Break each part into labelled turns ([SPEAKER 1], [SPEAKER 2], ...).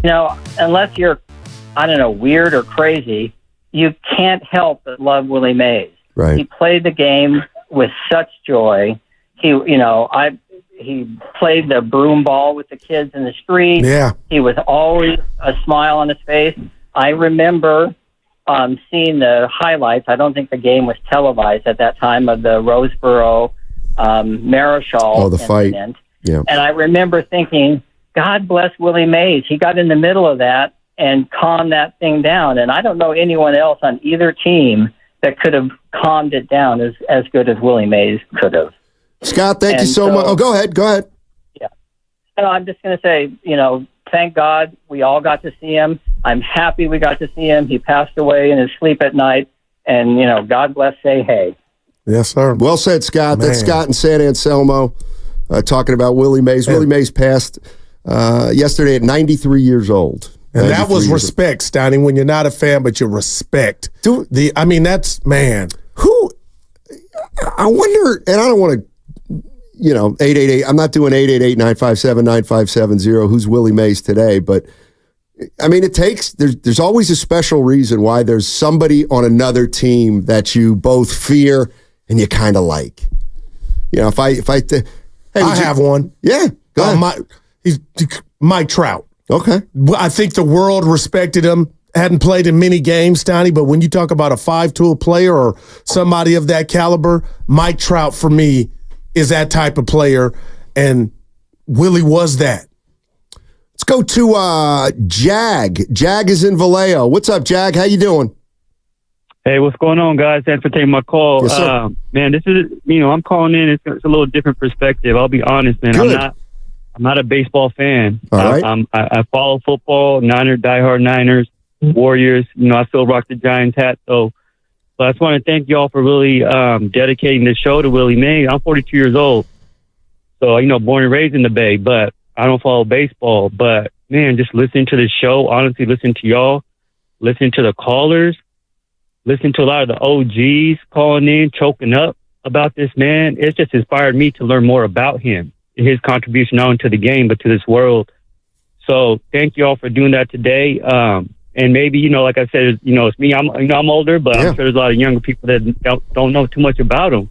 [SPEAKER 1] unless you're, I don't know, weird or crazy, you can't help but love Willie Mays.
[SPEAKER 2] Right.
[SPEAKER 1] He played the game with such joy. He played the broom ball with the kids in the street.
[SPEAKER 3] Yeah.
[SPEAKER 1] He was always a smile on his face. I remember seeing the highlights. I don't think the game was televised at that time of the Roseboro Marischal incident.
[SPEAKER 2] Fight. Yeah.
[SPEAKER 1] And I remember thinking, God bless Willie Mays. He got in the middle of that and calmed that thing down. And I don't know anyone else on either team that could have calmed it down as good as Willie Mays could have.
[SPEAKER 2] Scott, thank you so much. Oh, go ahead.
[SPEAKER 1] Yeah. So I'm just going to say, thank God we all got to see him. I'm happy we got to see him. He passed away in his sleep at night. And, God bless, say hey.
[SPEAKER 3] Yes, sir.
[SPEAKER 2] Well said, Scott.
[SPEAKER 3] Man.
[SPEAKER 2] That's Scott in San Anselmo talking about Willie Mays.
[SPEAKER 3] Yeah.
[SPEAKER 2] Willie Mays passed yesterday at 93 years old.
[SPEAKER 3] And that was respect, Steiny, when you're not a fan, but you respect. That's, man.
[SPEAKER 2] Who, I wonder, and I don't want to, 888, I'm not doing 888-957-9570, who's Willie Mays today, but it takes, there's always a special reason why there's somebody on another team that you both fear and you kind of like. I
[SPEAKER 3] have one.
[SPEAKER 2] Yeah, go ahead.
[SPEAKER 3] He's Mike Trout.
[SPEAKER 2] Okay.
[SPEAKER 3] I think the world respected him. Hadn't played in many games, Steiny, but when you talk about a five-tool player or somebody of that caliber, Mike Trout, for me, is that type of player, and Willie was that.
[SPEAKER 2] Let's go to Jag. Jag is in Vallejo. What's up, Jag? How you doing?
[SPEAKER 4] Hey, what's going on, guys? Thanks for taking my call.
[SPEAKER 2] Yes, sir.
[SPEAKER 4] Man, this is, I'm calling in. It's a little different perspective. I'll be honest, man.
[SPEAKER 2] Good.
[SPEAKER 4] I'm not a baseball fan.
[SPEAKER 2] All right.
[SPEAKER 4] I follow football, diehard Niners, Warriors. I still rock the Giants hat. So I just want to thank y'all for really dedicating this show to Willie Mays. I'm 42 years old. So, born and raised in the Bay, but I don't follow baseball. But, man, just listening to the show, honestly, listen to y'all, listen to the callers, listen to a lot of the OGs calling in, choking up about this man. It's just inspired me to learn more about him. His contribution not only to the game, but to this world. So thank you all for doing that today. And maybe, like I said, it's me. I'm older, but I'm sure there's a lot of younger people that don't know too much about him.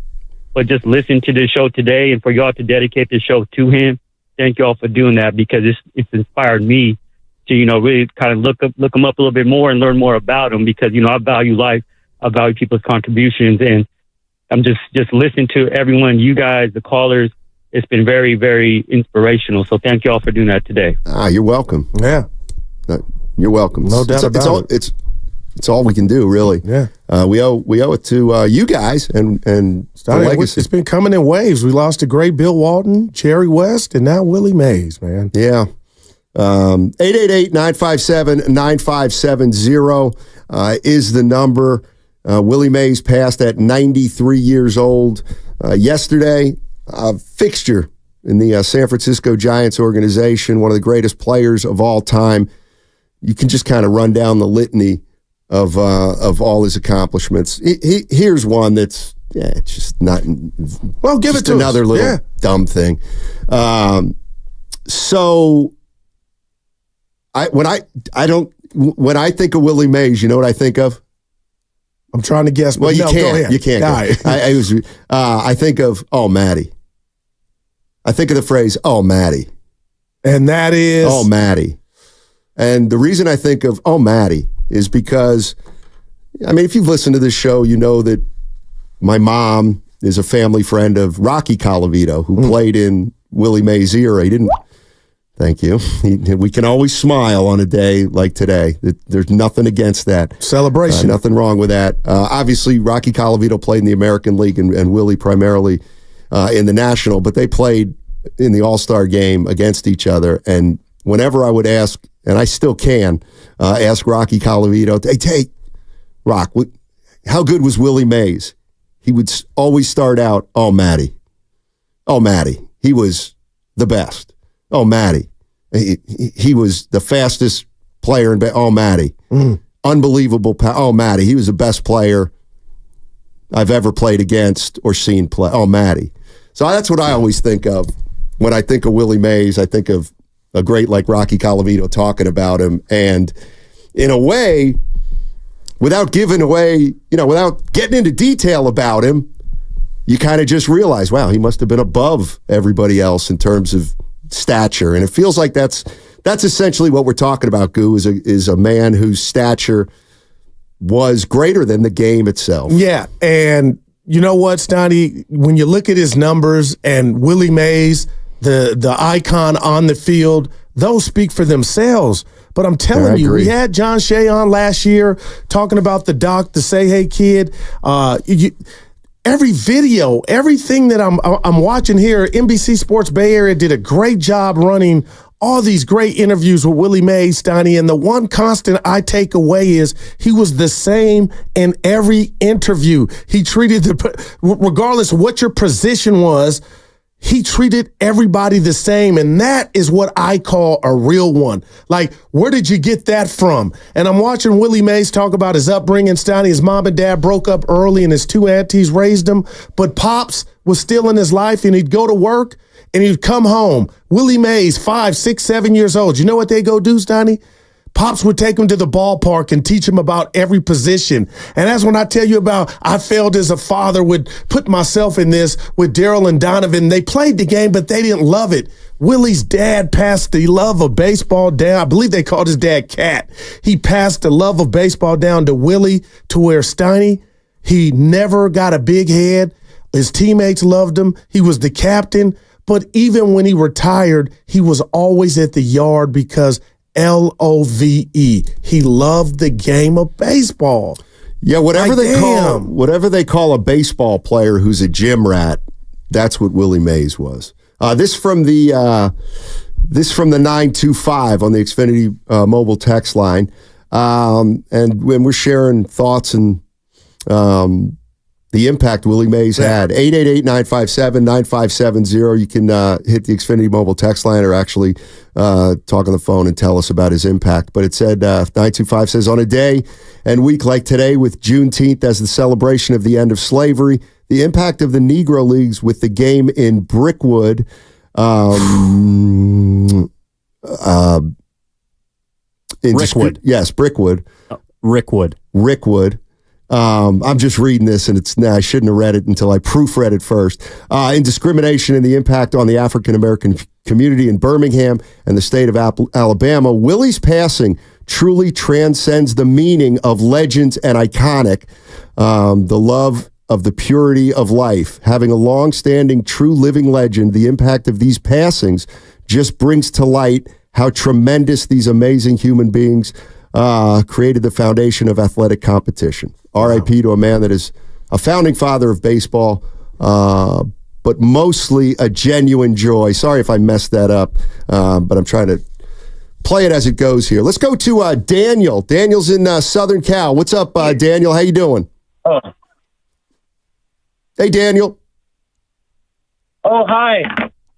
[SPEAKER 4] But just listen to this show today, and for y'all to dedicate this show to him. Thank you all for doing that, because it's inspired me to, really kind of look him up a little bit more and learn more about him, because, I value life. I value people's contributions, and I'm just listening to everyone, you guys, the callers. It's been very, very inspirational. So thank you all for doing that today.
[SPEAKER 2] You're welcome.
[SPEAKER 3] Yeah.
[SPEAKER 2] You're welcome.
[SPEAKER 3] No doubt about it.
[SPEAKER 2] It's all we can do, really.
[SPEAKER 3] Yeah.
[SPEAKER 2] We owe it to you guys and the legacy.
[SPEAKER 3] It's been coming in waves. We lost to great Bill Walton, Jerry West, and now Willie Mays, man.
[SPEAKER 2] Yeah. 888-957-9570 is the number. Willie Mays passed at 93 years old yesterday. Fixture in the San Francisco Giants organization, one of the greatest players of all time. You can just kind of run down the litany of all his accomplishments. Here's one that's it's just not.
[SPEAKER 3] Well, give it to
[SPEAKER 2] another
[SPEAKER 3] us.
[SPEAKER 2] little dumb thing. So when I think of Willie Mays, you know what I think of?
[SPEAKER 3] I'm trying to guess. But
[SPEAKER 2] well, you
[SPEAKER 3] no,
[SPEAKER 2] can't.
[SPEAKER 3] Go ahead.
[SPEAKER 2] You can't.
[SPEAKER 3] Right.
[SPEAKER 2] I think of Matty. I think of the phrase Matty,
[SPEAKER 3] and that is
[SPEAKER 2] Matty. And the reason I think of Matty is because, if you've listened to this show, you know that my mom is a family friend of Rocky Colavito, who played in Willie Mays' era. He didn't. Thank you. We can always smile on a day like today. There's nothing against that.
[SPEAKER 3] Celebration.
[SPEAKER 2] Nothing wrong with that. Obviously, Rocky Colavito played in the American League and Willie primarily in the National, but they played in the All-Star game against each other. And whenever I would ask, and I still can, ask Rocky Colavito, hey, Rock, how good was Willie Mays? He would always start out, Matty. He was the best. Matty. He was the fastest player in Matty. Unbelievable. Matty. He was the best player I've ever played against or seen play. Matty. So that's what I always think of when I think of Willie Mays. I think of a great like Rocky Colavito talking about him. And in a way, without giving away, without getting into detail about him, you kind of just realize, wow, he must have been above everybody else in terms of stature. And it feels like that's essentially what we're talking about, Goo, is a man whose stature was greater than the game itself.
[SPEAKER 3] Yeah, and you know what, Stoney? When you look at his numbers and Willie Mays, the icon on the field, those speak for themselves. But I'm telling you, we had John Shea on last year talking about the doc, the Say Hey Kid. Every video, everything that I'm watching here, NBC Sports Bay Area did a great job running all these great interviews with Willie Mays, Stoney, and the one constant I take away is he was the same in every interview. He treated regardless of what your position was, he treated everybody the same, and that is what I call a real one. Like, where did you get that from? And I'm watching Willie Mays talk about his upbringing, Stoney. His mom and dad broke up early, and his two aunties raised him, but Pops was still in his life, and he'd go to work, and he'd come home. Willie Mays, 5, 6, 7 years old. You know what they go do, Stoney? Pops would take him to the ballpark and teach him about every position. And that's when I tell you about I failed as a father, would put myself in this with Daryl and Donovan. They played the game, but they didn't love it. Willie's dad passed the love of baseball down. I believe they called his dad Cat. He passed the love of baseball down to Willie, to where Stoney, he never got a big head. His teammates loved him. He was the captain. But even when he retired, he was always at the yard because LOVE. He loved the game of baseball.
[SPEAKER 2] Yeah, whatever they call a baseball player who's a gym rat, that's what Willie Mays was. This from the 925 on the Xfinity mobile text line, and when we're sharing thoughts and the impact Willie Mays had. 888-957-9570. You can hit the Xfinity mobile text line or actually talk on the phone and tell us about his impact. But it said, 925 says, on a day and week like today with Juneteenth as the celebration of the end of slavery, the impact of the Negro Leagues with the game in Brickwood,
[SPEAKER 5] Rickwood.
[SPEAKER 2] Yes, Brickwood. Rickwood. I'm just reading this, and I shouldn't have read it until I proofread it first. In discrimination and the impact on the African-American community in Birmingham and the state of Alabama, Willie's passing truly transcends the meaning of legends and iconic, the love of the purity of life. Having a long-standing, true living legend, the impact of these passings just brings to light how tremendous these amazing human beings created the foundation of athletic competition. R.I.P. to a man that is a founding father of baseball, but mostly a genuine joy. Sorry if I messed that up, but I'm trying to play it as it goes here. Let's go to Daniel. Daniel's in Southern Cal. What's up, Daniel? How you doing?
[SPEAKER 6] Oh.
[SPEAKER 2] Hey, Daniel.
[SPEAKER 6] Oh, hi.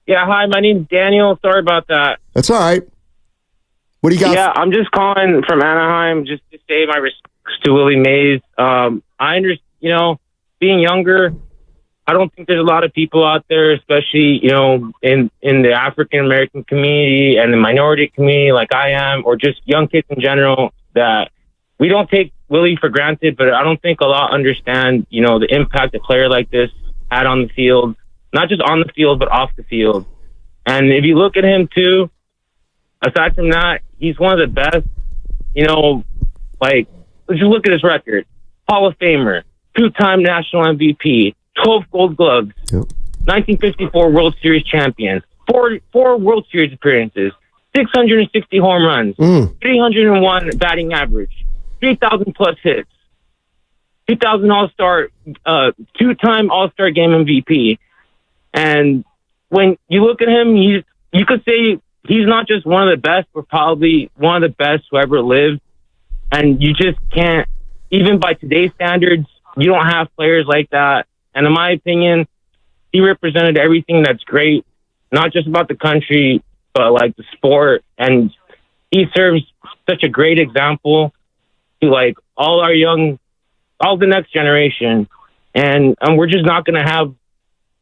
[SPEAKER 6] Yeah, hi. My name's Daniel. Sorry about that.
[SPEAKER 2] That's all right. What do you got?
[SPEAKER 6] Yeah, I'm just calling from Anaheim just to say my respects to Willie Mays. I understand, being younger, I don't think there's a lot of people out there, especially, in the African American community and the minority community like I am, or just young kids in general, that we don't take Willie for granted, but I don't think a lot understand, the impact a player like this had on the field, not just on the field, but off the field. And if you look at him too, aside from that, he's one of the best, let's just look at his record. Hall of Famer, 2-time national MVP, 12 gold gloves, 1954 World Series champion, four World Series appearances, 660 home runs, 301 batting average, 3,000 plus hits, 2,000 All-Star, 2-time All-Star Game MVP. And when you look at him, you could say he's not just one of the best, but probably one of the best who ever lived. And you just can't, even by today's standards, you don't have players like that. And in my opinion, he represented everything that's great, not just about the country, but like the sport. And he serves such a great example to all the next generation. And we're just not going to have,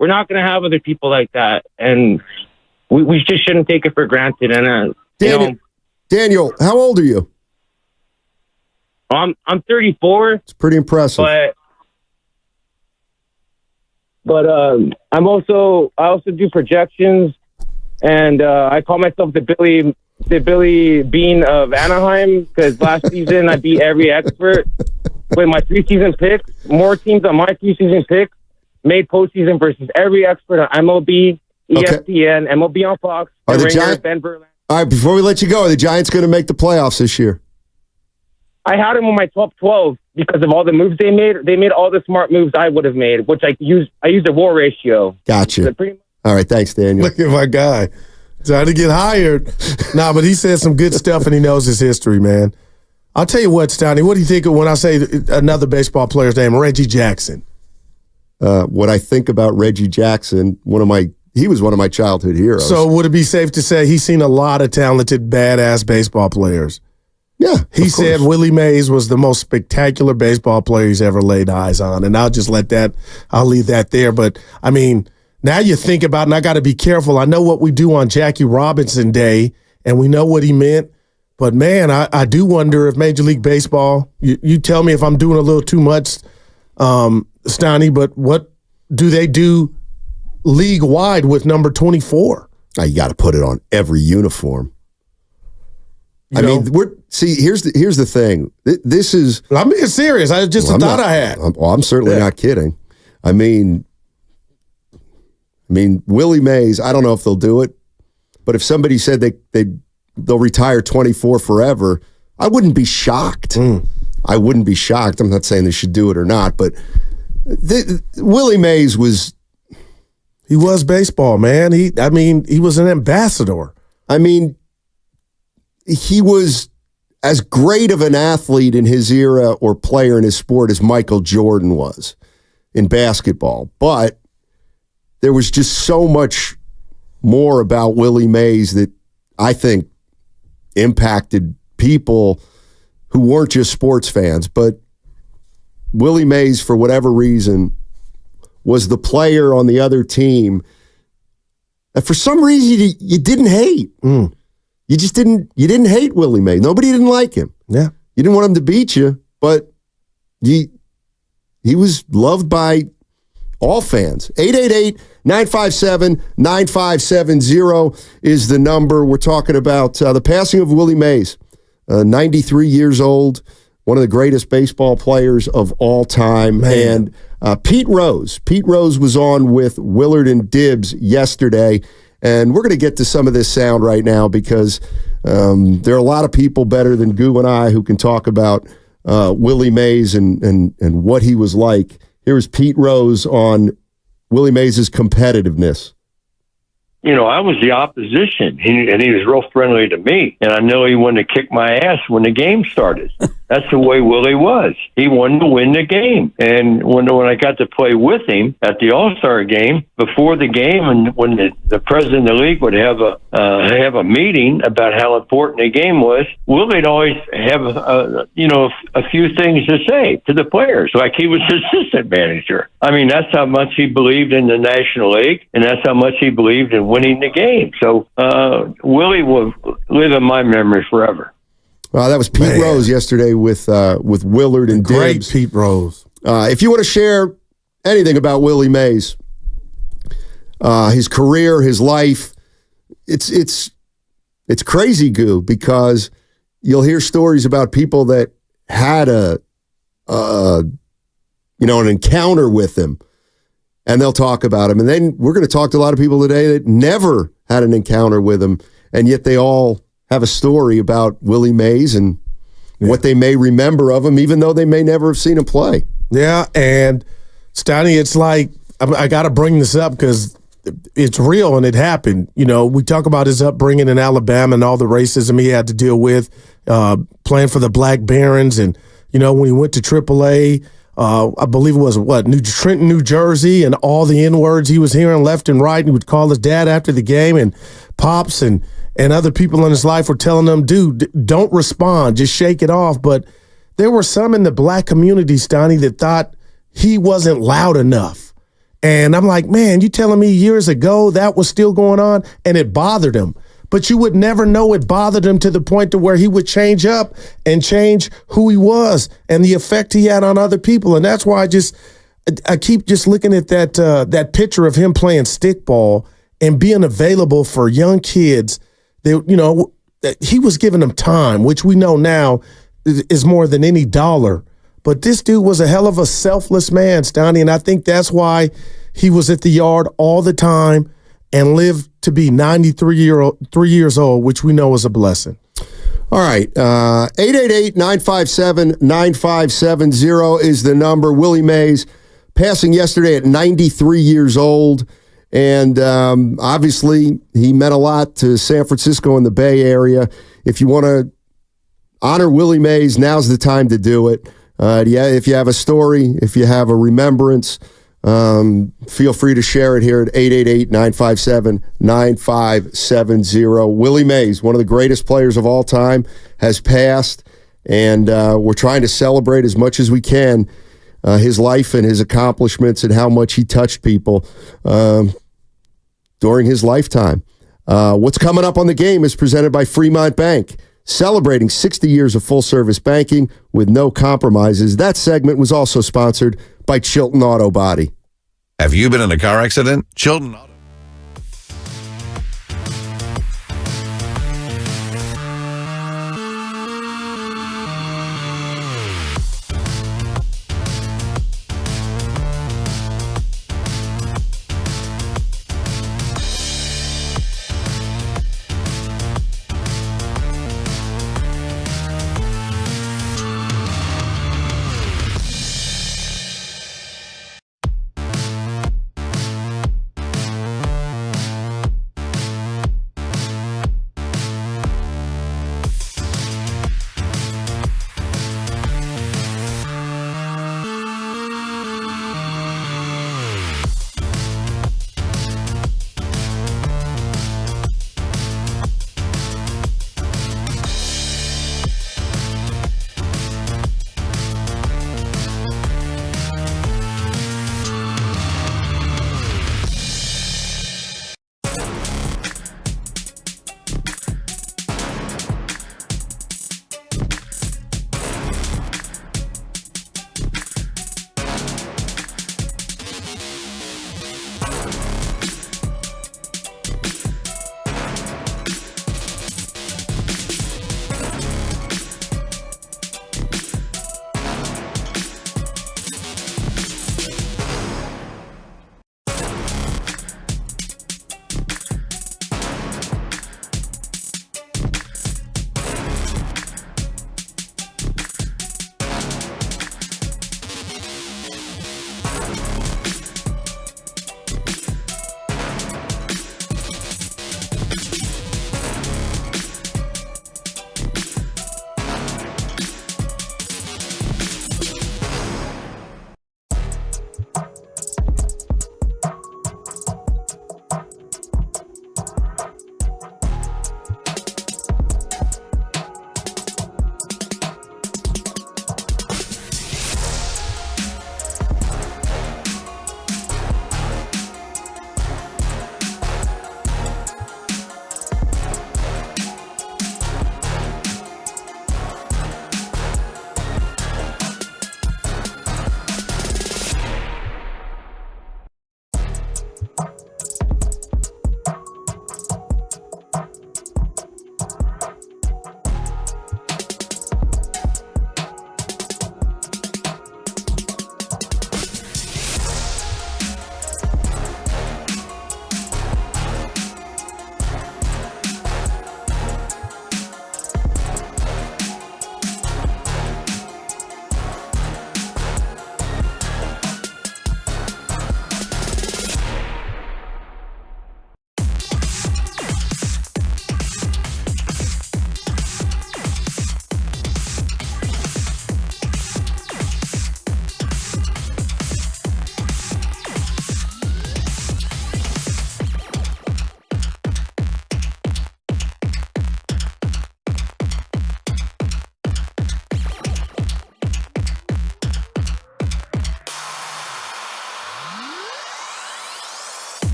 [SPEAKER 6] other people like that. And we just shouldn't take it for granted. And
[SPEAKER 2] Daniel, how old are you?
[SPEAKER 6] I'm 34.
[SPEAKER 2] It's pretty impressive.
[SPEAKER 6] But I also do projections, and I call myself the Billy Bean of Anaheim, because last season I beat every expert with my preseason picks. More teams on my preseason picks made postseason versus every expert on MLB, ESPN, MLB on Fox,
[SPEAKER 2] Are the
[SPEAKER 6] Ringer,
[SPEAKER 2] Giants?
[SPEAKER 6] Ben Verlander.
[SPEAKER 2] All right, before we let you go, are the Giants going to make the playoffs this year?
[SPEAKER 6] I had them on my top 12 because of all the moves they made. They made all the smart moves I would have made, which I used a WAR ratio.
[SPEAKER 2] Gotcha. All right, thanks, Daniel.
[SPEAKER 3] Look at my guy. Trying to get hired. Nah, but he said some good stuff, and he knows his history, man. I'll tell you what, Stoney, what do you think of when I say another baseball player's name, Reggie Jackson?
[SPEAKER 2] What I think about Reggie Jackson, he was one of my childhood heroes.
[SPEAKER 3] So would it be safe to say he's seen a lot of talented, badass baseball players?
[SPEAKER 2] Yeah.
[SPEAKER 3] He said Willie Mays was the most spectacular baseball player he's ever laid eyes on, and I'll leave that there. But, I mean, now you think about it, and I got to be careful. I know what we do on Jackie Robinson Day, and we know what he meant. But, man, I do wonder if Major League Baseball, you tell me if I'm doing a little too much, Stoney, but what do they do league-wide with number 24?
[SPEAKER 2] You got to put it on every uniform. Here's the thing. This is.
[SPEAKER 3] I'm being serious. I just thought I had.
[SPEAKER 2] I'm certainly not kidding. I mean, Willie Mays. I don't know if they'll do it, but if somebody said they'll retire 24 forever, I wouldn't be shocked. I wouldn't be shocked. I'm not saying they should do it or not, but Willie Mays was.
[SPEAKER 3] He was baseball, man. He was an ambassador.
[SPEAKER 2] I mean. He was as great of an athlete in his era or player in his sport as Michael Jordan was in basketball. But there was just so much more about Willie Mays that I think impacted people who weren't just sports fans. But Willie Mays, for whatever reason, was the player on the other team that for some reason you didn't hate. You just didn't hate Willie Mays. Nobody didn't like him.
[SPEAKER 3] Yeah.
[SPEAKER 2] You didn't want him to beat you, but he was loved by all fans. 888-957-9570 is the number. We're talking about the passing of Willie Mays, 93 years old, one of the greatest baseball players of all time. Man. And Pete Rose. Pete Rose was on with Willard and Dibbs yesterday. And we're going to get to some of this sound right now because there are a lot of people better than Goo and I who can talk about Willie Mays and what he was like. Here's Pete Rose on Willie Mays' competitiveness.
[SPEAKER 7] I was the opposition, and he was real friendly to me. And I know he wanted to kick my ass when the game started. That's the way Willie was. He wanted to win the game. And when I got to play with him at the All-Star game, before the game, and when the president of the league would have a meeting about how important the game was, Willie'd always have a few things to say to the players, like he was assistant manager. I mean, that's how much he believed in the National League, and that's how much he believed in winning the game. So Willie will live in my memory forever.
[SPEAKER 2] That was Pete Rose yesterday with Willard and Dibbs.
[SPEAKER 3] Great Pete Rose.
[SPEAKER 2] If you want to share anything about Willie Mays, his career, his life, it's crazy, Goo, because you'll hear stories about people that had an encounter with him, and they'll talk about him. And then we're going to talk to a lot of people today that never had an encounter with him, and yet they all have a story about Willie Mays and what they may remember of him, even though they may never have seen him play.
[SPEAKER 3] Yeah, and Stoney, it's like, I got to bring this up because it's real and it happened. We talk about his upbringing in Alabama and all the racism he had to deal with, playing for the Black Barons. And, when he went to AAA, I believe it was, Trenton, New Jersey, and all the N-words he was hearing left and right. He would call his dad after the game, and Pops and other people in his life were telling him, dude, don't respond, just shake it off. But there were some in the black community, Stoney, that thought he wasn't loud enough. And I'm like, man, you telling me years ago that was still going on? And it bothered him. But you would never know it bothered him to the point to where he would change up and change who he was and the effect he had on other people. And that's why I keep just looking at that picture of him playing stickball and being available for young kids. He was giving them time, which we know now is more than any dollar. But this dude was a hell of a selfless man, Stoney, and I think that's why he was at the Yard all the time and lived to be 3 years old, which we know is a blessing.
[SPEAKER 2] All right, 888-957-9570 is the number. Willie Mays passing yesterday at 93 years old, and obviously he meant a lot to San Francisco and the Bay Area. If you want to honor Willie Mays, now's the time to do it. If you have a story, if you have a remembrance, feel free to share it here at 888-957-9570. Willie Mays, one of the greatest players of all time, has passed, and we're trying to celebrate as much as we can his life and his accomplishments and how much he touched people during his lifetime. What's coming up on the game is presented by Fremont Bank, celebrating 60 years of full-service banking with no compromises. That segment was also sponsored by Chilton Auto Body.
[SPEAKER 8] Have you been in a car accident? Chilton Auto.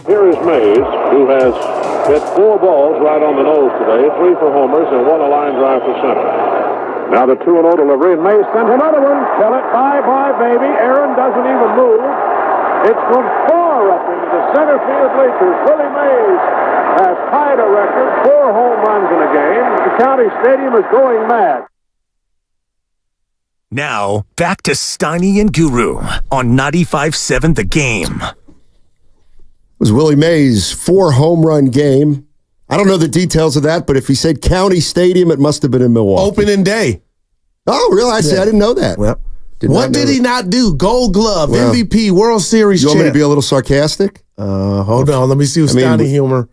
[SPEAKER 9] Here is Mays, who has hit 4 balls right on the nose today, 3 for homers and 1 a line drive for center. Now the 2-0 delivery, and Mays sends another one. Tell it, bye-bye, baby. Aaron doesn't even move. It's from far up into the center field bleachers. Willie Mays has tied a record, 4 home runs in a game. The County Stadium is going mad.
[SPEAKER 10] Now, back to Steiny and Guru on 95.7 The Game.
[SPEAKER 2] It was Willie Mays' 4 home run game. I don't know the details of that, but if he said County Stadium, it must have been in Milwaukee.
[SPEAKER 3] Opening day.
[SPEAKER 2] Oh, really? I didn't know that.
[SPEAKER 3] Well, what did he not do? Gold Glove, MVP, World Series champ.
[SPEAKER 2] You want me to be a little sarcastic?
[SPEAKER 3] Hold on. Let me see what's Steiny humor.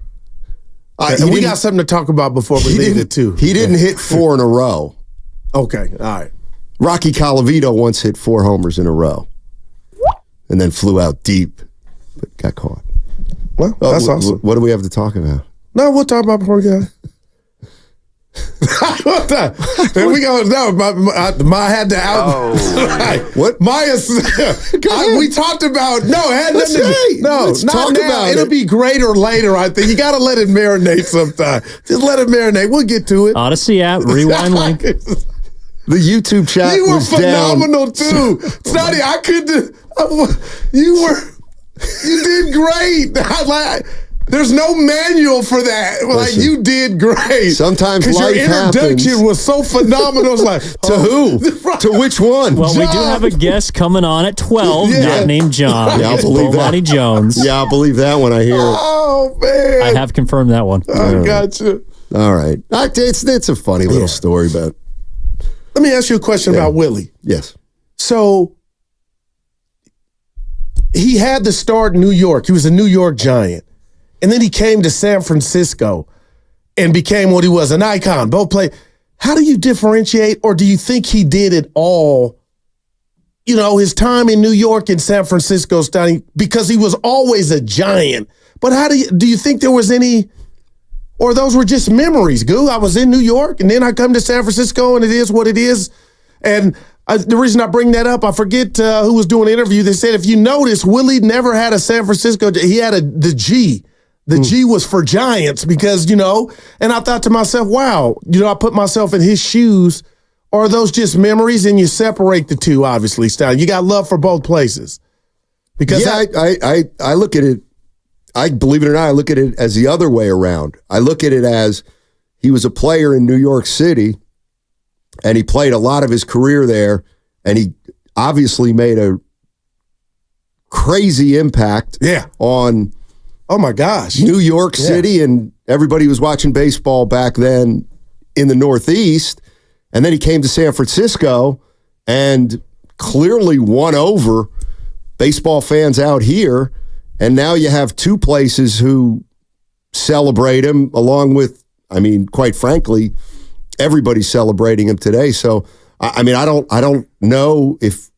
[SPEAKER 3] And we got something to talk about before we leave it, too.
[SPEAKER 2] He didn't hit 4 in a row.
[SPEAKER 3] Okay, all right.
[SPEAKER 2] Rocky Colavito once hit 4 homers in a row and then flew out deep, but got caught.
[SPEAKER 3] Well, that's awesome.
[SPEAKER 2] What do we have to talk about?
[SPEAKER 3] No, we'll talk about before we go. There we go. No, my had to out.
[SPEAKER 2] Oh. What?
[SPEAKER 3] We talked about. No, it had nothing to do. No,
[SPEAKER 2] let's
[SPEAKER 3] not
[SPEAKER 2] talk
[SPEAKER 3] now.
[SPEAKER 2] about
[SPEAKER 3] It'll be greater later, I think. You got to let it marinate sometime. Just let it marinate. We'll get to it.
[SPEAKER 5] Odyssey app, rewind link.
[SPEAKER 2] The YouTube chat
[SPEAKER 3] you were
[SPEAKER 2] was
[SPEAKER 3] phenomenal,
[SPEAKER 2] down.
[SPEAKER 3] too. Sonny, I couldn't. You did great. There's no manual for that.
[SPEAKER 2] Listen,
[SPEAKER 3] you did great.
[SPEAKER 2] Sometimes life
[SPEAKER 3] your introduction
[SPEAKER 2] happens.
[SPEAKER 3] was so phenomenal. It was
[SPEAKER 2] to who? To which one?
[SPEAKER 5] Well,
[SPEAKER 2] John.
[SPEAKER 5] we do have a guest coming on at 12, not named John.
[SPEAKER 2] Yeah, I'll believe
[SPEAKER 5] Bowmani
[SPEAKER 2] that.
[SPEAKER 5] Jones.
[SPEAKER 2] Yeah, I'll believe that when I hear it.
[SPEAKER 3] Oh, man.
[SPEAKER 5] I have confirmed that one.
[SPEAKER 3] I got you.
[SPEAKER 2] All right. It's a funny little story, but...
[SPEAKER 3] Let me ask you a question about Willie.
[SPEAKER 2] Yes.
[SPEAKER 3] So, he had to start in New York. He was a New York Giant. And then he came to San Francisco and became what he was, an icon. Both play. How do you differentiate, or do you think he did it all? You know, his time in New York and San Francisco, because he was always a Giant. But how do you think there was any, or those were just memories? I was in New York, and then I come to San Francisco, and it is what it is. And the reason I bring that up, I forget who was doing the interview. They said, if you notice, Willie never had a San Francisco. He had the G. The G was for Giants because, and I thought to myself, wow, I put myself in his shoes. Or are those just memories, and you separate the two, obviously, Stein? You got love for both places. Because
[SPEAKER 2] I look at it, believe it or not, I look at it as the other way around. I look at it as he was a player in New York City, and he played a lot of his career there, and he obviously made a crazy impact on...
[SPEAKER 3] Oh, my gosh.
[SPEAKER 2] New York City, and everybody was watching baseball back then in the Northeast. And then he came to San Francisco and clearly won over baseball fans out here. And now you have 2 places who celebrate him, along with, quite frankly, everybody's celebrating him today. So, I don't know if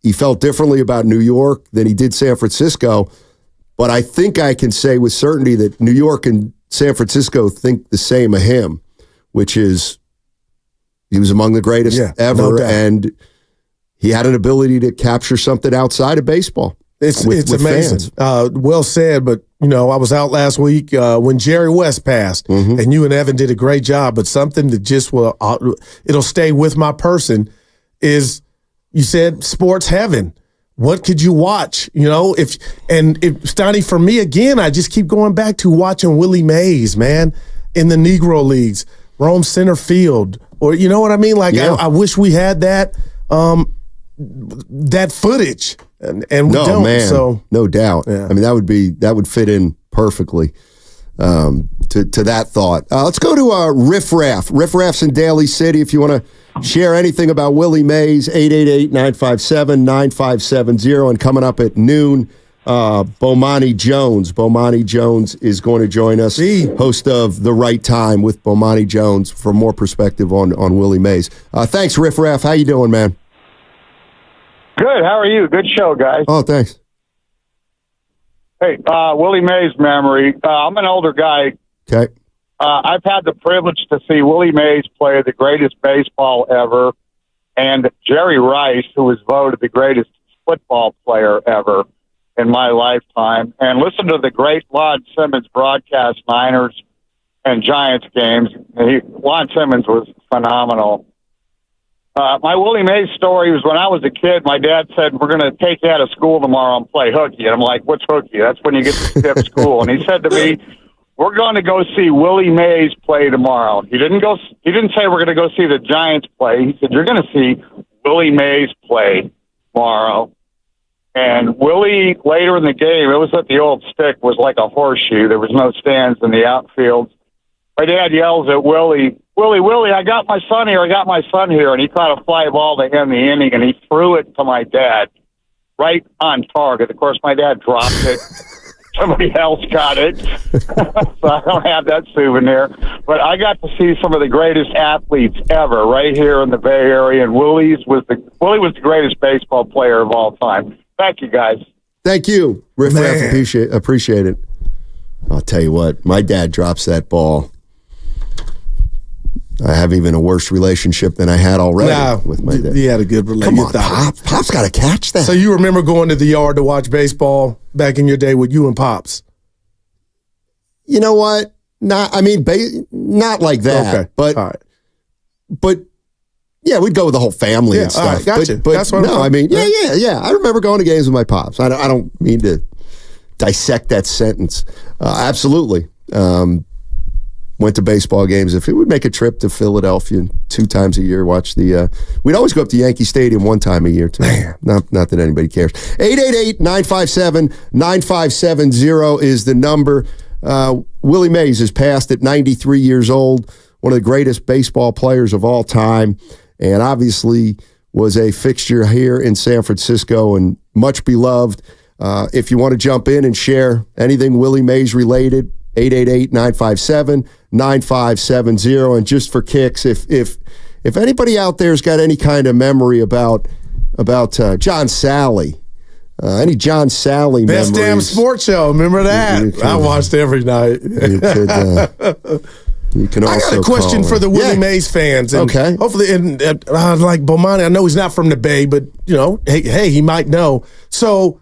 [SPEAKER 2] he felt differently about New York than he did San Francisco. But I think I can say with certainty that New York and San Francisco think the same of him, which is he was among the greatest ever, and he had an ability to capture something outside of baseball.
[SPEAKER 3] It's amazing. Well said, but, I was out last week when Jerry West passed, and you and Evan did a great job, but something that just it'll stay with my person is you said sports heaven. What could you watch? If Steiny, for me again, I just keep going back to watching Willie Mays, man, in the Negro Leagues, roam center field, or you know what I mean? I wish we had that footage, and we don't. Man, so
[SPEAKER 2] no doubt. Yeah. That would fit in perfectly to that thought. Let's go to Riff Raff. Riff Raff's in Daly City. If you want to share anything about Willie Mays, 888-957-9570. And coming up at noon, Bowmani Jones. Bowmani Jones is going to join us, host of The Right Time with Bowmani Jones, for more perspective on Willie Mays. Thanks, Riff Raff. How you doing, man?
[SPEAKER 11] Good. How are you? Good show, guys.
[SPEAKER 2] Oh, thanks.
[SPEAKER 11] Hey, Willie Mays memory. I'm an older guy.
[SPEAKER 2] Okay.
[SPEAKER 11] I've had the privilege to see Willie Mays play the greatest baseball ever, and Jerry Rice, who was voted the greatest football player ever. in my lifetime. And listen to the great Lon Simmons broadcast Niners and Giants games. Lon Simmons was phenomenal. My Willie Mays story was when I was a kid, my dad said, we're going to take you out of school tomorrow and play hooky. And I'm like, what's hooky? That's when you get to skip school. And he said to me, we're going to go see Willie Mays play tomorrow. He didn't say we're going to go see the Giants play. He said, you're going to see Willie Mays play tomorrow. And Willie, later in the game, it was at the old stick, was like a horseshoe. There was no stands in the outfield. My dad yells at Willie, Willie, I got my son here. And he caught a fly ball to end the inning, and he threw it to my dad right on target. Of course, my dad dropped it. Somebody else got it. So I don't have that souvenir. But I got to see some of the greatest athletes ever right here in the Bay Area, and Willie was the greatest baseball player of all time. Thank you, guys.
[SPEAKER 2] Thank you, Riff Raff. Appreciate it. I'll tell you what, my dad drops that ball. I have even a worse relationship than I had already with my dad.
[SPEAKER 3] He had a good relationship.
[SPEAKER 2] Come on, Pop's got to catch that.
[SPEAKER 3] So you remember going to the yard to watch baseball back in your day with you and Pops?
[SPEAKER 2] You know what? Not like that. Okay. But yeah, we'd go with the whole family and stuff.
[SPEAKER 3] All right, gotcha.
[SPEAKER 2] But
[SPEAKER 3] that's what
[SPEAKER 2] yeah. I remember going to games with my Pops. I don't mean to dissect that sentence. Absolutely. Went to baseball games. If it would make a trip to Philadelphia 2 times a year, watch we'd always go up to Yankee Stadium 1 time a year too. Not that anybody cares. 888-957-9570 is the number. Willie Mays is passed at 93 years old, one of the greatest baseball players of all time, and obviously was a fixture here in San Francisco and much beloved. If you want to jump in and share anything Willie Mays related, 888-957-9570. And just for kicks, if anybody out there's got any kind of memory about John Sally, any John Sally
[SPEAKER 3] Best
[SPEAKER 2] memories.
[SPEAKER 3] Damn Sports Show. Remember that? I watched every night.
[SPEAKER 2] You can also
[SPEAKER 3] I got a question for the Willie Mays fans. And
[SPEAKER 2] okay.
[SPEAKER 3] Hopefully, like Bowmani, I know he's not from the Bay, but, hey, he might know. So,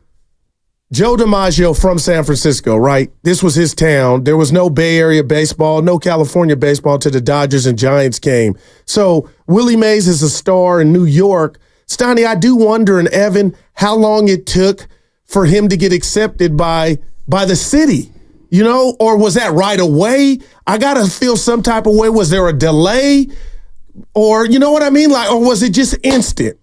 [SPEAKER 3] Joe DiMaggio from San Francisco, right? This was his town. There was no Bay Area baseball, no California baseball till the Dodgers and Giants came. So Willie Mays is a star in New York. Stoney, I do wonder, and Evan, how long it took for him to get accepted by the city, or was that right away? I got to feel some type of way. Was there a delay? Or, you know what I mean? Or was it just instant?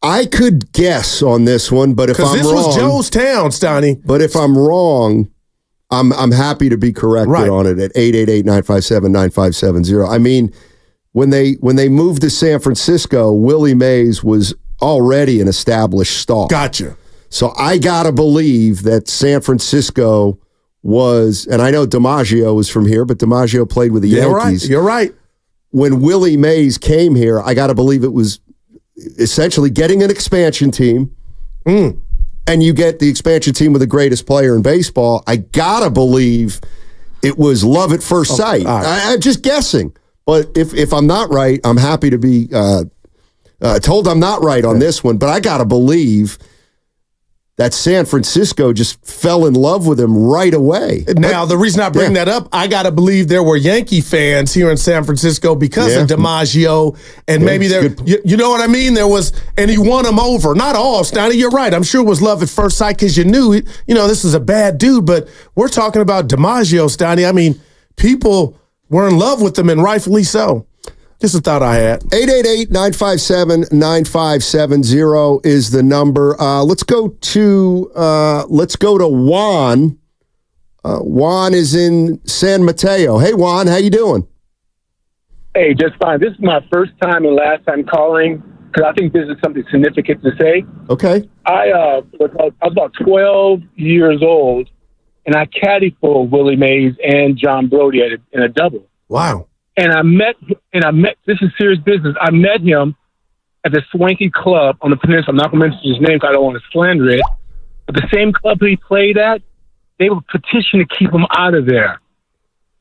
[SPEAKER 2] I could guess on this one, but if I'm wrong,
[SPEAKER 3] this was Joe's town, Stoney.
[SPEAKER 2] But if I'm wrong, I'm happy to be corrected on it at 888-957-9570. I mean, when they moved to San Francisco, Willie Mays was already an established star.
[SPEAKER 3] Gotcha.
[SPEAKER 2] So I gotta believe that San Francisco was, and I know DiMaggio was from here, but DiMaggio played with the Yankees.
[SPEAKER 3] You're right.
[SPEAKER 2] When Willie Mays came here, I gotta believe it was essentially getting an expansion team, and you get the expansion team with the greatest player in baseball. I gotta believe it was love at first sight. Right. I'm just guessing, but if I'm not right, I'm happy to be told I'm not right on this one. But I gotta believe that San Francisco just fell in love with him right away.
[SPEAKER 3] Now, the reason I bring that up, I got to believe there were Yankee fans here in San Francisco because of DiMaggio, and maybe you know what I mean? There was, and he won them over. Not all, Stoney, you're right. I'm sure it was love at first sight because you knew, this is a bad dude, but we're talking about DiMaggio, Stoney. I mean, people were in love with him, and rightfully so. Just a thought I had.
[SPEAKER 2] 888-957-9570 is the number. Let's go to Juan. Juan is in San Mateo. Hey, Juan, how you doing?
[SPEAKER 12] Hey, just fine. This is my first time and last time calling because I think this is something significant to say.
[SPEAKER 2] Okay.
[SPEAKER 12] I was about 12 years old, and I caddied for Willie Mays and John Brody in a double.
[SPEAKER 3] Wow.
[SPEAKER 12] And I met, this is serious business. I met him at the Swanky Club on the Peninsula. I'm not going to mention his name because I don't want to slander it. But the same club he played at, they would petition to keep him out of there.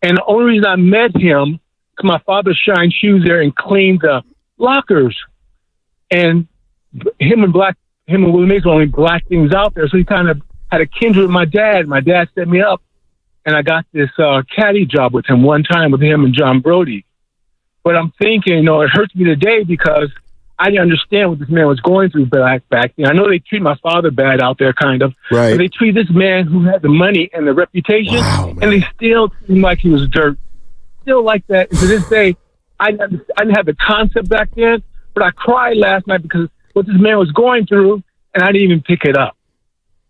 [SPEAKER 12] And the only reason I met him, because my father shined shoes there and cleaned the lockers. And him and him and Willie Mays were only black things out there. So he kind of had a kindred with my dad. My dad set me up, and I got this caddy job with him one time with him and John Brody. But I'm thinking, it hurts me today because I didn't understand what this man was going through back then. I know they treat my father bad out there, kind of.
[SPEAKER 2] Right.
[SPEAKER 12] But they treat this man who had the money and the reputation, and they still treat him like he was dirt. Still like that. And to this day, I didn't have the concept back then, but I cried last night because what this man was going through, and I didn't even pick it up.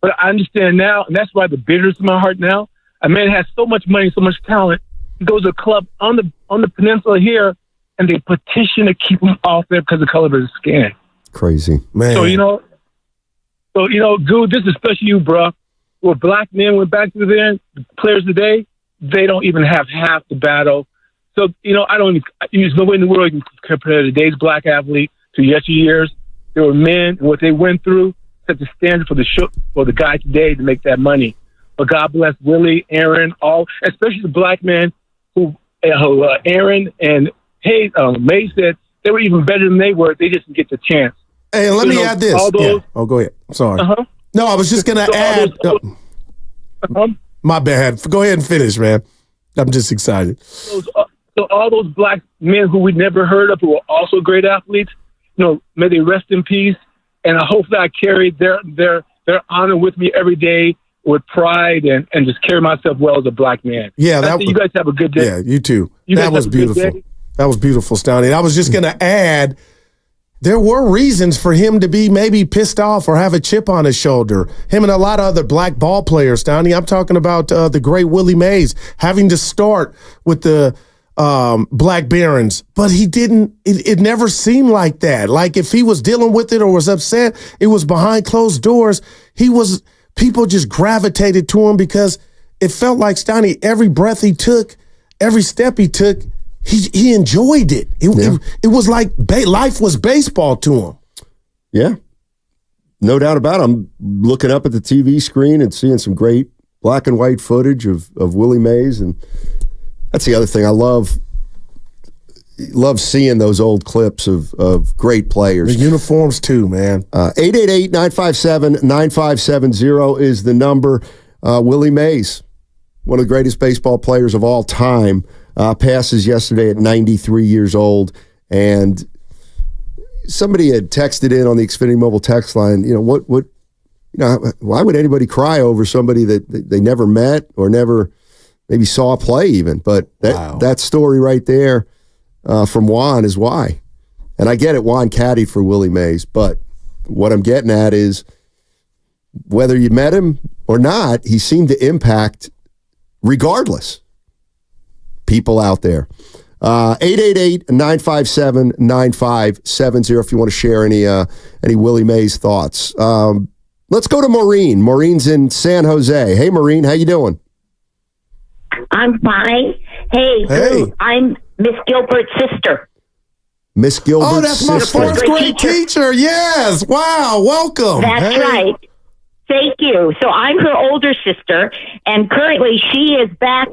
[SPEAKER 12] But I understand now, and that's why the bitterness in my heart now. A man has so much money, so much talent. He goes to a club on the peninsula here, and they petition to keep him off there because of the color of his skin.
[SPEAKER 2] Crazy, man.
[SPEAKER 12] So, Goo, this is especially you, bro. Where black men went back to there, the players today, they don't even have half the battle. So, there's no way in the world you can compare today's black athlete to yesteryears. There were men, and what they went through set the standard for the guy today to make that money. But God bless Willie, Aaron, especially the black men who Aaron and May said they were even better than they were. They just didn't get the chance.
[SPEAKER 3] Hey, let me add this. Oh, go ahead. I'm sorry. No, I was just going to add. My bad. Go ahead and finish, man. I'm just excited.
[SPEAKER 12] So all those black men who we never heard of who were also great athletes, may they rest in peace. And I hope that I carry their honor with me every day with pride and just carry myself well as a black man.
[SPEAKER 3] Yeah,
[SPEAKER 12] you guys have a good day.
[SPEAKER 3] Yeah, you too. That was beautiful. That was beautiful, Stoney. I was just going to add, there were reasons for him to be maybe pissed off or have a chip on his shoulder. Him and a lot of other black ball players, Stoney. I'm talking about the great Willie Mays having to start with the Black Barons, but he didn't. It never seemed like that. Like if he was dealing with it or was upset, it was behind closed doors. People just gravitated to him because it felt like Stoney. Every breath he took, every step he took, he enjoyed it. It was like life was baseball to him.
[SPEAKER 2] Yeah, no doubt about it. I'm looking up at the TV screen and seeing some great black and white footage of Willie Mays, and that's the other thing. I love seeing those old clips of great players.
[SPEAKER 3] The uniforms too, man.
[SPEAKER 2] 888-957-9570 is the number. Willie Mays, one of the greatest baseball players of all time, passes yesterday at 93 years old. And somebody had texted in on the Xfinity Mobile text line, why would anybody cry over somebody that they never met or never maybe saw play even? But that story right there from Juan is why. And I get it, Juan caddied for Willie Mays, but what I'm getting at is whether you met him or not, he seemed to impact regardless people out there. 888-957-9570 if you want to share any Willie Mays thoughts. Let's go to Maureen. Maureen's in San Jose. Hey, Maureen, how you doing?
[SPEAKER 13] I'm fine. Hey. I'm Miss Gilbert's sister.
[SPEAKER 2] Miss Gilbert's sister.
[SPEAKER 3] Oh, that's my fourth grade teacher. Yes. Wow. Welcome.
[SPEAKER 13] That's right. Thank you. So I'm her older sister, and currently she is back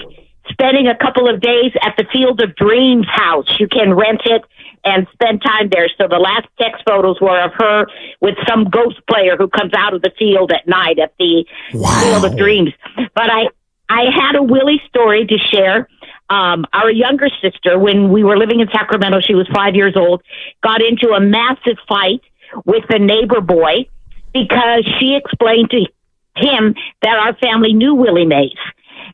[SPEAKER 13] spending a couple of days at the Field of Dreams house. You can rent it and spend time there. So the last text photos were of her with some ghost player who comes out of the field at night at the Field of Dreams. But I had a Willie story to share. Our younger sister, when we were living in Sacramento, she was 5 years old, got into a massive fight with the neighbor boy because she explained to him that our family knew Willie Mays.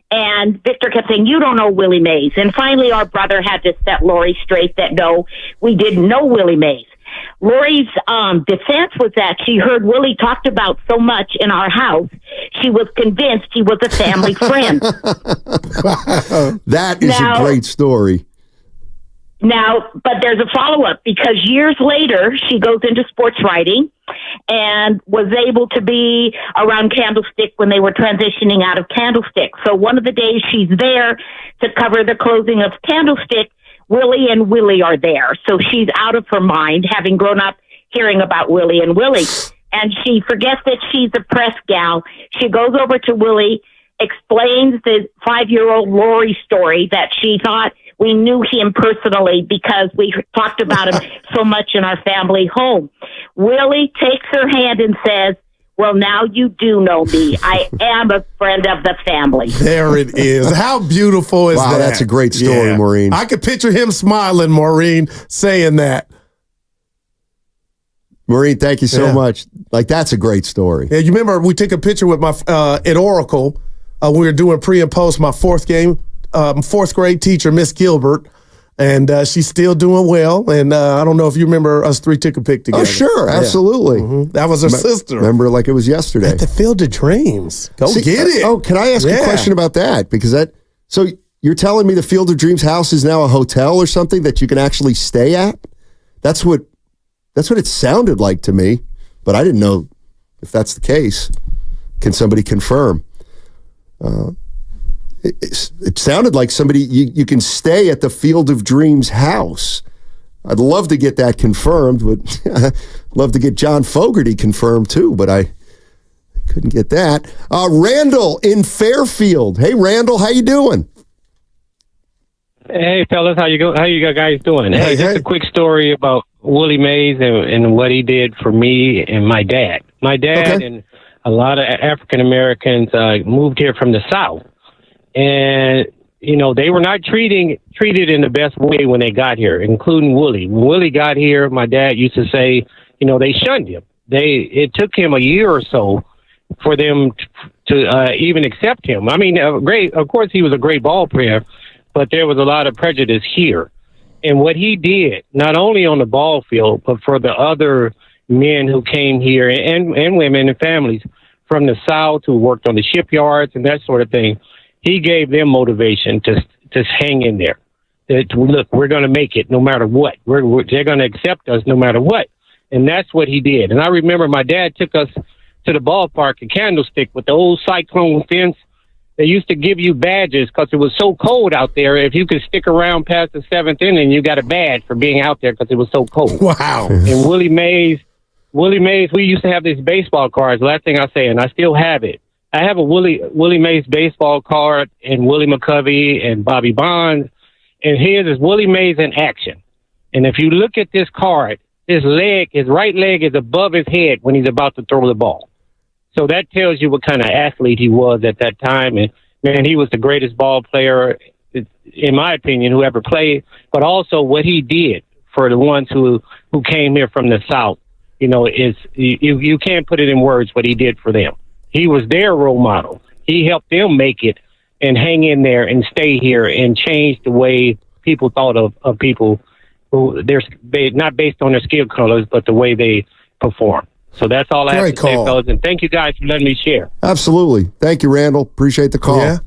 [SPEAKER 13] And Victor kept saying, you don't know Willie Mays. And finally, our brother had to set Lori straight that, no, we didn't know Willie Mays. Lori's defense was that she heard Willie talked about so much in our house, she was convinced he was a family friend.
[SPEAKER 2] That is a great story.
[SPEAKER 13] Now, but there's a follow-up because years later, she goes into sports writing and was able to be around Candlestick when they were transitioning out of Candlestick. So one of the days she's there to cover the closing of Candlestick, Willie and Willie are there. So she's out of her mind, having grown up hearing about Willie and Willie. And she forgets that she's a press gal. She goes over to Willie, explains the 5-year-old Lori story that she thought We knew him personally because we talked about him so much in our family home. Willie takes her hand and says, well, now you do know me. I am a friend of the family.
[SPEAKER 3] There it is. How beautiful is that?
[SPEAKER 2] Wow, that's a great story, Maureen.
[SPEAKER 3] I could picture him smiling, Maureen, saying that.
[SPEAKER 2] Maureen, thank you so much. Like, that's a great story.
[SPEAKER 3] Yeah, you remember we took a picture with my at Oracle. We were doing pre and post my fourth grade teacher, Miss Gilbert, and she's still doing well. And I don't know if you remember us three took a pic together.
[SPEAKER 2] Oh, sure, absolutely.
[SPEAKER 3] Mm-hmm. That was her sister.
[SPEAKER 2] Remember like it was yesterday.
[SPEAKER 3] At the Field of Dreams. Go get it.
[SPEAKER 2] Oh, can I ask a question about that? Because so you're telling me the Field of Dreams house is now a hotel or something that you can actually stay at? That's what it sounded like to me, but I didn't know if that's the case. Can somebody confirm? It sounded like somebody you can stay at the Field of Dreams house. I'd love to get that confirmed, but I'd love to get John Fogerty confirmed too, but I couldn't get that. Randall in Fairfield. Hey, Randall, how you doing?
[SPEAKER 14] Hey, fellas, how you guys doing? Hey, just a quick story about Willie Mays and what he did for me and my dad. My dad and a lot of African Americans moved here from the South, and they were not treated in the best way when they got here, including Willie. When Willie got here, my dad used to say, they shunned him. It took him a year or so for them to even accept him. I mean, of course, he was a great ball player, but there was a lot of prejudice here. And what he did, not only on the ball field, but for the other men who came here and women and families from the South who worked on the shipyards and that sort of thing, he gave them motivation to hang in there. Look, we're going to make it no matter what. They're going to accept us no matter what. And that's what he did. And I remember my dad took us to the ballpark in Candlestick with the old cyclone fence. They used to give you badges because it was so cold out there. If you could stick around past the seventh inning, you got a badge for being out there because it was so cold.
[SPEAKER 3] Wow.
[SPEAKER 14] And Willie Mays, we used to have these baseball cards. Last thing I say, and I still have it. I have a Willie Mays baseball card and Willie McCovey and Bobby Bonds. And here is Willie Mays in action. And if you look at this card, his right leg is above his head when he's about to throw the ball. So that tells you what kind of athlete he was at that time. And, man, he was the greatest ball player, in my opinion, who ever played, but also what he did for the ones who came here from the South. You can't put it in words what he did for them. He was their role model. He helped them make it and hang in there and stay here and change the way people thought of people who they're not based on their skill colors, but the way they perform. So that's all I have to say, fellas. And thank you guys for letting me share.
[SPEAKER 2] Absolutely. Thank you, Randall. Appreciate the call.
[SPEAKER 3] Yeah.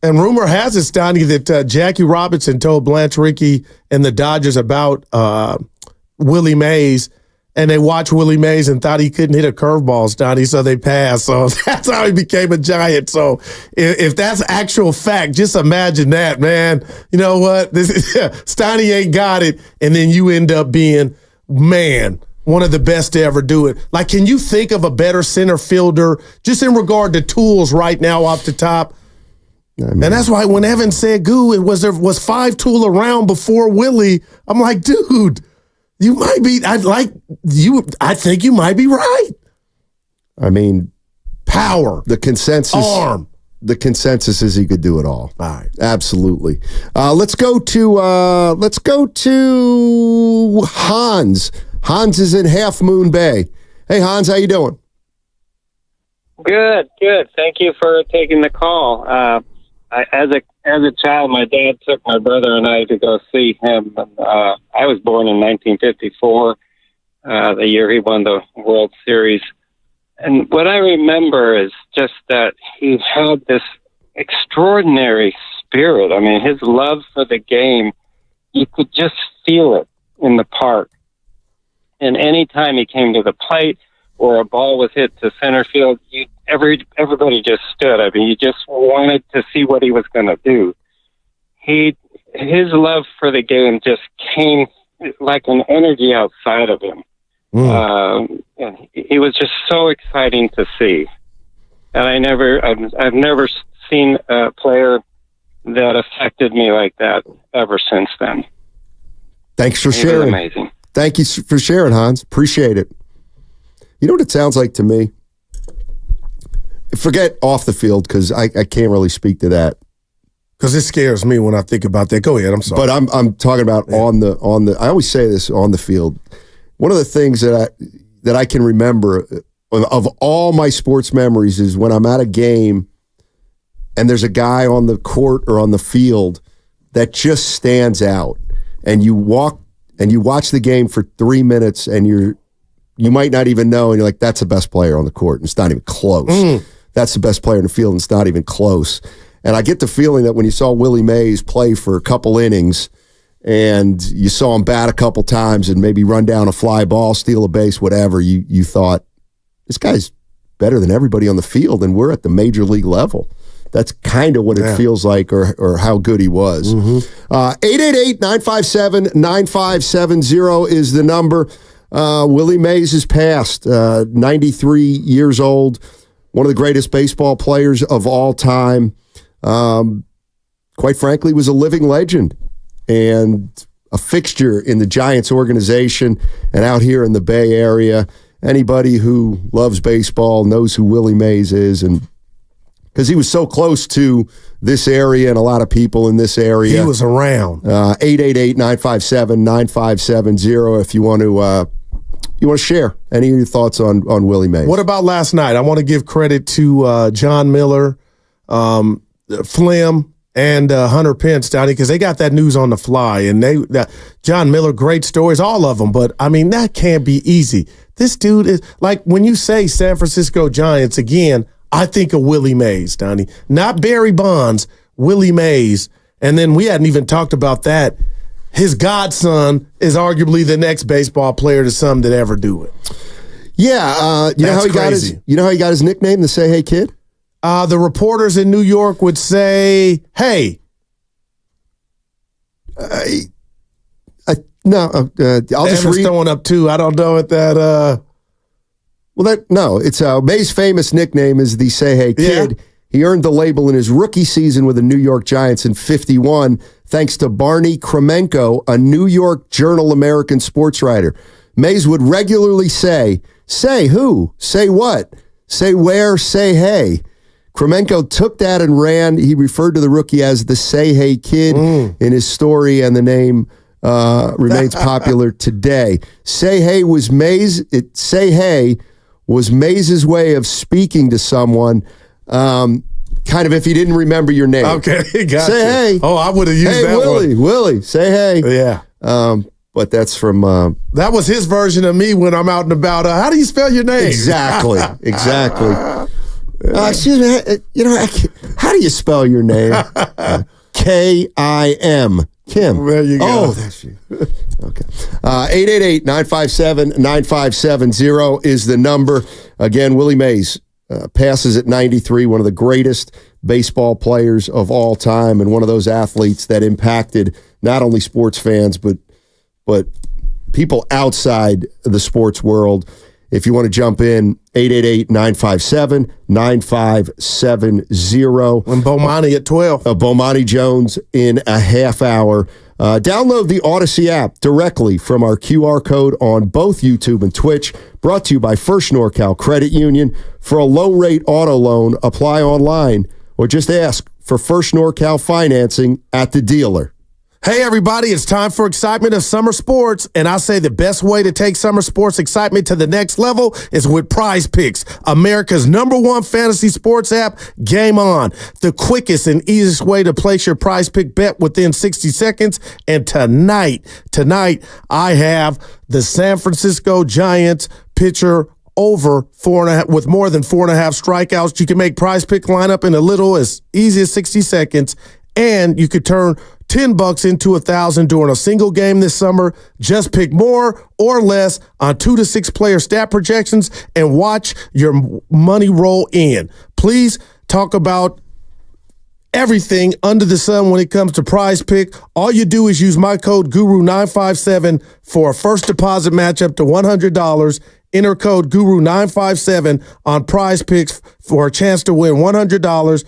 [SPEAKER 3] And rumor has it, Stoney, that Jackie Robinson told Blanche Rickey and the Dodgers about Willie Mays, and they watched Willie Mays and thought he couldn't hit a curveball, Stoney, so they passed. So that's how he became a Giant. So if that's actual fact, just imagine that, man. You know what? Stoney ain't got it, and then you end up being, man, one of the best to ever do it. Like, can you think of a better center fielder just in regard to tools right now off the top? And that's why when Evan said, there was 5 tool around before Willie, I'm like, dude, you might be, I think you might be right.
[SPEAKER 2] I mean,
[SPEAKER 3] power,
[SPEAKER 2] the consensus,
[SPEAKER 3] arm.
[SPEAKER 2] The consensus is he could do it all.
[SPEAKER 3] All right.
[SPEAKER 2] Absolutely. Let's go to Hans. Hans is in Half Moon Bay. Hey, Hans, how you doing?
[SPEAKER 15] Good. Thank you for taking the call. As a child, my dad took my brother and I to go see him. I was born in 1954, the year he won the World Series. And what I remember is just that he had this extraordinary spirit. I mean, his love for the game, you could just feel it in the park. And any time he came to the plate or a ball was hit to center field, everybody just stood. I mean, you just wanted to see what he was going to do. His love for the game just came like an energy outside of him. And he was just so exciting to see. And I've never seen a player that affected me like that ever since then.
[SPEAKER 2] Thanks for sharing.
[SPEAKER 15] Amazing.
[SPEAKER 2] Thank you for sharing, Hans. Appreciate it. You know what it sounds like to me? Forget off the field, because I can't really speak to that.
[SPEAKER 3] Because it scares me when I think about that. Go ahead. I'm sorry.
[SPEAKER 2] But I'm talking about on the. I always say this, on the field. One of the things that I can remember of all my sports memories is when I'm at a game and there's a guy on the court or on the field that just stands out, and you watch the game for 3 minutes, and you might not even know, and you're like, that's the best player on the court, and it's not even close. That's the best player in the field, and it's not even close. And I get the feeling that when you saw Willie Mays play for a couple innings, and you saw him bat a couple times and maybe run down a fly ball, steal a base, whatever, you thought, this guy's better than everybody on the field, and we're at the major league level. That's kind of what it feels like, or how good he was. 888-957-9570 is the number. Willie Mays has passed, 93 years old, one of the greatest baseball players of all time. Quite frankly, was a living legend and a fixture in the Giants organization and out here in the Bay Area. Anybody who loves baseball knows who Willie Mays is, and because he was so close to this area and a lot of people in this area.
[SPEAKER 3] He was around.
[SPEAKER 2] 888-957-9570 if you want to share any of your thoughts on Willie Mays.
[SPEAKER 3] What about last night? I want to give credit to John Miller, Fleming, and Hunter Pence, Donnie, because they got that news on the fly. And John Miller, great stories, all of them. But, I mean, that can't be easy. This dude is, like, when you say San Francisco Giants, again, I think of Willie Mays, Donnie. Not Barry Bonds, Willie Mays. And then we hadn't even talked about that. His godson is arguably the next baseball player to some that ever do it.
[SPEAKER 2] Yeah, you know how he got his nickname, the Say Hey Kid?
[SPEAKER 3] The reporters in New York would say, "Hey."
[SPEAKER 2] I'll just read.
[SPEAKER 3] Throwing up two. I don't know what that.
[SPEAKER 2] It's Mays' famous nickname is the Say Hey Kid. Yeah. He earned the label in his rookie season with the New York Giants in '51, thanks to Barney Kremenko, a New York Journal-American sports writer. Mays would regularly say who? Say what? Say where? Say hey. Kremenko took that and ran. He referred to the rookie as the Say Hey Kid in his story, and the name remains popular today. Say hey was Mays' way of speaking to someone, kind of if he didn't remember your name.
[SPEAKER 3] Okay, gotcha.
[SPEAKER 2] Say hey.
[SPEAKER 3] Oh, I would have used that
[SPEAKER 2] Willie,
[SPEAKER 3] one.
[SPEAKER 2] Willie, say hey.
[SPEAKER 3] Yeah.
[SPEAKER 2] But that's from...
[SPEAKER 3] that was his version of me when I'm out and about. How do you spell your name?
[SPEAKER 2] Exactly. Excuse me, how do you spell your name? K-I-M. Kim.
[SPEAKER 3] There you go.
[SPEAKER 2] Oh, that's you. Okay. 888-957-9570 is the number. Again, Willie Mays passes at 93, one of the greatest baseball players of all time, and one of those athletes that impacted not only sports fans, but people outside the sports world. If you want to jump in, 888-957-9570.
[SPEAKER 3] And Bowmani at 12.
[SPEAKER 2] Bowmani Jones in a half hour. Download the Odyssey app directly from our QR code on both YouTube and Twitch. Brought to you by First NorCal Credit Union. For a low-rate auto loan, apply online or just ask for First NorCal financing at the dealer.
[SPEAKER 3] Hey, everybody, it's time for excitement of summer sports, and I say the best way to take summer sports excitement to the next level is with Prize Picks, America's #1 fantasy sports app. Game on. The quickest and easiest way to place your Prize Pick bet within 60 seconds. And tonight, I have the San Francisco Giants pitcher over 4.5 with more than 4.5 strikeouts. You can make Prize Pick lineup in as little as easy as 60 seconds, and you could turn $10 into $1,000 during a single game this summer. Just pick more or less on 2 to 6 player stat projections and watch your money roll in. Please talk about everything under the sun when it comes to Prize Pick. All you do is use my code GURU957 for a first deposit match up to $100. Enter code GURU957 on Prize Picks for a chance to win $100.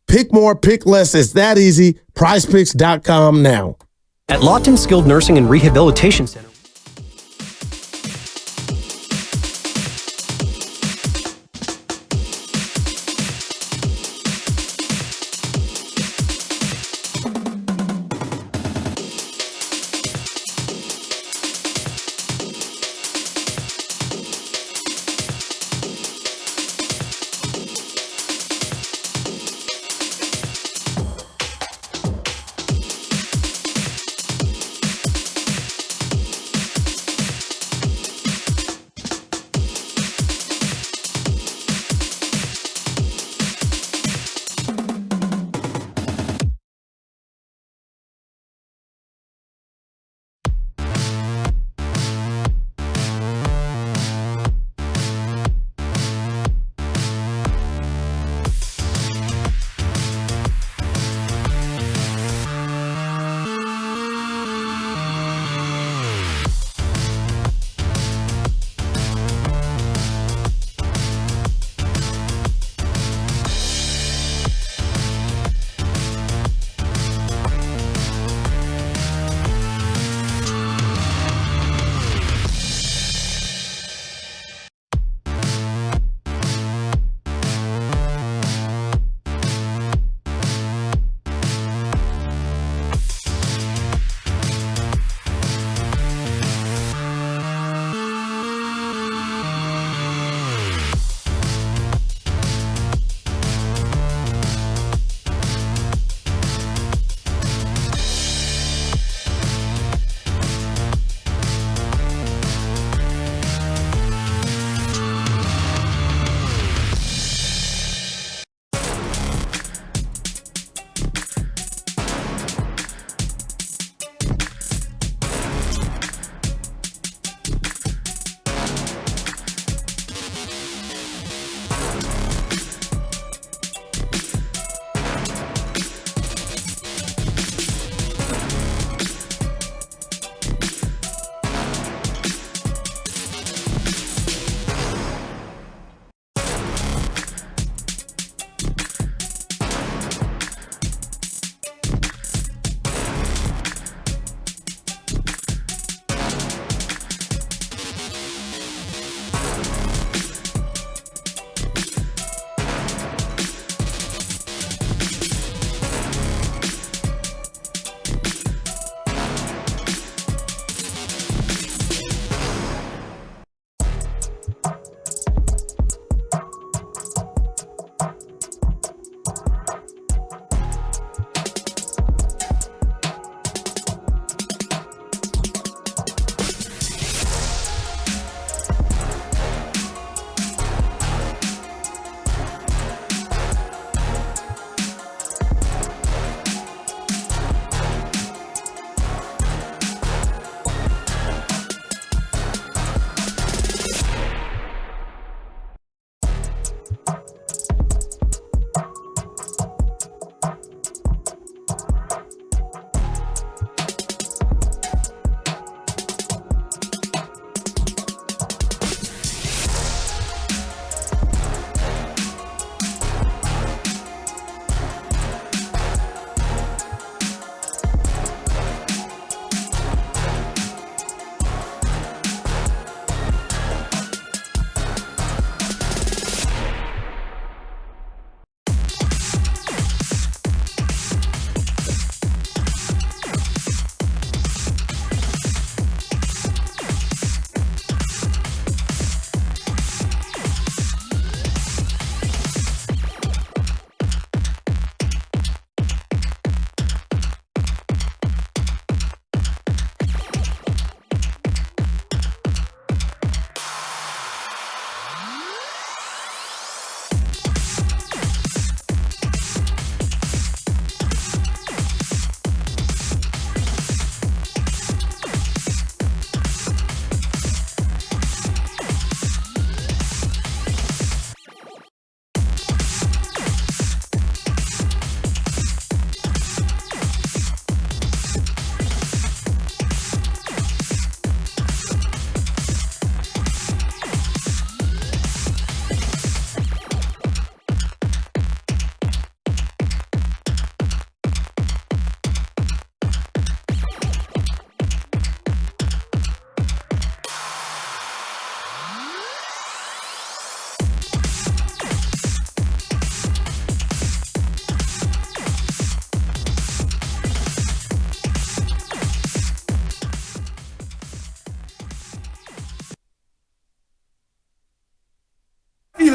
[SPEAKER 3] Pick more, pick less. It's that easy. PrizePicks.com now.
[SPEAKER 16] At Lawton Skilled Nursing and Rehabilitation Center.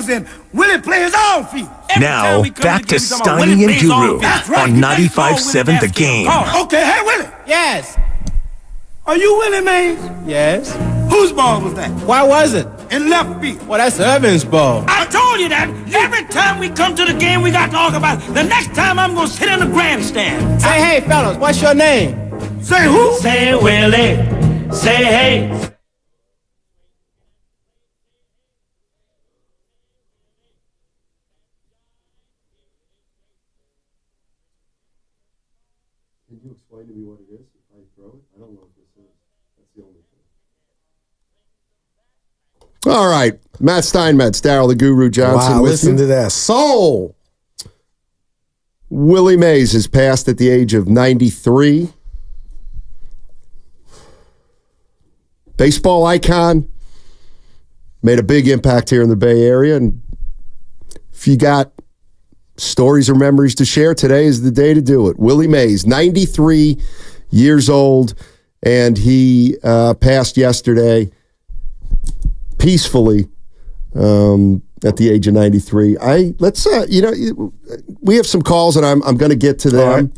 [SPEAKER 17] fielders, and Willie plays all fields.
[SPEAKER 10] Now, back to Steiny and Guru on 95.7 The Game.
[SPEAKER 17] Oh, okay. Hey, Willie.
[SPEAKER 18] Yes.
[SPEAKER 17] Are you Willie Mays?
[SPEAKER 18] Yes.
[SPEAKER 17] Whose ball was that?
[SPEAKER 18] Why was it?
[SPEAKER 17] In left field.
[SPEAKER 18] Well, that's Irvin's ball.
[SPEAKER 17] I told you that. Every time we come to the game, we got to talk about it. The next time I'm going to sit in the grandstand.
[SPEAKER 18] Say, hey, fellas, what's your name?
[SPEAKER 17] Say who?
[SPEAKER 18] Say Willie. Say hey.
[SPEAKER 2] Can you explain to me what it is? If I throw it, I don't know what this is. That's the only thing. All right, Matt Steinmetz, Daryl the Guru Johnson.
[SPEAKER 3] Wow,
[SPEAKER 2] with
[SPEAKER 3] listen
[SPEAKER 2] you.
[SPEAKER 3] to that soul.
[SPEAKER 2] Willie Mays has passed at the age of 93. Baseball icon. Made a big impact here in the Bay Area. And if you got stories or memories to share, today is the day to do it. Willie Mays, 93 years old, and he passed yesterday peacefully at the age of 93. We have some calls, and I'm going to get to them.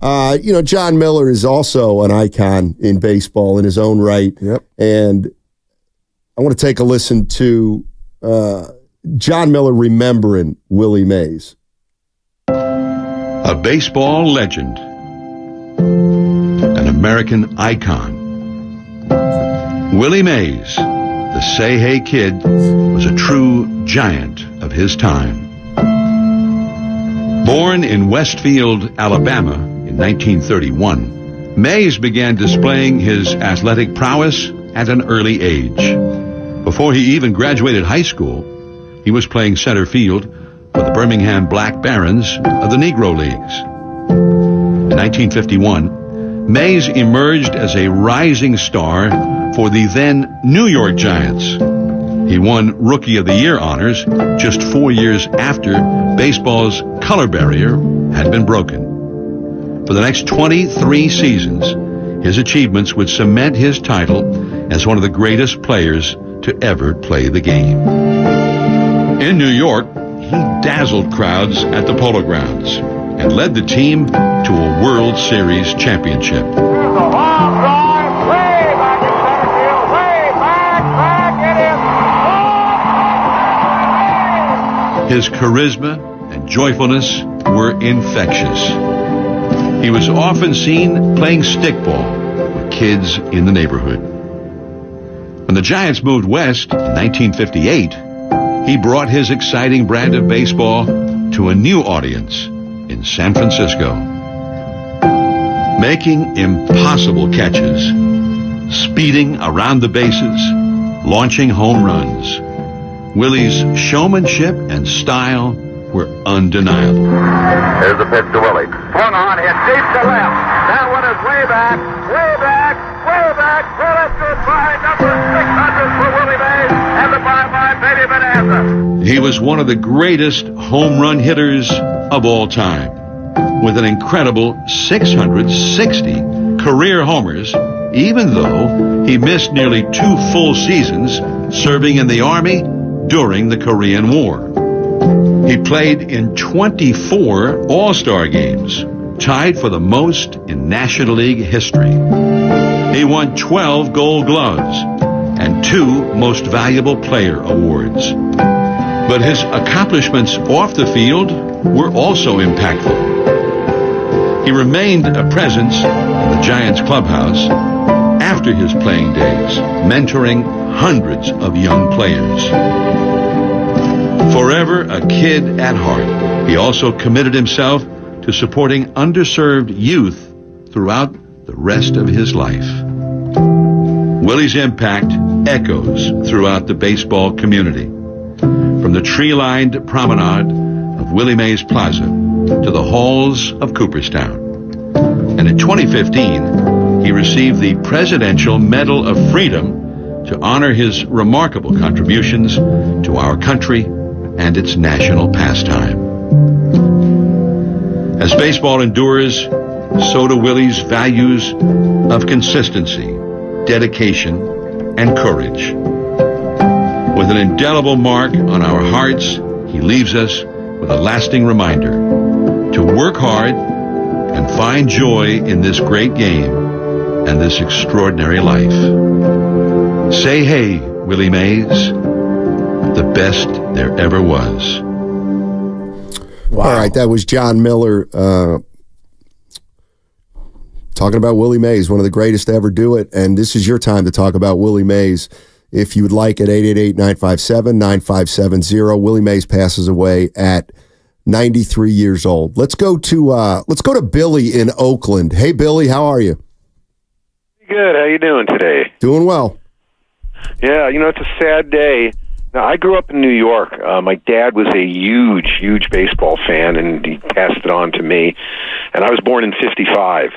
[SPEAKER 2] Right. John Miller is also an icon in baseball in his own right.
[SPEAKER 3] Yep.
[SPEAKER 2] And I want to take a listen to John Miller remembering Willie Mays.
[SPEAKER 19] A baseball legend, an American icon. Willie Mays, the Say Hey Kid, was a true giant of his time. Born in Westfield, Alabama in 1931, Mays began displaying his athletic prowess at an early age. Before he even graduated high school, he was playing center field for the Birmingham Black Barons of the Negro Leagues. In 1951, Mays emerged as a rising star for the then New York Giants. He won Rookie of the Year honors just 4 years after baseball's color barrier had been broken. For the next 23 seasons, his achievements would cement his title as one of the greatest players to ever play the game. In New York, he dazzled crowds at the Polo Grounds and led the team to a World Series championship. His charisma and joyfulness were infectious. He was often seen playing stickball with kids in the neighborhood. When the Giants moved west in 1958, he brought his exciting brand of baseball to a new audience in San Francisco. Making impossible catches, speeding around the bases, launching home runs. Willie's showmanship and style were undeniable.
[SPEAKER 20] Here's the pitch to Willie. Swung on, hit deep to left. That one is way back, way back, way back. Well, that's goodbye. Number 600 for Willie Mays and the bye-bye Baby Bonanza.
[SPEAKER 19] He was one of the greatest home run hitters of all time, with an incredible 660 career homers, even though he missed nearly 2 full seasons serving in the Army during the Korean War. He played in 24 All-Star games, tied for the most in National League history. He won 12 Gold Gloves and 2 Most Valuable Player awards. But his accomplishments off the field were also impactful. He remained a presence in the Giants clubhouse after his playing days, mentoring hundreds of young players. Forever a kid at heart, he also committed himself to supporting underserved youth throughout the rest of his life. Willie's impact echoes throughout the baseball community, from the tree-lined promenade of Willie Mays Plaza to the halls of Cooperstown. And in 2015, he received the Presidential Medal of Freedom to honor his remarkable contributions to our country and its national pastime. As baseball endures, so do Willie's values of consistency, dedication, and courage. With an indelible mark on our hearts, he leaves us with a lasting reminder to work hard and find joy in this great game and this extraordinary life. Say hey, Willie Mays, the best there ever was.
[SPEAKER 2] Wow. All right, that was John Miller talking about Willie Mays, one of the greatest to ever do it. And this is your time to talk about Willie Mays. If you would like, at 888-957-9570. Willie Mays passes away at 93 years old. Let's go to Billy in Oakland. Hey, Billy, how are you?
[SPEAKER 21] Good. How you doing today?
[SPEAKER 2] Doing well.
[SPEAKER 21] Yeah, it's a sad day. Now, I grew up in New York. My dad was a huge baseball fan, and he passed it on to me. And I was born in 1955.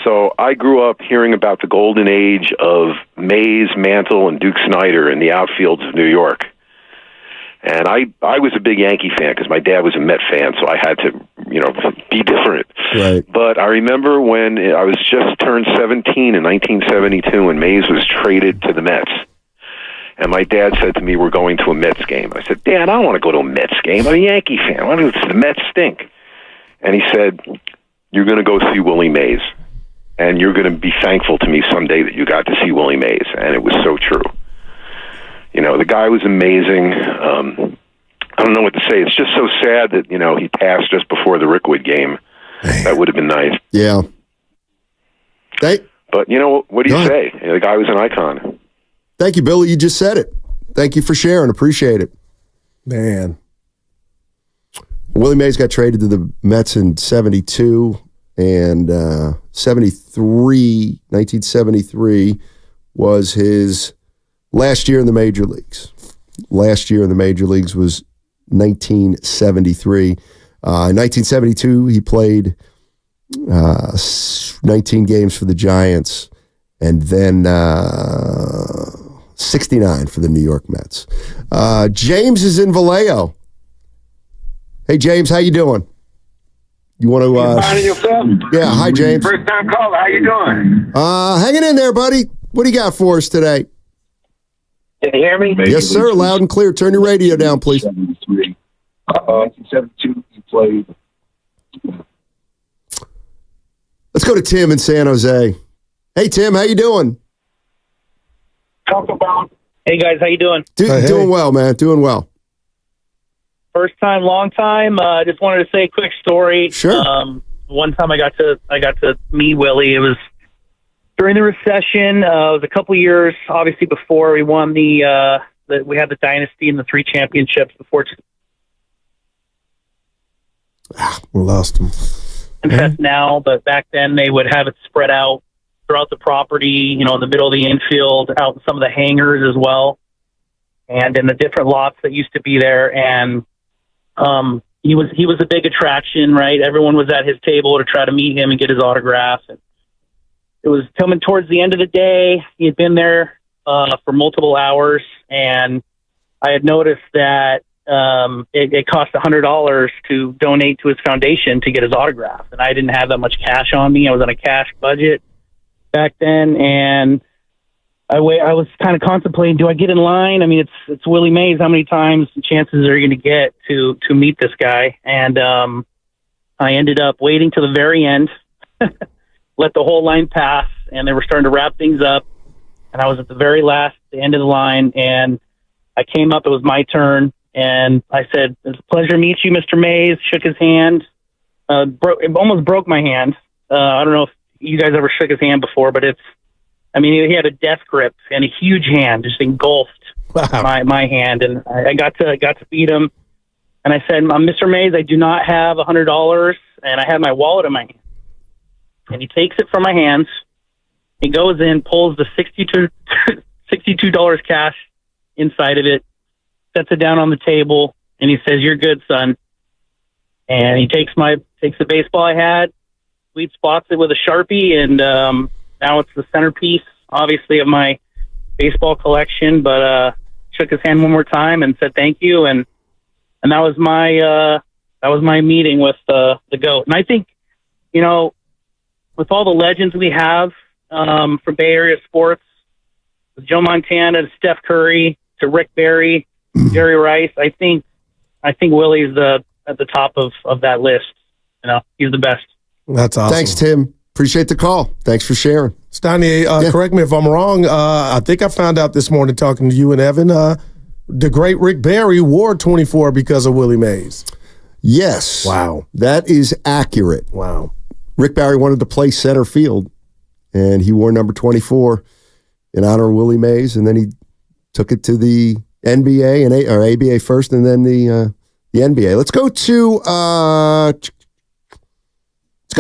[SPEAKER 21] So I grew up hearing about the golden age of Mays, Mantle, and Duke Snider in the outfields of New York. And I was a big Yankee fan because my dad was a Met fan, so I had to, be different.
[SPEAKER 2] Right.
[SPEAKER 21] But I remember when I was just turned 17 in 1972 when Mays was traded to the Mets. And my dad said to me, we're going to a Mets game. I said, Dad, I don't want to go to a Mets game. I'm a Yankee fan. Why do the Mets stink? And he said, you're going to go see Willie Mays. And you're going to be thankful to me someday that you got to see Willie Mays. And it was so true. The guy was amazing. I don't know what to say. It's just so sad that, he passed just before the Rickwood game. That would have been nice.
[SPEAKER 2] Yeah.
[SPEAKER 21] But, what do you say? The guy was an icon.
[SPEAKER 2] Thank you, Billy. You just said it. Thank you for sharing. Appreciate it.
[SPEAKER 3] Man.
[SPEAKER 2] Willie Mays got traded to the Mets in 72 and 1973 was his last year in the major leagues. Last year in the major leagues was 1973. In 1972, he played 19 games for the Giants and then 69 for the New York Mets. James is in Vallejo. Hey, James, how you doing? You want to?
[SPEAKER 22] Finding yourself?
[SPEAKER 2] Yeah. Hi, James.
[SPEAKER 22] First time caller. How you doing?
[SPEAKER 2] Hanging in there, buddy. What do you got for us today?
[SPEAKER 22] Can you hear me?
[SPEAKER 2] Yes, sir. Loud and clear. Turn your radio down, please.
[SPEAKER 22] 1972, he played.
[SPEAKER 2] Let's go to Tim in San Jose. Hey, Tim, how you doing?
[SPEAKER 22] Talk about.
[SPEAKER 23] Hey, guys, how you doing?
[SPEAKER 2] Doing well, man. Doing well.
[SPEAKER 23] First time, long time. I just wanted to say a quick story.
[SPEAKER 2] Sure.
[SPEAKER 23] One time I got to meet Willie. It was during the recession. It was a couple years, obviously, before we won we had the dynasty and the 3 championships before.
[SPEAKER 3] We lost him.
[SPEAKER 23] Fest now, but back then they would have it spread out throughout the property. In the middle of the infield, out in some of the hangars as well, and in the different lots that used to be there. And he was a big attraction, right? Everyone was at his table to try to meet him and get his autograph. And it was coming towards the end of the day. He had been there for multiple hours, and I had noticed that it cost $100 to donate to his foundation to get his autograph. And I didn't have that much cash on me. I was on a cash budget back then, and I was kind of contemplating, do I get in line? I mean, it's Willie Mays. How many times chances are you going to get to meet this guy? And I ended up waiting to the very end, let the whole line pass, and they were starting to wrap things up. And I was at the very last, the end of the line, and I came up. It was my turn, and I said, "It's a pleasure to meet you, Mr. Mays." Shook his hand. It almost broke my hand. I don't know if you guys ever shook his hand before, but he had a death grip and a huge hand, just engulfed my hand, and I got to beat him. And I said, "Mr. Mays, I do not have $100, and I have my wallet in my hand." And he takes it from my hands. He goes in, pulls the $62 cash inside of it, sets it down on the table, and he says, "You're good, son." And he takes the baseball I had, sweet spots it with a Sharpie, and now it's the centerpiece, obviously, of my baseball collection. But shook his hand one more time and said thank you, and that was my meeting with the GOAT. And I think, with all the legends we have from Bay Area sports, with Joe Montana to Steph Curry, to Rick Barry, Jerry Rice, I think Willie's at the top of that list. You know, he's the best.
[SPEAKER 3] That's awesome.
[SPEAKER 2] Thanks, Tim. Appreciate the call. Thanks for sharing.
[SPEAKER 3] Steiny, correct me if I'm wrong. I think I found out this morning talking to you and Evan, the great Rick Barry wore 24 because of Willie Mays.
[SPEAKER 2] Yes.
[SPEAKER 3] Wow.
[SPEAKER 2] That is accurate.
[SPEAKER 3] Wow.
[SPEAKER 2] Rick Barry wanted to play center field, and he wore number 24 in honor of Willie Mays, and then he took it to the NBA or ABA first, and then the NBA. Let's go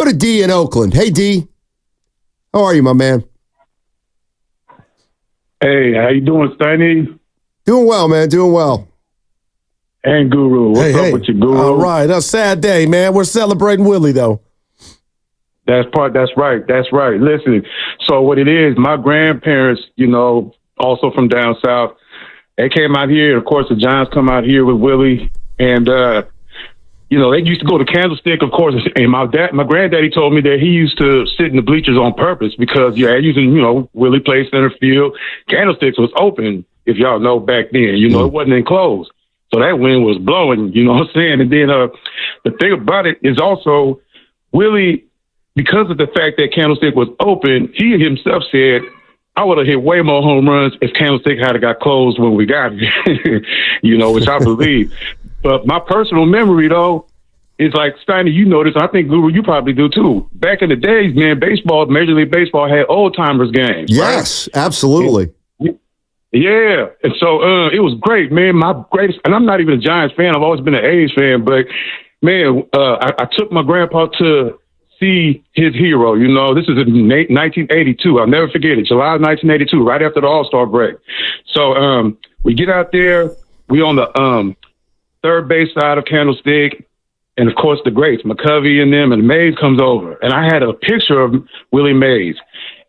[SPEAKER 2] to D in Oakland. Hey, D. How are you, my man?
[SPEAKER 1] Hey, how you doing, Steiny?
[SPEAKER 2] Doing well, man. Doing well.
[SPEAKER 1] And Guru. What's up with you, Guru?
[SPEAKER 3] All right. A sad day, man. We're celebrating Willie, though.
[SPEAKER 1] That's right. Listen, so what it is, my grandparents, also from down south, they came out here. Of course, the Giants come out here with Willie. And, they used to go to Candlestick, of course. And my granddaddy told me that he used to sit in the bleachers on purpose because, Willie played center field. Candlesticks was open, if y'all know back then. It wasn't enclosed. So that wind was blowing, you know what I'm saying? And then the thing about it is also Willie, because of the fact that Candlestick was open, he himself said, I would have hit way more home runs if Candlestick had got closed when we got here, which I believe. But my personal memory, though, is like, Steiny, you know this. I think, Guru, you probably do, too. Back in the days, man, Major League Baseball had old-timers games.
[SPEAKER 2] Yes, right? Absolutely.
[SPEAKER 1] Yeah. And so it was great, man. My greatest, and I'm not even a Giants fan. I've always been an A's fan. But, man, I took my grandpa to see his hero. This is in 1982. I'll never forget it. July 1982, right after the All-Star break. So we get out there. We on the third base side of Candlestick. And, of course, the greats, McCovey and them, and Mays comes over. And I had a picture of Willie Mays.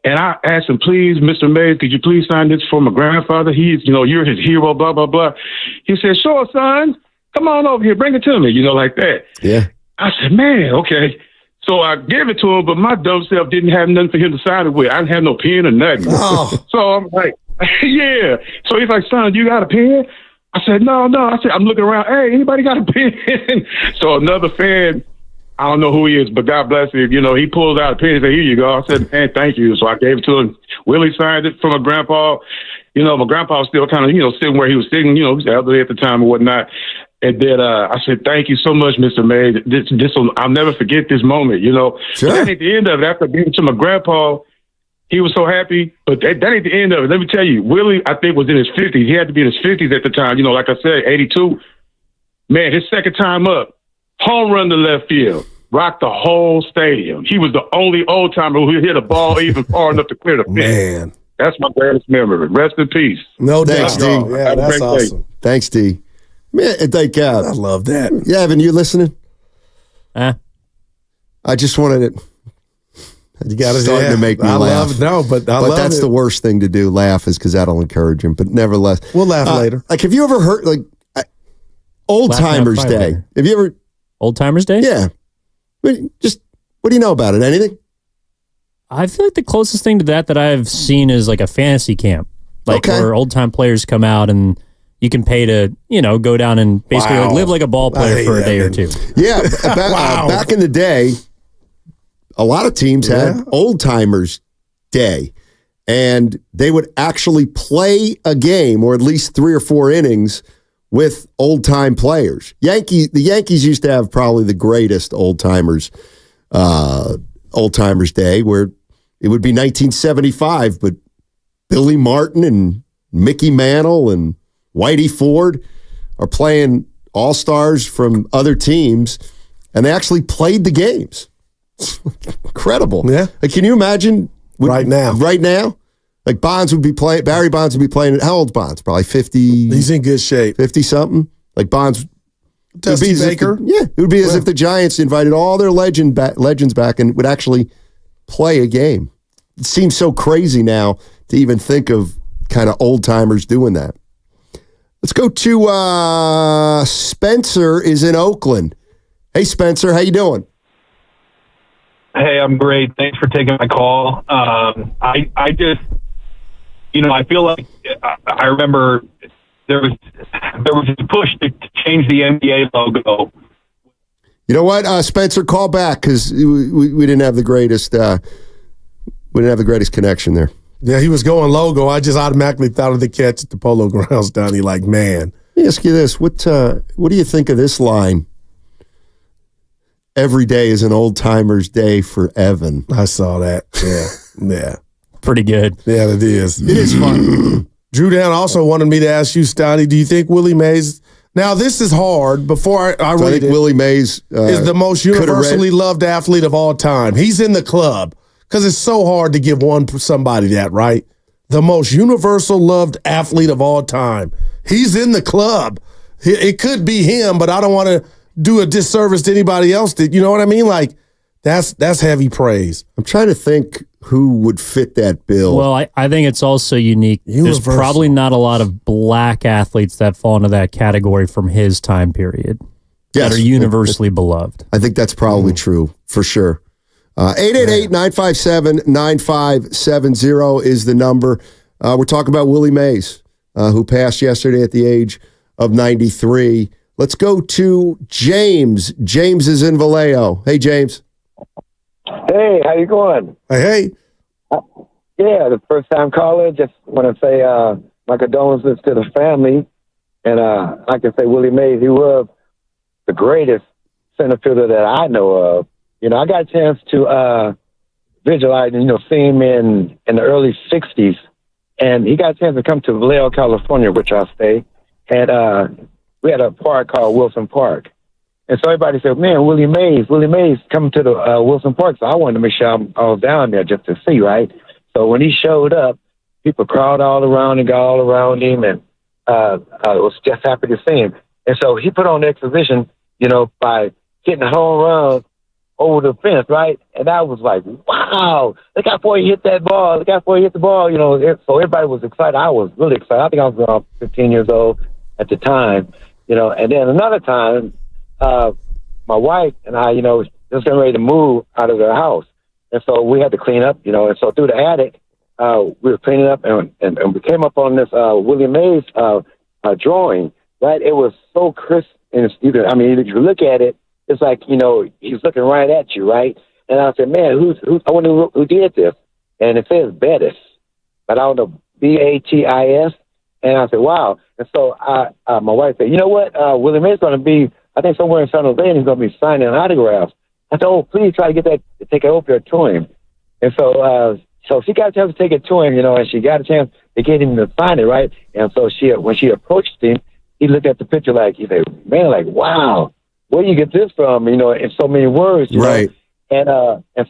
[SPEAKER 1] And I asked him, please, Mr. Mays, could you please sign this for my grandfather? He's, you're his hero, blah, blah, blah. He said, sure, son. Come on over here. Bring it to me, like that.
[SPEAKER 2] Yeah.
[SPEAKER 1] I said, man, okay. So I gave it to him, but my dumb self didn't have nothing for him to sign it with. I didn't have no pen or nothing. Oh. So I'm like, yeah. So he's like, son, you got a pen? I said, no. I said, I'm looking around. Hey, anybody got a pen? So another fan, I don't know who he is, but God bless him. He pulls out a pen and said, here you go. I said, man, thank you. So I gave it to him. Willie signed it for my grandpa. My grandpa was still kind of, sitting where he was sitting, he was elderly at the time and whatnot. And then I said, thank you so much, Mr. Mays. I'll never forget this moment, Sure. But then at the end of it, after giving it to my grandpa, he was so happy. But that ain't the end of it. Let me tell you, Willie, I think, was in his 50s. He had to be in his 50s at the time. Like I said, 82. Man, his second time up, home run to left field, rocked the whole stadium. He was the only old-timer who hit a ball even far enough to clear the fence. Man. That's my greatest memory. Rest in peace.
[SPEAKER 3] No doubt.
[SPEAKER 2] Thanks, D.
[SPEAKER 3] Yeah, that's awesome.
[SPEAKER 2] Thanks, D. Man,
[SPEAKER 3] I love that.
[SPEAKER 2] Yeah, Evan, you listening? I just wanted it.
[SPEAKER 3] You got
[SPEAKER 2] starting to make me laugh.
[SPEAKER 3] But
[SPEAKER 2] that's the worst thing to do. Laugh is because that'll encourage him. But nevertheless,
[SPEAKER 3] we'll laugh later.
[SPEAKER 2] Like, have you ever heard Old Timers Day? Have you ever
[SPEAKER 5] Old Timers Day?
[SPEAKER 2] Yeah. Just what do you know about it? Anything?
[SPEAKER 5] I feel like the closest thing to that I've seen is like a fantasy camp, where old time players come out and you can pay to go down and basically live like a ball player for a day or two.
[SPEAKER 2] Yeah, back in the day, a lot of teams had Old Timers Day, and they would actually play a game or at least 3 or 4 innings with old time players. The Yankees used to have probably the greatest old timers Day, where it would be 1975, but Billy Martin and Mickey Mantle and Whitey Ford are playing all-stars from other teams, and they actually played the games. Incredible.
[SPEAKER 3] Yeah.
[SPEAKER 2] Can you imagine right now? Like Barry Bonds would be playing. How old's Bonds? Probably 50.
[SPEAKER 3] He's in good shape.
[SPEAKER 2] 50-something. Like Bonds.
[SPEAKER 3] Dusty Baker.
[SPEAKER 2] It would be as if the Giants invited all their legends back and would actually play a game. It seems so crazy now to even think of kind of old-timers doing that. Let's go to Spencer is in Oakland. Hey, Spencer, how you doing?
[SPEAKER 4] Hey, I'm great. Thanks for taking my call. I just, I feel like I remember there was a push to change the NBA logo.
[SPEAKER 2] You know what, Spencer, call back because we didn't have the greatest connection there.
[SPEAKER 3] Yeah, he was going logo. I just automatically thought of the catch at the Polo Grounds, Donnie. Like, man.
[SPEAKER 2] Let me ask you this: what do you think of this line? Every day is an old timer's day for Evan.
[SPEAKER 3] I saw that. Yeah.
[SPEAKER 5] Pretty good.
[SPEAKER 3] Yeah, it is.
[SPEAKER 2] It is fun.
[SPEAKER 3] Drew Down also wanted me to ask you, Stoney, do you think Willie Mays? Now, this is hard. Before I read it,
[SPEAKER 2] Willie Mays
[SPEAKER 3] is the most universally loved athlete of all time. He's in the club because it's so hard to give somebody that, right? The most universal loved athlete of all time. He's in the club. It could be him, but I don't want to do a disservice to anybody else. You know what I mean? Like, that's heavy praise.
[SPEAKER 2] I'm trying to think who would fit that bill.
[SPEAKER 5] Well, I think it's also unique. There's probably not a lot of black athletes that fall into that category from his time period that are universally beloved.
[SPEAKER 2] I think that's probably true, for sure. 888-957-9570 is the number. We're talking about Willie Mays, who passed yesterday at the age of 93. Let's go to James. James is in Vallejo. Hey, James.
[SPEAKER 6] Hey, how you going?
[SPEAKER 2] Hey.
[SPEAKER 6] Yeah, the first time caller. Just want to say my condolences to the family. And I can say Willie Mays, he was the greatest center fielder that I know of. You know, I got a chance to visualize, see him in the early 60s. And he got a chance to come to Vallejo, California, which I stay. And we had a park called Wilson Park. And so everybody said, man, Willie Mays coming to the Wilson Park. So I wanted to make sure I was down there just to see, right? So when he showed up, people crowded all around and got all around him, and I was just happy to see him. And so he put on the exhibition, by hitting a home run over the fence, right? And I was like, wow, look how far he hit that ball. Look how far he hit the ball. So everybody was excited. I was really excited. I think I was around 15 years old at the time, And then another time, my wife and I, just getting ready to move out of the house. And so we had to clean up, and so through the attic, we were cleaning up and we came up on this Willie Mays drawing, right? It was so crisp. And if you look at it, it's like, he's looking right at you, right? And I said, man, I wonder who did this. And it says Bettis, but I don't know, Batis. And I said, wow. And so my wife said, you know what? Willie Mays is going to be, I think, somewhere in San Jose, and he's going to be signing autographs. I said, oh, please try to get that, to take it over there to him. And so she got a chance to take it to him, and she got a chance to get him to sign it, right? And so when she approached him, he looked at the picture he said, man, wow, where do you get this from? In so many words,
[SPEAKER 2] right?
[SPEAKER 6] And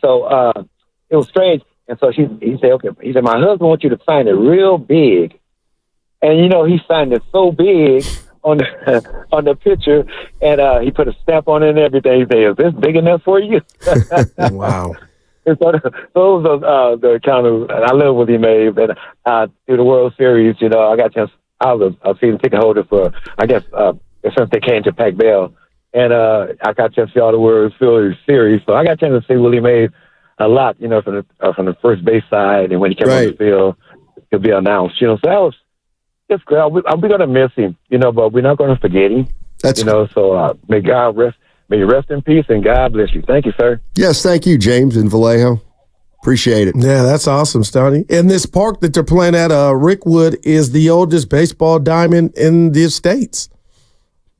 [SPEAKER 6] so it was strange. And so he said, okay. He said, my husband wants you to sign it real big. And he signed it so big on the picture, and he put a stamp on it and everything. He said, is this big enough for you?
[SPEAKER 3] Wow.
[SPEAKER 6] And so those are the kind of, I love Willie Mays, and through the World Series, I got a chance. I was a season ticket holder for, I guess, since they came to Pac Bell, and I got a chance to see all the World Series. So I got a chance to see Willie Mays a lot, from the first base side, and when he came on the field, he'll be announced. So that was. It's great. We're going to miss him, but we're not going to forget him. So may God rest in peace, and God bless you. Thank you, sir.
[SPEAKER 2] Yes, thank you, James in Vallejo. Appreciate it.
[SPEAKER 3] Yeah, that's awesome, Stoney. And this park that they're playing at, Rickwood, is the oldest baseball diamond in the States.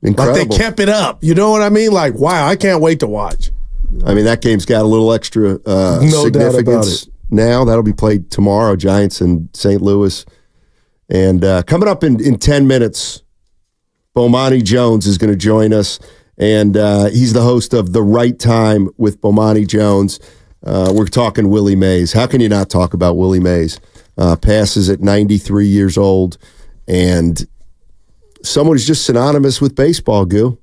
[SPEAKER 2] Incredible.
[SPEAKER 3] Like, they kept it up. You know what I mean? Like, wow, I can't wait to watch.
[SPEAKER 2] That game's got a little extra significance now. That'll be played tomorrow, Giants and St. Louis. And coming up in 10 minutes, Bowmani Jones is going to join us, and he's the host of The Right Time with Bowmani Jones. We're talking Willie Mays. How can you not talk about Willie Mays? Passes at 93 years old, and someone who's just synonymous with baseball, Goo.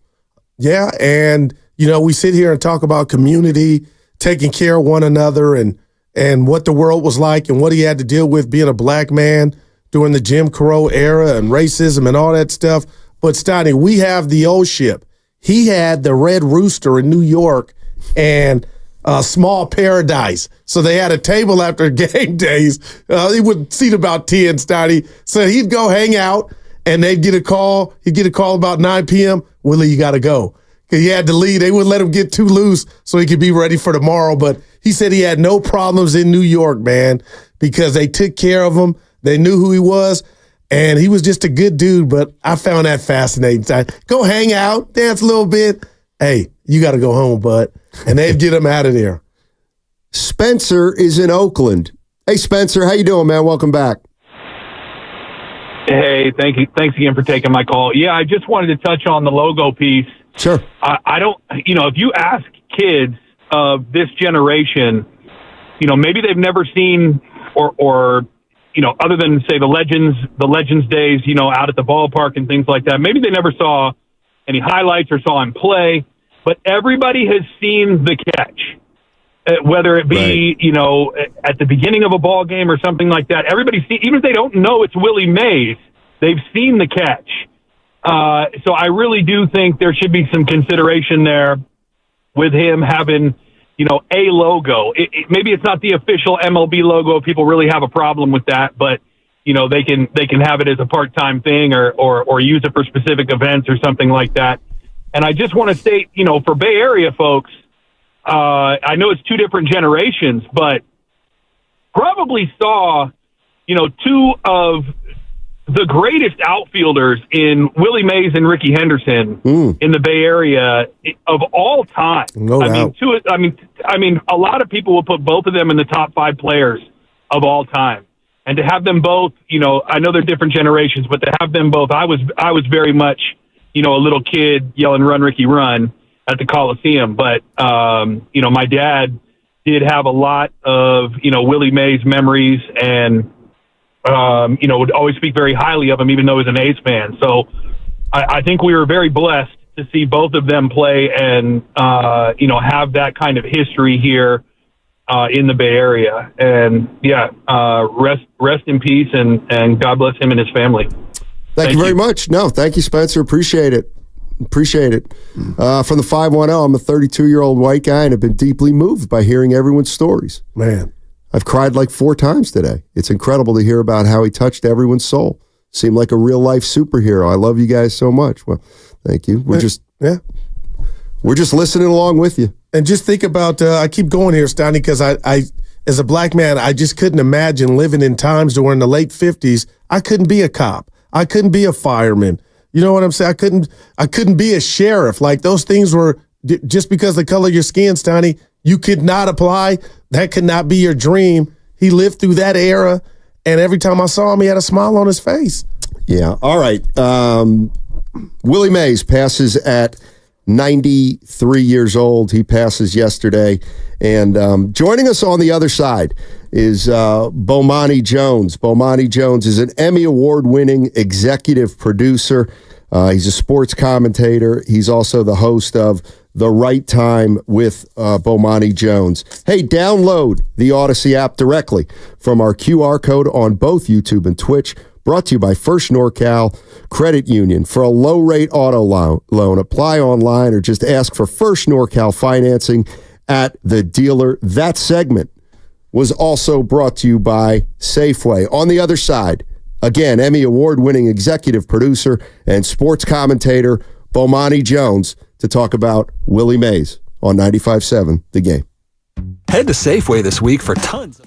[SPEAKER 3] Yeah, and, we sit here and talk about community, taking care of one another, and what the world was like and what he had to deal with being a black man during the Jim Crow era and racism and all that stuff. But, Stoney, we have the old ship. He had the Red Rooster in New York and Small Paradise. So they had a table after game days. He would seat about 10, Stoney. So he'd go hang out, and they'd get a call. He'd get a call about 9 p.m. Willie, you got to go. Because he had to leave. They wouldn't let him get too loose so he could be ready for tomorrow. But he said he had no problems in New York, man, because they took care of him. They knew who he was, and he was just a good dude. But I found that fascinating. Go hang out, dance a little bit. Hey, you got to go home, bud. And they'd get him out of there.
[SPEAKER 2] Spencer is in Oakland. Hey, Spencer, how you doing, man? Welcome back.
[SPEAKER 4] Hey, thank you. Thanks again for taking my call. Yeah, I just wanted to touch on the logo piece.
[SPEAKER 2] Sure.
[SPEAKER 4] I don't, if you ask kids of this generation, maybe they've never seen or other than say the Legends days, out at the ballpark and things like that, maybe they never saw any highlights or saw him play, but everybody has seen the catch. Whether it be, at the beginning of a ball game or something like that, everybody's seen, even if they don't know it's Willie Mays, they've seen the catch. So I really do think there should be some consideration there with him having, a logo. Maybe it's not the official MLB logo if people really have a problem with that, but, they can have it as a part-time thing or use it for specific events or something like that. And I just want to state, for Bay Area folks, I know it's two different generations, but probably saw, two of the greatest outfielders in Willie Mays and Ricky Henderson in the Bay Area of all time.
[SPEAKER 3] No doubt.
[SPEAKER 4] I mean, a lot of people will put both of them in the top 5 players of all time. And to have them both, I know they're different generations, but to have them both, I was very much, a little kid yelling, "Run, Ricky, run," at the Coliseum. But, my dad did have a lot of, Willie Mays memories and, would always speak very highly of him, even though he was an A's fan. So I think we were very blessed to see both of them play and, have that kind of history here in the Bay Area. And, rest in peace and God bless him and his family.
[SPEAKER 2] Thank you very much. No, thank you, Spencer. Appreciate it. From the 510, I'm a 32-year-old white guy and have been deeply moved by hearing everyone's stories.
[SPEAKER 3] Man.
[SPEAKER 2] I've cried like 4 times today. It's incredible to hear about how he touched everyone's soul. Seemed like a real-life superhero. I love you guys so much. Well, thank you. We're just listening along with you.
[SPEAKER 3] And just think about, I keep going here, Steiny, because I, as a black man, I just couldn't imagine living in times during the late 50s. I couldn't be a cop. I couldn't be a fireman. You know what I'm saying? I couldn't be a sheriff. Like, those things were, just because the color of your skin, Steiny, you could not apply. That could not be your dream. He lived through that era, and every time I saw him, he had a smile on his face.
[SPEAKER 2] Yeah. All right. Willie Mays passes at 93 years old. He passes yesterday. And joining us on the other side is Bowmani Jones. Bowmani Jones is an Emmy Award-winning executive producer. He's a sports commentator. He's also the host of The Right Time with Bowmani Jones. Hey, download the Odyssey app directly from our QR code on both YouTube and Twitch. Brought to you by First NorCal Credit Union. For a low-rate auto loan, apply online or just ask for First NorCal financing at the dealer. That segment was also brought to you by Safeway. On the other side, again, Emmy Award-winning executive producer and sports commentator Bowmani Jones to talk about Willie Mays on 95.7 The Game.
[SPEAKER 16] Head to Safeway this week for tons of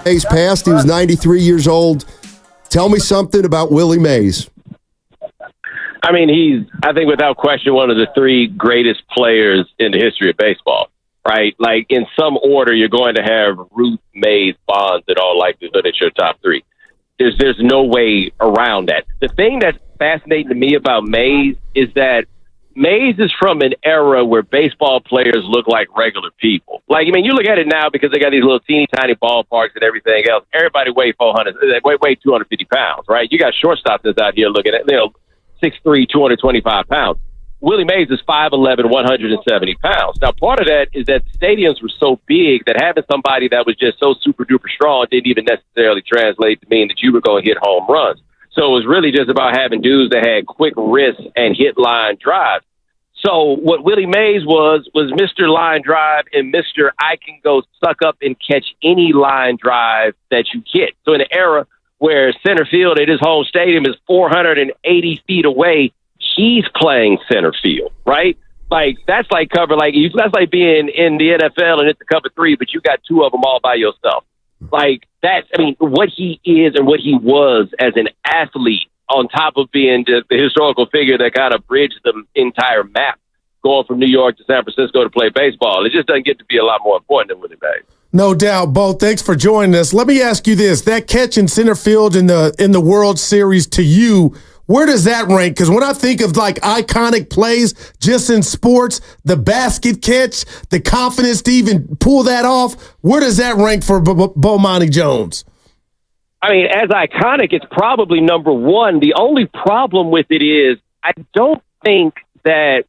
[SPEAKER 2] Mays passed. He was 93 years old. Tell me something about Willie Mays.
[SPEAKER 7] I mean, he's, I think, without question, one of the three greatest players in the history of baseball, right? Like, in some order, you're going to have Ruth, Mays, Bonds, in all likelihood at your top three. There's no way around that. The thing that's fascinating to me about Mays is that Mays is from an era where baseball players look like regular people. Like, I mean, you look at it now because they got these little teeny tiny ballparks and everything else. Everybody weigh 250 pounds, right? You got shortstops that's out here looking at, 6'3", 225 pounds. Willie Mays is 5'11", 170 pounds. Now, part of that is that the stadiums were so big that having somebody that was just so super duper strong didn't even necessarily translate to mean that you were going to hit home runs. So it was really just about having dudes that had quick wrists and hit line drives. So what Willie Mays was Mr. Line Drive and Mr. I can go suck up and catch any line drive that you hit. So in an era where center field at his home stadium is 480 feet away, he's playing center field, right? Like, that's like cover, that's like being in the NFL and it's a cover three, but you got two of them all by yourself. Like, that's, I mean, what he is and what he was as an athlete, on top of being the historical figure that kind of bridged the entire map, going from New York to San Francisco to play baseball. It just doesn't get to be a lot more important than Willie Mays.
[SPEAKER 3] No doubt, Bo. Thanks for joining us. Let me ask you this: that catch in center field in the World Series, to you, where does that rank? Because when I think of like iconic plays just in sports, the basket catch, the confidence to even pull that off, where does that rank for Bowmani Jones?
[SPEAKER 7] I mean, as iconic, it's probably number one. The only problem with it is I don't think that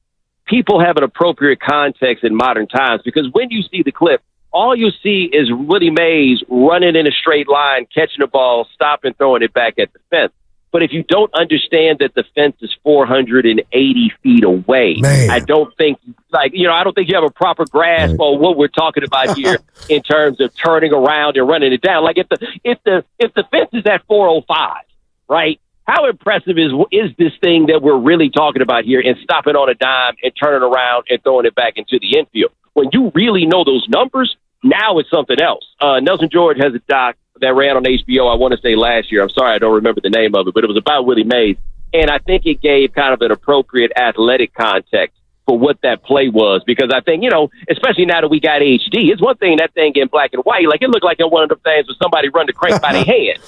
[SPEAKER 7] people have an appropriate context in modern times, because when you see the clip, all you see is Willie Mays running in a straight line, catching the ball, stopping, throwing it back at the fence. But if you don't understand that the fence is 480 feet away, man, I don't think you have a proper grasp on what we're talking about here in terms of turning around and running it down. Like, if the fence is at 405, right? How impressive is this thing that we're really talking about here, and stopping on a dime and turning around and throwing it back into the infield? When you really know those numbers, now it's something else. Nelson George has a doc that ran on HBO, I want to say last year. I'm sorry, I don't remember the name of it, but it was about Willie Mays. And I think it gave kind of an appropriate athletic context for what that play was, because I think, especially now that we got HD, it's one thing, that thing in black and white, like, it looked like in one of the things where somebody run the crank by their hand.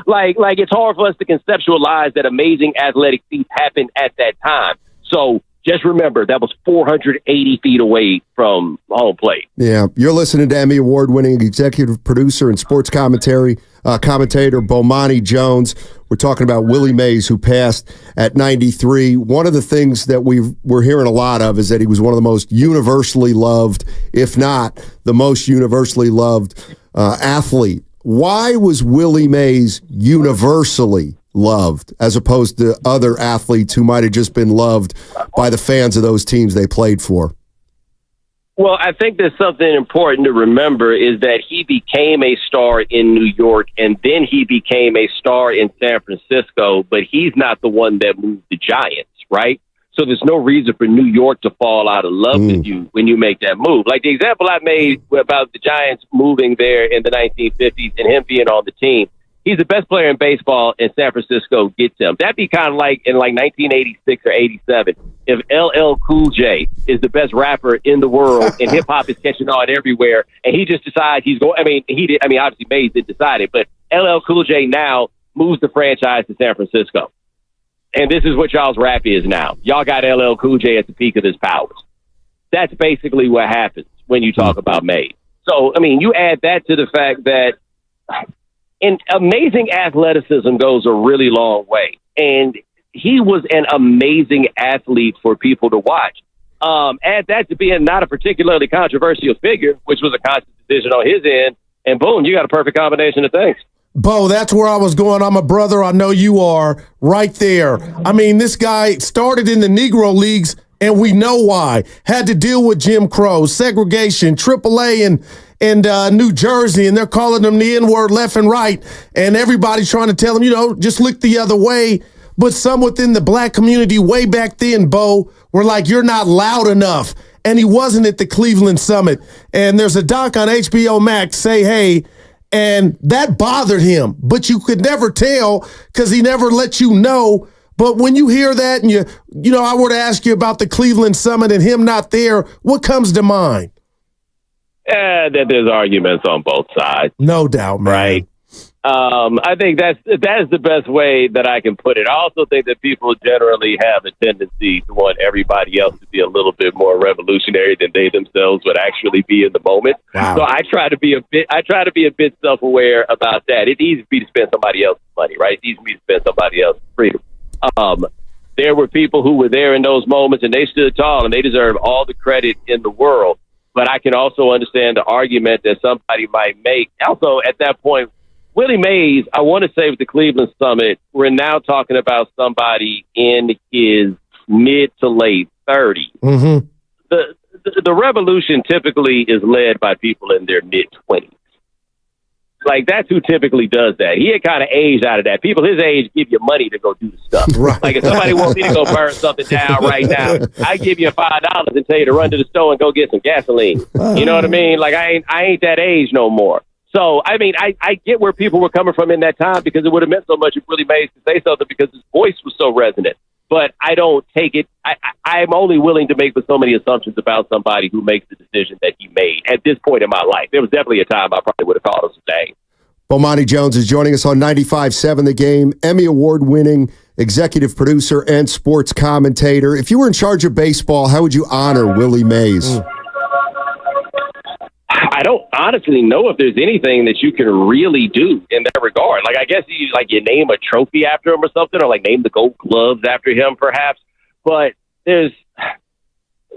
[SPEAKER 7] Like it's hard for us to conceptualize that amazing athletic feats happened at that time. So just remember, that was 480 feet away from home plate.
[SPEAKER 2] Yeah, you're listening to Emmy Award-winning executive producer and sports commentator Bowmani Jones. We're talking about Willie Mays, who passed at 93. One of the things that we're hearing a lot of is that he was one of the most universally loved, if not the most universally loved athlete. Why was Willie Mays universally loved as opposed to other athletes who might have just been loved by the fans of those teams they played for?
[SPEAKER 7] Well, I think there's something important to remember, is that he became a star in New York, and then he became a star in San Francisco, but he's not the one that moved the Giants, right? So there's no reason for New York to fall out of love with you when you make that move. Like the example I made about the Giants moving there in the 1950s and him being on the team, he's the best player in baseball, and San Francisco gets him. That'd be kind of like in 1986 or 87, if LL Cool J is the best rapper in the world and hip hop is catching on everywhere, and he just decides he's going. Obviously Mays didn't decide it, but LL Cool J now moves the franchise to San Francisco. And this is what y'all's rap is now. Y'all got LL Cool J at the peak of his powers. That's basically what happens when you talk about Mays. So, you add that to the fact that amazing athleticism goes a really long way. And he was an amazing athlete for people to watch. Add that to being not a particularly controversial figure, which was a conscious decision on his end, and boom, you got a perfect combination of things.
[SPEAKER 3] Bo, that's where I was going. I'm a brother. I know you are, right there. This guy started in the Negro Leagues, and we know why. Had to deal with Jim Crow, segregation, AAA and New Jersey, and they're calling them the N-word left and right, and everybody's trying to tell them, just look the other way. But some within the black community way back then, Bo, were like, you're not loud enough. And he wasn't at the Cleveland Summit. And there's a doc on HBO Max, Say Hey, And that bothered him, but you could never tell because he never let you know. But when you hear that and you know, I were to ask you about the Cleveland Summit and him not there, what comes to mind?
[SPEAKER 7] That there's arguments on both sides.
[SPEAKER 3] No doubt, man.
[SPEAKER 7] Right. I think that's the best way that I can put it. I also think that people generally have a tendency to want everybody else to be a little bit more revolutionary than they themselves would actually be in the moment.
[SPEAKER 3] Wow.
[SPEAKER 7] So I try to be a bit self-aware about that. It's easy for me to spend somebody else's money, right? It's easy for me to spend somebody else's freedom. There were people who were there in those moments and they stood tall and they deserve all the credit in the world. But I can also understand the argument that somebody might make. Also, at that point, Willie Mays, I want to say with the Cleveland Summit, we're now talking about somebody in his mid to late 30s.
[SPEAKER 3] Mm-hmm.
[SPEAKER 7] The revolution typically is led by people in their mid-20s. Like, that's who typically does that. He had kind of aged out of that. People his age give you money to go do the stuff.
[SPEAKER 3] Right.
[SPEAKER 7] Like, if somebody wants me to go burn something down right now, I give you $5 and tell you to run to the store and go get some gasoline. You know what I mean? Like, I ain't that age no more. So, I mean, I get where people were coming from in that time because it would have meant so much if Willie Mays could say something because his voice was so resonant. But I don't take it. I'm only willing to make so many assumptions about somebody who makes the decision that he made at this point in my life. There was definitely a time I probably would have called him some names.
[SPEAKER 2] Bowmani Jones is joining us on 95.7 The Game, Emmy Award-winning executive producer and sports commentator. If you were in charge of baseball, how would you honor Willie Mays?
[SPEAKER 7] I don't honestly know if there's anything that you can really do in that regard. Like, I guess you name a trophy after him or something, or like name the Gold Gloves after him, perhaps. But there's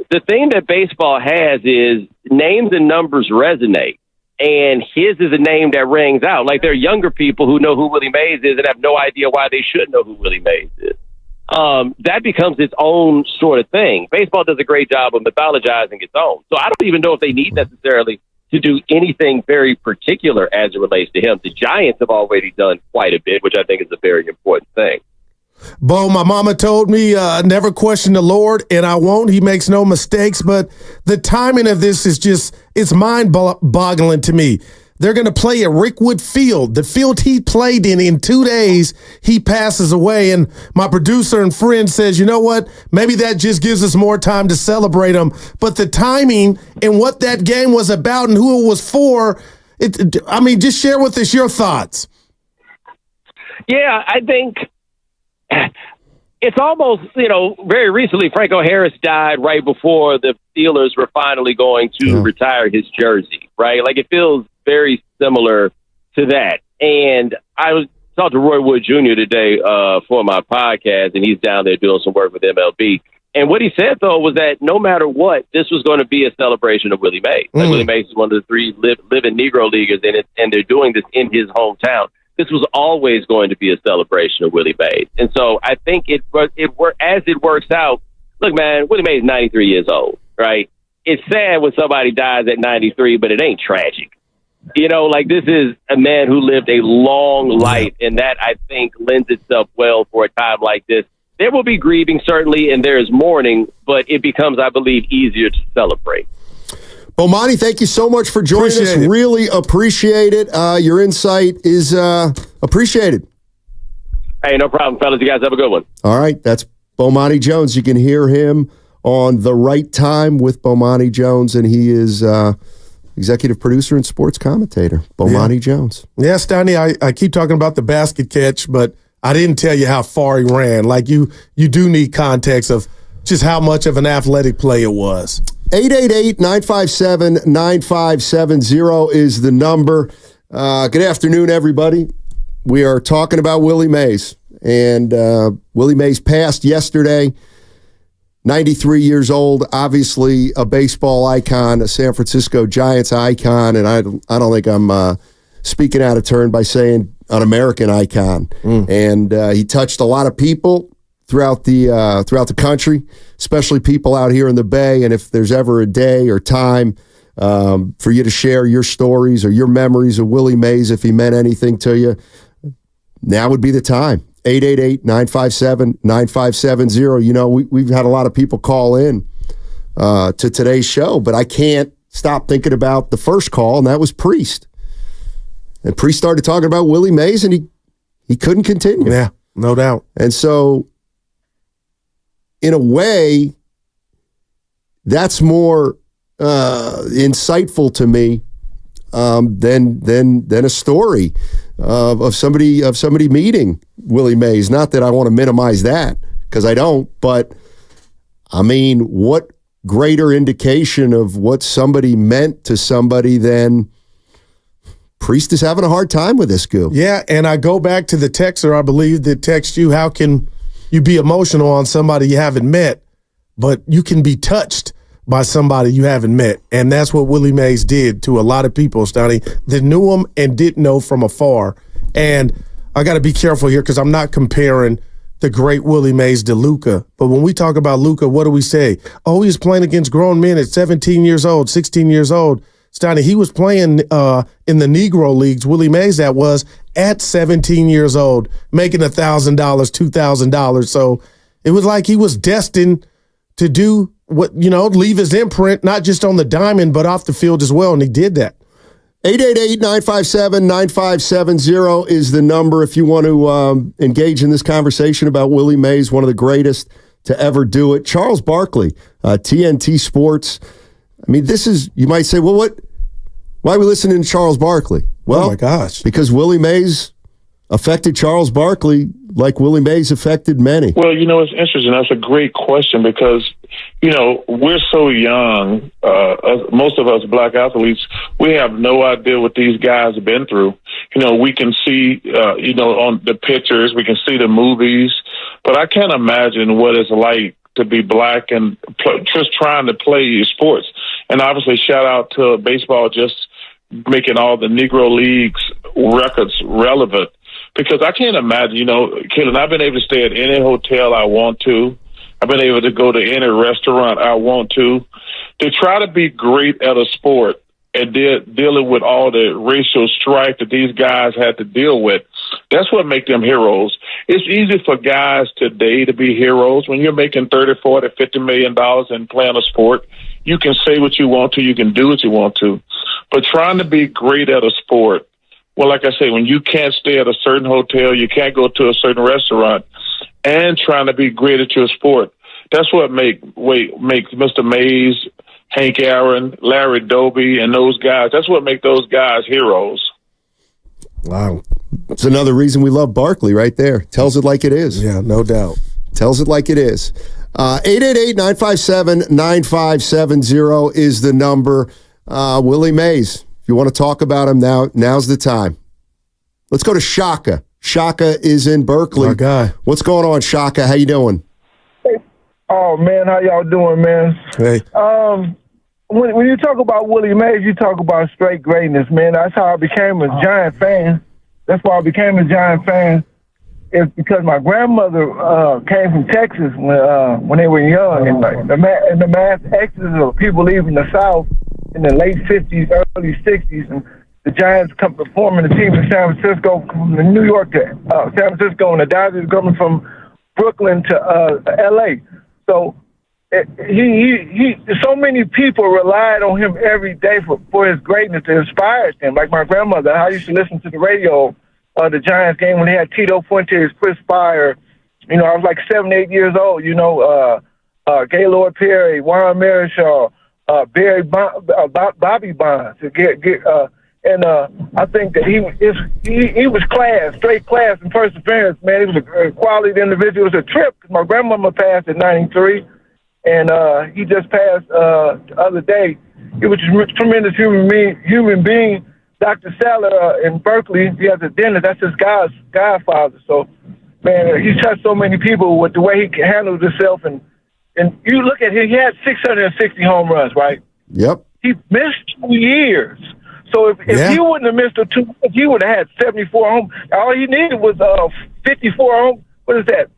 [SPEAKER 7] the thing that baseball has is names and numbers resonate, and his is a name that rings out. Like, there are younger people who know who Willie Mays is and have no idea why they should know who Willie Mays is. That becomes its own sort of thing. Baseball does a great job of mythologizing its own. So I don't even know if they need necessarily to do anything very particular as it relates to him. The Giants have already done quite a bit, which I think is a very important thing.
[SPEAKER 3] Bo, my mama told me never question the Lord, and I won't. He makes no mistakes, but the timing of this is just, it's mind-boggling to me. They're going to play at Rickwood Field, the field he played in 2 days. He passes away, and my producer and friend says, you know what? Maybe that just gives us more time to celebrate him. But the timing and what that game was about and who it was for, just share with us your thoughts.
[SPEAKER 7] Yeah, I think it's almost, very recently, Franco Harris died right before the Steelers were finally going to retire his jersey, right? Like, it feels very similar to that. And I was talking to Roy Wood Jr. today for my podcast, and he's down there doing some work with MLB. And what he said, though, was that no matter what, this was going to be a celebration of Willie Mays. Like, Willie Mays is one of the three living Negro Leaguers, and they're doing this in his hometown. This was always going to be a celebration of Willie Mays. And so I think as it works out, look, man, Willie Mays is 93 years old, right? It's sad when somebody dies at 93, but it ain't tragic. This is a man who lived a long life, and that, I think, lends itself well for a time like this. There will be grieving, certainly, and there is mourning, but it becomes, I believe, easier to celebrate.
[SPEAKER 2] Bowmani, thank you so much for joining us. Really appreciate it. Your insight is appreciated.
[SPEAKER 7] Hey, no problem, fellas. You guys have a good one.
[SPEAKER 2] All right, that's Bowmani Jones. You can hear him on The Right Time with Bowmani Jones, and he is executive producer and sports commentator, Bowmani Jones.
[SPEAKER 3] Yeah, Stoney, I keep talking about the basket catch, but I didn't tell you how far he ran. Like, you do need context of just how much of an athletic play it was.
[SPEAKER 2] 888-957-9570 is the number. Good afternoon, everybody. We are talking about Willie Mays. And Willie Mays passed yesterday, 93 years old, obviously a baseball icon, a San Francisco Giants icon, and I don't think I'm speaking out of turn by saying an American icon. And he touched a lot of people throughout the country, especially people out here in the Bay. And if there's ever a day or time for you to share your stories or your memories of Willie Mays, if he meant anything to you, now would be the time. 888-957-9570. We've had a lot of people call in to today's show, but I can't stop thinking about the first call, and that was Priest. And Priest started talking about Willie Mays, and he couldn't continue.
[SPEAKER 3] Yeah, no doubt.
[SPEAKER 2] And so, in a way, that's more insightful to me than a story of somebody meeting Willie Mays. Not that I want to minimize that, because I don't, but I mean, what greater indication of what somebody meant to somebody than Priest is having a hard time with this goo.
[SPEAKER 3] Yeah, and I go back to the texter, I believe, that text you, how can you be emotional on somebody you haven't met, but you can be touched by somebody you haven't met. And that's what Willie Mays did to a lot of people, Stoney, that knew him and didn't know from afar. And I got to be careful here because I'm not comparing the great Willie Mays to Luka. But when we talk about Luka, what do we say? Oh, he's playing against grown men at 17 years old, 16 years old. Stoney, he was playing in the Negro leagues, Willie Mays that was, at 17 years old, making $1,000, $2,000. So it was like he was destined to do what, leave his imprint, not just on the diamond, but off the field as well, and he did that.
[SPEAKER 2] 888-957-9570 is the number if you want to engage in this conversation about Willie Mays, one of the greatest to ever do it. Charles Barkley, TNT Sports. I mean, this is, you might say, well, why are we listening to Charles Barkley? Well,
[SPEAKER 3] oh my gosh.
[SPEAKER 2] Because Willie Mays affected Charles Barkley like Willie Mays affected many.
[SPEAKER 22] Well, it's interesting. That's a great question because, we're so young. Most of us black athletes, we have no idea what these guys have been through. We can see, on the pictures, we can see the movies, but I can't imagine what it's like to be black and just trying to play your sports. And obviously, shout out to baseball just making all the Negro Leagues records relevant. Because I can't imagine, Kellen, I've been able to stay at any hotel I want to. I've been able to go to any restaurant I want to. To try to be great at a sport and dealing with all the racial strife that these guys had to deal with, that's what makes them heroes. It's easy for guys today to be heroes. When you're making $30, $40, $50 million and playing a sport, you can say what you want to, you can do what you want to. But trying to be great at a sport, well, like I say, when you can't stay at a certain hotel, you can't go to a certain restaurant, and trying to be great at your sport, that's what makes Mr. Mays, Hank Aaron, Larry Doby, and those guys, that's what make those guys heroes.
[SPEAKER 2] Wow. It's another reason we love Barkley right there. Tells it like it is.
[SPEAKER 3] Yeah, no doubt.
[SPEAKER 2] Tells it like it is. 888-957-9570 is the number. Willie Mays. If you want to talk about him now's the time. Let's go to Shaka. Shaka is in Berkeley.
[SPEAKER 3] Our guy.
[SPEAKER 2] What's going on, Shaka? How you doing?
[SPEAKER 8] Hey. Oh, man, how y'all doing, man?
[SPEAKER 2] Hey.
[SPEAKER 8] When you talk about Willie Mays, you talk about straight greatness, man. That's how I became a Giant fan. That's why I became a Giant fan. It's because my grandmother came from Texas when they were young, and the mass exodus of people leaving the South in the late 50s, early 60s, and the Giants come forming a team in San Francisco, from New York to San Francisco, and the Dodgers coming from Brooklyn to L.A. So so many people relied on him every day for his greatness. It inspired them. Like my grandmother, I used to listen to the radio, the Giants game when they had Tito Fuentes, Chris Spire. I was like 7, 8 years old. Gaylord Perry, Juan Marichal, Barry Bobby Bonds. And I think that he was class, straight class in perseverance, man. He was a quality individual. It was a trip because my grandmama passed in 93, and he just passed the other day. He was a tremendous human being. Dr. Saller in Berkeley, he has a dentist. That's his godfather. So, man, he touched so many people with the way he handled himself. And you look at him, he had 660 home runs, right?
[SPEAKER 2] Yep.
[SPEAKER 8] He missed 2 years. So if he wouldn't have missed he would have had 74 home. All he needed was 54 home. What is that?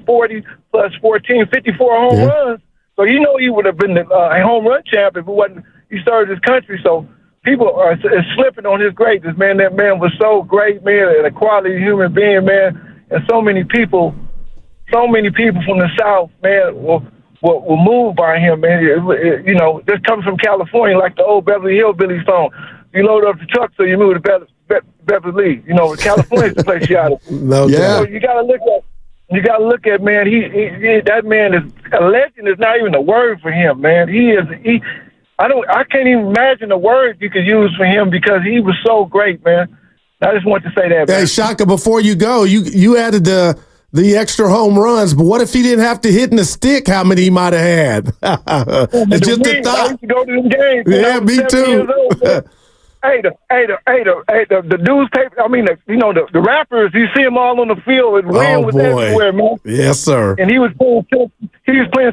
[SPEAKER 8] 40 plus 14, 54 home runs. So he would have been a home run champ if it wasn't. He started his country. So people are slipping on his greatness, man. That man was so great, man, and a quality human being, man. And so many people from the South, man, were moved by him, man. This comes from California, like the old Beverly Hillbillies song. you load up the truck, so you move to Beverly. You know, California's the place you out of.
[SPEAKER 3] No,
[SPEAKER 8] yeah. So you got to look at, man. He that man is a legend. Is not even a word for him, man. I can't even imagine the words you could use for him because he was so great, man. I just want to say that.
[SPEAKER 3] Hey,
[SPEAKER 8] man.
[SPEAKER 3] Shaka, before you go, you added the extra home runs, but what if he didn't have to hit in the stick? How many he might have had? It's just a thought.
[SPEAKER 8] I used to go to them games.
[SPEAKER 3] Yeah, me too.
[SPEAKER 8] The newspaper. I mean, the rappers. You see them all on the field. And Wayne was everywhere, man.
[SPEAKER 3] Yes, sir.
[SPEAKER 8] And he was playing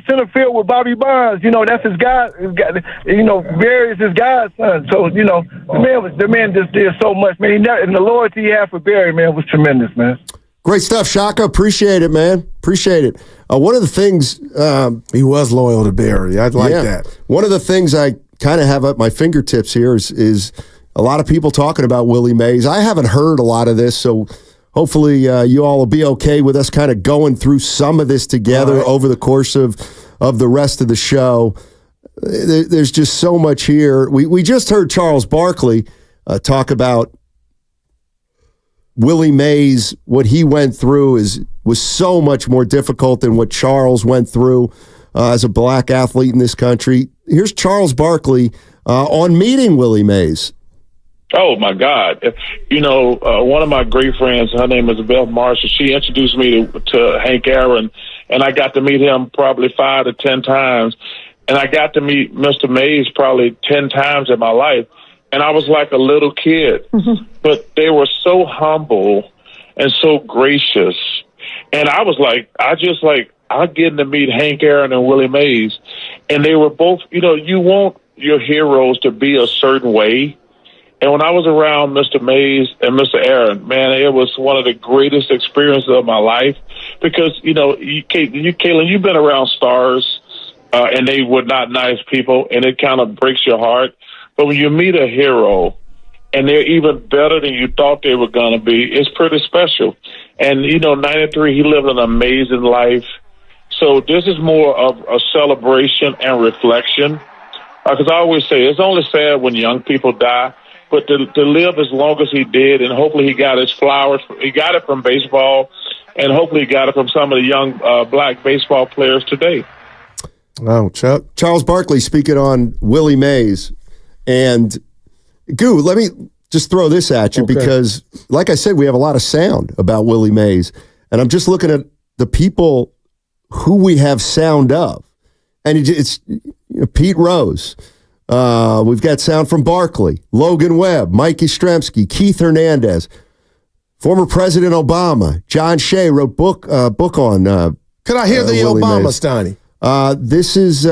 [SPEAKER 8] center field with Bobby Bonds. You know, that's his guy. Barry is his godson. So the man just did so much, man. And the loyalty he had for Barry, man, was tremendous, man.
[SPEAKER 2] Great stuff, Shaka. Appreciate it, man. Appreciate it. One of the things
[SPEAKER 3] he was loyal to Barry. I'd like that.
[SPEAKER 2] One of the things I kind of have at my fingertips here is a lot of people talking about Willie Mays. I haven't heard a lot of this, so hopefully you all will be okay with us kind of going through some of this together over the course of the rest of the show. There's just so much here. We just heard Charles Barkley talk about Willie Mays. What he went through was so much more difficult than what Charles went through as a black athlete in this country. Here's Charles Barkley on meeting Willie Mays.
[SPEAKER 22] Oh, my God. One of my great friends, her name is Beth Marshall, she introduced me to Hank Aaron, and I got to meet him probably 5 to 10 times. And I got to meet Mr. Mays probably 10 times in my life. And I was like a little kid. But they were so humble and so gracious. And I was like, I'm getting to meet Hank Aaron and Willie Mays. And they were both, you want your heroes to be a certain way. And when I was around Mr. Mays and Mr. Aaron, man, it was one of the greatest experiences of my life because, Caitlin, you've been around stars and they were not nice people, and it kind of breaks your heart. But when you meet a hero and they're even better than you thought they were going to be, it's pretty special. And, 93, he lived an amazing life. So this is more of a celebration and reflection. Because I always say it's only sad when young people die. But to live as long as he did, and hopefully he got his flowers. He got it from baseball, and hopefully he got it from some of the young black baseball players today.
[SPEAKER 3] Oh, Chuck.
[SPEAKER 2] Charles Barkley speaking on Willie Mays. And, Goo, let me just throw this at you because, like I said, we have a lot of sound about Willie Mays. And I'm just looking at the people who we have sound of. And it's Pete Rose. We've got sound from Barkley, Logan Webb, Mike Yastrzemski, Keith Hernandez, former President Obama. John Shea wrote book on.
[SPEAKER 3] Could I hear the
[SPEAKER 2] Willie
[SPEAKER 3] Obama,
[SPEAKER 2] Mays.
[SPEAKER 3] Steiny?
[SPEAKER 2] This is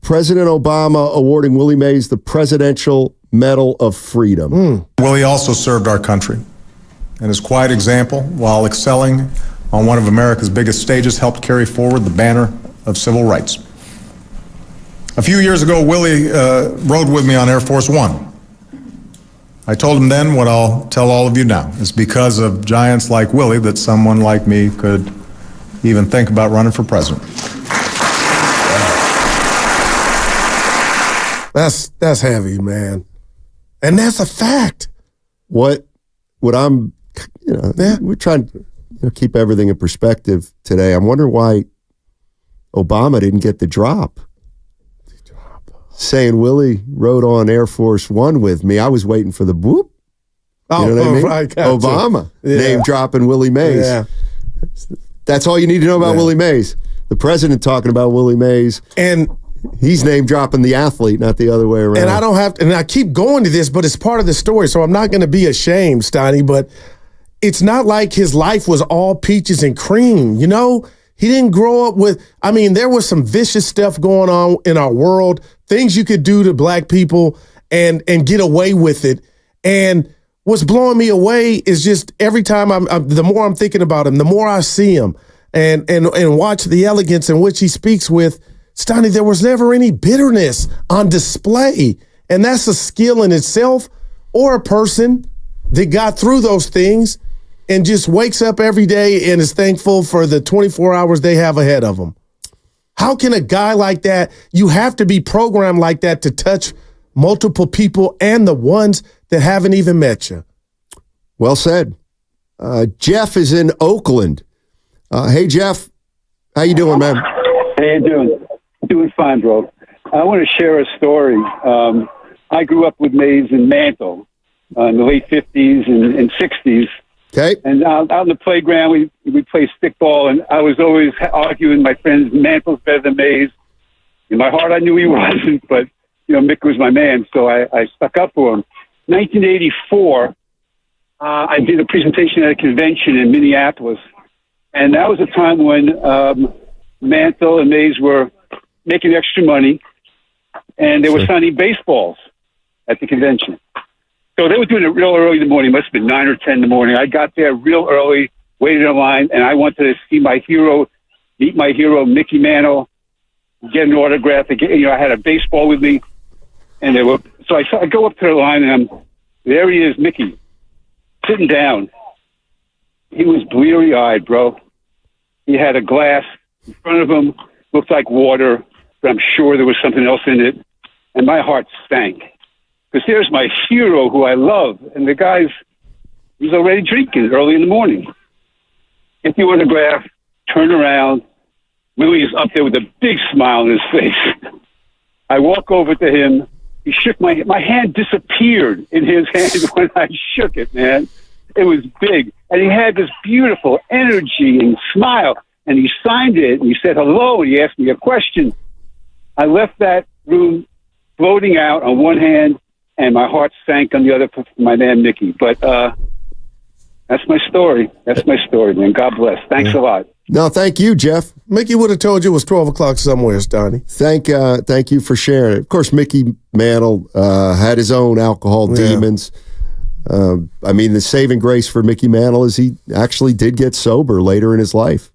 [SPEAKER 2] President Obama awarding Willie Mays the Presidential Medal of Freedom.
[SPEAKER 9] Willie also served our country, and his quiet example, while excelling on one of America's biggest stages, helped carry forward the banner of civil rights. A few years ago, Willie rode with me on Air Force One. I told him then what I'll tell all of you now. It's because of giants like Willie that someone like me could even think about running for president.
[SPEAKER 3] That's heavy, man. And that's a fact.
[SPEAKER 2] What I'm, we're trying to keep everything in perspective today. I'm wondering why Obama didn't get the drop. Saying Willie rode on Air Force One with me. I was waiting for the whoop. You know what I mean?
[SPEAKER 3] Right,
[SPEAKER 2] Obama name dropping Willie Mays.
[SPEAKER 3] Yeah.
[SPEAKER 2] That's all you need to know about Willie Mays. The president talking about Willie Mays.
[SPEAKER 3] And
[SPEAKER 2] he's name dropping the athlete, not the other way around.
[SPEAKER 3] And I don't have to, and I keep going to this, but it's part of the story, so I'm not going to be ashamed, Steiny, but it's not like his life was all peaches and cream, He didn't grow up with, there was some vicious stuff going on in our world, things you could do to black people and get away with it. And what's blowing me away is just every time the more I'm thinking about him, the more I see him and watch the elegance in which he speaks with, Steiny, there was never any bitterness on display. And that's a skill in itself, or a person that got through those things and just wakes up every day and is thankful for the 24 hours they have ahead of them. How can a guy like that, you have to be programmed like that to touch multiple people and the ones that haven't even met you.
[SPEAKER 2] Well said. Jeff is in Oakland. Hey, Jeff. How you doing, man?
[SPEAKER 11] How you doing? Doing fine, bro. I want to share a story. I grew up with Mays and Mantle in the late 50s and 60s.
[SPEAKER 2] Okay.
[SPEAKER 11] And out on the playground, we played stickball, and I was always arguing with my friends, Mantle's better than Mays. In my heart, I knew he wasn't, but, Mick was my man, so I stuck up for him. 1984, I did a presentation at a convention in Minneapolis, and that was a time when Mantle and Mays were making extra money, and they were signing baseballs at the convention. So they were doing it real early in the morning. It must have been 9 or 10 in the morning. I got there real early, waited in line, and I wanted to see my hero, meet my hero, Mickey Mantle, get an autograph. I had a baseball with me, and so I go up to the line, and there he is, Mickey, sitting down. He was bleary-eyed, bro. He had a glass in front of him, looked like water, but I'm sure there was something else in it, and my heart sank. Because there's my hero who I love, and the he's already drinking early in the morning. Get the autograph, turn around. Willie is up there with a big smile on his face. I walk over to him. He shook my hand disappeared in his hand when I shook it, man. It was big. And he had this beautiful energy and smile. And he signed it, and he said hello, and he asked me a question. I left that room floating out on one hand, and my heart sank on the other for my man, Mickey. But that's my story. That's my story, man. God bless. Thanks a lot.
[SPEAKER 2] No, thank you, Jeff.
[SPEAKER 3] Mickey would have told you it was 12 o'clock somewhere, Donnie.
[SPEAKER 2] Thank you for sharing it. Of course, Mickey Mantle had his own alcohol demons. The saving grace for Mickey Mantle is he actually did get sober later in his life.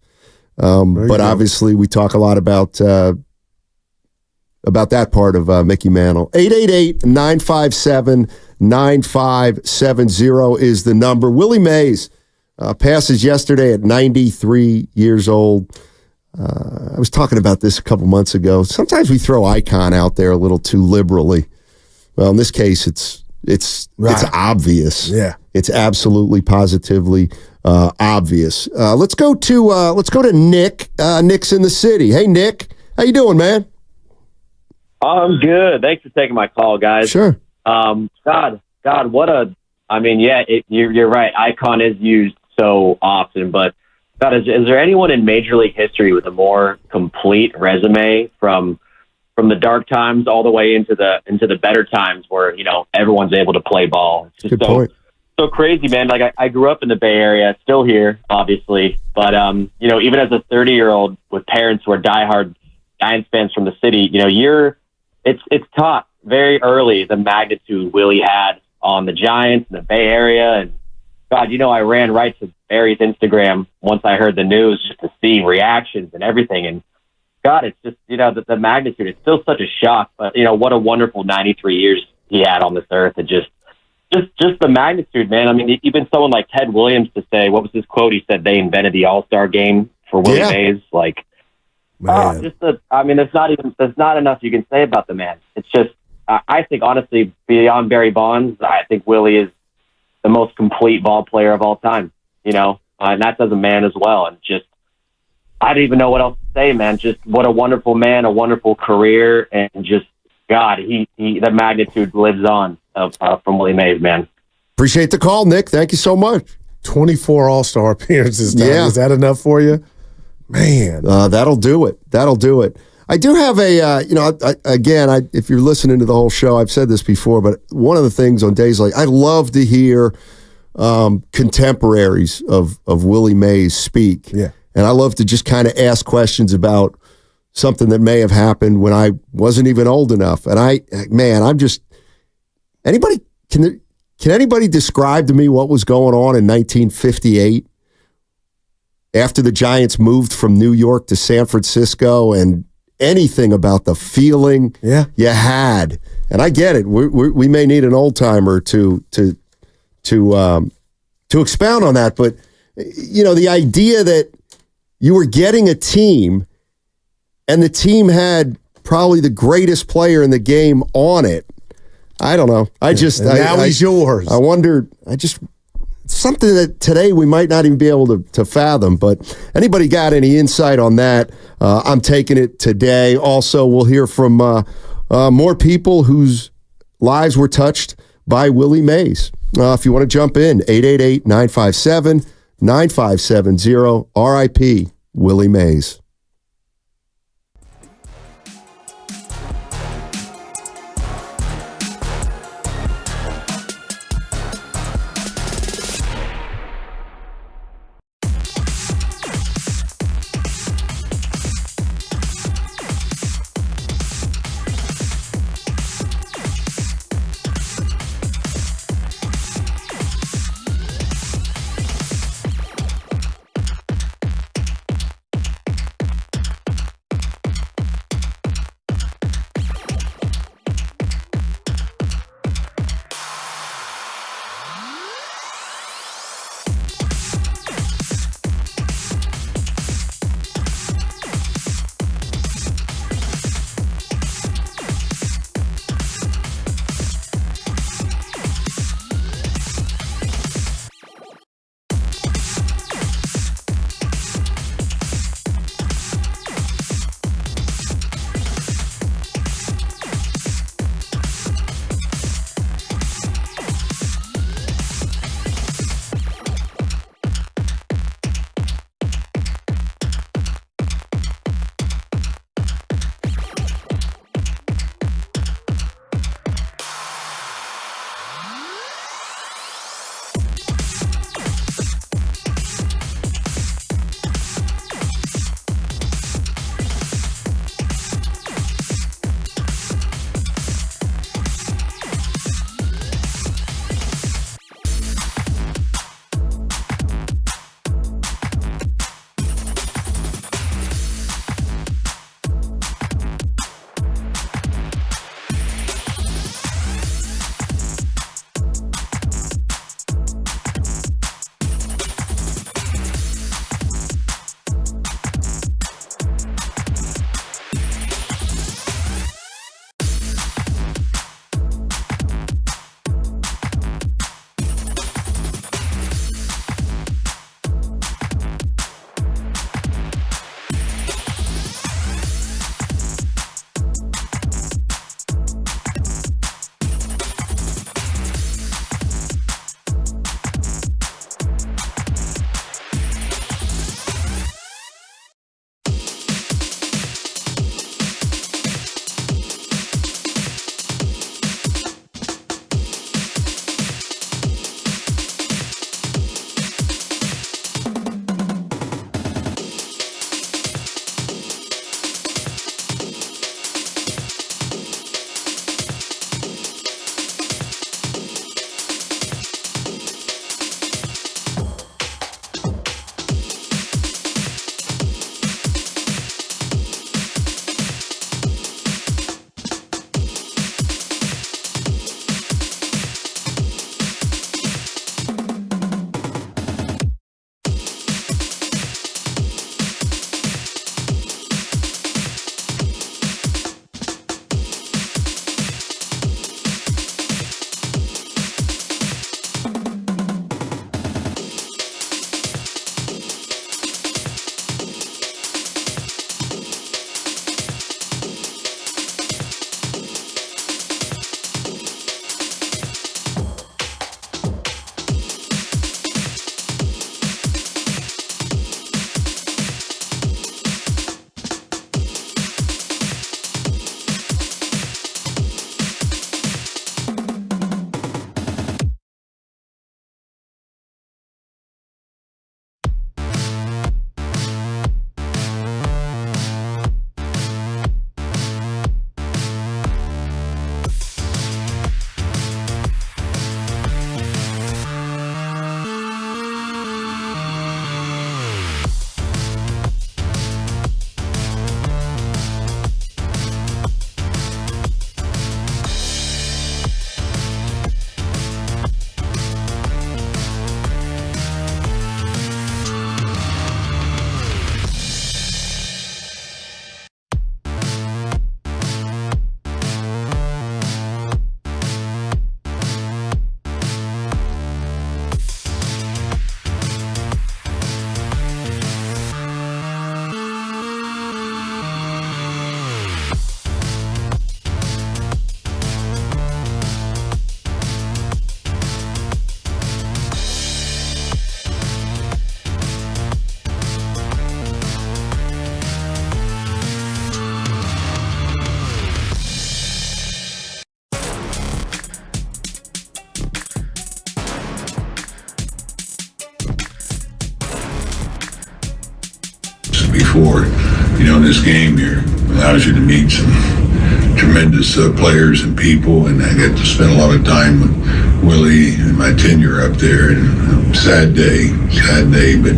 [SPEAKER 2] But obviously, we talk a lot about that part of Mickey Mantle. 888-957-9570 is the number. Willie Mays passes yesterday at 93 years old. I was talking about this a couple months ago. Sometimes we throw icon out there a little too liberally. Well, in this case, it's obvious.
[SPEAKER 3] Yeah,
[SPEAKER 2] it's absolutely positively obvious. Let's go to Nick. Nick's in the city. Hey, Nick, how you doing, man?
[SPEAKER 12] I'm good. Thanks for taking my call, guys.
[SPEAKER 2] Sure.
[SPEAKER 12] God, what a. You're right. Icon is used so often, but God, is there anyone in Major League history with a more complete resume from the dark times all the way into the better times where everyone's able to play ball? It's just
[SPEAKER 2] Good point.
[SPEAKER 12] So crazy, man. Like I grew up in the Bay Area, still here, obviously, but even as a 30-year-old with parents who are diehard Giants fans from the city, it's taught very early the magnitude Willie had on the Giants in the Bay Area. And God, I ran right to Barry's Instagram once I heard the news just to see reactions and everything. And God, it's just, the magnitude, it's still such a shock, but what a wonderful 93 years he had on this earth. And just the magnitude, man. I mean, even someone like Ted Williams to say, what was his quote? He said they invented the All-Star game for Willie Mays. Like, there's not enough you can say about the man. It's just, I think, honestly, beyond Barry Bonds, I think Willie is the most complete ball player of all time, and that's as a man as well. And just, I don't even know what else to say, man. Just what a wonderful man, a wonderful career, and just, God, the magnitude lives on from Willie Mays, man.
[SPEAKER 2] Appreciate the call, Nick. Thank you so much.
[SPEAKER 3] 24 All-Star appearances. Yeah. Is that enough for you? Man.
[SPEAKER 2] That'll do it. I do have if you're listening to the whole show, I've said this before, but one of the things on days like, I love to hear contemporaries of Willie Mays speak.
[SPEAKER 3] Yeah.
[SPEAKER 2] And I love to just kind of ask questions about something that may have happened when I wasn't even old enough. And can anybody describe to me what was going on in 1958 after the Giants moved from New York to San Francisco, and anything about the feeling you had? And I get it. We may need an old timer to expound on that, but the idea that you were getting a team, and the team had probably the greatest player in the game on it, I don't know.
[SPEAKER 3] Now he's yours.
[SPEAKER 2] I wonder. Something that today we might not even be able to fathom. But anybody got any insight on that? I'm taking it today. Also, we'll hear from more people whose lives were touched by Willie Mays. If you want to jump in, 888-957-9570. R.I.P. Willie Mays.
[SPEAKER 13] this game here. It allows you to meet some tremendous players and people, and I got to spend a lot of time with Willie and my tenure up there. And sad day, but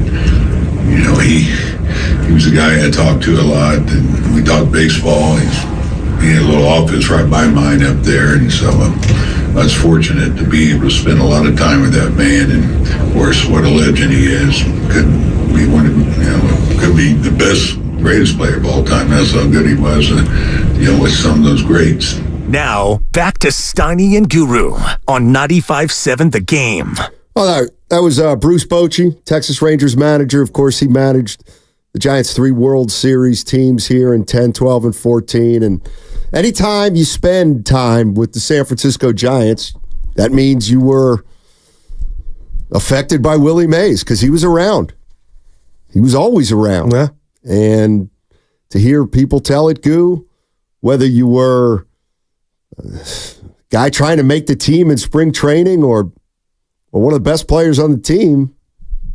[SPEAKER 13] he was a guy I talked to a lot, and we talked baseball. He had a little office right by mine up there, and so I was fortunate to be able to spend a lot of time with that man. And of course, what a legend he is. Could be the best, greatest player of all time. That's how good he was, with some of those greats.
[SPEAKER 10] Now, back to Steiny and Guru on 95.7 The Game.
[SPEAKER 2] Well, that was Bruce Bochy, Texas Rangers manager. Of course, he managed the Giants' 3 World Series teams here in 10, 12, and 14. And anytime you spend time with the San Francisco Giants, that means you were affected by Willie Mays because he was around. He was always around.
[SPEAKER 3] Yeah.
[SPEAKER 2] And to hear people tell it, Goo, whether you were a guy trying to make the team in spring training or one of the best players on the team,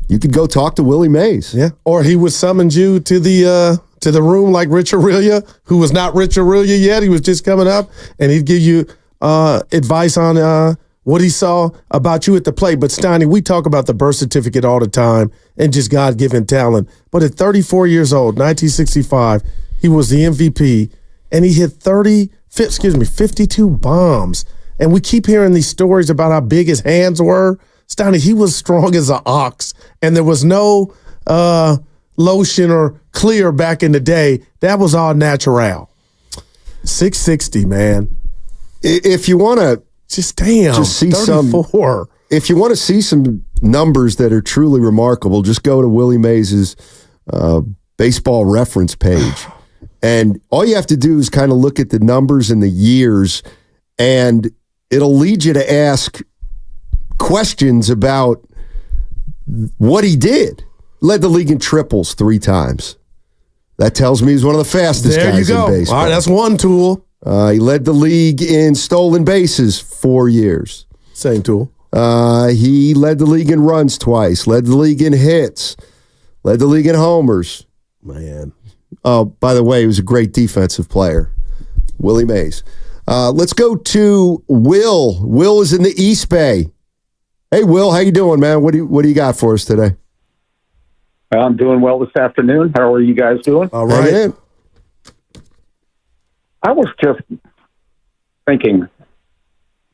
[SPEAKER 2] you could go talk to Willie Mays.
[SPEAKER 3] Yeah. Or he would summon you to the room like Rich Aurelia, who was not Rich Aurelia yet. He was just coming up, and he'd give you advice on what he saw about you at the plate. But Steiny, we talk about the birth certificate all the time and just God-given talent. But at 34 years old, 1965, he was the MVP, and he hit 52 bombs. And we keep hearing these stories about how big his hands were. Steiny, he was strong as an ox, and there was no lotion or clear back in the day. That was all natural. 660, man.
[SPEAKER 2] If you want to
[SPEAKER 3] just see 34.
[SPEAKER 2] If you want to see some numbers that are truly remarkable, just go to Willie Mays' baseball reference page. And all you have to do is kind of look at the numbers and the years, and it'll lead you to ask questions about what he did. Led the league in triples 3 times. That tells me he's one of the fastest guys in baseball.
[SPEAKER 3] All right, that's one tool.
[SPEAKER 2] He led the league in stolen bases 4 years.
[SPEAKER 3] Same tool.
[SPEAKER 2] He led the league in runs twice, led the league in hits, led the league in homers.
[SPEAKER 3] Man.
[SPEAKER 2] Oh, by the way, he was a great defensive player. Willie Mays. Let's go to Will. Will is in the East Bay. Hey, Will, how you doing, man? What do you got for us today?
[SPEAKER 14] I'm doing well this afternoon. How are you guys doing?
[SPEAKER 2] All right.
[SPEAKER 14] I was just thinking,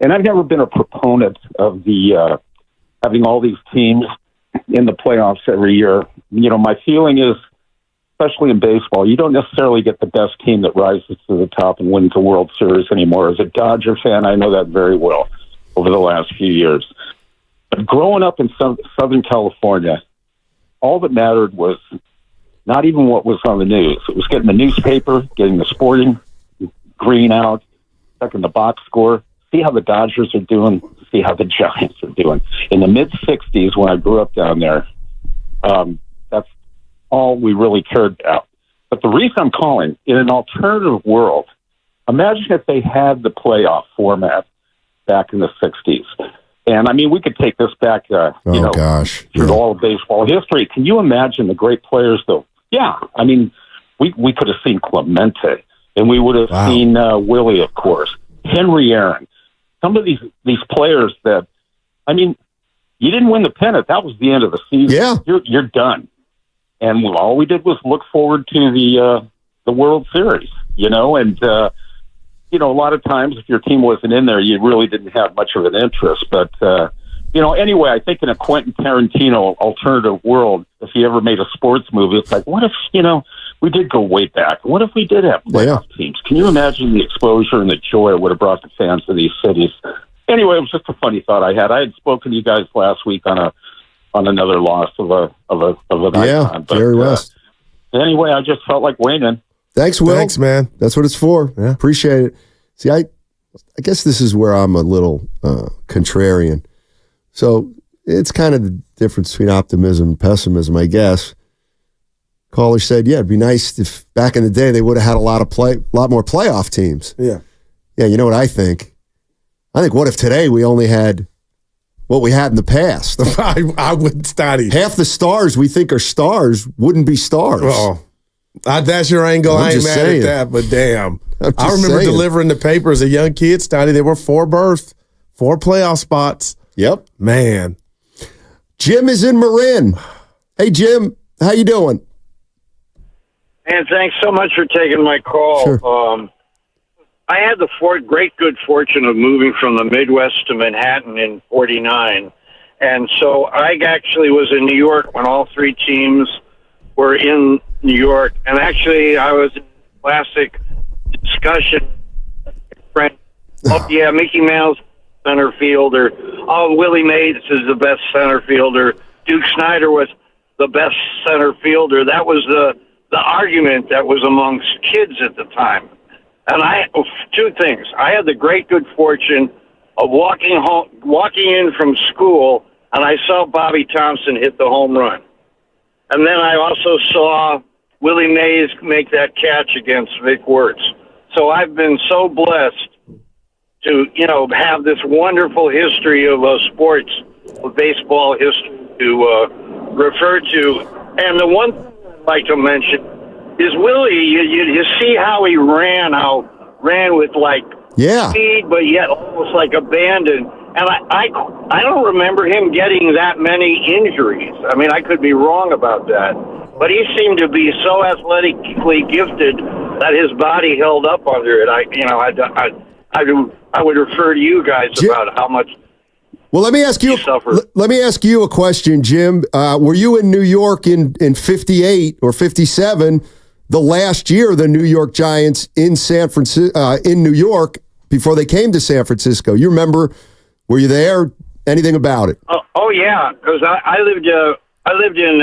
[SPEAKER 14] and I've never been a proponent of the having all these teams in the playoffs every year. My feeling is, especially in baseball, you don't necessarily get the best team that rises to the top and wins the World Series anymore. As a Dodger fan, I know that very well over the last few years. But growing up in Southern California, all that mattered was not even what was on the news. It was getting the newspaper, getting the sporting green out, checking the box score, see how the Dodgers are doing, see how the Giants are doing. In the mid-'60s, when I grew up down there, that's all we really cared about. But the reason I'm calling, in an alternative world, imagine if they had the playoff format back in the 60s. And, we could take this back, through all of baseball history. Can you imagine the great players, though? Yeah, we could have seen Clemente, and we would have seen Willie, of course, Henry Aaron. Some of these players that, you didn't win the pennant. That was the end of the season.
[SPEAKER 2] Yeah.
[SPEAKER 14] You're done. And all we did was look forward to the World Series, and a lot of times if your team wasn't in there, you really didn't have much of an interest. But, anyway, I think in a Quentin Tarantino alternative world, if he ever made a sports movie, it's like, what if, we did go way back. What if we did have playoff teams? Can you imagine the exposure and the joy it would have brought the fans of these cities? Anyway, it was just a funny thought I had. I had spoken to you guys last week on another loss of an icon. But,
[SPEAKER 2] Jerry West.
[SPEAKER 14] Anyway, I just felt like weighing in.
[SPEAKER 2] Thanks, Will.
[SPEAKER 3] Thanks, man.
[SPEAKER 2] That's what it's for. Yeah. Appreciate it. See, I guess this is where I'm a little contrarian. So it's kind of the difference between optimism and pessimism, I guess. Caller said, yeah, it'd be nice if back in the day they would have had a lot more playoff teams.
[SPEAKER 3] Yeah.
[SPEAKER 2] Yeah, you know what I think? I think what if today we only had what we had in the past?
[SPEAKER 3] I wouldn't study.
[SPEAKER 2] Half the stars we think are stars wouldn't be stars.
[SPEAKER 3] Oh. That's your angle. I ain't mad
[SPEAKER 2] saying.
[SPEAKER 3] at that, but damn. I remember delivering the paper as a young kid, Stoney. There were 4 berths, 4 playoff spots.
[SPEAKER 2] Yep.
[SPEAKER 3] Man.
[SPEAKER 2] Jim is in Marin. Hey, Jim. How you doing?
[SPEAKER 15] And thanks so much for taking my call.
[SPEAKER 2] Sure.
[SPEAKER 15] I had the great good fortune of moving from the Midwest to Manhattan in '49. And so I actually was in New York when all 3 teams were in New York. And actually, I was in classic discussion. Yeah, Mickey Mouse, center fielder. Oh, Willie Mays is the best center fielder. Duke Snider was the best center fielder. That was the argument that was amongst kids at the time. And 2 things. I had the great good fortune of walking in from school, and I saw Bobby Thompson hit the home run. And then I also saw Willie Mays make that catch against Vic Wertz. So I've been so blessed to, have this wonderful history of sports, of baseball history to refer to. And the one thing I'd like to mention is Willie. You see how he ran with speed, but yet almost like abandon. And I don't remember him getting that many injuries. I mean, I could be wrong about that, but he seemed to be so athletically gifted that his body held up under it. I would refer to you guys about how much.
[SPEAKER 2] Well, let me ask you a question, Jim. Were you in New York in 58 or 57, the last year of the New York Giants in in New York before they came to San Francisco? You remember? Were you there? Anything about it?
[SPEAKER 15] Oh yeah, because I lived in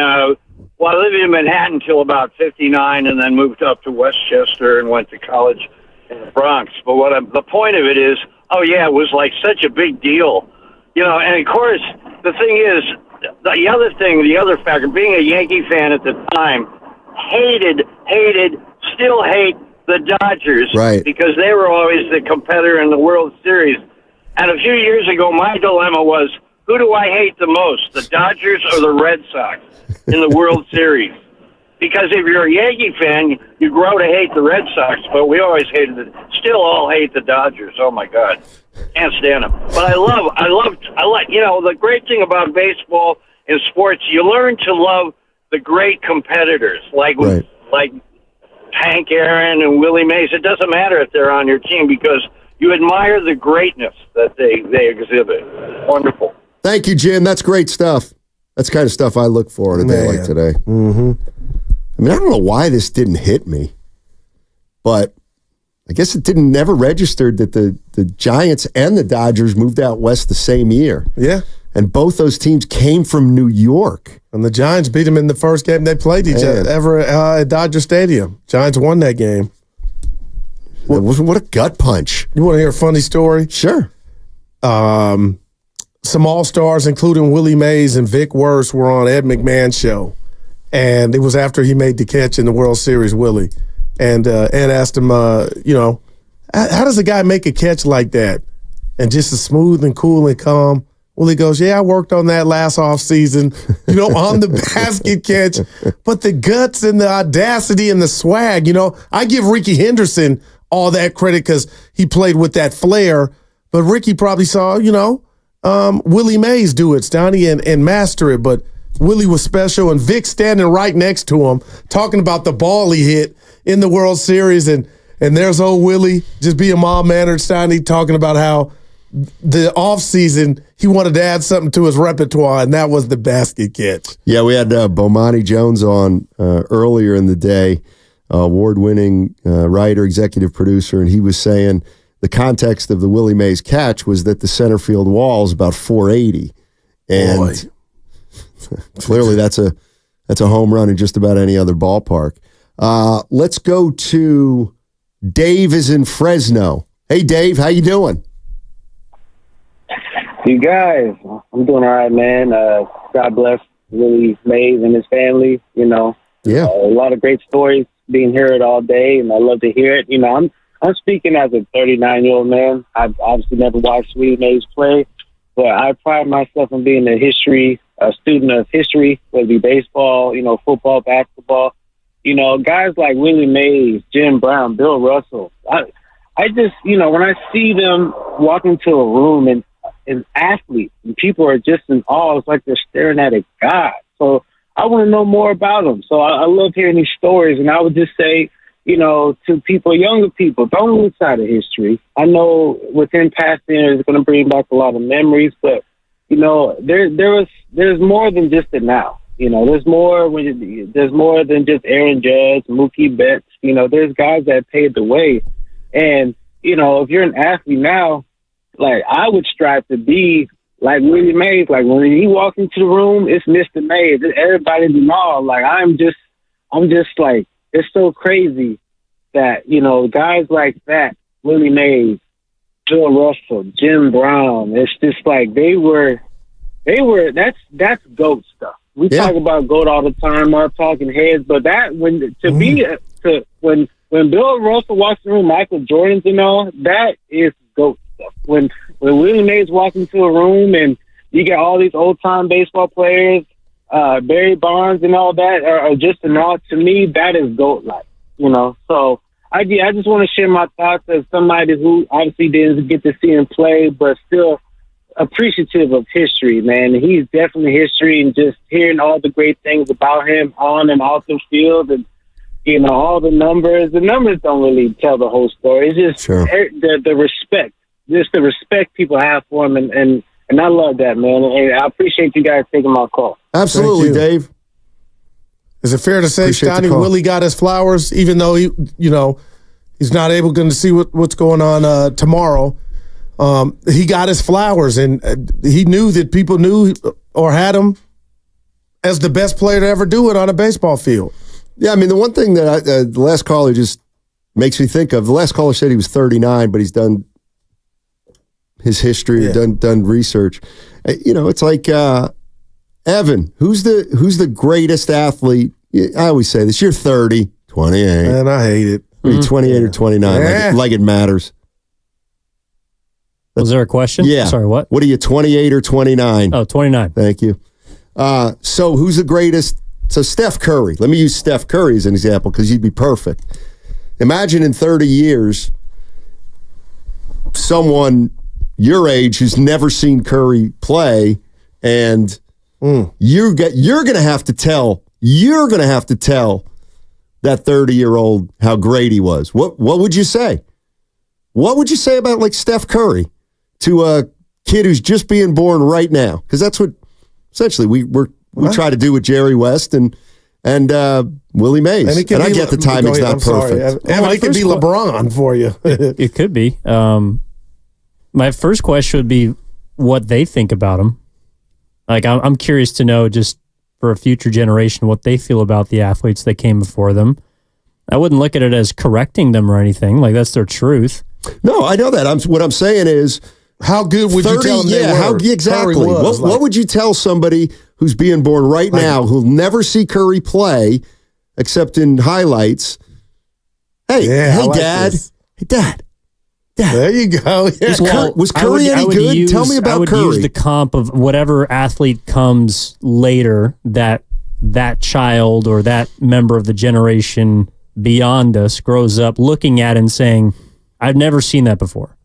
[SPEAKER 15] Manhattan till about 59, and then moved up to Westchester and went to college in the Bronx. But the point of it is, it was like such a big deal. And of course, the thing is, the other factor, being a Yankee fan at the time, still hate the Dodgers,
[SPEAKER 2] right?
[SPEAKER 15] Because they were always the competitor in the World Series. And a few years ago, my dilemma was, who do I hate the most, the Dodgers or the Red Sox in the World Series? Because if you're a Yankee fan, you grow to hate the Red Sox, but we always still all hate the Dodgers. Oh my God. Can't stand them. But I love, the great thing about baseball and sports, you learn to love the great competitors, like Hank Aaron and Willie Mays. It doesn't matter if they're on your team because you admire the greatness that they exhibit. Wonderful.
[SPEAKER 2] Thank you, Jim. That's great stuff. That's the kind of stuff I look for in a day like today.
[SPEAKER 3] Mm-hmm.
[SPEAKER 2] I mean, I don't know why this didn't hit me, but I guess it never registered that the Giants and the Dodgers moved out west the same year.
[SPEAKER 3] Yeah.
[SPEAKER 2] And both those teams came from New York.
[SPEAKER 3] And the Giants beat them in the first game they played each other ever at Dodger Stadium. Giants won that game.
[SPEAKER 2] What a gut punch.
[SPEAKER 3] You want to hear a funny story?
[SPEAKER 2] Sure.
[SPEAKER 3] Some all-stars, including Willie Mays and Vic Wertz, were on Ed McMahon's show. And it was after he made the catch in the World Series, Willie. And Ed asked him, how does a guy make a catch like that? And just as smooth and cool and calm. Willie goes, I worked on that last offseason, on the basket catch. But the guts and the audacity and the swag, I give Ricky Henderson all that credit because he played with that flair. But Ricky probably saw, Willie Mays do it, Stoney, and master it. But Willie was special, and Vic standing right next to him, talking about the ball he hit in the World Series. And there's old Willie just being mild-mannered, Stoney, talking about how the offseason he wanted to add something to his repertoire, and that was the basket catch.
[SPEAKER 2] Yeah, we had Bowmani Jones on earlier in the day, award-winning writer, executive producer, and he was saying the context of the Willie Mays catch was that the center field wall is about 480. And clearly that's a home run in just about any other ballpark. Let's go to Dave is in Fresno. Hey, Dave, how you doing?
[SPEAKER 6] You guys, I'm doing all right, man. God bless Willie Mays and his family.
[SPEAKER 2] Yeah,
[SPEAKER 6] a lot of great stories being heard all day, and I love to hear it. I'm speaking as a 39-year-old man. I've obviously never watched Willie Mays play, but I pride myself on being a student of history, whether it be baseball, football, basketball.
[SPEAKER 17] You know, guys like Willie Mays, Jim Brown, Bill Russell. I just, you know, when I see them walk into a room and athletes and people are just in awe, it's like they're staring at a god. So I want to know more about them. So I love hearing these stories. And I would just say, you know, to people, younger people, don't lose sight of history. I know within passing it's going to bring back a lot of memories, but, you know, there's more than just the now. You know, there's more than just Aaron Judge, Mookie Betts. You know, there's guys that paved the way. And, you know, if you're an athlete now, like I would strive to be like Willie Mays. Like when he walks into the room, it's Mr. Mays. Everybody's in awe. Like I'm just like, it's so crazy that, you know, guys like that, Willie Mays, Bill Russell, Jim Brown, it's just like they were, that's GOAT stuff. We talk about GOAT all the time, our talking heads, but that when Bill Russell walks in the room, Michael Jordan's and all, that is GOAT stuff. When Willie Mays walks into a room and you got all these old time baseball players, Barry Bonds and all that are just an awe. To me, that is GOAT like, you know. So I just want to share my thoughts as somebody who obviously didn't get to see him play, but still appreciative of history, man. He's definitely history, and just hearing all the great things about him on and off the field, and you know, all the numbers. The numbers don't really tell the whole story. It's just the respect, just the respect people have for him, and I love that, man. And I appreciate you guys taking my call.
[SPEAKER 2] Absolutely, Dave.
[SPEAKER 3] Is it fair to say, Stoney, Willie got his flowers, even though he, you know, he's not able to see what's going on tomorrow? He got his flowers, and he knew that people knew or had him as the best player to ever do it on a baseball field.
[SPEAKER 2] Yeah, I mean, the one thing that the last caller just makes me think of, the last caller said he was 39, but he's done his history, done research. You know, it's like Evan, who's the greatest athlete? I always say this, you're 30, 28.
[SPEAKER 3] Man, I hate it.
[SPEAKER 2] Are you 28 or 29? Like it matters.
[SPEAKER 5] Was there a question?
[SPEAKER 2] Yeah.
[SPEAKER 5] Sorry, what?
[SPEAKER 2] What are you, 28 or 29?
[SPEAKER 5] Oh, 29.
[SPEAKER 2] Thank you. So who's the greatest? So Steph Curry. Let me use Steph Curry as an example because he'd be perfect. Imagine in 30 years, someone your age who's never seen Curry play, and you're going to have to tell that 30-year-old how great he was. What would you say? What would you say about like Steph Curry to a kid who's just being born right now? Because that's what essentially we try to do with Jerry West and Willie Mays. And I get the timing's not perfect.
[SPEAKER 3] It could be LeBron for you.
[SPEAKER 5] It could be. My first question would be what they think about him. Like, I'm curious to know, just for a future generation, what they feel about the athletes that came before them. I wouldn't look at it as correcting them or anything. Like, that's their truth.
[SPEAKER 2] No, I know that. What I'm saying is,
[SPEAKER 3] how good would you tell them they were?
[SPEAKER 2] Exactly. What would you tell somebody who's being born right now who'll never see Curry play except in highlights? Hey, Dad. Hey, Dad.
[SPEAKER 3] There you go.
[SPEAKER 2] Yeah. Was Curry any good? Tell me about Curry.
[SPEAKER 5] I would use the comp of whatever athlete comes later that child or that member of the generation beyond us grows up looking at and saying, I've never seen that before.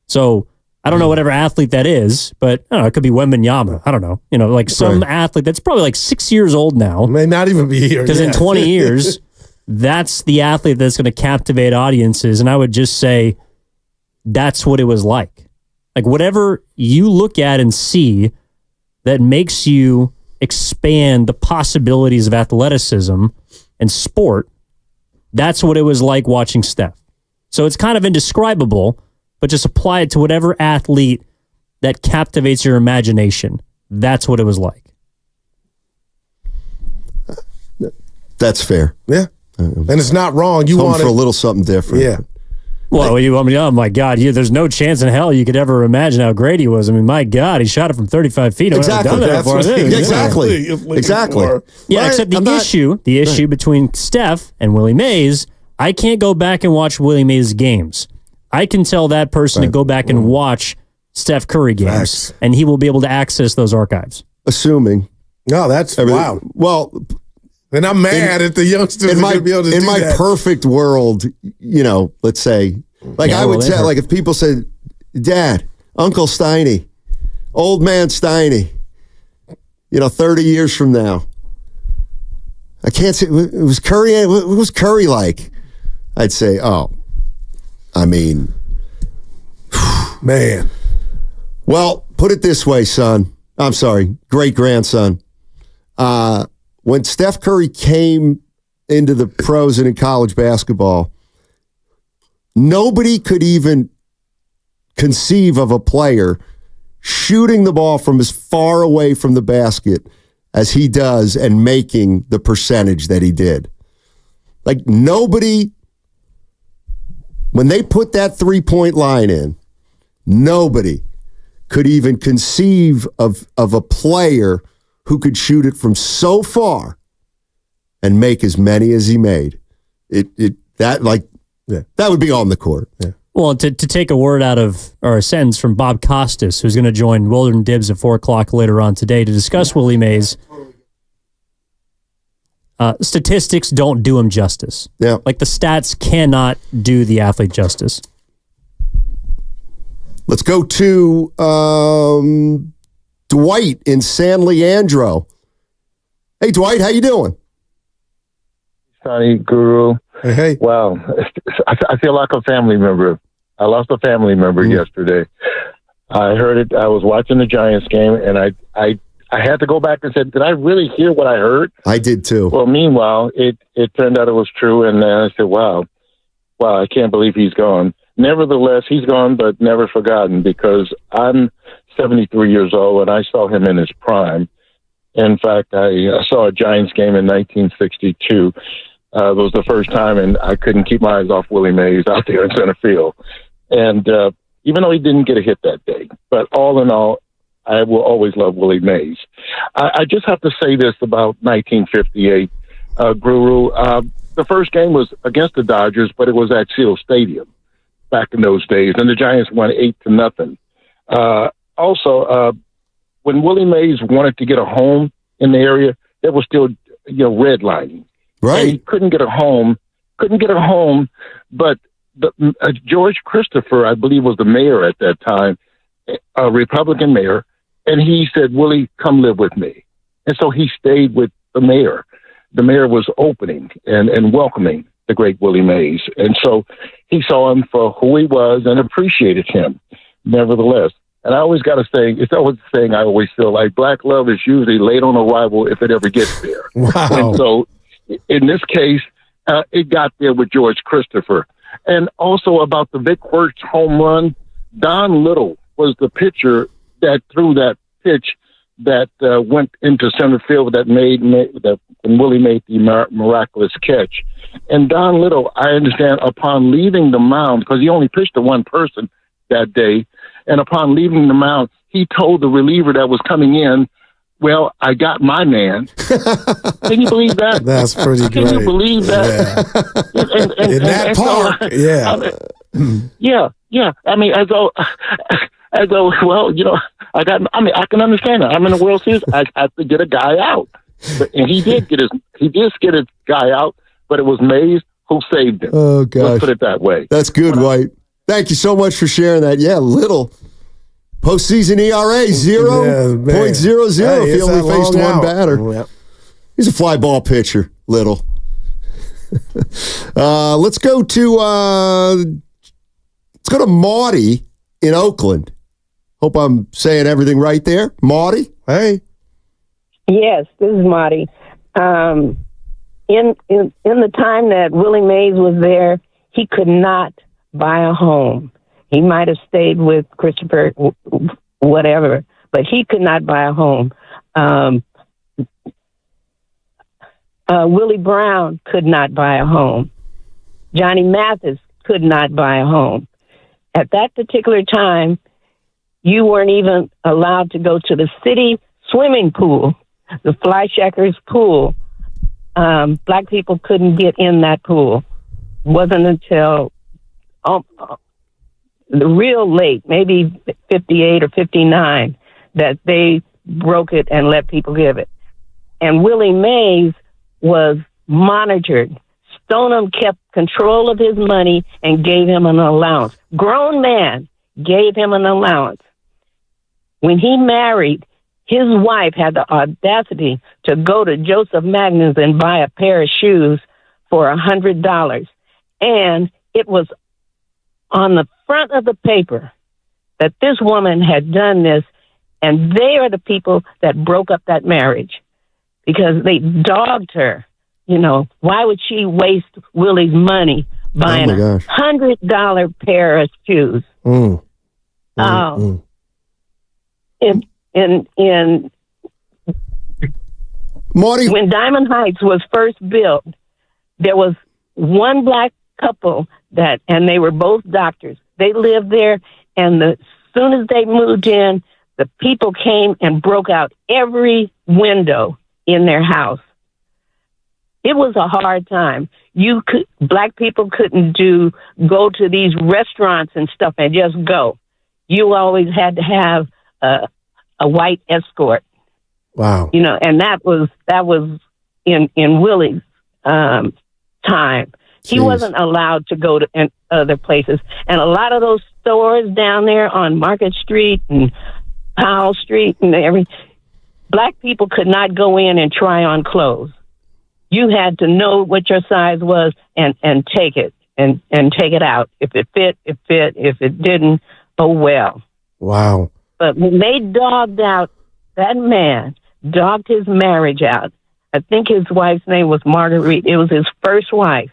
[SPEAKER 5] So I don't know whatever athlete that is, but I don't know, it could be Wembanyama. I don't know. You know, like some athlete that's probably like 6 years old now.
[SPEAKER 3] May not even be here.
[SPEAKER 5] Because in 20 years, that's the athlete that's going to captivate audiences. And I would just say, that's what it was like. Like whatever you look at and see that makes you expand the possibilities of athleticism and sport, that's what it was like watching Steph. So it's kind of indescribable, but just apply it to whatever athlete that captivates your imagination. That's what it was like.
[SPEAKER 2] That's fair.
[SPEAKER 3] Yeah. And it's not wrong. You want
[SPEAKER 2] for a little something different.
[SPEAKER 3] Yeah.
[SPEAKER 5] Well, oh my God, there's no chance in hell you could ever imagine how great he was. I mean, my God, he shot it from 35 feet.
[SPEAKER 2] Exactly. Exactly.
[SPEAKER 5] Yeah, except the issue between Steph and Willie Mays, I can't go back and watch Willie Mays games. I can tell that person to go back and watch Steph Curry games, and he will be able to access those archives.
[SPEAKER 2] Assuming.
[SPEAKER 3] No, that's wow.
[SPEAKER 2] Well,
[SPEAKER 3] And I'm mad at the youngsters
[SPEAKER 2] in my,
[SPEAKER 3] to be able to
[SPEAKER 2] in
[SPEAKER 3] do
[SPEAKER 2] my
[SPEAKER 3] that.
[SPEAKER 2] perfect world, let's say, I would say, if people said, Dad, Uncle Steiny, old man Steiny, 30 years from now, I can't say, it was Curry, what was Curry like? I'd say,
[SPEAKER 3] man.
[SPEAKER 2] Well, put it this way, son. I'm sorry, great-grandson. When Steph Curry came into the pros and in college basketball, nobody could even conceive of a player shooting the ball from as far away from the basket as he does and making the percentage that he did. Like, nobody, when they put that three-point line in, nobody could even conceive of a player who could shoot it from so far and make as many as he made. That would be on the court. Yeah.
[SPEAKER 5] Well, to take a word out of, or a sentence from Bob Costas, who's going to join Wilder and Dibbs at 4 o'clock later on today to discuss Willie Mays. Statistics don't do him justice.
[SPEAKER 2] Yeah.
[SPEAKER 5] Like, the stats cannot do the athlete justice.
[SPEAKER 2] Let's go to Dwight in San Leandro. Hey, Dwight, how you doing?
[SPEAKER 18] Sonny, Guru.
[SPEAKER 2] Hey.
[SPEAKER 18] Wow. I feel like a family member. I lost a family member yesterday. I heard it. I was watching the Giants game, and I had to go back and say, did I really hear what I heard?
[SPEAKER 2] I did too.
[SPEAKER 18] Well, meanwhile, it turned out it was true, and I said, wow, I can't believe he's gone. Nevertheless, he's gone, but never forgotten, because I'm 73 years old, and I saw him in his prime. In fact, I saw a Giants game in 1962. It was the first time, and I couldn't keep my eyes off Willie Mays out there in center field. And even though he didn't get a hit that day, but all in all, I will always love Willie Mays. I just have to say this about 1958, Guru. The first game was against the Dodgers, but it was at Seal Stadium back in those days, and the Giants won 8-0. Also, when Willie Mays wanted to get a home in the area, there was still redlining.
[SPEAKER 2] Right.
[SPEAKER 18] And he couldn't get a home, but George Christopher, I believe, was the mayor at that time, a Republican mayor, and he said, Willie, come live with me. And so he stayed with the mayor. The mayor was opening and welcoming the great Willie Mays. And so he saw him for who he was and appreciated him, nevertheless. And I always got to say, it's always the thing I always feel like, black love is usually late on arrival if it ever gets there.
[SPEAKER 3] Wow.
[SPEAKER 18] And so in this case, it got there with George Christopher. And also about the Vic Wertz home run, Don Little was the pitcher that threw that pitch that went into center field that when Willie made the miraculous catch. And Don Little, I understand, upon leaving the mound, because he only pitched to one person that day, and upon leaving the mound, he told the reliever that was coming in, well, I got my man. Can you believe that?
[SPEAKER 3] That's pretty great.
[SPEAKER 18] Can you believe that?
[SPEAKER 3] Yeah. In that park,
[SPEAKER 18] yeah. I mean, as though, well, I can understand that. I'm in the World Series. I have to get a guy out, and he did get his guy out, but it was Mays who saved him.
[SPEAKER 2] Oh gosh,
[SPEAKER 18] let's put it that way.
[SPEAKER 2] That's good, White. Thank you so much for sharing that. Yeah, Little. Postseason ERA 0.00 if he only faced one batter.
[SPEAKER 3] Yep.
[SPEAKER 2] He's a fly ball pitcher, Little. Let's go to Marty in Oakland. Hope I'm saying everything right there. Marty, hey.
[SPEAKER 19] Yes, this is Marty. In the time that Willie Mays was there, he could not buy a home. He might have stayed with Christopher, whatever, but he could not buy a home. Willie Brown could not buy a home. Johnny Mathis could not buy a home. At that particular time, you weren't even allowed to go to the city swimming pool, the Fly Shackers pool. Black people couldn't get in that pool. Wasn't until the real late, maybe 58 or 59, that they broke it and let people give it. And Willie Mays was monitored. Stoneham kept control of his money and gave him an allowance. Grown man gave him an allowance. When he married, his wife had the audacity to go to Joseph Magnus and buy a pair of shoes for $100. And it was on the front of the paper that this woman had done this, and they are the people that broke up that marriage because they dogged her. You know, why would she waste Willie's money buying a $100 pair of shoes? In
[SPEAKER 2] Marty,
[SPEAKER 19] when Diamond Heights was first built, there was one black couple and they were both doctors. They lived there, and as soon as they moved in, the people came and broke out every window in their house. It was a hard time. Black people couldn't go to these restaurants and stuff and just go. You always had to have a white escort.
[SPEAKER 3] Wow.
[SPEAKER 19] You know, and that was in Willie's time. Jeez. He wasn't allowed to go to other places. And a lot of those stores down there on Market Street and Powell Street and black people could not go in and try on clothes. You had to know what your size was and take it and take it out. If it fit, it fit. If it didn't, oh well.
[SPEAKER 3] Wow.
[SPEAKER 19] But when they dogged out, that man dogged his marriage out. I think his wife's name was Marguerite. It was his first wife.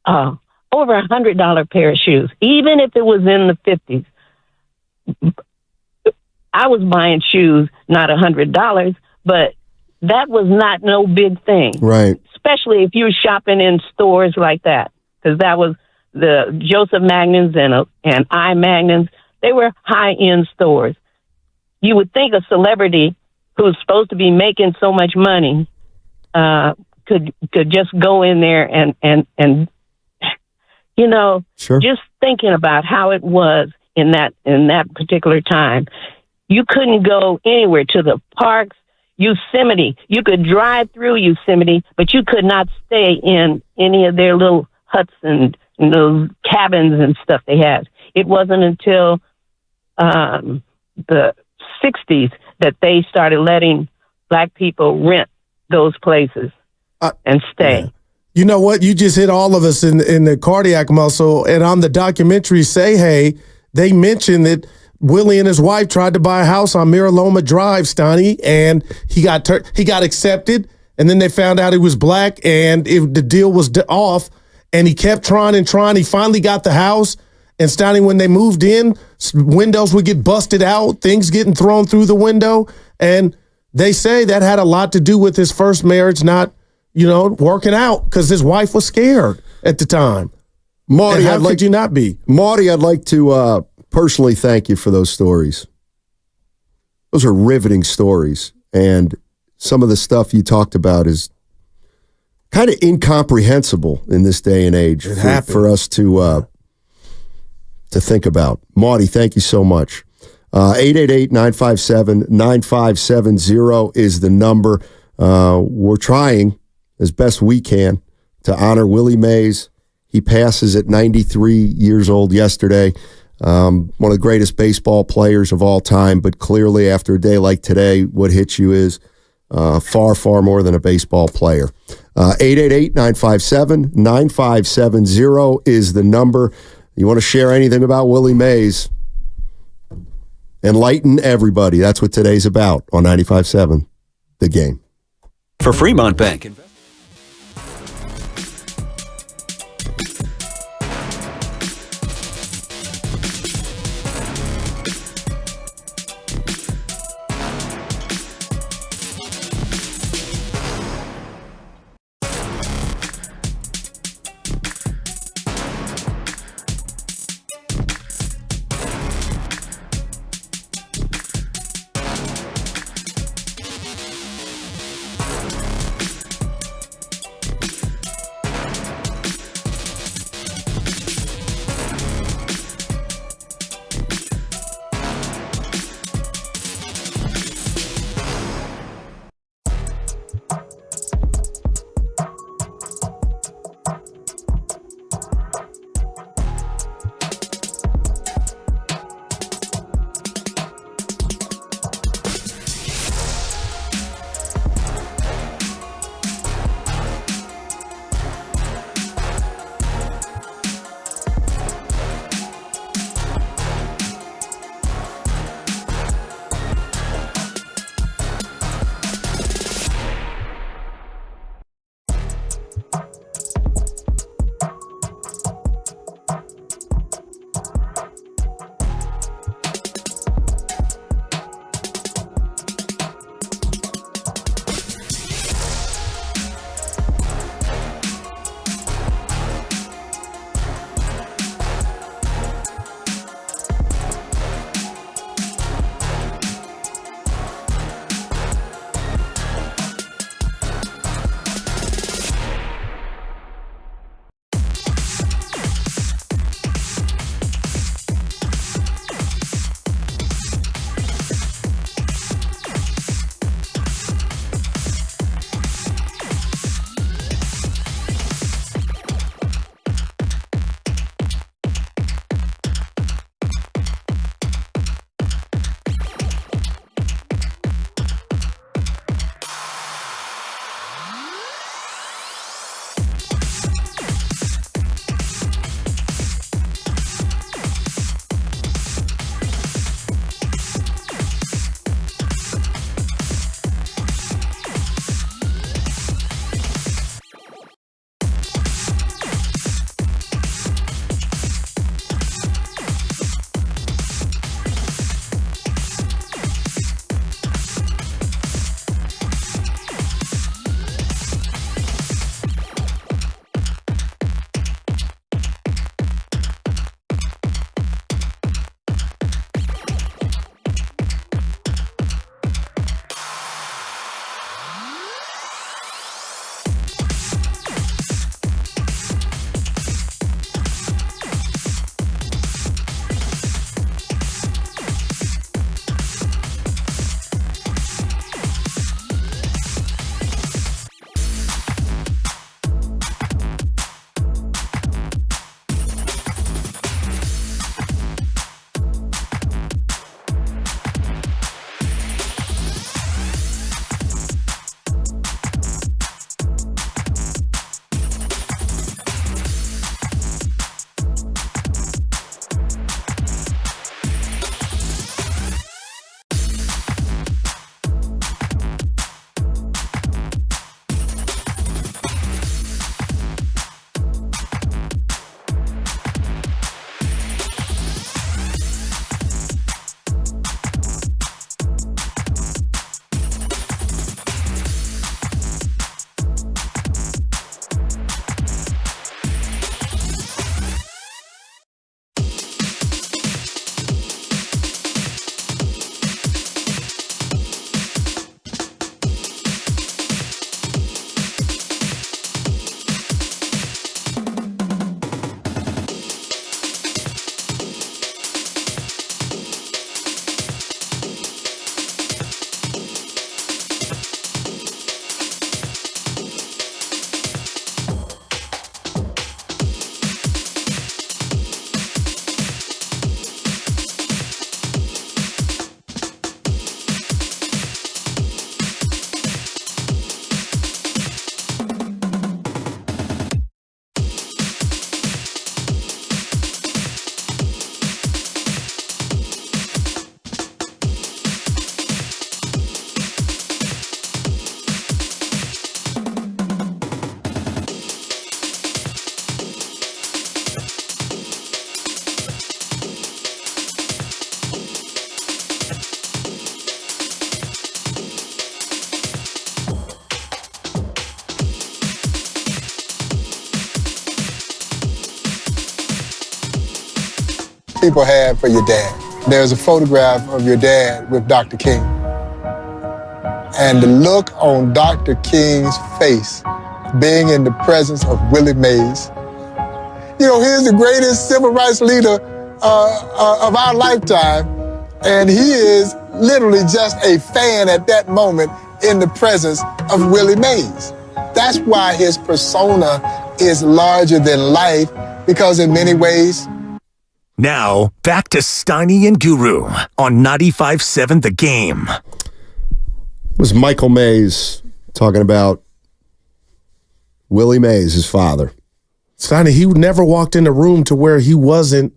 [SPEAKER 19] Over $100 pair of shoes, even if it was in the 50s. I was buying shoes, not $100, but that was not no big thing.
[SPEAKER 2] Right.
[SPEAKER 19] Especially if you were shopping in stores like that, because that was the Joseph Magnus and I Magnus. They were high-end stores. You would think a celebrity who's supposed to be making so much money could just go in there and you know,
[SPEAKER 2] sure.
[SPEAKER 19] Just thinking about how it was in that particular time. You couldn't go anywhere to the parks. Yosemite, you could drive through Yosemite, but you could not stay in any of their little huts and those cabins and stuff they had. It wasn't until the 60s that they started letting black people rent those places and stay.
[SPEAKER 3] Yeah. You know what? You just hit all of us in the cardiac muscle. And on the documentary Say Hey, they mentioned that Willie and his wife tried to buy a house on Miraloma Drive, Stoney, and he got accepted. And then they found out he was black, and the deal was off. And he kept trying and trying. He finally got the house. And Stoney, when they moved in, windows would get busted out, things getting thrown through the window. And they say that had a lot to do with his first marriage not, working out because his wife was scared at the time.
[SPEAKER 2] Marty,
[SPEAKER 3] how could you not be?
[SPEAKER 2] Marty, I'd like to personally thank you for those stories. Those are riveting stories. And some of the stuff you talked about is kind of incomprehensible in this day and age for us to think about. Marty, thank you so much. 888-957-9570 is the number. We're trying as best we can to honor Willie Mays. He passes at 93 years old yesterday. One of the greatest baseball players of all time, but clearly after a day like today, what hits you is far, far more than a baseball player. 888-957-9570 is the number. You want to share anything about Willie Mays? Enlighten everybody. That's what today's about on 95.7 The Game.
[SPEAKER 16] For Fremont Bank.
[SPEAKER 20] people had for your dad. There's a photograph of your dad with Dr. King. And the look on Dr. King's face, being in the presence of Willie Mays. You know, he's the greatest civil rights leader of our lifetime, and he is literally just a fan at that moment in the presence of Willie Mays. That's why his persona is larger than life, because in many ways...
[SPEAKER 10] Now, back to Steiny and Guru on 95.7 The Game.
[SPEAKER 2] It was Michael Mays talking about Willie Mays, his father.
[SPEAKER 3] Steiny, he never walked in a room to where he wasn't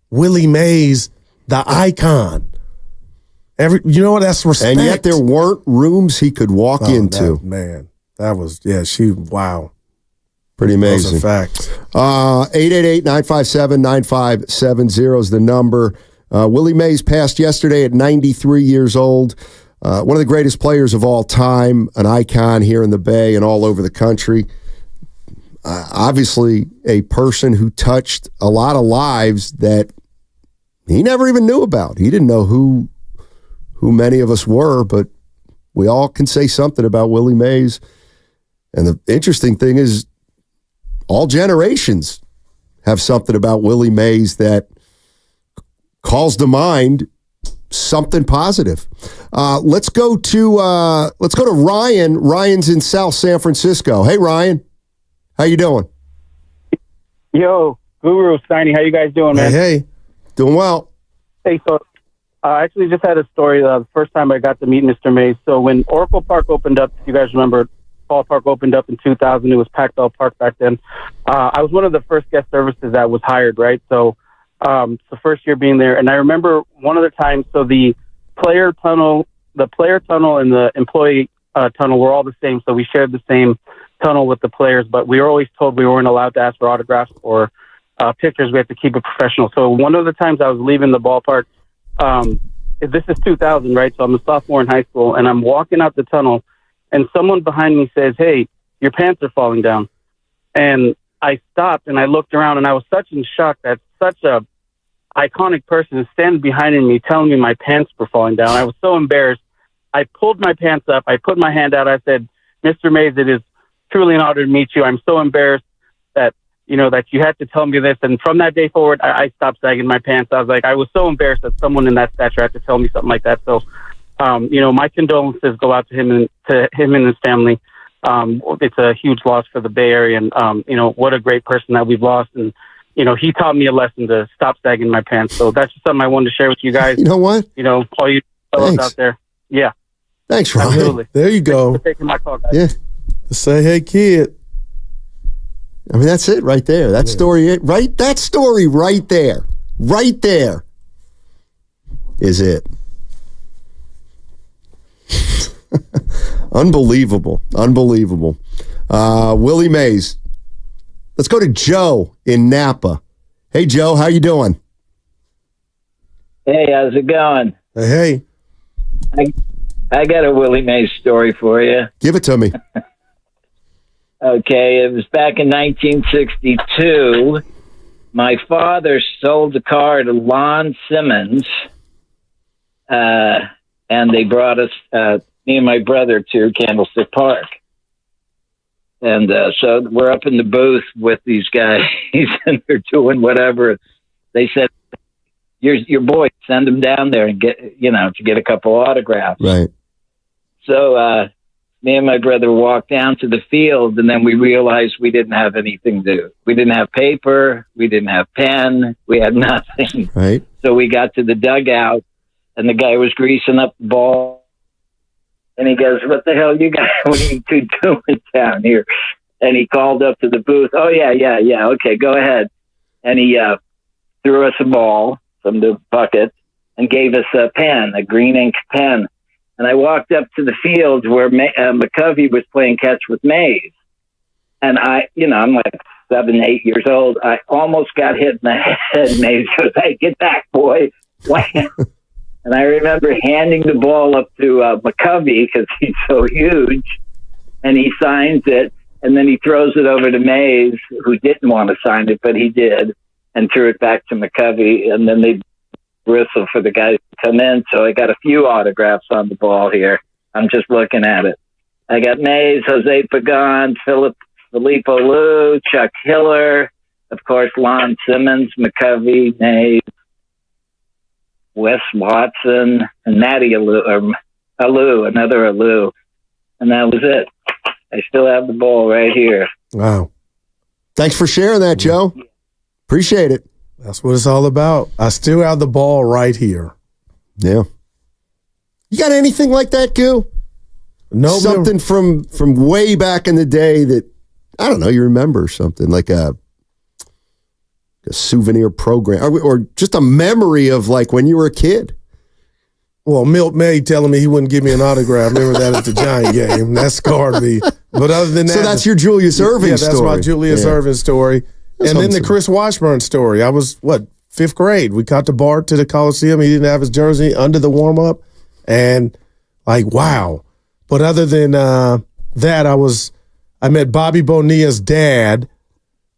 [SPEAKER 3] Willie Mays, the icon. You know what? That's respect.
[SPEAKER 2] And yet there weren't rooms he could walk into.
[SPEAKER 3] That was, wow.
[SPEAKER 2] Pretty amazing.
[SPEAKER 3] That's a fact.
[SPEAKER 2] 888-957-9570 is the number. Willie Mays passed yesterday at 93 years old. One of the greatest players of all time, an icon here in the Bay and all over the country. Obviously, a person who touched a lot of lives that he never even knew about. He didn't know who many of us were, but we all can say something about Willie Mays. And the interesting thing is, all generations have something about Willie Mays that calls to mind something positive. Let's go to Ryan. Ryan's in South San Francisco. Hey, Ryan, how you doing?
[SPEAKER 21] Yo, Guru, Steiny, how you guys doing, man?
[SPEAKER 2] Hey, doing well.
[SPEAKER 21] Hey, so I actually just had a story. The first time I got to meet Mr. Mays. So when Oracle Park opened up, if you guys remember, ballpark opened up in 2000. It was Pac Bell Park back then. I was one of the first guest services that was hired, right? So it's the first year being there. And I remember one of the times, so the player tunnel and the employee tunnel were all the same. So we shared the same tunnel with the players, but we were always told we weren't allowed to ask for autographs or pictures. We had to keep it professional. So one of the times I was leaving the ballpark, this is 2000, right? So I'm a sophomore in high school, and I'm walking out the tunnel, and someone behind me says, "Hey, your pants are falling down." And I stopped and I looked around, and I was such in shock that such a iconic person is standing behind me telling me my pants were falling down. I was so embarrassed. I pulled my pants up. I put my hand out. I said, "Mr. Mays, it is truly an honor to meet you. I'm so embarrassed that you had to tell me this." And from that day forward, I stopped sagging my pants. I was so embarrassed that someone in that stature had to tell me something like that. So, my condolences go out to him and his family. It's a huge loss for the Bay Area, and what a great person that we've lost. And he taught me a lesson to stop sagging my pants. So that's just something I wanted to share with you guys.
[SPEAKER 2] You know what?
[SPEAKER 21] All you fellows out there. Yeah.
[SPEAKER 2] Thanks, Ryan.
[SPEAKER 21] Absolutely.
[SPEAKER 3] There you go.
[SPEAKER 21] Thanks for taking my call, guys.
[SPEAKER 2] Yeah.
[SPEAKER 3] Say, hey, kid.
[SPEAKER 2] I mean, that's it right there. That story right there is it. Unbelievable. Willie Mays. Let's go to Joe in Napa. Hey, Joe, how you doing?
[SPEAKER 23] Hey, how's it going?
[SPEAKER 3] Hey.
[SPEAKER 23] I got a Willie Mays story for you.
[SPEAKER 2] Give it to me.
[SPEAKER 23] Okay, it was back in 1962. My father sold the car to Lon Simmons, and they brought us, me and my brother, to Candlestick Park. And so we're up in the booth with these guys, and they're doing whatever. They said, your boy, send him down there and to get a couple autographs.
[SPEAKER 2] Right.
[SPEAKER 23] So me and my brother walked down to the field, and then we realized we didn't have anything we didn't have paper, we didn't have pen, we had nothing.
[SPEAKER 2] Right.
[SPEAKER 23] So we got to the dugout, and the guy was greasing up the ball, and he goes, "What the hell you guys, what are you two doing down here?" And he called up to the booth. "Oh, yeah, okay, go ahead." And he threw us a ball from the bucket and gave us a pen, a green ink pen. And I walked up to the field where McCovey was playing catch with Mays. And I'm like 7, 8 years old. I almost got hit in the head. Mays goes, "Hey, get back, boy." And I remember handing the ball up to McCovey because he's so huge. And he signs it. And then he throws it over to Mays, who didn't want to sign it, but he did. and threw it back to McCovey, and then they whistle for the guys to come in. So I got a few autographs on the ball here. I'm just looking at it. I got Mays, Jose Pagan, Filippo Lou, Chuck Hiller, of course, Lon Simmons, McCovey, Mays, Wes Watson, and Matty Alou, another Alou. And that was it. I still have the ball right here.
[SPEAKER 2] Wow. Thanks for sharing that, Joe. Appreciate it.
[SPEAKER 3] That's what it's all about. I still have the ball right here.
[SPEAKER 2] Yeah. You got anything like that, Goo?
[SPEAKER 3] No.
[SPEAKER 2] Something from way back in the day that, I don't know, you remember something like a souvenir program or just a memory of like when you were a kid.
[SPEAKER 3] Well, Milt May telling me he wouldn't give me an autograph. Remember that at the Giant game. That scarred me. But other than that.
[SPEAKER 2] So that's your Julius Erving story.
[SPEAKER 3] Yeah, that's my Julius Erving story. And then the Chris Washburn story. I was, fifth grade. We caught the Bart to the Coliseum. He didn't have his jersey under the warm-up. And wow. But other than that, I met Bobby Bonilla's dad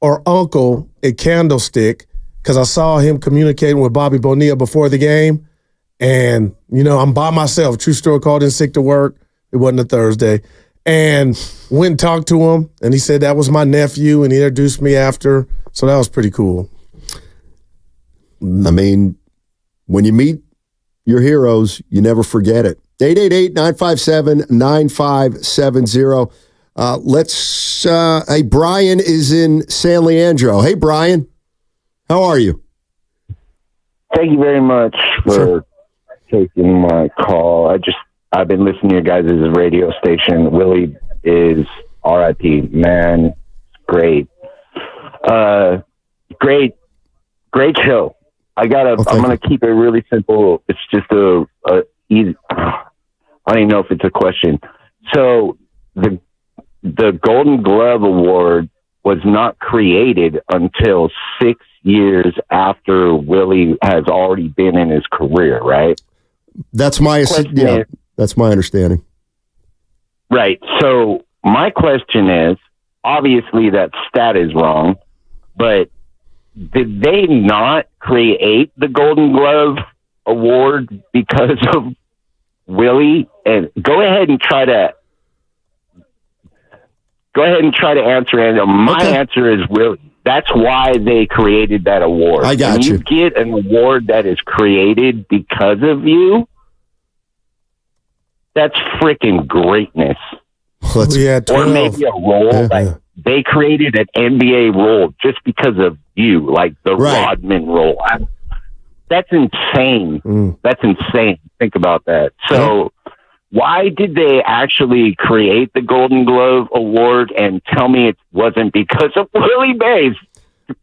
[SPEAKER 3] or uncle at Candlestick because I saw him communicating with Bobby Bonilla before the game. And, I'm by myself. True story, called in sick to work. It wasn't a Thursday. And went and talked to him. And he said that was my nephew. And he introduced me after. So that was pretty cool.
[SPEAKER 2] I mean, when you meet your heroes, you never forget it. 888-957-9570. Hey, Brian is in San Leandro. Hey, Brian. How are you?
[SPEAKER 1] Thank you very much for taking my call. I've been listening to your guys' radio station. Willie is RIP, man. Great. Great show. I'm going to keep it really simple. It's just a easy, I don't even know if it's a question. So the Golden Glove Award was not created until 6 years after Willie has already been in his career, right?
[SPEAKER 2] That's my understanding.
[SPEAKER 1] Right. So my question is, obviously that stat is wrong, but did they not create the Golden Glove Award because of Willie? And go ahead and try to answer it. My answer is Willie. That's why they created that award.
[SPEAKER 2] I got you.
[SPEAKER 1] You get an award that is created because of you. That's freaking greatness. Or maybe a role they created an NBA role just because of you, like the Rodman role. That's insane. That's insane. Think about that. So why did they actually create the Golden Glove Award? And tell me it wasn't because of Willie Mays.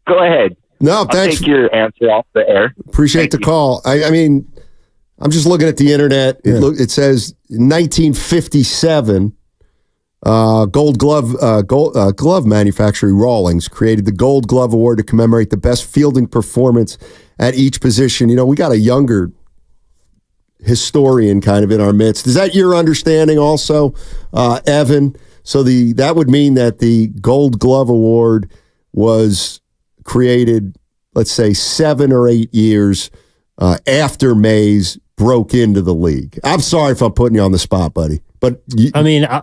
[SPEAKER 1] Go ahead.
[SPEAKER 2] No, thanks.
[SPEAKER 1] I'll take your answer off the air.
[SPEAKER 2] Appreciate the call. I mean, I'm just looking at the internet. It says 1957, Gold Glove manufacturer Rawlings created the Gold Glove Award to commemorate the best fielding performance at each position. We got a younger historian kind of in our midst. Is that your understanding also, Evan? So that would mean that the Gold Glove Award was created, let's say, 7 or 8 years after Mays broke into the league. I'm sorry if I'm putting you on the spot, buddy. But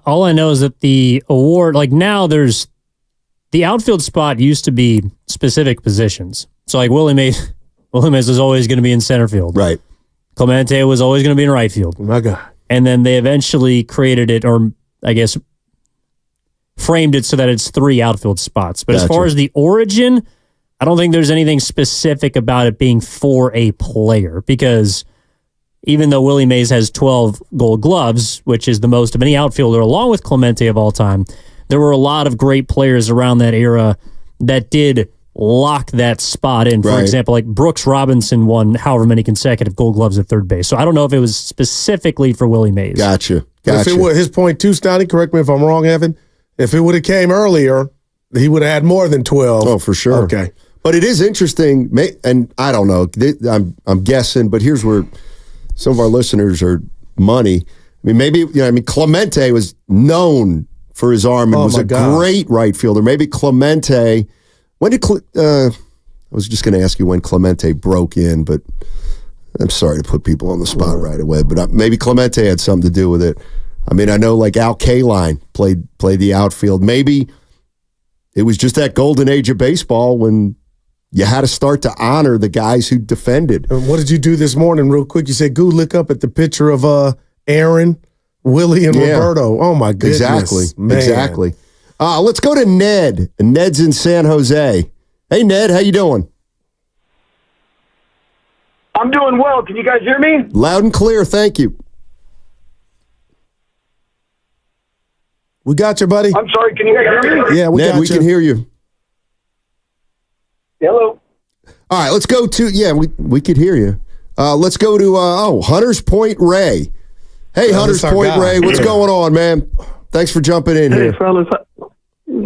[SPEAKER 5] all I know is that the award, like now there's the outfield spot used to be specific positions. So like Willie Mays was always going to be in center field.
[SPEAKER 2] Right.
[SPEAKER 5] Clemente was always going to be in right field.
[SPEAKER 3] My God.
[SPEAKER 5] And then they eventually created it, or I guess framed it so that it's 3 outfield spots. But as far as the origin, I don't think there's anything specific about it being for a player, because even though Willie Mays has 12 Gold Gloves, which is the most of any outfielder along with Clemente of all time, there were a lot of great players around that era that did lock that spot in. For example, like Brooks Robinson won however many consecutive Gold Gloves at third base. So I don't know if it was specifically for Willie Mays.
[SPEAKER 2] Gotcha.
[SPEAKER 3] If it was his point too, Stoney, correct me if I'm wrong, Evan, if it would have came earlier, he would have had more than 12.
[SPEAKER 2] Oh, for sure.
[SPEAKER 3] Okay.
[SPEAKER 2] But it is interesting, and I don't know, I'm guessing, but here's where some of our listeners are money. I mean, Clemente was known for his arm and was a great right fielder. Maybe Clemente, when did was just going to ask you when Clemente broke in, but I'm sorry to put people on the spot right away. But maybe Clemente had something to do with it. I mean, I know like Al Kaline played the outfield. Maybe it was just that golden age of baseball when you had to start to honor the guys who defended.
[SPEAKER 3] What did you do this morning real quick? You said, go look up at the picture of Aaron, Willie, and Roberto. Oh, my goodness.
[SPEAKER 2] Exactly. Let's go to Ned. Ned's in San Jose. Hey, Ned, how you doing?
[SPEAKER 4] I'm doing well. Can you guys hear me?
[SPEAKER 2] Loud and clear. Thank you.
[SPEAKER 3] We got you, buddy.
[SPEAKER 4] I'm sorry. Can you guys hear me?
[SPEAKER 3] Yeah,
[SPEAKER 2] Ned, we can hear you.
[SPEAKER 4] Hello.
[SPEAKER 2] All right, let's go to, we could hear you. Let's go to, Hunters Point Ray. Hey, Hunters Point Ray, what's going on, man? Thanks for jumping in here.
[SPEAKER 7] Hey, fellas.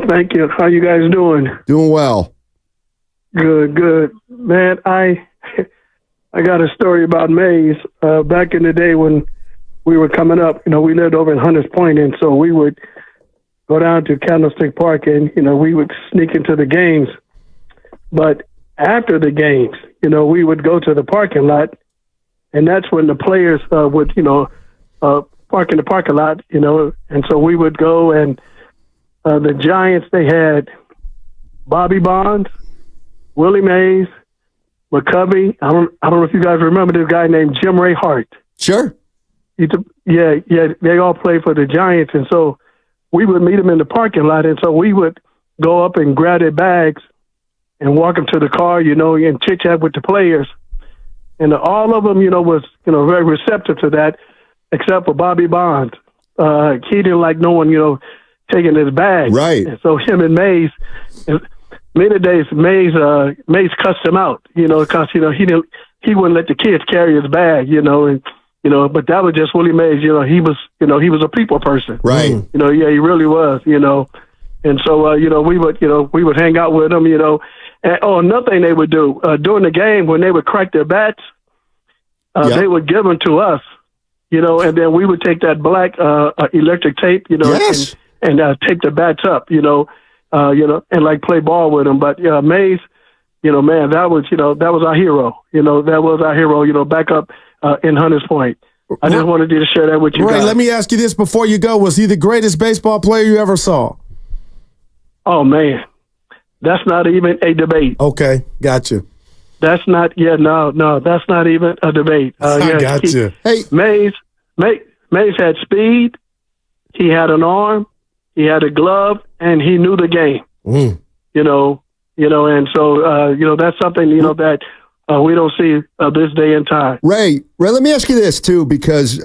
[SPEAKER 7] Thank you. How you guys doing?
[SPEAKER 2] Doing well.
[SPEAKER 7] Good. Man, I got a story about Mays. Back in the day when we were coming up, we lived over in Hunters Point, and so we would go down to Candlestick Park, and, we would sneak into the games. But after the games, we would go to the parking lot, and that's when the players would, park in the parking lot, and so we would go, and the Giants, they had Bobby Bonds, Willie Mays, McCovey. I don't know if you guys remember this guy named Jim Ray Hart.
[SPEAKER 2] Sure.
[SPEAKER 7] They all played for the Giants, and so we would meet them in the parking lot, and so we would go up and grab their bags and walk them to the car, and chit-chat with the players. And all of them, was, very receptive to that, except for Bobby Bonds. He didn't like no one, taking his bag.
[SPEAKER 2] Right.
[SPEAKER 7] And so him and Mays, many days, Mays cussed him out, because, he wouldn't let the kids carry his bag, but that was just Willie Mays, he was a people person.
[SPEAKER 2] Right.
[SPEAKER 7] He really was, and so, we would hang out with him, and another thing they would do during the game when they would crack their bats, they would give them to us, and then we would take that black electric tape,
[SPEAKER 2] yes.
[SPEAKER 7] and tape the bats up, and like play ball with them. But Mays, man, that was our hero. That was our hero. Back up in Hunters Point. I just wanted to share that with you guys.
[SPEAKER 3] Let me ask you this before you go: was he the greatest baseball player you ever saw?
[SPEAKER 7] Oh man. That's not even a debate.
[SPEAKER 3] Okay, gotcha.
[SPEAKER 7] That's not. Yeah, no. That's not even a debate.
[SPEAKER 3] I gotcha.
[SPEAKER 7] Hey, Mays had speed. He had an arm. He had a glove, and he knew the game. And so that's something that we don't see this day and time.
[SPEAKER 2] Ray, let me ask you this too, because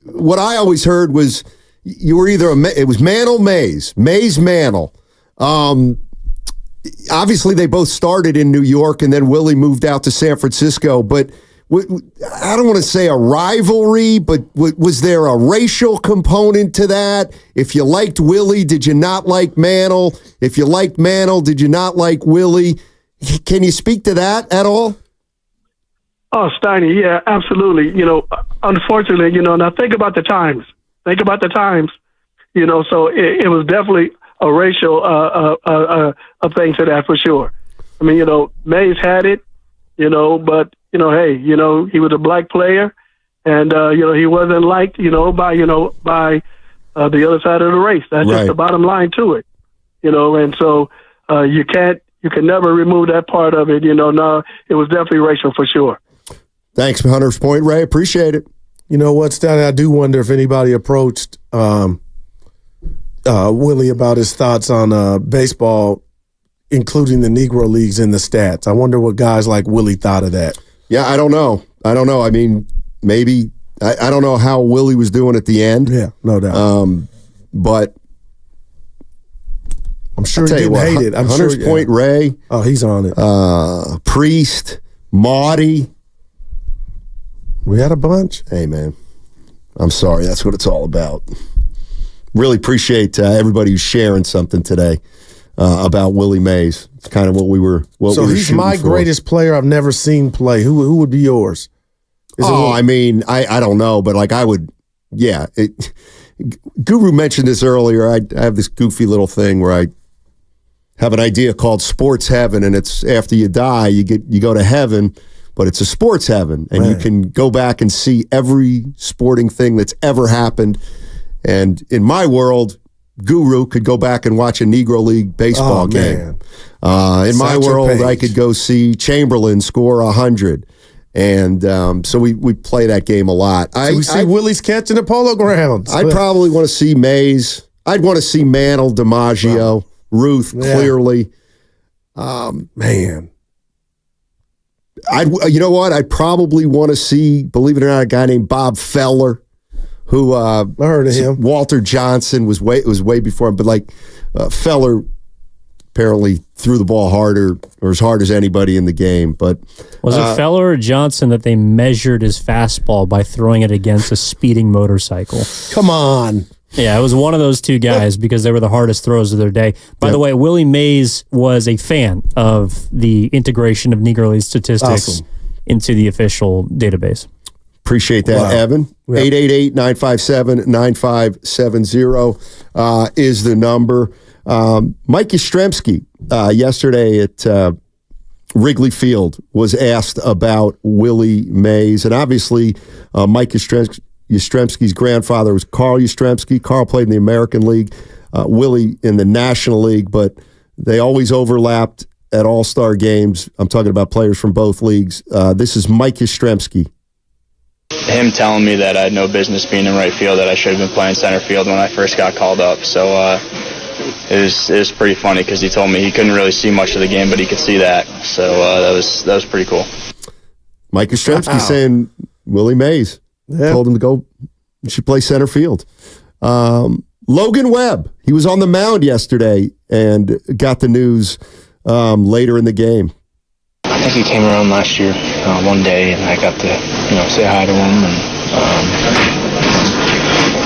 [SPEAKER 2] what I always heard was you were either it was Mantle, Mays, Mantle. Obviously, they both started in New York, and then Willie moved out to San Francisco. But I don't want to say a rivalry, but was there a racial component to that? If you liked Willie, did you not like Mantle? If you liked Mantle, did you not like Willie? Can you speak to that at all?
[SPEAKER 7] Oh, Steiny, yeah, absolutely. Unfortunately, now think about the times. So it was definitely a racial thing to that for sure. I mean, Mays had it, but hey, he was a black player, and he wasn't liked, by the other side of the race. That's just the bottom line to it, and so you can never remove that part of it. No, it was definitely racial for sure.
[SPEAKER 2] Thanks, Hunters Point, Ray. Appreciate it.
[SPEAKER 3] You know what, Stanley? I do wonder if anybody approached Willie about his thoughts on baseball, including the Negro Leagues in the stats. I wonder what guys like Willie thought of that.
[SPEAKER 2] Yeah, I don't know. I mean, maybe I don't know how Willie was doing at the end.
[SPEAKER 3] Yeah, no doubt.
[SPEAKER 2] But
[SPEAKER 3] I'm sure he didn't hate it.
[SPEAKER 2] Hunters Point Ray.
[SPEAKER 3] Oh, he's on it.
[SPEAKER 2] Priest, Marty.
[SPEAKER 3] We had a bunch.
[SPEAKER 2] Hey, man. I'm sorry. That's what it's all about. Really appreciate everybody who's sharing something today about Willie Mays. It's kind of what we were.
[SPEAKER 3] He's my greatest player I've never seen play. Who would be yours?
[SPEAKER 2] I mean, I don't know, but like I would. Yeah, Guru mentioned this earlier. I have this goofy little thing where have an idea called sports heaven, and it's after you die, you go to heaven, but it's a sports heaven, and you can go back and see every sporting thing that's ever happened. And in my world, Guru could go back and watch a Negro League baseball game. In my world, I could go see Chamberlain score 100. And so we play that game a lot.
[SPEAKER 3] We see Willie's catch in the Polo Grounds.
[SPEAKER 2] I'd probably want to see Mays. I'd want to see Mantle, DiMaggio, Ruth, clearly. Man. You know what? I'd probably want to see, believe it or not, a guy named Bob Feller, who I
[SPEAKER 3] heard of him.
[SPEAKER 2] Walter Johnson was way before him, but Feller apparently threw the ball harder or as hard as anybody in the game. But
[SPEAKER 5] was it Feller or Johnson that they measured his fastball by throwing it against a speeding motorcycle?
[SPEAKER 3] Come on.
[SPEAKER 5] Yeah, it was one of those two guys because they were the hardest throws of their day. By the way, Willie Mays was a fan of the integration of Negro League statistics into the official database.
[SPEAKER 2] Appreciate that, Evan. 888-957-9570 is the number. Mike Yastrzemski yesterday at Wrigley Field was asked about Willie Mays. And obviously, Mike Yastrzemski's grandfather was Carl Yastrzemski. Carl played in the American League, Willie in the National League, but they always overlapped at All-Star games. I'm talking about players from both leagues. This is Mike Yastrzemski.
[SPEAKER 8] Him telling me that I had no business being in right field, that I should have been playing center field when I first got called up. So it was pretty funny because he told me he couldn't really see much of the game, but he could see that. So that was pretty cool.
[SPEAKER 2] Mike Yastrzemski saying Willie Mays told him to go. He should play center field. Logan Webb, he was on the mound yesterday and got the news later in the game.
[SPEAKER 9] I think he came around last year one day, and I got to say hi to him, and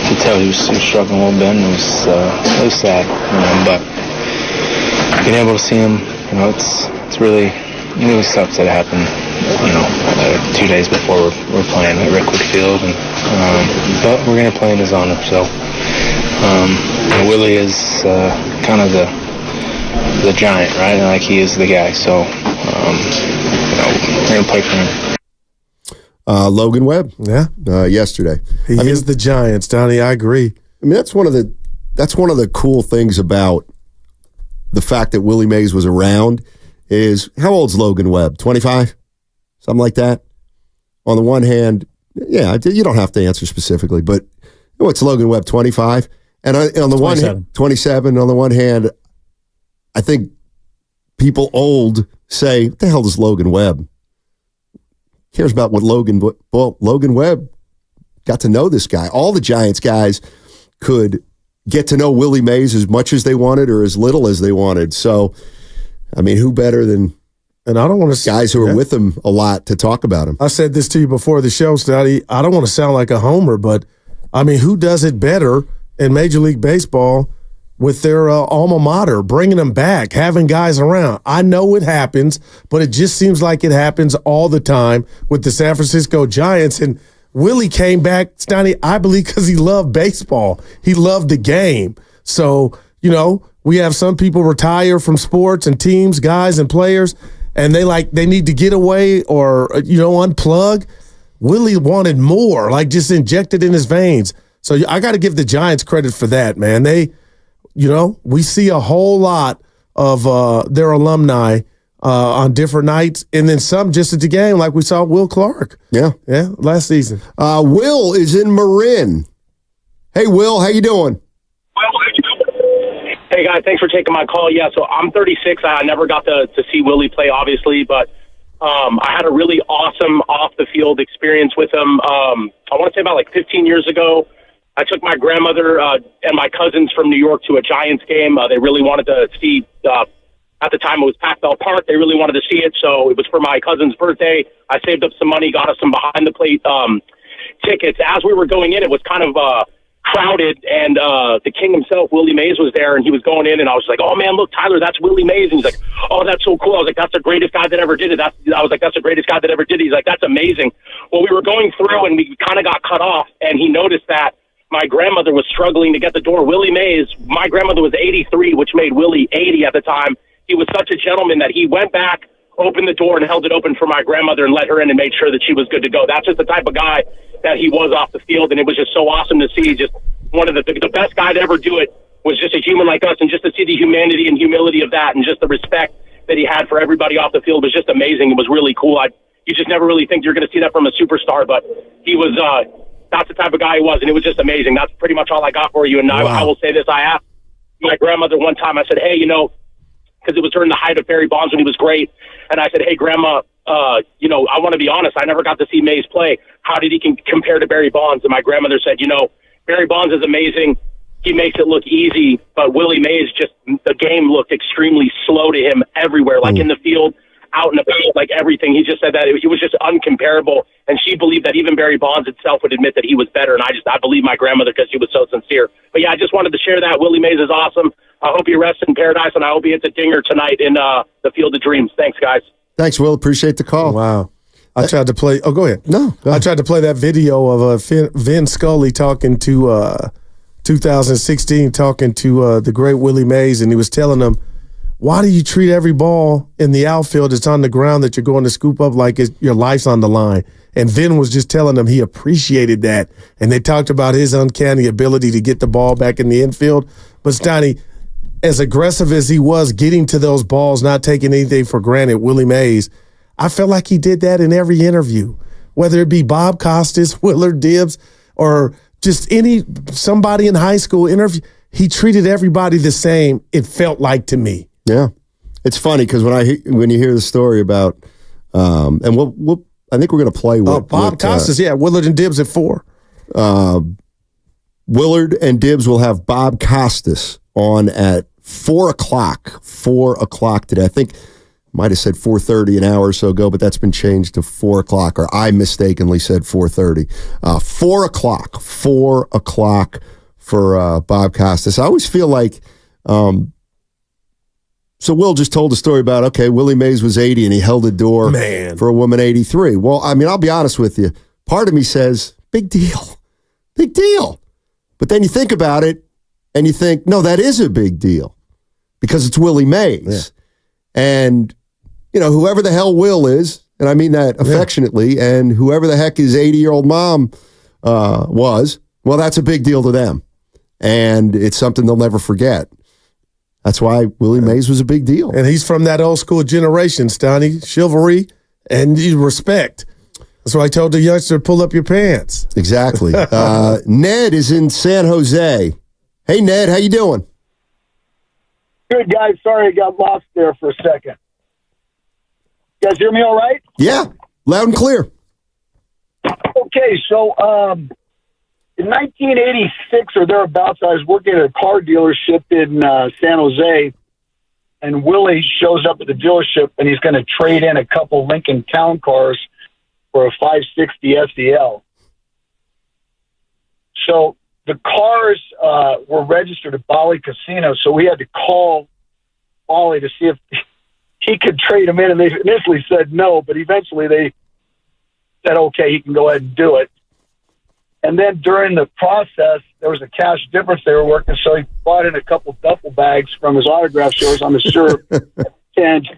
[SPEAKER 9] could tell he was struggling a little bit, and it was sad, but being able to see him, it's really sucks that it happened 2 days before we're playing at Rickwood Field, and but we're going to play in his honor. So Willie is kind of the giant, right? Like, he is the guy, so we're going to play for him.
[SPEAKER 2] Logan Webb, yesterday.
[SPEAKER 3] He is the Giants, Donnie. I agree.
[SPEAKER 2] I mean, that's one of the cool things about the fact that Willie Mays was around is, how old's Logan Webb? 25? Something like that? On the one hand, you don't have to answer specifically, but what's Logan Webb, 25? And on the 27. One hand, 27. On the one hand, I think people old say, what the hell is Logan Webb? Cares about what Logan Webb got to know this guy. All the Giants guys could get to know Willie Mays as much as they wanted or as little as they wanted. So, I mean, who better than
[SPEAKER 3] I don't want to
[SPEAKER 2] guys who are with him a lot to talk about him?
[SPEAKER 3] I said this to you before the show, Scotty. I don't want to sound like a homer, but I mean, who does it better in Major League Baseball with their alma mater, bringing them back, having guys around? I know it happens, but it just seems like it happens all the time with the San Francisco Giants. And Willie came back, Stoney, I believe, because he loved baseball. He loved the game. So, we have some people retire from sports and teams, guys and players, and they need to get away or, unplug. Willie wanted more, just injected in his veins. So I got to give the Giants credit for that, man. We see a whole lot of their alumni on different nights, and then some just at the game, like we saw Will Clark. Yeah, last season.
[SPEAKER 2] Will is in Marin. Hey, Will, how you doing?
[SPEAKER 22] Hey, guys, thanks for taking my call. Yeah, so I'm 36. I never got to see Willie play, obviously, but I had a really awesome off-the-field experience with him. I want to say about 15 years ago. I took my grandmother and my cousins from New York to a Giants game. They really wanted to see, at the time it was Pac-Bell Park. They really wanted to see it, so it was for my cousin's birthday. I saved up some money, got us some behind-the-plate tickets. As we were going in, it was kind of crowded, and the king himself, Willie Mays, was there, and he was going in, and I was like, oh, man, look, Tyler, that's Willie Mays. And he's like, oh, that's so cool. I was like, that's the greatest guy that ever did it. I was like, that's the greatest guy that ever did it. He's like, that's amazing. Well, we were going through, and we kind of got cut off, and he noticed that my grandmother was struggling to get the door. Willie Mays, my grandmother was 83, which made Willie 80 at the time. He was such a gentleman that he went back, opened the door, and held it open for my grandmother and let her in and made sure that she was good to go. That's just the type of guy that he was off the field, and it was just so awesome to see. Just one of the best guy to ever do it was just a human like us, and just to see the humanity and humility of that and just the respect that he had for everybody off the field was just amazing. It was really cool. You just never really think you're going to see that from a superstar, but he was that's the type of guy he was, and it was just amazing. That's pretty much all I got for you. And wow. I will say this. I asked my grandmother one time, I said, hey, because it was during the height of Barry Bonds when he was great, and I said, hey, Grandma, I want to be honest. I never got to see Mays play. How did he compare to Barry Bonds? And my grandmother said, Barry Bonds is amazing. He makes it look easy, but Willie Mays the game looked extremely slow to him everywhere, like in the field, out and about, like everything. He just said that it was just uncomparable, and she believed that even Barry Bonds itself would admit that he was better, and I believe my grandmother because she was so sincere. But yeah, I just wanted to share that. Willie Mays is awesome. I hope he rests in paradise, and I hope he hits a dinger tonight in the Field of Dreams. Thanks, guys.
[SPEAKER 2] Thanks, Will. Appreciate the call.
[SPEAKER 3] Wow. I tried to play. Oh, go ahead.
[SPEAKER 2] No, go ahead.
[SPEAKER 3] I tried to play that video of Vin Scully talking to 2016, talking to the great Willie Mays, and he was telling them, why do you treat every ball in the outfield that's on the ground that you're going to scoop up like your life's on the line? And Vin was just telling them he appreciated that, and they talked about his uncanny ability to get the ball back in the infield. But Stoney, as aggressive as he was getting to those balls, not taking anything for granted, Willie Mays, I felt like he did that in every interview, whether it be Bob Costas, Willard Dibbs, or just somebody in high school interview. He treated everybody the same, it felt like to me.
[SPEAKER 2] Yeah. It's funny because when you hear the story about, and I think we're going to play with
[SPEAKER 3] Bob Costas, Willard and Dibbs at 4.
[SPEAKER 2] Willard and Dibbs will have Bob Costas on at 4 o'clock. 4 o'clock today. I think might have said 4:30 an hour or so ago, but that's been changed to 4 o'clock, or I mistakenly said 4:30. 4 o'clock. 4 o'clock for Bob Costas. I always feel like, so Will just told a story about, okay, Willie Mays was 80 and he held a door for a woman 83. Well, I mean, I'll be honest with you. Part of me says, big deal. Big deal. But then you think about it and you think, no, that is a big deal because it's Willie Mays. Yeah. And, whoever the hell Will is, and I mean that affectionately, and whoever the heck his 80-year-old mom was, well, that's a big deal to them. And it's something they'll never forget. That's why Willie Mays was a big deal.
[SPEAKER 3] And he's from that old school generation, Stoney. Chivalry and respect. That's why I told the youngster, pull up your pants.
[SPEAKER 2] Exactly. Ned is in San Jose. Hey, Ned, how you doing?
[SPEAKER 4] Good, guys. Sorry I got lost there for a second. You guys hear me all right?
[SPEAKER 2] Yeah, loud and clear.
[SPEAKER 4] Okay, so in 1986 or thereabouts, I was working at a car dealership in San Jose, and Willie shows up at the dealership, and he's going to trade in a couple Lincoln Town cars for a 560 SEL. So the cars were registered at Bowmani Casino, so we had to call Bowmani to see if he could trade them in, and they initially said no, but eventually they said, okay, he can go ahead and do it. And then during the process, there was a cash difference they were working, so he brought in a couple duffel bags from his autograph shows on the shirt, and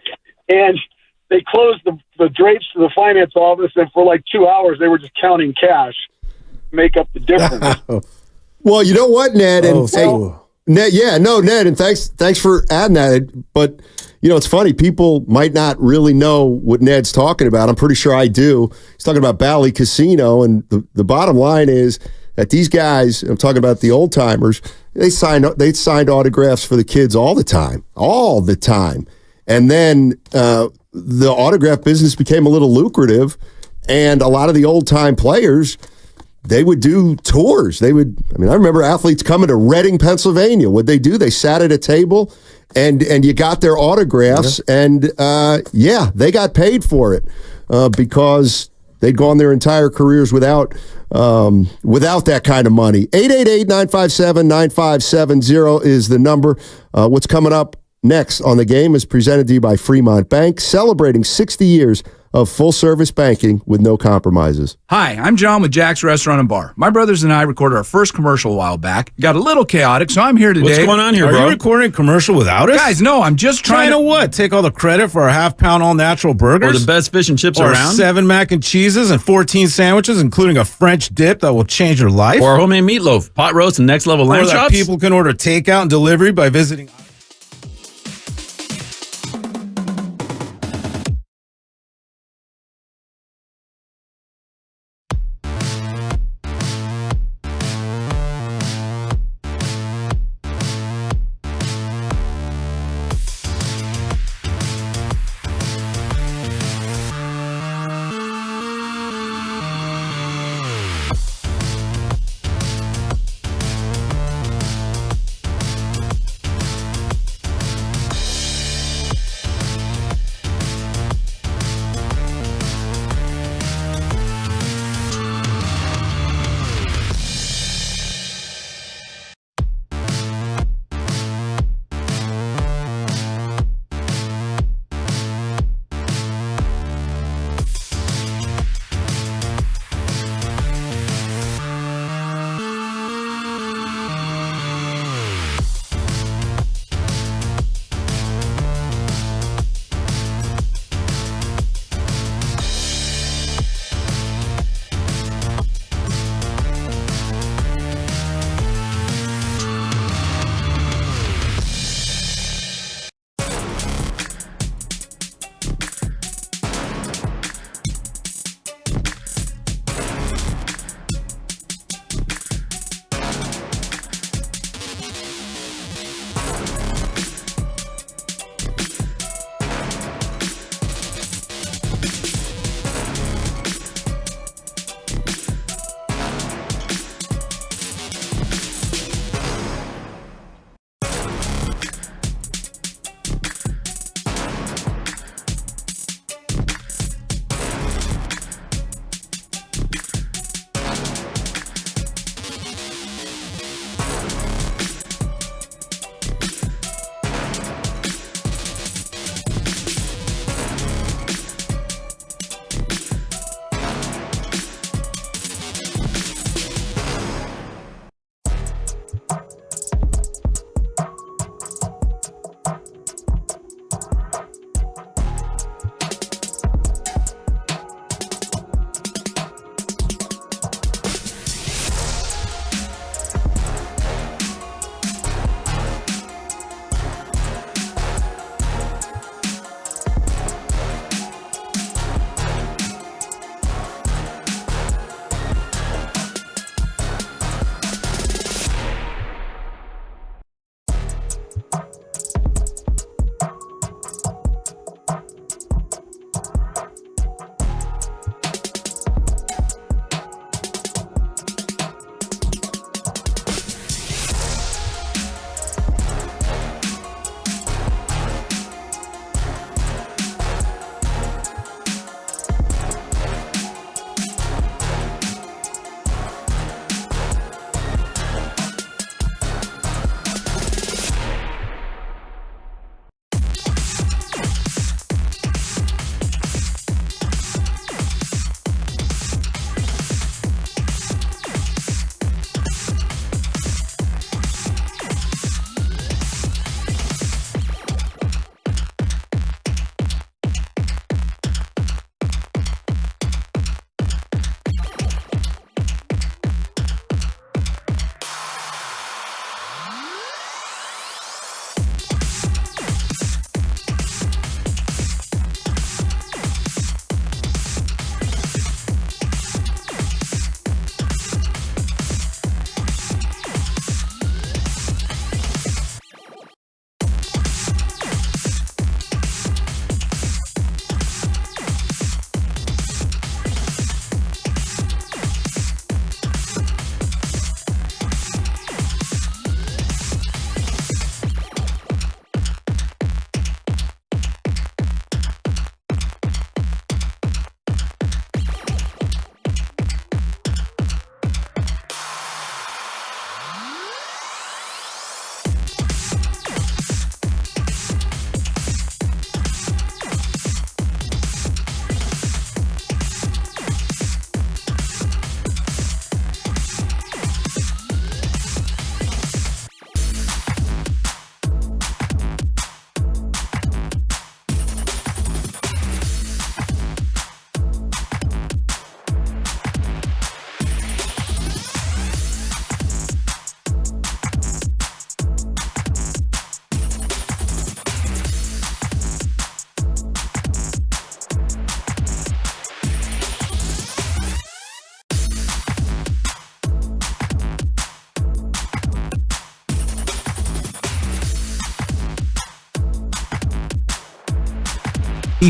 [SPEAKER 4] they closed the drapes to the finance office, and for like 2 hours, they were just counting cash to make up the difference.
[SPEAKER 2] Well, you know what, Ned? Ned, and thanks for adding that. But, it's funny. People might not really know what Ned's talking about. I'm pretty sure I do. He's talking about Bowmani Casino, and the bottom line is that these guys, I'm talking about the old-timers, they signed autographs for the kids all the time. And then the autograph business became a little lucrative, and a lot of the old-time players, they would do tours. I remember athletes coming to Reading, Pennsylvania. What'd they do? They sat at a table and you got their autographs, and they got paid for it because they'd gone their entire careers without that kind of money. 888-957-9570 is the number. What's coming up Next on the game is presented to you by Fremont Bank, celebrating 60 years of full-service banking with no compromises.
[SPEAKER 11] Hi, I'm John with Jack's Restaurant and Bar. My brothers and I recorded our first commercial a while back. Got a little chaotic, so I'm here today.
[SPEAKER 12] What's going on here, bro?
[SPEAKER 13] Are you recording a commercial without us?
[SPEAKER 11] Guys, no, I'm just trying
[SPEAKER 13] to what? Take all the credit for our half-pound all-natural burgers?
[SPEAKER 12] Or the best fish and chips
[SPEAKER 13] or
[SPEAKER 12] around?
[SPEAKER 13] 7 mac and cheeses and 14 sandwiches, including a French dip that will change your life?
[SPEAKER 12] Or homemade meatloaf, pot roast, and next-level lamb
[SPEAKER 13] chops? Or that people can order takeout and delivery by visiting...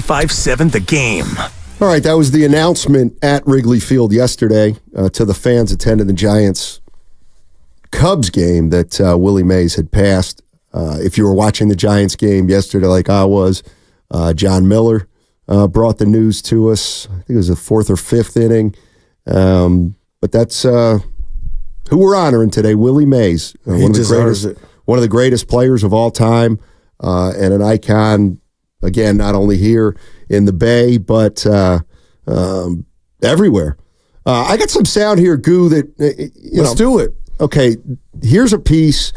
[SPEAKER 10] 95.7 The Game.
[SPEAKER 2] All right, that was the announcement at Wrigley Field yesterday to the fans attending the Giants-Cubs game that Willie Mays had passed. If you were watching the Giants game yesterday like I was, John Miller brought the news to us. I think it was the 4th or 5th inning. But that's who we're honoring today, Willie Mays.
[SPEAKER 3] He deserves it.
[SPEAKER 2] One of the greatest players of all time and an icon, again, not only here in the Bay, but everywhere. I got some sound here, Goo, that,
[SPEAKER 3] Let's do it.
[SPEAKER 2] Okay, here's a piece,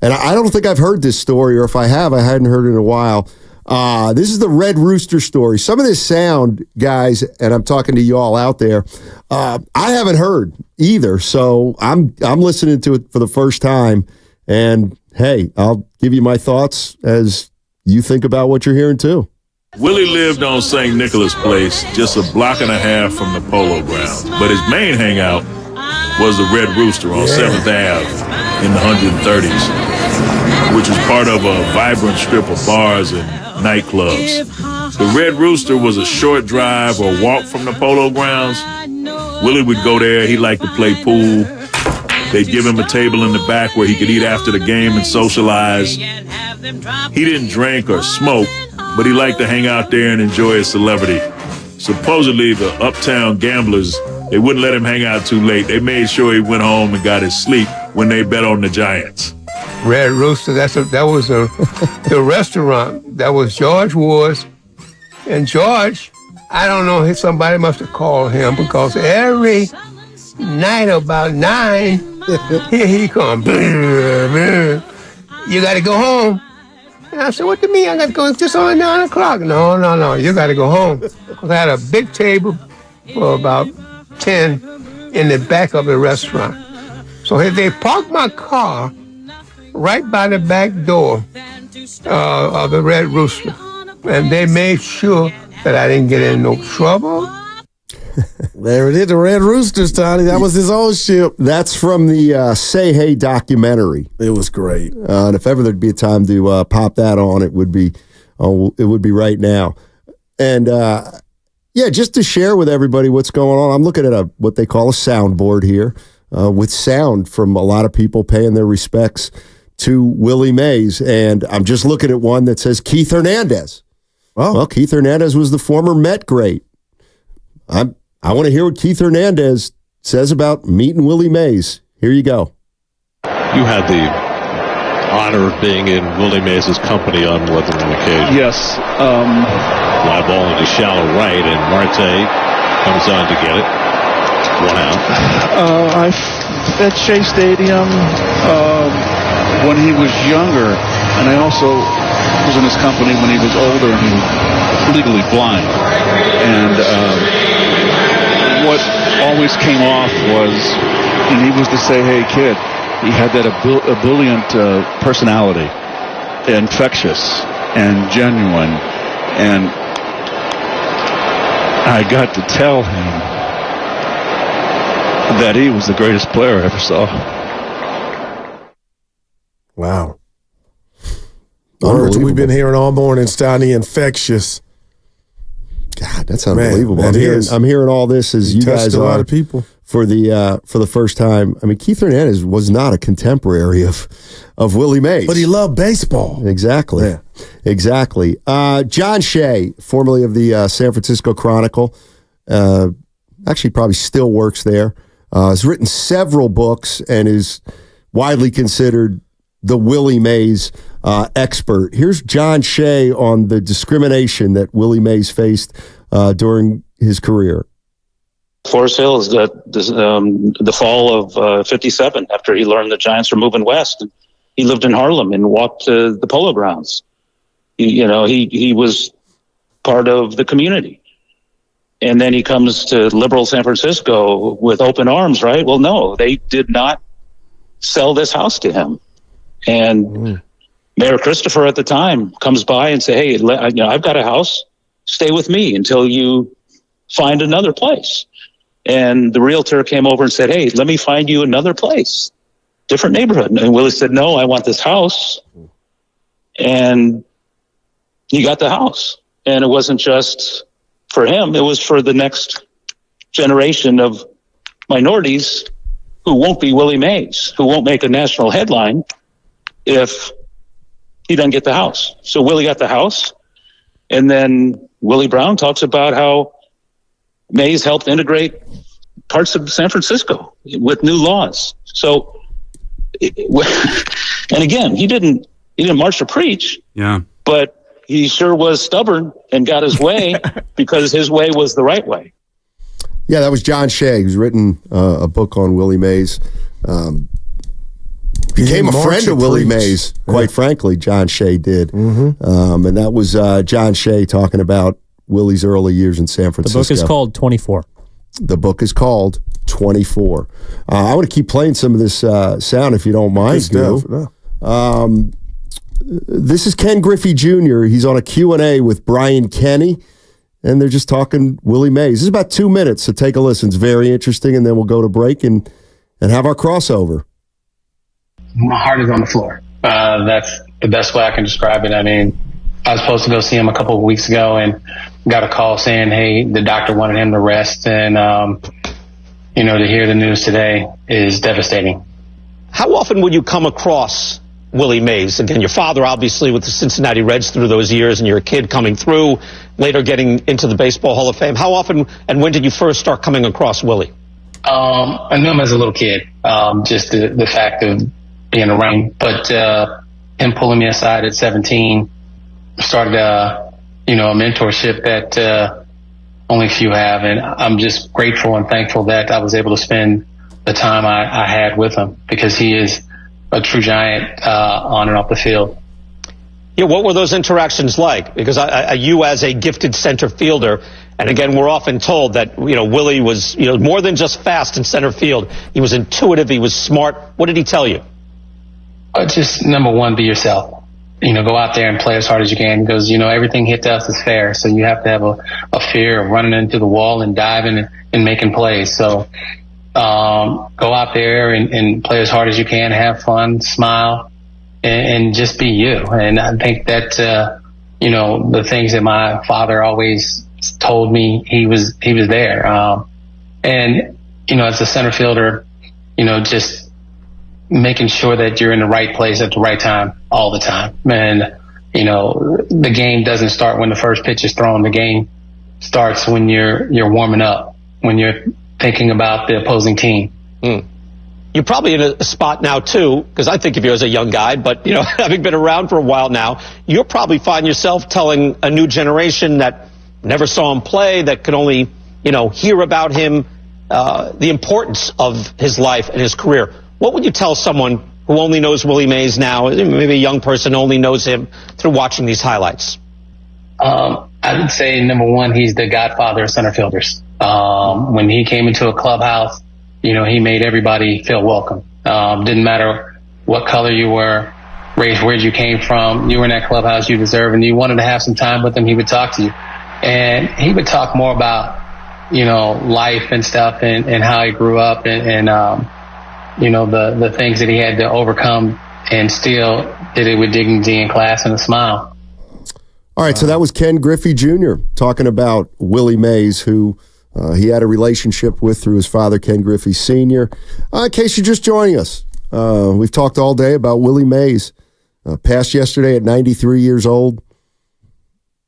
[SPEAKER 2] and I don't think I've heard this story, or if I have, I hadn't heard it in a while. This is the Red Rooster story. Some of this sound, guys, and I'm talking to you all out there, I haven't heard either, so I'm listening to it for the first time, and hey, I'll give you my thoughts as you think about what you're hearing too.
[SPEAKER 6] Willie lived on St. Nicholas Place, just a block and a half from the Polo Grounds. But his main hangout was the Red Rooster on 7th Ave in the 130s, which was part of a vibrant strip of bars and nightclubs. The Red Rooster was a short drive or walk from the Polo Grounds. Willie would go there. He liked to play pool. They'd give him a table in the back where he could eat after the game and socialize. He didn't drink or smoke, but he liked to hang out there and enjoy his celebrity. Supposedly, the uptown gamblers, they wouldn't let him hang out too late. They made sure he went home and got his sleep when they bet on the Giants.
[SPEAKER 14] Red Rooster, that was the restaurant. That was George Ward's. And George, I don't know, somebody must have called him because every night about 9, here he comes. You got to go home. And I said, what do you mean? I got to go. It's just only 9 o'clock. No. You got to go home. Because I had a big table for about 10 in the back of the restaurant. So they parked my car right by the back door of the Red Rooster. And they made sure that I didn't get in no trouble.
[SPEAKER 3] There it is, the Red Roosters, Tony. That was his old ship.
[SPEAKER 2] That's from the Say Hey documentary.
[SPEAKER 3] It was great.
[SPEAKER 2] And if ever there'd be a time to pop that on, it would be right now. And just to share with everybody what's going on. I'm looking at what they call a soundboard here with sound from a lot of people paying their respects to Willie Mays. And I'm just looking at one that says Keith Hernandez. Well, Keith Hernandez was the former Met great. I want to hear what Keith Hernandez says about meeting Willie Mays. Here you go.
[SPEAKER 15] You had the honor of being in Willie Mays' company on more than one occasion.
[SPEAKER 24] Yes.
[SPEAKER 15] Fly ball into shallow right, and Marte comes on to get it. 1 out.
[SPEAKER 24] At Shea Stadium when he was younger, and I also was in his company when he was older and he was legally blind. And what always came off was, and he was the say hey kid. He had that ebullient personality, infectious and genuine. And I got to tell him that he was the greatest player I ever saw.
[SPEAKER 3] Wow. Words we've been hearing all morning, Stoney, infectious.
[SPEAKER 2] God, that's unbelievable.
[SPEAKER 3] Man,
[SPEAKER 2] I'm hearing all this as you guys
[SPEAKER 3] a
[SPEAKER 2] are
[SPEAKER 3] lot of people
[SPEAKER 2] for the first time. I mean, Keith Hernandez was not a contemporary of Willie Mays,
[SPEAKER 3] but he loved baseball.
[SPEAKER 2] Exactly,
[SPEAKER 3] yeah.
[SPEAKER 2] Exactly. John Shea, formerly of the San Francisco Chronicle, actually probably still works there. Has written several books and is widely considered the Willie Mays expert. Here's John Shea on the discrimination that Willie Mays faced during his career.
[SPEAKER 25] Forest Hill is the fall of 57 after he learned the Giants were moving west. He lived in Harlem and walked to the Polo Grounds. He was part of the community. And then he comes to liberal San Francisco with open arms, right? Well, no, they did not sell this house to him. And Mayor Christopher at the time comes by and say, hey, I've got a house. Stay with me until you find another place. And the realtor came over and said, hey, let me find you another place, different neighborhood. And Willie said, no, I want this house. And he got the house. And it wasn't just for him. It was for the next generation of minorities who won't be Willie Mays, who won't make a national headline if he doesn't get the house. So Willie got the house. And then Willie Brown talks about how Mays helped integrate parts of San Francisco with new laws. So, and again, he didn't march to preach.
[SPEAKER 16] Yeah.
[SPEAKER 25] But he sure was stubborn and got his way because his way was the right way.
[SPEAKER 2] Yeah, that was John Shea, who's written a book on Willie Mays. Became a friend of Willie Mays, quite frankly, John Shea did.
[SPEAKER 3] Mm-hmm.
[SPEAKER 2] And that was John Shea talking about Willie's early years in San Francisco.
[SPEAKER 5] The book is called 24.
[SPEAKER 2] The book is called 24. I want to keep playing some of this sound, if you don't mind, Stu. This is Ken Griffey Jr. He's on a Q&A with Brian Kenny, and they're just talking Willie Mays. This is about 2 minutes, so take a listen. It's very interesting, and then we'll go to break and have our crossover.
[SPEAKER 17] My heart is on the floor. That's the best way I can describe it. I mean, I was supposed to go see him a couple of weeks ago and got a call saying, hey, the doctor wanted him to rest. And, to hear the news today is devastating.
[SPEAKER 18] How often would you come across Willie Mays? Again, your father, obviously, with the Cincinnati Reds through those years, and you're a kid coming through, later getting into the Baseball Hall of Fame. How often and when did you first start coming across Willie?
[SPEAKER 17] I knew him as a little kid, just the fact of being around. But him pulling me aside at 17 started, a mentorship that only few have. And I'm just grateful and thankful that I was able to spend the time I had with him, because he is a true giant on and off the field.
[SPEAKER 18] Yeah, what were those interactions like? Because you as a gifted center fielder, and again, we're often told that, Willie was, more than just fast in center field. He was intuitive. He was smart. What did he tell you?
[SPEAKER 17] Just number one, be yourself. Go out there and play as hard as you can, because, everything hit to us is fair. So you have to have a fear of running into the wall and diving and making plays. So go out there and play as hard as you can, have fun, smile, and just be you. And I think that, the things that my father always told me, he was there. And as a center fielder, just making sure that you're in the right place at the right time all the time. And, the game doesn't start when the first pitch is thrown. The game starts when you're warming up, when you're thinking about the opposing team.
[SPEAKER 18] You're probably in a spot now, too, because I think of you as a young guy, but, having been around for a while now, you'll probably find yourself telling a new generation that never saw him play, that could only, hear about him, the importance of his life and his career. What would you tell someone who only knows Willie Mays now, maybe a young person only knows him through watching these highlights?
[SPEAKER 17] I would say, number one, he's the godfather of center fielders. When he came into a clubhouse, he made everybody feel welcome. Didn't matter what color you were, race, where you came from, you were in that clubhouse, you deserve, and you wanted to have some time with him, he would talk to you. And he would talk more about, life and stuff and how he grew up and the things that he had to overcome, and still did it with dignity and class and a smile.
[SPEAKER 2] All right, so that was Ken Griffey Jr. talking about Willie Mays, who he had a relationship with through his father, Ken Griffey Sr. In case you're just joining us, we've talked all day about Willie Mays. Passed yesterday at 93 years old.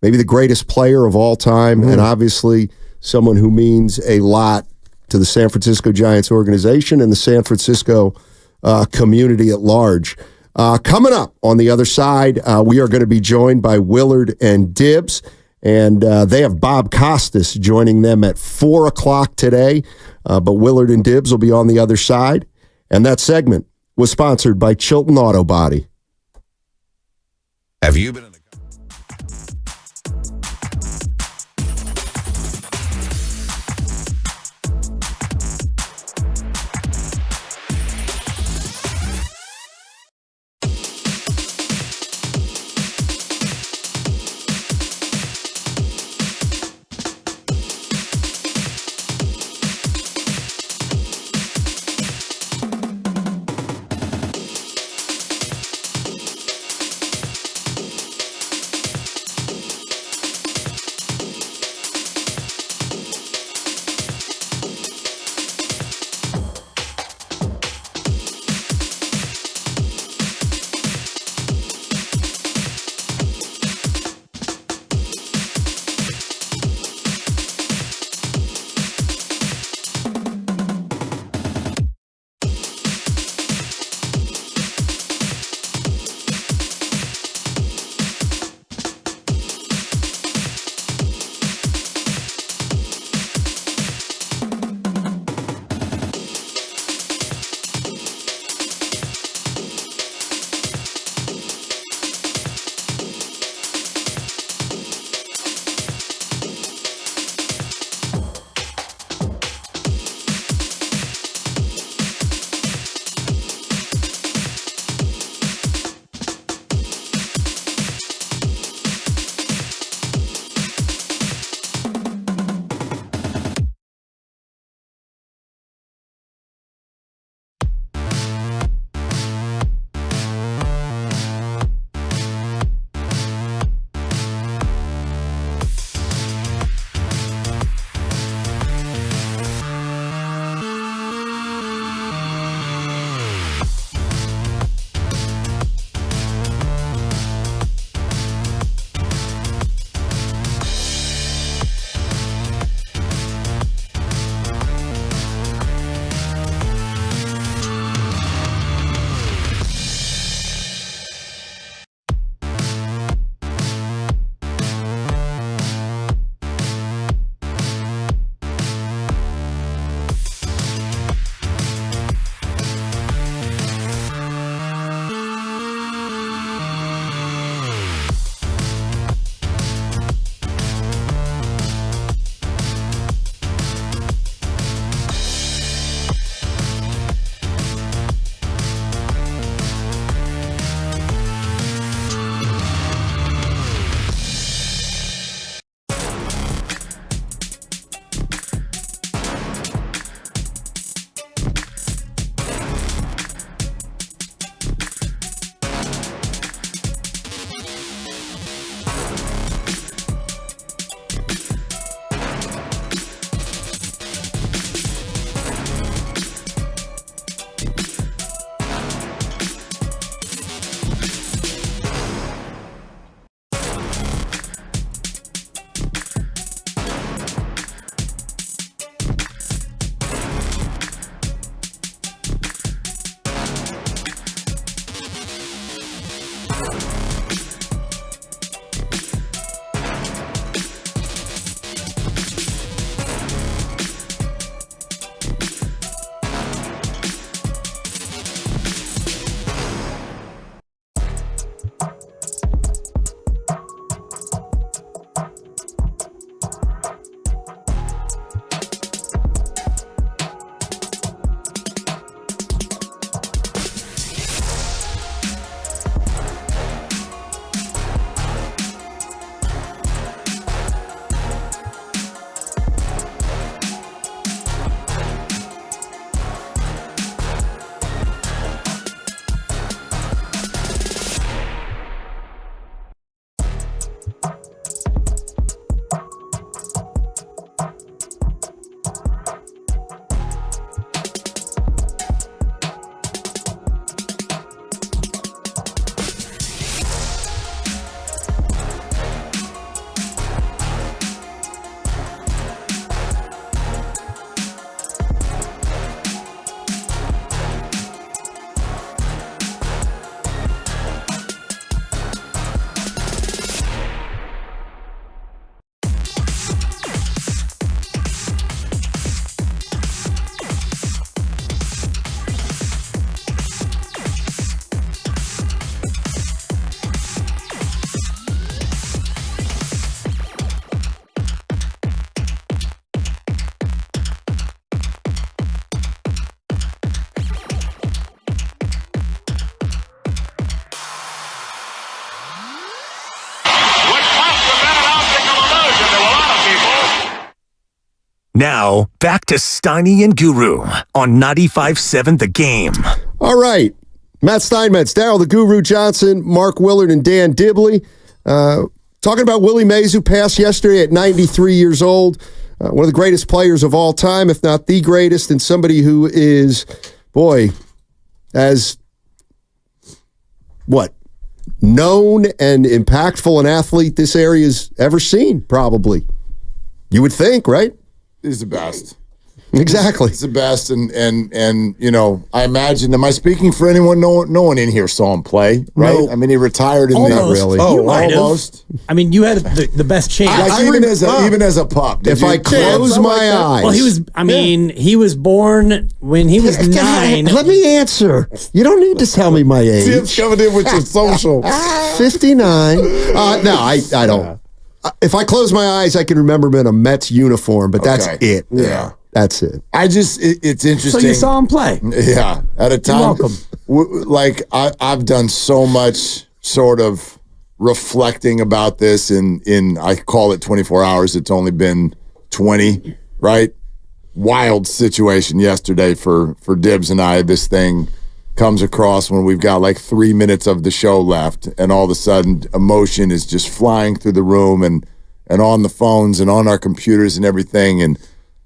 [SPEAKER 2] Maybe the greatest player of all time, and obviously someone who means a lot to the San Francisco Giants organization and the San Francisco community at large. Coming up on the other side, we are going to be joined by Willard and Dibbs, and they have Bob Costas joining them at 4 o'clock today. But Willard and Dibbs will be on the other side. And that segment was sponsored by Chilton Auto Body.
[SPEAKER 19] Have you been in the
[SPEAKER 10] Now, back to Steiny and Guru on 95.7 The Game.
[SPEAKER 2] All right. Matt Steinmetz, Darryl the Guru Johnson, Mark Willard, and Dan Dibley. Talking about Willie Mays, who passed yesterday at 93 years old. One of the greatest players of all time, if not the greatest, and somebody who is, as known and impactful an athlete this area's ever seen, probably. You would think, right?
[SPEAKER 16] He's the best.
[SPEAKER 2] Exactly.
[SPEAKER 16] He's the best, and you know, I imagine, am I speaking for anyone? No one in here saw him play, right?
[SPEAKER 19] No.
[SPEAKER 16] I mean, he retired in
[SPEAKER 19] Almost.
[SPEAKER 16] the really.
[SPEAKER 19] You might have.
[SPEAKER 16] Almost.
[SPEAKER 19] I mean, you had the best chance.
[SPEAKER 16] Even as a pup.
[SPEAKER 2] If I close my eyes.
[SPEAKER 19] Well, he was. I mean, he was born when he was 9.
[SPEAKER 2] Let me answer. You don't need to tell me my age.
[SPEAKER 16] Tim's coming in with your social.
[SPEAKER 2] 59. No, I don't. If I close my eyes, I can remember him in a Mets uniform, but that's it.
[SPEAKER 16] Yeah.
[SPEAKER 2] That's it.
[SPEAKER 16] It's interesting.
[SPEAKER 19] So you saw him play.
[SPEAKER 16] Yeah. At a time.
[SPEAKER 19] You're welcome.
[SPEAKER 16] I've done so much sort of reflecting about this in I call it 24 hours. It's only been 20, right? Wild situation yesterday for Dibbs and I. This thing comes across when we've got like 3 minutes of the show left, and all of a sudden emotion is just flying through the room and on the phones and on our computers and everything. And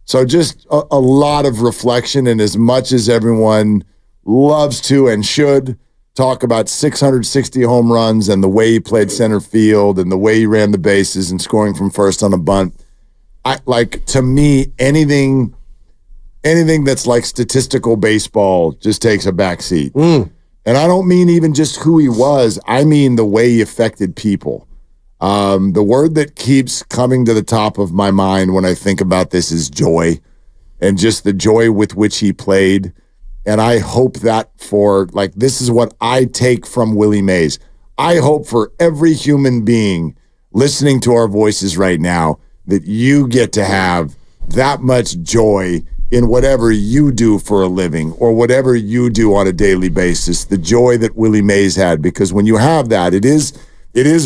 [SPEAKER 16] so just a lot of reflection, and as much as everyone loves to and should talk about 660 home runs and the way he played center field and the way he ran the bases and scoring from first on a bunt, to me, anything that's like statistical baseball just takes a back seat. And I don't mean even just who he was. I mean the way he affected people. The word that keeps coming to the top of my mind when I think about this is joy, and just the joy with which he played. And I hope that this is what I take from Willie Mays. I hope for every human being listening to our voices right now that you get to have that much joy in whatever you do for a living or whatever you do on a daily basis, the joy that Willie Mays had. Because when you have that, it is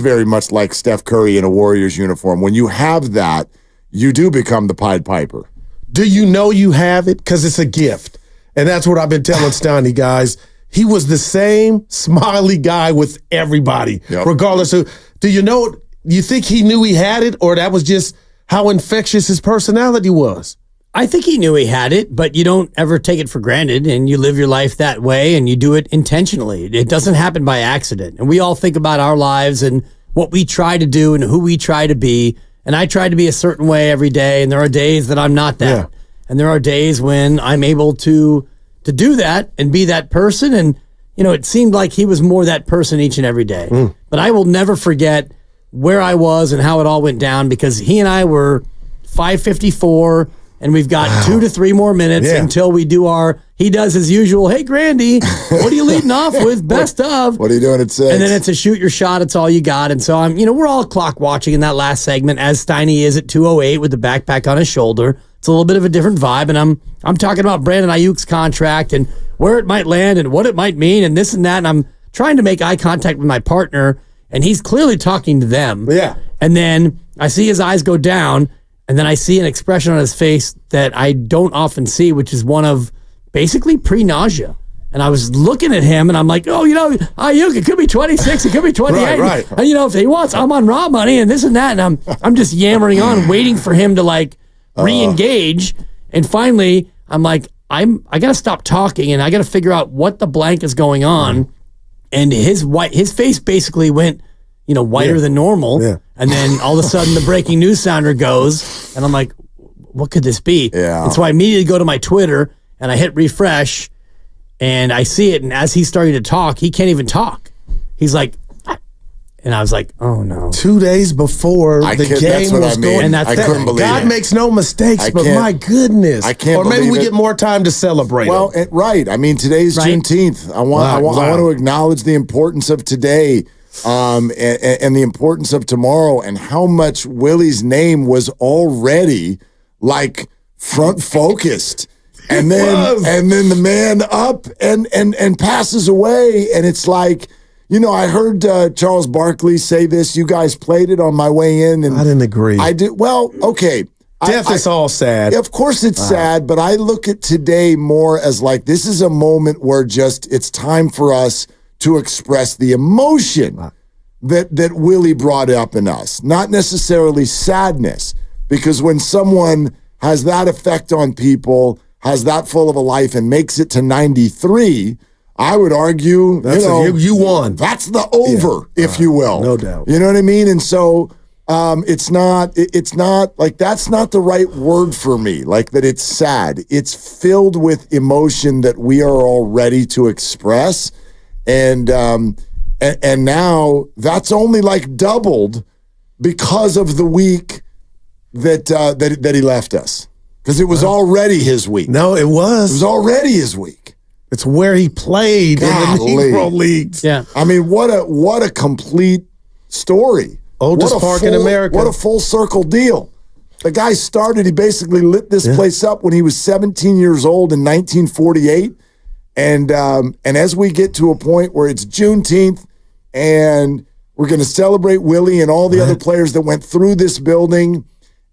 [SPEAKER 16] very much like Steph Curry in a Warriors uniform. When you have that, you do become the Pied Piper.
[SPEAKER 3] Do you know you have it? Because it's a gift. And that's what I've been telling Stoney, guys. He was the same smiley guy with everybody, regardless of, do you think he knew he had it, or that was just how infectious his personality was?
[SPEAKER 19] I think he knew he had it, but you don't ever take it for granted, and you live your life that way, and you do it intentionally. It doesn't happen by accident. And we all think about our lives and what we try to do and who we try to be. And I try to be a certain way every day, and there are days that I'm not that. Yeah. And there are days when I'm able to do that and be that person. And, it seemed like he was more that person each and every day. But I will never forget where I was and how it all went down, because he and I were 5:54. And we've got 2 to 3 more minutes until we do he does his usual, hey, Grandy, what are you leading off with? Best of.
[SPEAKER 16] What are you doing at 6?
[SPEAKER 19] And then it's a shoot your shot. It's all you got. And so we're all clock watching in that last segment, as Steiny is at 2:08 with the backpack on his shoulder. It's a little bit of a different vibe. And I'm talking about Brandon Ayuk's contract and where it might land and what it might mean and this and that. And I'm trying to make eye contact with my partner, and he's clearly talking to them.
[SPEAKER 3] Yeah.
[SPEAKER 19] And then I see his eyes go down, and then I see an expression on his face that I don't often see, which is one of basically pre-nausea. And I was looking at him, and I'm like, Ayuk, it could be 26, it could be 28.
[SPEAKER 3] Right.
[SPEAKER 19] And, if he wants, I'm on raw money and this and that. And I'm just yammering on, waiting for him to, re-engage. And finally, I'm like, I got to stop talking, and I got to figure out what the blank is going on. And his face basically went, whiter than normal. Yeah. And then all of a sudden the breaking news sounder goes, and I'm like, what could this be?
[SPEAKER 16] Yeah.
[SPEAKER 19] And so I immediately go to my Twitter and I hit refresh, and I see it. And as he's starting to talk, he can't even talk. He's like, and I was like, oh no.
[SPEAKER 3] 2 days before the game was going.
[SPEAKER 19] And that's
[SPEAKER 16] couldn't believe
[SPEAKER 3] God
[SPEAKER 16] it.
[SPEAKER 3] makes no mistakes, but my goodness.
[SPEAKER 16] I can't
[SPEAKER 3] Or maybe
[SPEAKER 16] believe
[SPEAKER 3] we
[SPEAKER 16] it.
[SPEAKER 3] get more time to celebrate.
[SPEAKER 16] Well, right. I mean, today's Juneteenth. I want to acknowledge the importance of today. And the importance of tomorrow, and how much Willie's name was already front focused, and then the man up and passes away, and it's like, I heard Charles Barkley say this. You guys played it on my way in, and
[SPEAKER 3] I didn't agree.
[SPEAKER 16] I did. Well, okay.
[SPEAKER 3] Death is all sad.
[SPEAKER 16] Of course it's sad, but I look at today more as like this is a moment where just it's time for us to express the emotion that Willie brought up in us, not necessarily sadness, because when someone has that effect on people, has that full of a life and makes it to 93, I would argue,
[SPEAKER 3] you won.
[SPEAKER 16] That's the over, if you will.
[SPEAKER 3] No doubt.
[SPEAKER 16] You know what I mean? And so it's not like that's not the right word for me, like that it's sad. It's filled with emotion that we are all ready to express. And now that's only like doubled because of the week that he left us. Because it was already his week.
[SPEAKER 3] No, it was.
[SPEAKER 16] It was already his week.
[SPEAKER 3] It's where he played in the Negro Leagues.
[SPEAKER 19] Yeah.
[SPEAKER 16] I mean, what a complete story.
[SPEAKER 3] Oldest park in America.
[SPEAKER 16] What a full circle deal. The guy started, he basically lit this place up when he was 17 years old in 1948. And as we get to a point where it's Juneteenth and we're going to celebrate Willie and all the other players that went through this building,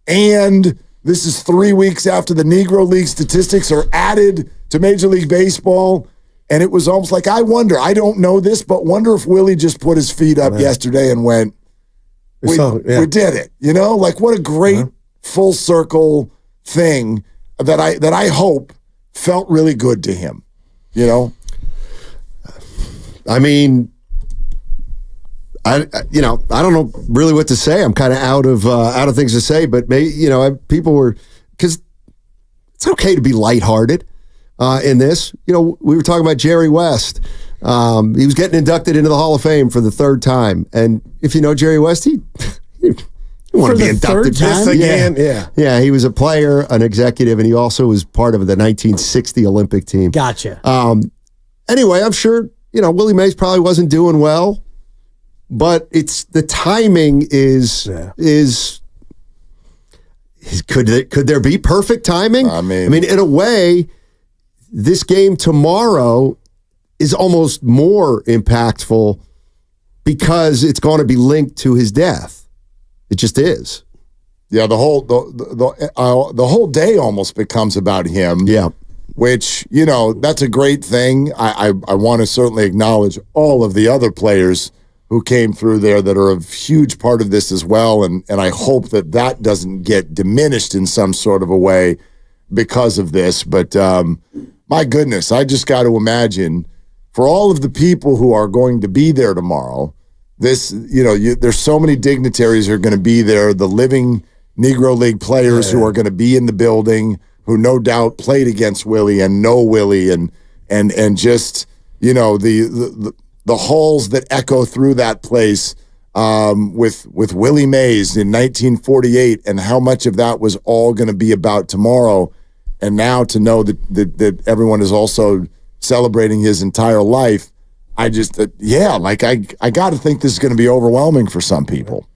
[SPEAKER 16] and this is 3 weeks after the Negro League statistics are added to Major League Baseball, and it was almost like, I wonder, I don't know this, but wonder if Willie just put his feet up yesterday and went, we did it. You know, like what a great full circle thing that I hope felt really good to him. You know,
[SPEAKER 2] I mean, I don't know really what to say. I'm kind of out of things to say, but maybe, people were, because it's okay to be lighthearted in this. You know, we were talking about Jerry West. He was getting inducted into the Hall of Fame for the third time, and if you know Jerry West, he want to be inducted
[SPEAKER 3] this again.
[SPEAKER 2] Yeah. He was a player, an executive, and he also was part of the 1960 Olympic team.
[SPEAKER 19] Gotcha.
[SPEAKER 2] Anyway, I'm sure Willie Mays probably wasn't doing well, but it's the timing is could there be perfect timing? I mean, in a way, this game tomorrow is almost more impactful because it's going to be linked to his death. It just is.
[SPEAKER 16] Yeah, the whole day almost becomes about him.
[SPEAKER 2] Yeah.
[SPEAKER 16] Which, that's a great thing. I want to certainly acknowledge all of the other players who came through there that are a huge part of this as well. And I hope that doesn't get diminished in some sort of a way because of this. But my goodness, I just got to imagine for all of the people who are going to be there tomorrow, there's so many dignitaries who are going to be there, the living Negro League players who are going to be in the building, who no doubt played against Willie and know Willie, and just the halls that echo through that place with Willie Mays in 1948, and how much of that was all going to be about tomorrow, and now to know that everyone is also celebrating his entire life. I just, I got to think this is going to be overwhelming for some people.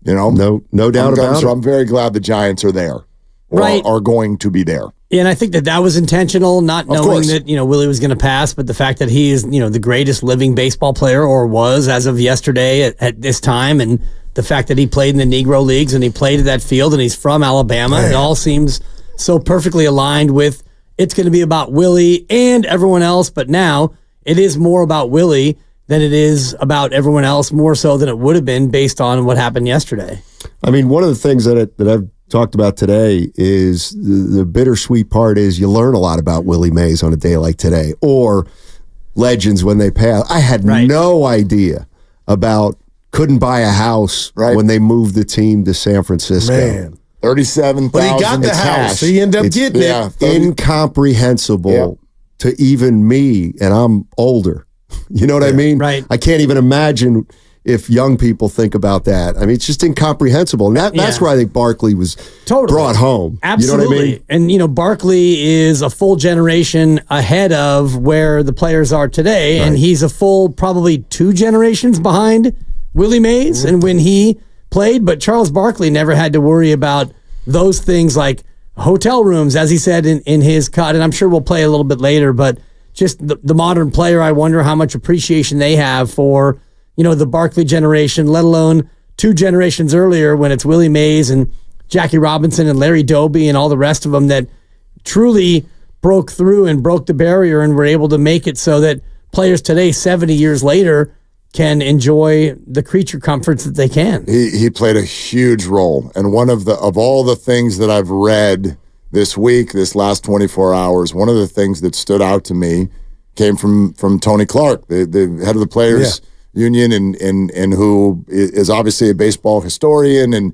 [SPEAKER 16] No
[SPEAKER 2] doubt about it.
[SPEAKER 16] So I'm very glad the Giants are there, are going to be there.
[SPEAKER 19] And I think that was intentional, not knowing that, Willie was going to pass, but the fact that he is, the greatest living baseball player, or was as of yesterday at this time, and the fact that he played in the Negro Leagues and he played at that field and he's from Alabama, it all seems so perfectly aligned with it's going to be about Willie and everyone else, but now it is more about Willie than it is about everyone else, more so than it would have been based on what happened yesterday.
[SPEAKER 2] I mean, one of the things that I've talked about today is the bittersweet part is you learn a lot about Willie Mays on a day like today, or legends when they pass. I had no idea about couldn't buy a house when they moved the team to San Francisco.
[SPEAKER 16] Man. 37,000.
[SPEAKER 3] But he got the house. He ended up getting it.
[SPEAKER 2] Incomprehensible to even me, and I'm older. You know what I mean?
[SPEAKER 19] Right.
[SPEAKER 2] I can't even imagine if young people think about that. I mean, it's just incomprehensible. And that's where I think Barkley was brought home.
[SPEAKER 19] Absolutely.
[SPEAKER 2] You know what I mean?
[SPEAKER 19] And, Barkley is a full generation ahead of where the players are today, and he's a full probably 2 generations behind Willie Mays and when he played. But Charles Barkley never had to worry about those things like hotel rooms, as he said in his cut, and I'm sure we'll play a little bit later, but just the modern player, I wonder how much appreciation they have for, the Barkley generation, let alone 2 generations earlier when it's Willie Mays and Jackie Robinson and Larry Doby and all the rest of them that truly broke through and broke the barrier and were able to make it so that players today, 70 years later, can enjoy the creature comforts that they can.
[SPEAKER 16] He played a huge role, and one of all the things that I've read this week, this last 24 hours, one of the things that stood out to me came from Tony Clark, the head of the Players Union, and who is obviously a baseball historian, and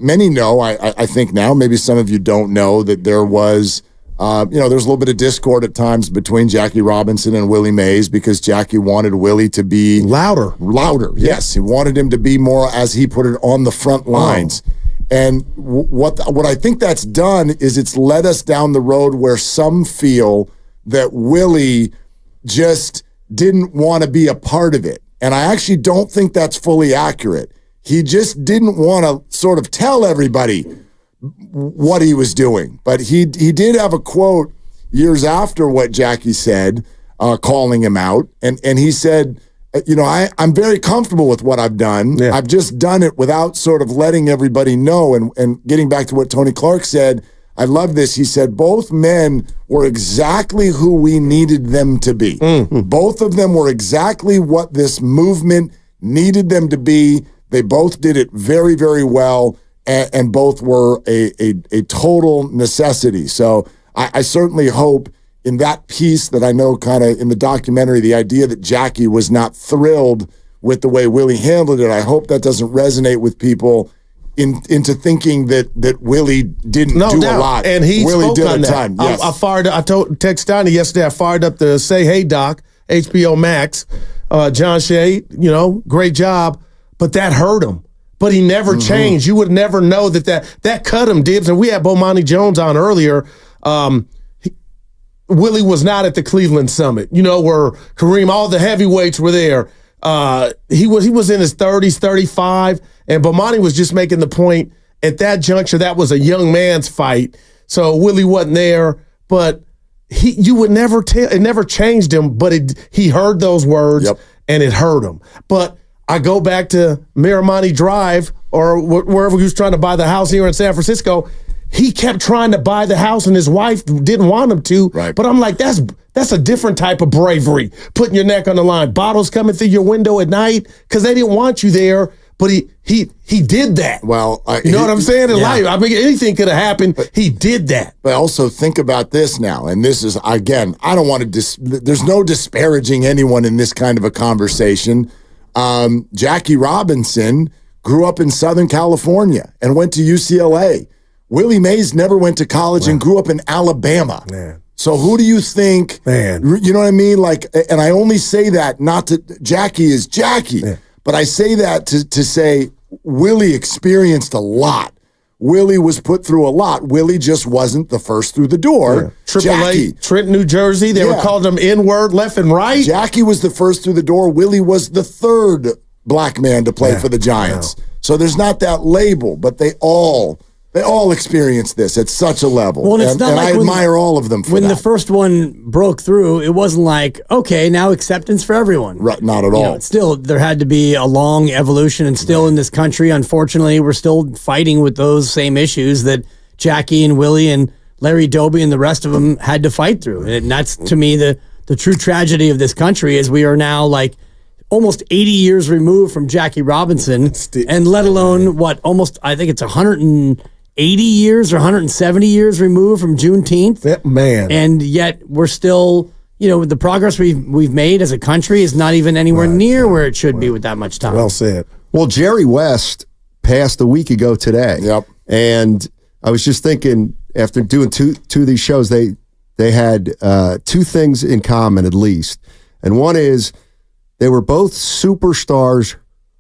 [SPEAKER 16] many know. I think now, maybe some of you don't know, that there was. There's a little bit of discord at times between Jackie Robinson and Willie Mays because Jackie wanted Willie to be
[SPEAKER 3] louder.
[SPEAKER 16] Yes, he wanted him to be more, as he put it, on the front lines. And what I think that's done is it's led us down the road where some feel that Willie just didn't want to be a part of it. And I actually don't think that's fully accurate. He just didn't want to sort of tell everybody what he was doing. But he did have a quote years after what Jackie said, calling him out. And he said, I'm very comfortable with what I've done. Yeah. I've just done it without sort of letting everybody know. And getting back to what Tony Clark said, I love this. He said, both men were exactly who we needed them to be. Mm-hmm. Both of them were exactly what this movement needed them to be. They both did it very, very well. And both were a total necessity. So I certainly hope in that piece that I know kind of in the documentary, the idea that Jackie was not thrilled with the way Willie handled it, I hope that doesn't resonate with people into thinking that Willie didn't do a lot.
[SPEAKER 3] And he
[SPEAKER 16] Willie
[SPEAKER 3] spoke
[SPEAKER 16] did
[SPEAKER 3] on
[SPEAKER 16] a
[SPEAKER 3] that.
[SPEAKER 16] ton. Yes.
[SPEAKER 3] I text Donnie yesterday, I fired up the Say Hey Doc, HBO Max, John Shea, great job, but that hurt him. But he never changed. You would never know that cut him, Dibs. And we had Bowmani Jones on earlier. Willie was not at the Cleveland Summit, where Kareem, all the heavyweights were there. He was in his 30s, 35, and Bowmani was just making the point at that juncture that was a young man's fight. So Willie wasn't there, but you would never tell. It never changed him, but he heard those words and it hurt him. But I go back to Miramani Drive or wherever he was trying to buy the house here in San Francisco. He kept trying to buy the house and his wife didn't want him to. Right. But I'm like, that's a different type of bravery, putting your neck on the line. Bottles coming through your window at night because they didn't want you there. But he did that.
[SPEAKER 16] Well,
[SPEAKER 3] you know what I'm saying? In life, I mean, anything could have happened. But he did that.
[SPEAKER 16] But also think about this now, and this is, again, I don't want to there's no disparaging anyone in this kind of a conversation. Jackie Robinson grew up in Southern California and went to UCLA. Willie Mays never went to college and grew up in Alabama. Man. So who do you think, you know what I mean? Like, and I only say that not to, Jackie is Jackie, but I say that to say Willie experienced a lot. Willie was put through a lot. Willie just wasn't the first through the door.
[SPEAKER 3] AAA, Trenton, New Jersey, they were calling him N-word left and right.
[SPEAKER 16] Jackie was the first through the door. Willie was the third black man to play for the Giants. So there's not that label, but they all experienced this at such a level.
[SPEAKER 19] Well, it's not like
[SPEAKER 16] I admire all of them for that.
[SPEAKER 19] When the first one broke through, it wasn't like, okay, now acceptance for everyone.
[SPEAKER 16] Right, not at all.
[SPEAKER 19] Still, there had to be a long evolution, and still in this country, unfortunately, we're still fighting with those same issues that Jackie and Willie and Larry Doby and the rest of them had to fight through. And that's, to me, the true tragedy of this country is we are now like almost 80 years removed from Jackie Robinson, and let alone almost, I think it's 180 years or 170 years removed from Juneteenth.
[SPEAKER 3] Man.
[SPEAKER 19] And yet we're still, the progress we've made as a country is not even anywhere near where it should be with that much time.
[SPEAKER 3] Well said.
[SPEAKER 2] Well, Jerry West passed a week ago today.
[SPEAKER 16] Yep.
[SPEAKER 2] And I was just thinking, after doing two of these shows, they had two things in common at least. And one is they were both superstars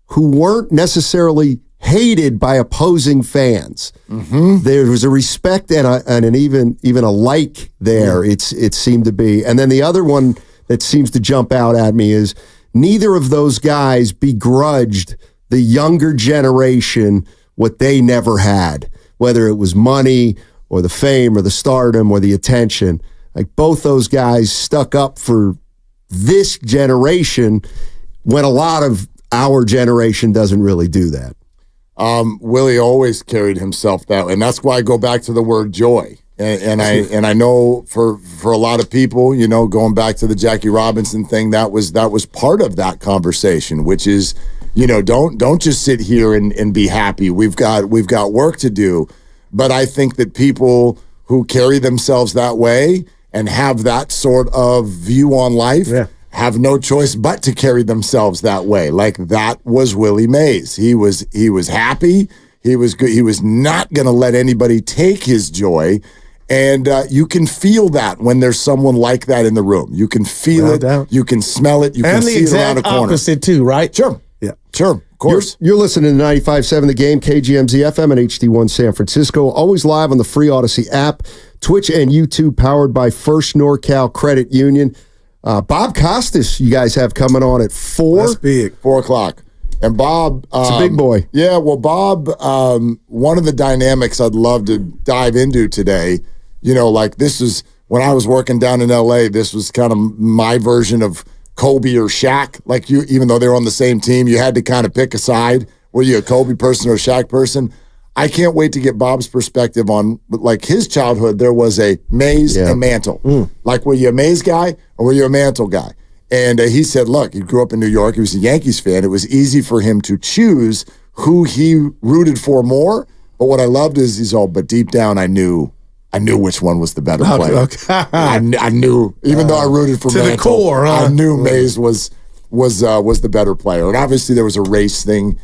[SPEAKER 2] who weren't necessarily hated by opposing fans. Mm-hmm. There was a respect and an even a like there. It seemed to be. And then the other one that seems to jump out at me is neither of those guys begrudged the younger generation what they never had, whether it was money or the fame or the stardom or the attention. Like both those guys stuck up for this generation when a lot of our generation doesn't really do that.
[SPEAKER 16] Willie always carried himself that way, and that's why I go back to the word joy. And I know for a lot of people, going back to the Jackie Robinson thing, that was part of that conversation, which is, don't just sit here and be happy. We've got work to do. But I think that people who carry themselves that way and have that sort of view on life have no choice but to carry themselves that way. Like that was Willie Mays. He was happy. He was good. He was not going to let anybody take his joy. And you can feel that when there's someone like that in the room. You can feel it. You can smell it. You can see it around the corner.
[SPEAKER 3] And the exact opposite too, right?
[SPEAKER 16] Sure. Yeah. Sure. Of course.
[SPEAKER 2] You're listening to 95.7 The Game, KGMZ FM and HD1 San Francisco. Always live on the free Odyssey app, Twitch and YouTube, powered by First NorCal Credit Union. Bob Costas, you guys have coming on at 4.
[SPEAKER 16] That's big. 4 o'clock. And Bob,
[SPEAKER 2] it's a big boy.
[SPEAKER 16] Yeah, well, Bob, one of the dynamics I'd love to dive into today, like this is when I was working down in LA, this was kind of my version of Kobe or Shaq. Like even though they were on the same team, you had to kind of pick a side. Were you a Kobe person or a Shaq person? I can't wait to get Bob's perspective on, like, his childhood. There was a Mays and Mantle. Like, were you a Mays guy or were you a Mantle guy? And he said, look, he grew up in New York. He was a Yankees fan. It was easy for him to choose who he rooted for more. But what I loved is but deep down, I knew which one was the better player. Okay. I knew, even though I rooted for Mantle,
[SPEAKER 3] the core,
[SPEAKER 16] I knew Mays was the better player. And obviously there was a race thing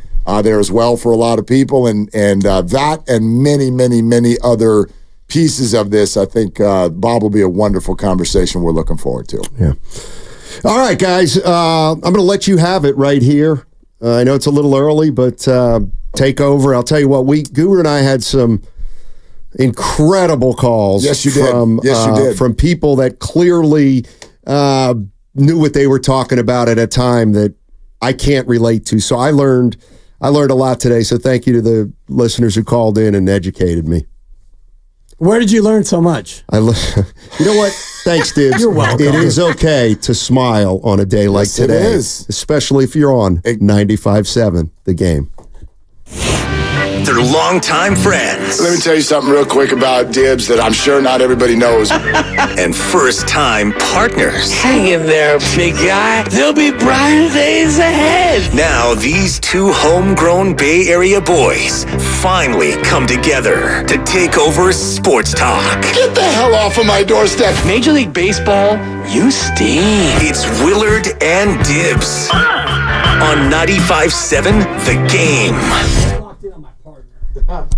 [SPEAKER 16] there as well for a lot of people, and that and many, many, many other pieces of this. I think Bob will be a wonderful conversation we're looking forward to.
[SPEAKER 2] Yeah. All right, guys. I'm going to let you have it right here. I know it's a little early, but take over. I'll tell you what. Guru and I had some incredible calls.
[SPEAKER 16] Yes, you did.
[SPEAKER 2] From people that clearly knew what they were talking about at a time that I can't relate to. So I learned a lot today. So thank you to the listeners who called in and educated me.
[SPEAKER 19] Where did you learn so much?
[SPEAKER 2] You know what? Thanks, Dibs.
[SPEAKER 19] You're welcome.
[SPEAKER 2] It is okay to smile on a day like today.
[SPEAKER 16] It is.
[SPEAKER 2] Especially if you're on 95.7 The Game.
[SPEAKER 10] They're longtime friends.
[SPEAKER 16] Let me tell you something real quick about Dibs that I'm sure not everybody knows.
[SPEAKER 10] And first-time partners.
[SPEAKER 1] Hang in there, big guy. There'll be brighter days ahead.
[SPEAKER 10] Now these two homegrown Bay Area boys finally come together to take over sports talk.
[SPEAKER 16] Get the hell off of my doorstep.
[SPEAKER 1] Major League Baseball, you stink.
[SPEAKER 10] It's Willard and Dibs on 95.7 The Game.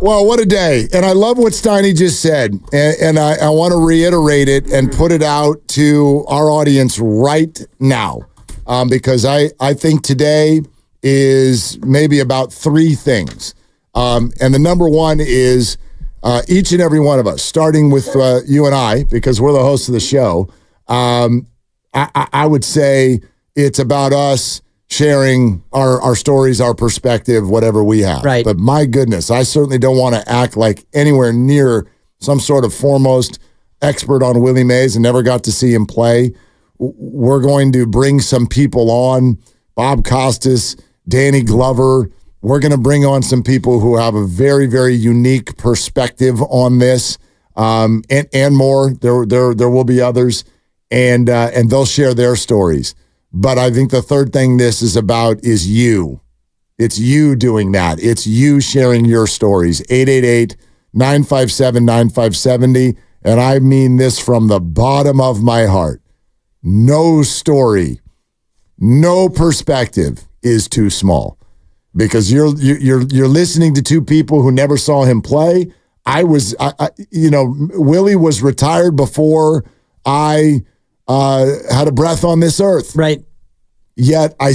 [SPEAKER 16] Well, what a day. And I love what Steiny just said. And I want to reiterate it and put it out to our audience right now. Because I think today is maybe about 3 things. And the number one is each and every one of us, starting with you and I, because we're the hosts of the show. I would say it's about us sharing our stories, our perspective, whatever we have.
[SPEAKER 19] Right.
[SPEAKER 16] But my goodness, I certainly don't want to act like anywhere near some sort of foremost expert on Willie Mays and never got to see him play. We're going to bring some people on, Bob Costas, Danny Glover. We're going to bring on some people who have a very, very unique perspective on this, and more. There will be others, and they'll share their stories. But I think the third thing this is about is you. It's you doing that. It's you sharing your stories. 888-957-9570. And I mean this from the bottom of my heart. No story, no perspective is too small. Because you're listening to two people who never saw him play. Willie was retired before I had a breath on this earth.
[SPEAKER 19] Right.
[SPEAKER 16] Yet I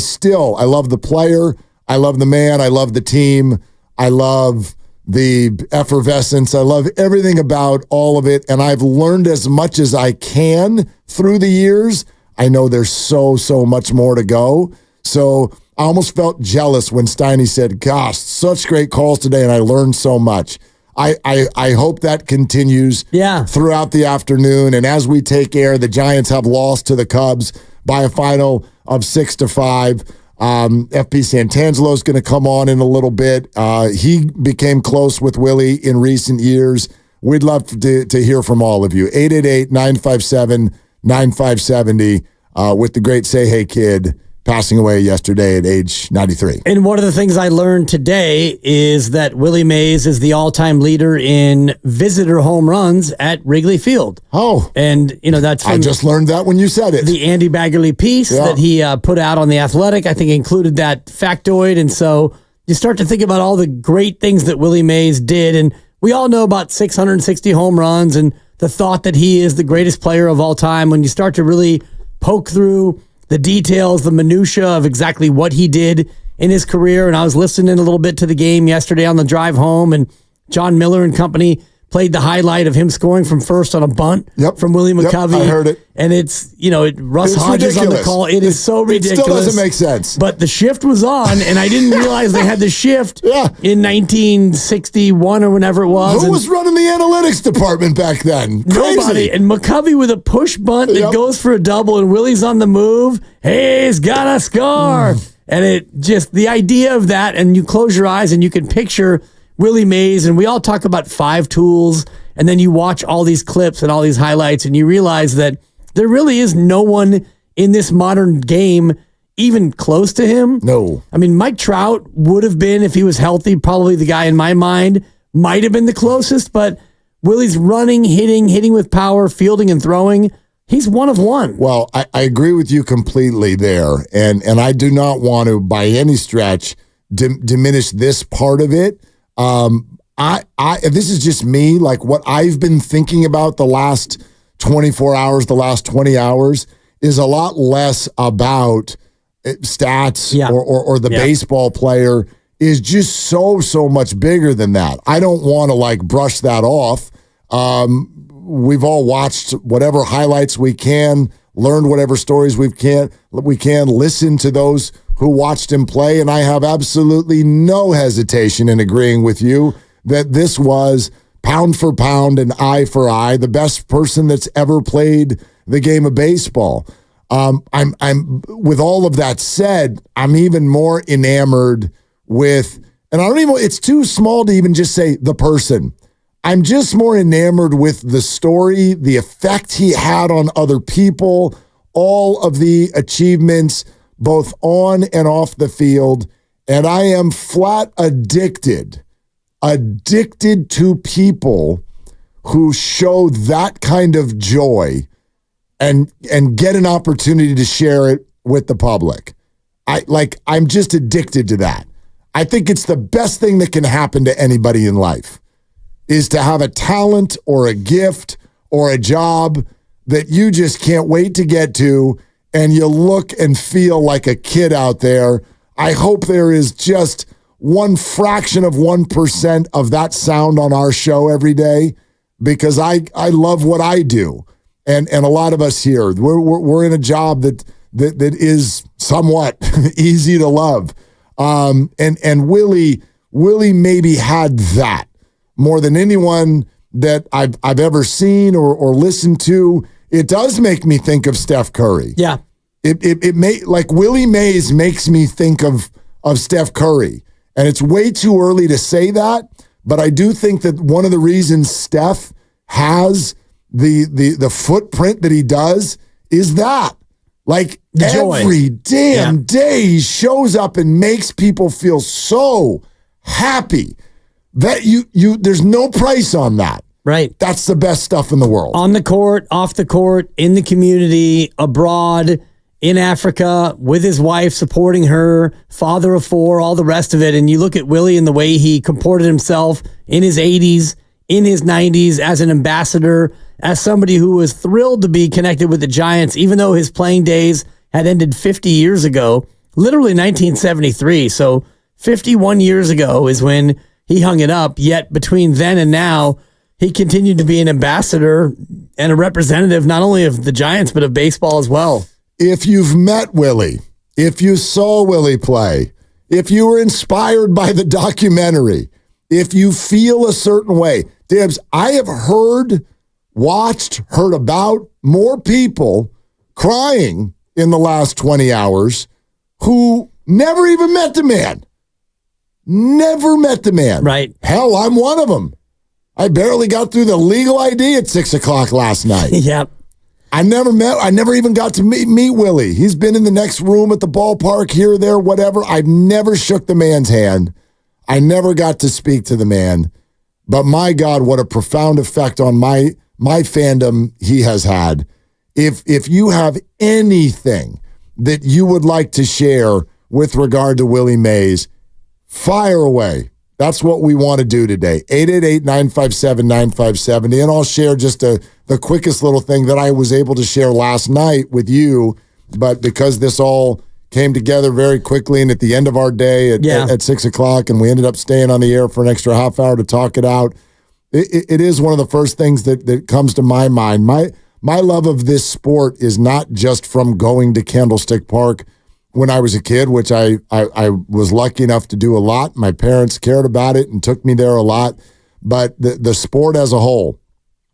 [SPEAKER 16] love the player. I love the man. I love the team. I love the effervescence. I love everything about all of it. And I've learned as much as I can through the years. I know there's so much more to go. So I almost felt jealous when Steiny said, gosh, such great calls today. And I learned so much. I hope that continues throughout the afternoon. And as we take air, the Giants have lost to the Cubs by a final of 6-5. FP Santangelo is going to come on in a little bit. He became close with Willie in recent years. We'd love to hear from all of you. 888-957-9570 with the great Say Hey Kid passing away yesterday at age 93.
[SPEAKER 19] And one of the things I learned today is that Willie Mays is the all-time leader in visitor home runs at Wrigley Field.
[SPEAKER 16] Oh.
[SPEAKER 19] And, that's from
[SPEAKER 16] I just learned that when you said it.
[SPEAKER 19] The Andy Baggerly piece that he put out on The Athletic, I think included that factoid. And so you start to think about all the great things that Willie Mays did. And we all know about 660 home runs and the thought that he is the greatest player of all time. When you start to really poke through the details, the minutia of exactly what he did in his career. And I was listening a little bit to the game yesterday on the drive home, and John Miller and company played the highlight of him scoring from first on a bunt from Willie McCovey.
[SPEAKER 16] I heard it.
[SPEAKER 19] And it's, Russ Hodges
[SPEAKER 16] ridiculous.
[SPEAKER 19] on the call. It is so ridiculous.
[SPEAKER 16] It still doesn't make sense.
[SPEAKER 19] But the shift was on, and I didn't realize they had the shift in 1961 or whenever it was.
[SPEAKER 16] Who was running the analytics department back then? Crazy.
[SPEAKER 19] Nobody. And McCovey with a push bunt that goes for a double, and Willie's on the move. Hey, he's got to score. And it just, the idea of that, and you close your eyes and you can picture Willie Mays, and we all talk about 5 tools, and then you watch all these clips and all these highlights, and you realize that there really is no one in this modern game even close to him.
[SPEAKER 16] No.
[SPEAKER 19] I mean, Mike Trout would have been, if he was healthy, probably the guy in my mind, might have been the closest, but Willie's running, hitting with power, fielding and throwing. He's one of one.
[SPEAKER 16] Well, I agree with you completely there, and I do not want to, by any stretch, diminish this part of it. This is just me, like what I've been thinking about the last 24 hours, the last 20 hours is a lot less about stats or the baseball player is just so much bigger than that. I don't want to like brush that off. We've all watched whatever highlights we can, learned whatever stories we can, listen to those who watched him play, and I have absolutely no hesitation in agreeing with you that this was pound for pound and eye for eye, the best person that's ever played the game of baseball. I'm with all of that said, I'm even more enamored with, and I don't even, it's too small to even just say the person. I'm just more enamored with the story, the effect he had on other people, all of the achievements, both on and off the field. And I am flat addicted to people who show that kind of joy and get an opportunity to share it with the public. I'm just addicted to that. I think it's the best thing that can happen to anybody in life is to have a talent or a gift or a job that you just can't wait to get to, and you look and feel like a kid out there. I hope there is just one fraction of 1% of that sound on our show every day, because I love what I do. And a lot of us here, we're in a job that is somewhat easy to love. And Willie maybe had that more than anyone that I've ever seen or listened to. It does make me think of Steph Curry.
[SPEAKER 19] Yeah.
[SPEAKER 16] It may, like Willie Mays makes me think of Steph Curry. And it's way too early to say that, but I do think that one of the reasons Steph has the footprint that he does is that. Like every damn day he shows up and makes people feel so happy that you there's no price on that.
[SPEAKER 19] Right.
[SPEAKER 16] That's the best stuff in the world.
[SPEAKER 19] On the court, off the court, in the community, abroad, in Africa, with his wife, supporting her, father of 4, all the rest of it. And you look at Willie and the way he comported himself in his 80s, in his 90s, as an ambassador, as somebody who was thrilled to be connected with the Giants, even though his playing days had ended 50 years ago, literally 1973. So 51 years ago is when he hung it up. Yet between then and now, he continued to be an ambassador and a representative not only of the Giants, but of baseball as well.
[SPEAKER 16] If you've met Willie, if you saw Willie play, if you were inspired by the documentary, if you feel a certain way, Dibs, I have heard about more people crying in the last 20 hours who Never even met the man. Never met the man.
[SPEAKER 19] Right.
[SPEAKER 16] Hell, I'm one of them. I barely got through the legal ID at 6 o'clock last night.
[SPEAKER 19] Yep.
[SPEAKER 16] I never even got to meet Willie. He's been in the next room at the ballpark, here or there, whatever. I've never shook the man's hand. I never got to speak to the man. But my God, what a profound effect on my fandom he has had. If you have anything that you would like to share with regard to Willie Mays, fire away. That's what we want to do today. 888-957-9570. And I'll share just the quickest little thing that I was able to share last night with you. But because this all came together very quickly and at the end of our day at 6 o'clock, and we ended up staying on the air for an extra half hour to talk it out, it is one of the first things that comes to my mind. My love of this sport is not just from going to Candlestick Park when I was a kid, which I was lucky enough to do a lot. My parents cared about it and took me there a lot. But the sport as a whole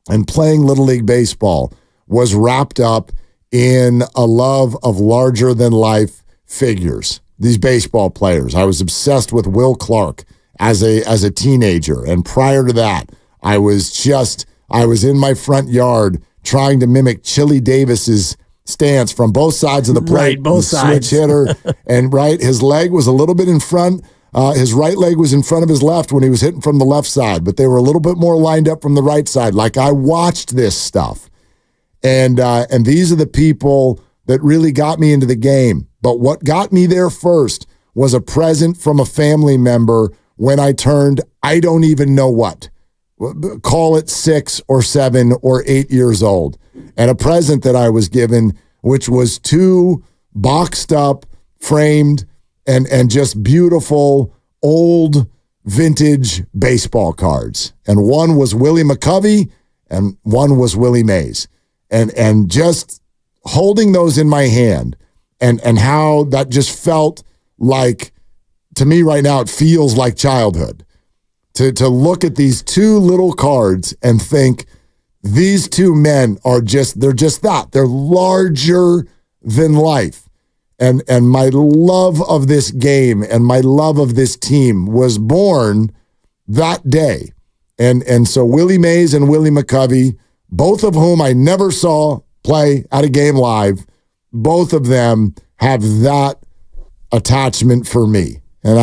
[SPEAKER 16] and playing Little League Baseball was wrapped up in a love of larger-than-life figures, these baseball players. I was obsessed with Will Clark as a teenager. And prior to that, I was in my front yard trying to mimic Chili Davis's stance from both sides of the plate.
[SPEAKER 19] Right, both sides.
[SPEAKER 16] Switch hitter. And his leg was a little bit in front. His right leg was in front of his left when he was hitting from the left side, but they were a little bit more lined up from the right side. Like, I watched this stuff. And these are the people that really got me into the game. But what got me there first was a present from a family member when I turned, I don't even know what. Call it 6 or 7 or 8 years old. And a present that I was given, which was 2 boxed up, framed, and just beautiful old vintage baseball cards. And one was Willie McCovey and one was Willie Mays. And just holding those in my hand and how that just felt like, to me right now, it feels like childhood. To look at these 2 little cards and think, these 2 men they're just that. They're larger than life. And my love of this game and my love of this team was born that day. And so Willie Mays and Willie McCovey, both of whom I never saw play at a game live, both of them have that attachment for me. And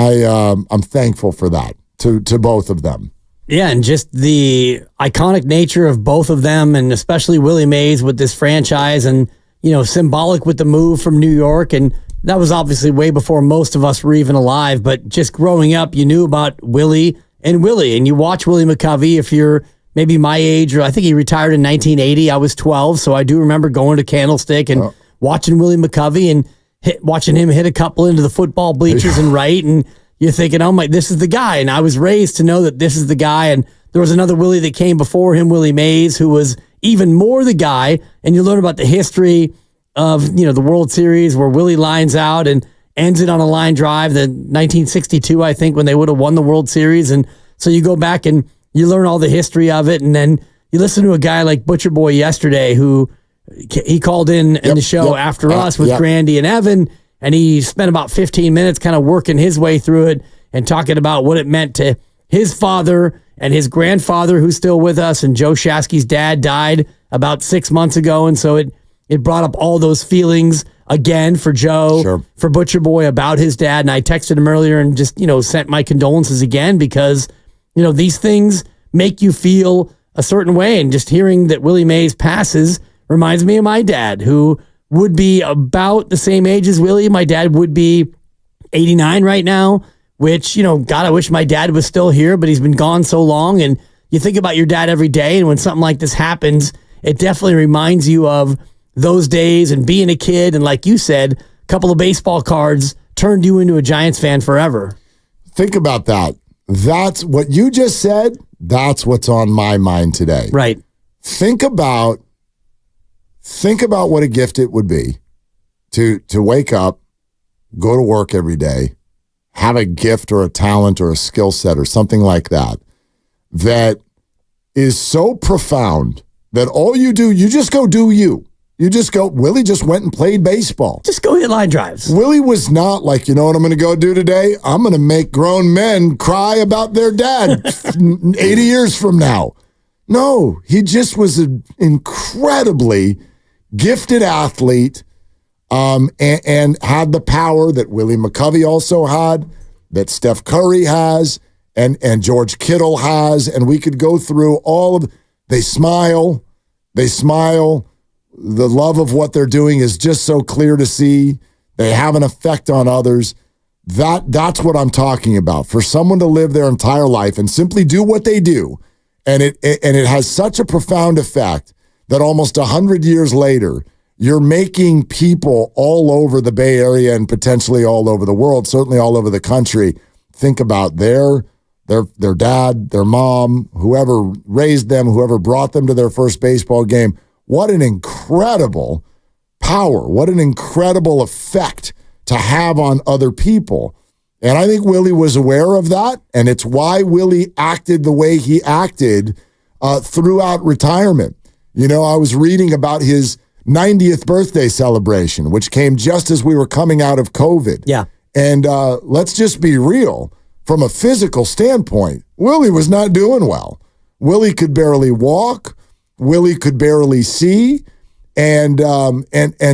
[SPEAKER 16] I'm thankful for that to both of them.
[SPEAKER 19] Yeah, and just the iconic nature of both of them, and especially Willie Mays with this franchise, and symbolic with the move from New York. And that was obviously way before most of us were even alive. But just growing up, you knew about Willie, and you watch Willie McCovey if you're maybe my age, or I think he retired in 1980. I was 12, so I do remember going to Candlestick and watching Willie McCovey and watching him hit a couple into the football bleachers and right, and you're thinking, oh my, this is the guy. And I was raised to know that this is the guy. And there was another Willie that came before him, Willie Mays, who was even more the guy. And you learn about the history of, the World Series where Willie lines out and ends it on a line drive, the 1962, I think, when they would have won the World Series. And so you go back and you learn all the history of it. And then you listen to a guy like Butcher Boy yesterday, who he called in the show after us with Grandy and Evan. And he spent about 15 minutes kind of working his way through it and talking about what it meant to his father and his grandfather, who's still with us. And Joe Shasky's dad died about 6 months ago. And so it brought up all those feelings again for Joe, for Butcher Boy, about his dad. And I texted him earlier and just, sent my condolences again, because, these things make you feel a certain way. And just hearing that Willie Mays passes reminds me of my dad, who would be about the same age as Willie. My dad would be 89 right now, which, God, I wish my dad was still here, but he's been gone so long. And you think about your dad every day. And when something like this happens, it definitely reminds you of those days and being a kid. And like you said, a couple of baseball cards turned you into a Giants fan forever.
[SPEAKER 16] Think about that. That's what you just said. That's what's on my mind today.
[SPEAKER 19] Right.
[SPEAKER 16] Think about what a gift it would be to wake up, go to work every day, have a gift or a talent or a skill set or something like that is so profound that all you do, you just go do you. You just go, Willie just went and played baseball.
[SPEAKER 19] Just go hit line drives.
[SPEAKER 16] Willie was not like, you know what I'm going to go do today? I'm going to make grown men cry about their dad 80 years from now. No, he just was an incredibly gifted athlete and had the power that Willie McCovey also had, that Steph Curry has, and George Kittle has. And we could go through all of. They smile. The love of what they're doing is just so clear to see. They have an effect on others. That's what I'm talking about. For someone to live their entire life and simply do what they do, and it has such a profound effect that almost 100 years later, you're making people all over the Bay Area and potentially all over the world, certainly all over the country, think about their dad, their mom, whoever raised them, whoever brought them to their first baseball game. What an incredible power, what an incredible effect to have on other people. And I think Willie was aware of that, and it's why Willie acted the way he acted throughout retirement. You know, I was reading about his 90th birthday celebration, which came just as we were coming out of COVID.
[SPEAKER 19] Yeah.
[SPEAKER 16] And let's just be real. From a physical standpoint, Willie was not doing well. Willie could barely walk. Willie could barely see. And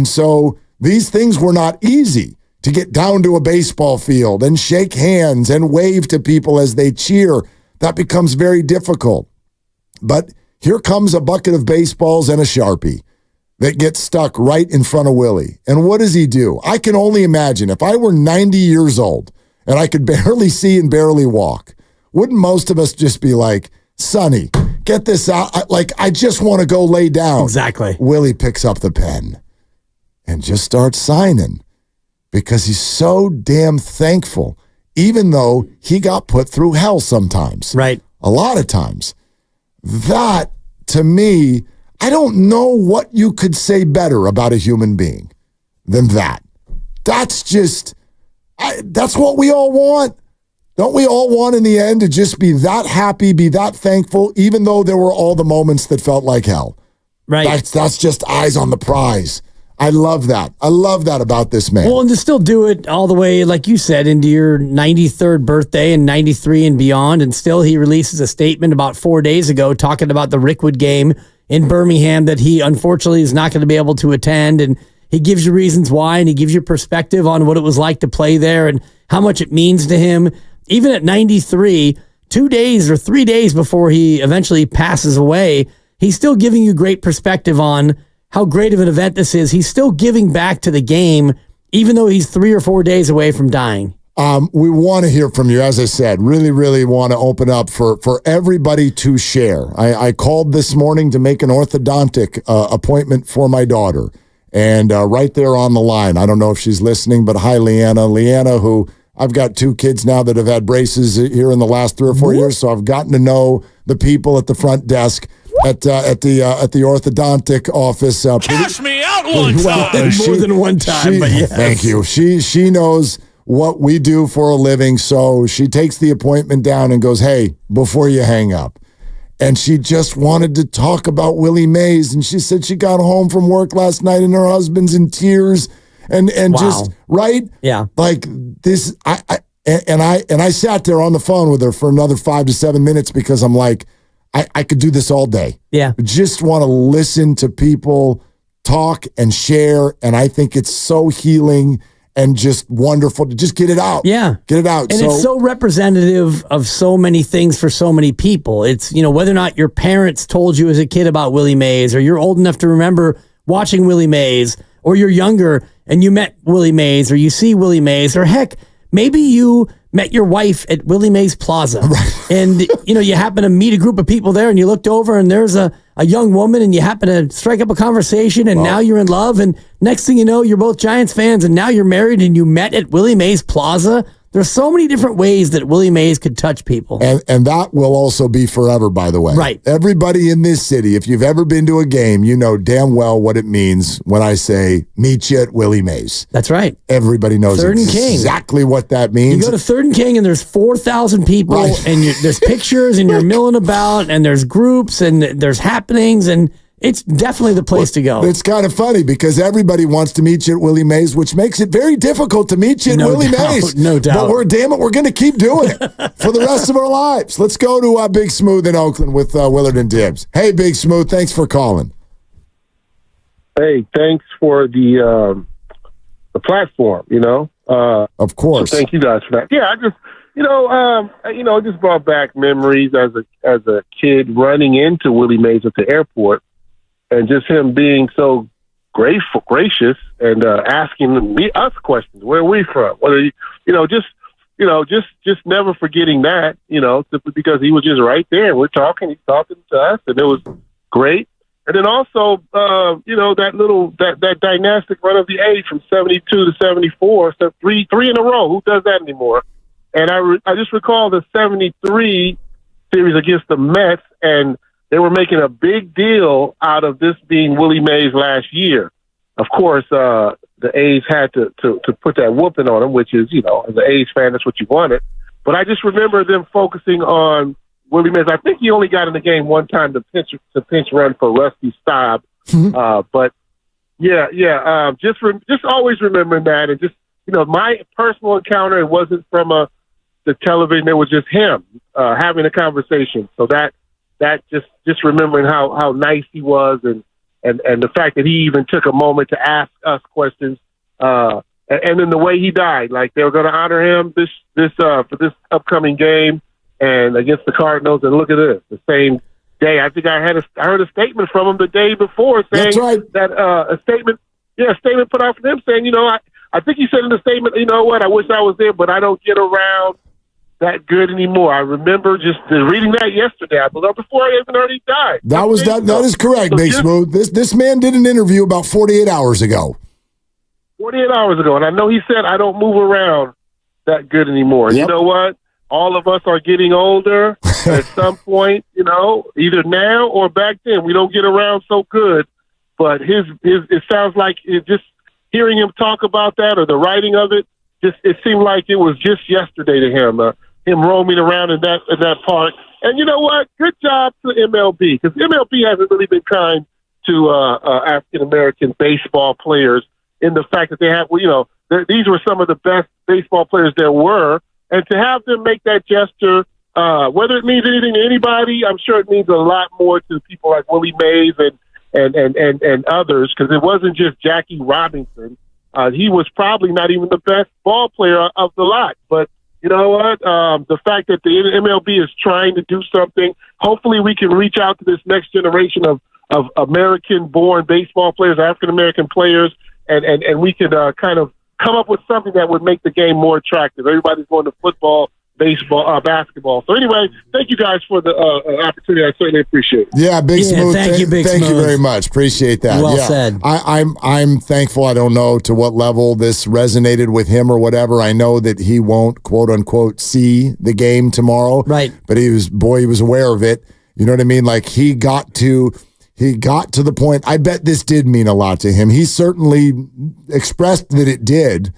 [SPEAKER 16] so these things were not easy. To get down to a baseball field and shake hands and wave to people as they cheer, that becomes very difficult. But here comes a bucket of baseballs and a Sharpie that gets stuck right in front of Willie. And what does he do? I can only imagine if I were 90 years old and I could barely see and barely walk, wouldn't most of us just be like, Sonny, get this out. I just want to go lay down.
[SPEAKER 19] Exactly.
[SPEAKER 16] Willie picks up the pen and just starts signing because he's so damn thankful, even though he got put through hell sometimes.
[SPEAKER 19] Right.
[SPEAKER 16] A lot of times. That, to me, I don't know what you could say better about a human being than that. That's just, that's what we all want. Don't we all want in the end to just be that happy, be that thankful, even though there were all the moments that felt like hell?
[SPEAKER 19] Right.
[SPEAKER 16] That's just eyes on the prize. I love that. I love that about this man.
[SPEAKER 19] Well, and to still do it all the way, like you said, into your 93rd birthday and 93 and beyond, and still he releases a statement about 4 days ago talking about the Rickwood game in Birmingham that he unfortunately is not going to be able to attend, and he gives you reasons why, and he gives you perspective on what it was like to play there and how much it means to him. Even at 93, 2 days or 3 days before he eventually passes away, he's still giving you great perspective on how great of an event this is. He's still giving back to the game, even though he's 3 or 4 days away from dying.
[SPEAKER 16] We want to hear from you. As I said, really, really want to open up for everybody to share. I called this morning to make an orthodontic appointment for my daughter. And right there on the line, I don't know if she's listening, but hi, Leanna. Leanna, who I've got 2 kids now that have had braces here in the last 3 or 4 years, so I've gotten to know the people at the front desk at the orthodontic office.
[SPEAKER 6] Cash me out one time.
[SPEAKER 19] More than one time, but yes.
[SPEAKER 16] Thank you. She knows what we do for a living, so she takes the appointment down and goes, hey, before you hang up. And she just wanted to talk about Willie Mays, and she said she got home from work last night and her husband's in tears, and wow. Just right,
[SPEAKER 19] yeah,
[SPEAKER 16] like this. I sat there on the phone with her for another 5 to 7 minutes because I'm like, I could do this all day.
[SPEAKER 19] Yeah.
[SPEAKER 16] Just want to listen to people talk and share. And I think it's so healing and just wonderful to just get it out.
[SPEAKER 19] Yeah.
[SPEAKER 16] Get it out.
[SPEAKER 19] And it's so representative of so many things for so many people. It's, whether or not your parents told you as a kid about Willie Mays, or you're old enough to remember watching Willie Mays, or you're younger and you met Willie Mays, or you see Willie Mays, or heck, maybe you met your wife at Willie Mays Plaza, and you happen to meet a group of people there, and you looked over and there's a young woman, and you happen to strike up a conversation, and now you're in love, and next thing you know, you're both Giants fans, and now you're married, and you met at Willie Mays Plaza. There's so many different ways that Willie Mays could touch people.
[SPEAKER 16] And that will also be forever, by the way.
[SPEAKER 19] Right.
[SPEAKER 16] Everybody in this city, if you've ever been to a game, you know damn well what it means when I say, meet you at Willie Mays.
[SPEAKER 19] That's right.
[SPEAKER 16] Everybody knows
[SPEAKER 19] Third and King.
[SPEAKER 16] Exactly what that means.
[SPEAKER 19] You go to 3rd and King, and there's 4,000 people, right. And there's pictures, and you're milling about, and there's groups, and there's happenings, and It's definitely the place to go.
[SPEAKER 16] It's kind of funny because everybody wants to meet you at Willie Mays, which makes it very difficult to meet you at Willie Mays.
[SPEAKER 19] No doubt.
[SPEAKER 16] But we're going to keep doing it for the rest of our lives. Let's go to Big Smooth in Oakland with Willard and Dibbs. Hey, Big Smooth, thanks for calling.
[SPEAKER 7] Hey, thanks for the platform,
[SPEAKER 16] of course.
[SPEAKER 7] So thank you guys for that. Yeah, I just, it just brought back memories as a kid running into Willie Mays at the airport, and just him being so gracious, and asking us questions. Where are we from? What are you? Just never forgetting that. Simply because he was just right there. He's talking to us, and it was great. And then also, that dynastic run of the A's from 72 to 74, so three in a row. Who does that anymore? And I just recall the 73 series against the Mets, and they were making a big deal out of this being Willie Mays' last year. Of course, the A's had to put that whooping on him, which is, as an A's fan, that's what you wanted. But I just remember them focusing on Willie Mays. I think he only got in the game one time to pinch run for Rusty Staub. But just always remembering that, and just my personal encounter. It wasn't from the television. It was just him having a conversation. So that just remembering how nice he was, and the fact that he even took a moment to ask us questions. And then the way he died, like they were going to honor him for this upcoming game. And against the Cardinals, and look at this, the same day. I think I heard a statement from him the day before saying that a statement put out from him saying, I think he said in the statement, I wish I was there, but I don't get around that good anymore. I remember just reading that yesterday, I believe, before I even heard he died.
[SPEAKER 16] That is correct, Big Smooth. This man did an interview about 48 hours ago.
[SPEAKER 7] 48 hours ago, and I know he said, I don't move around that good anymore.
[SPEAKER 16] Yep.
[SPEAKER 7] You know what? All of us are getting older at some point, either now or back then. We don't get around so good, but it sounds like just hearing him talk about that, or the writing of it, it seemed like it was just yesterday to him, him roaming around in that park. And you know what? Good job to MLB, because MLB hasn't really been kind to African-American baseball players in the fact that they have, these were some of the best baseball players there were. And to have them make that gesture, whether it means anything to anybody, I'm sure it means a lot more to people like Willie Mays and others, because it wasn't just Jackie Robinson. He was probably not even the best ball player of the lot. But you know what? The fact that the MLB is trying to do something, hopefully we can reach out to this next generation of American-born baseball players, African-American players, and we can kind of come up with something that would make the game more attractive. Everybody's going to football, baseball, basketball. So anyway, thank you guys for the opportunity. I certainly appreciate it.
[SPEAKER 16] Yeah, Big Smooth.
[SPEAKER 19] Thank you, Big Smooth.
[SPEAKER 16] Thank you very much. Appreciate that.
[SPEAKER 19] Well said.
[SPEAKER 16] I'm thankful. I don't know to what level this resonated with him or whatever. I know that he won't, quote unquote, see the game tomorrow.
[SPEAKER 19] Right.
[SPEAKER 16] But he was aware of it. You know what I mean? Like he got to the point. I bet this did mean a lot to him. He certainly expressed that it did.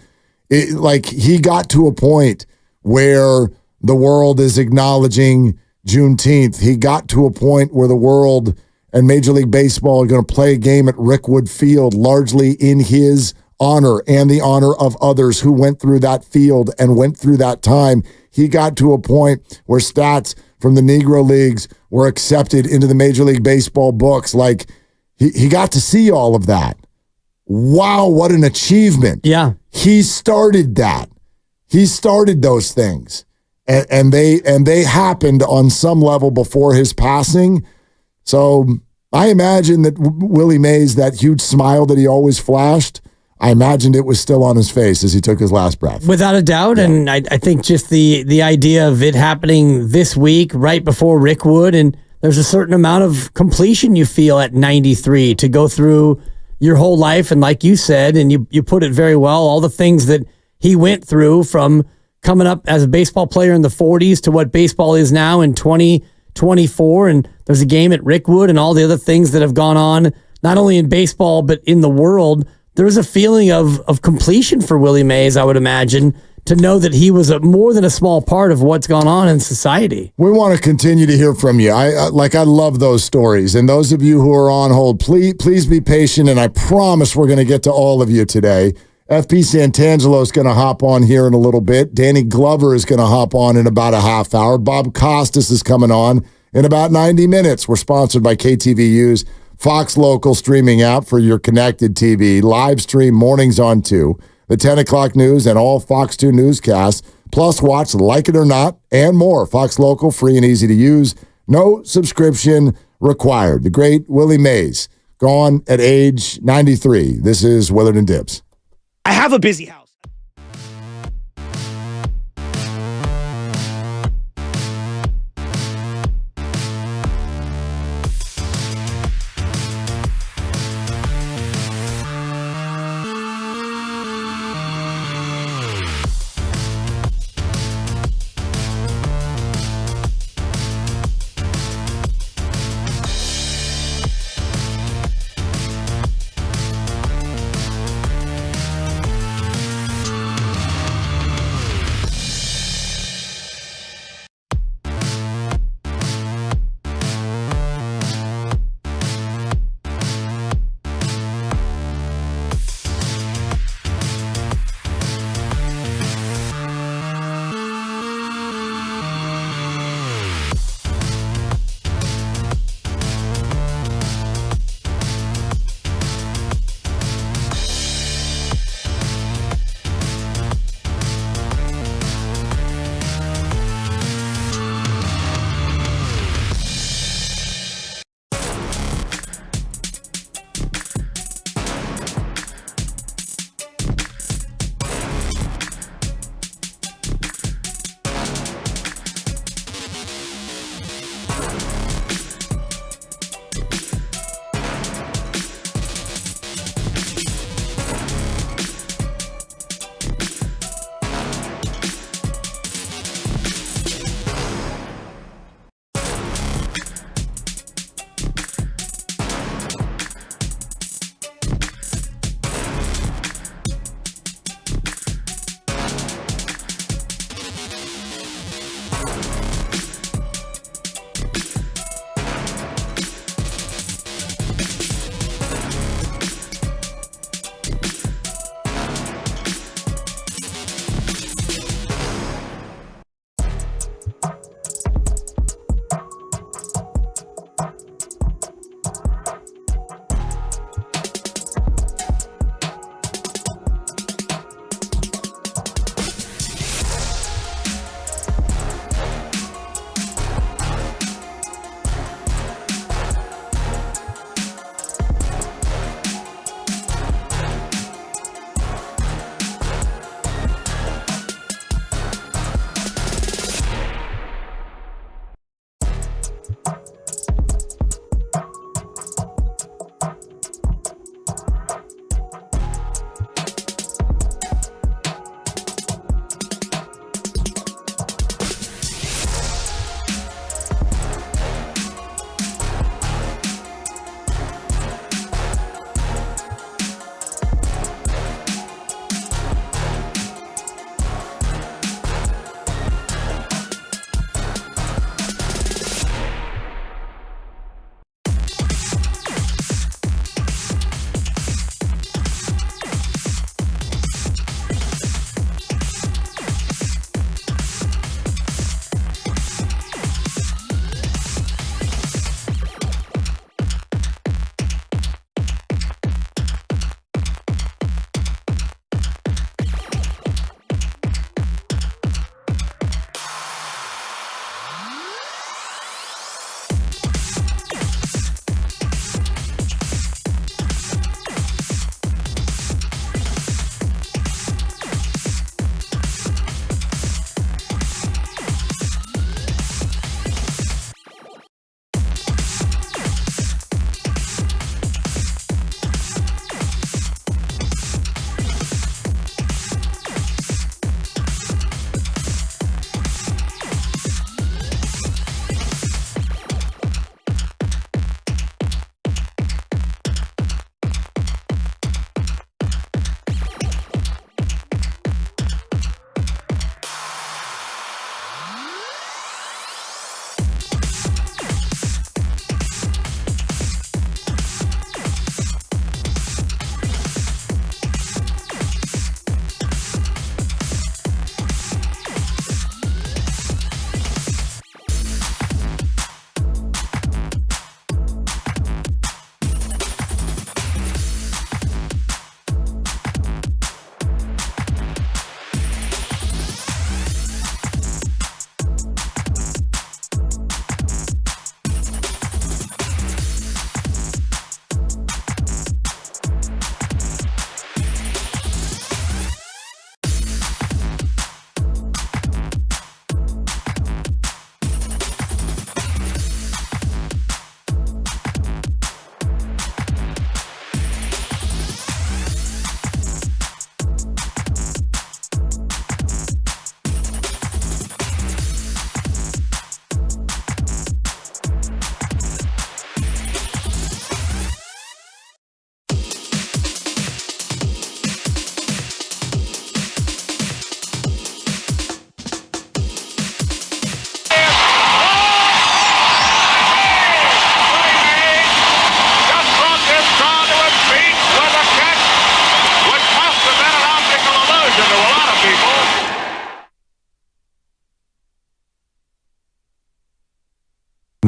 [SPEAKER 16] He got to a point where the world is acknowledging Juneteenth. He got to a point where the world and Major League Baseball are going to play a game at Rickwood Field, largely in his honor and the honor of others who went through that field and went through that time. He got to a point where stats from the Negro Leagues were accepted into the Major League Baseball books. Like, he got to see all of that. Wow, what an achievement.
[SPEAKER 19] Yeah.
[SPEAKER 16] He started that. He started those things. And they happened on some level before his passing. So I imagine that Willie Mays, that huge smile that he always flashed, I imagined it was still on his face as he took his last breath.
[SPEAKER 19] Without a doubt. Yeah. And I think just the idea of it happening this week, right before Rickwood, and there's a certain amount of completion you feel at 93 to go through your whole life. And like you said, and you put it very well, all the things that he went through from coming up as a baseball player in the 40s to what baseball is now in 2024. And there's a game at Rickwood and all the other things that have gone on, not only in baseball, but in the world. There's a feeling of completion for Willie Mays, I would imagine, to know that he was more than a small part of what's gone on in society.
[SPEAKER 16] We want to continue to hear from you. I love those stories. And those of you who are on hold, please be patient, and I promise we're going to get to all of you today. FP Santangelo is going to hop on here in a little bit. Danny Glover is going to hop on in about a half hour. Bob Costas is coming on in about 90 minutes. We're sponsored by KTVU's Fox Local streaming app for your connected TV. Live stream mornings on 2. The 10 o'clock news and all Fox 2 newscasts. Plus watch Like It or Not and more. Fox Local, free and easy to use. No subscription required. The great Willie Mays, gone at age 93. This is Willard and Dibbs.
[SPEAKER 8] I have a busy house.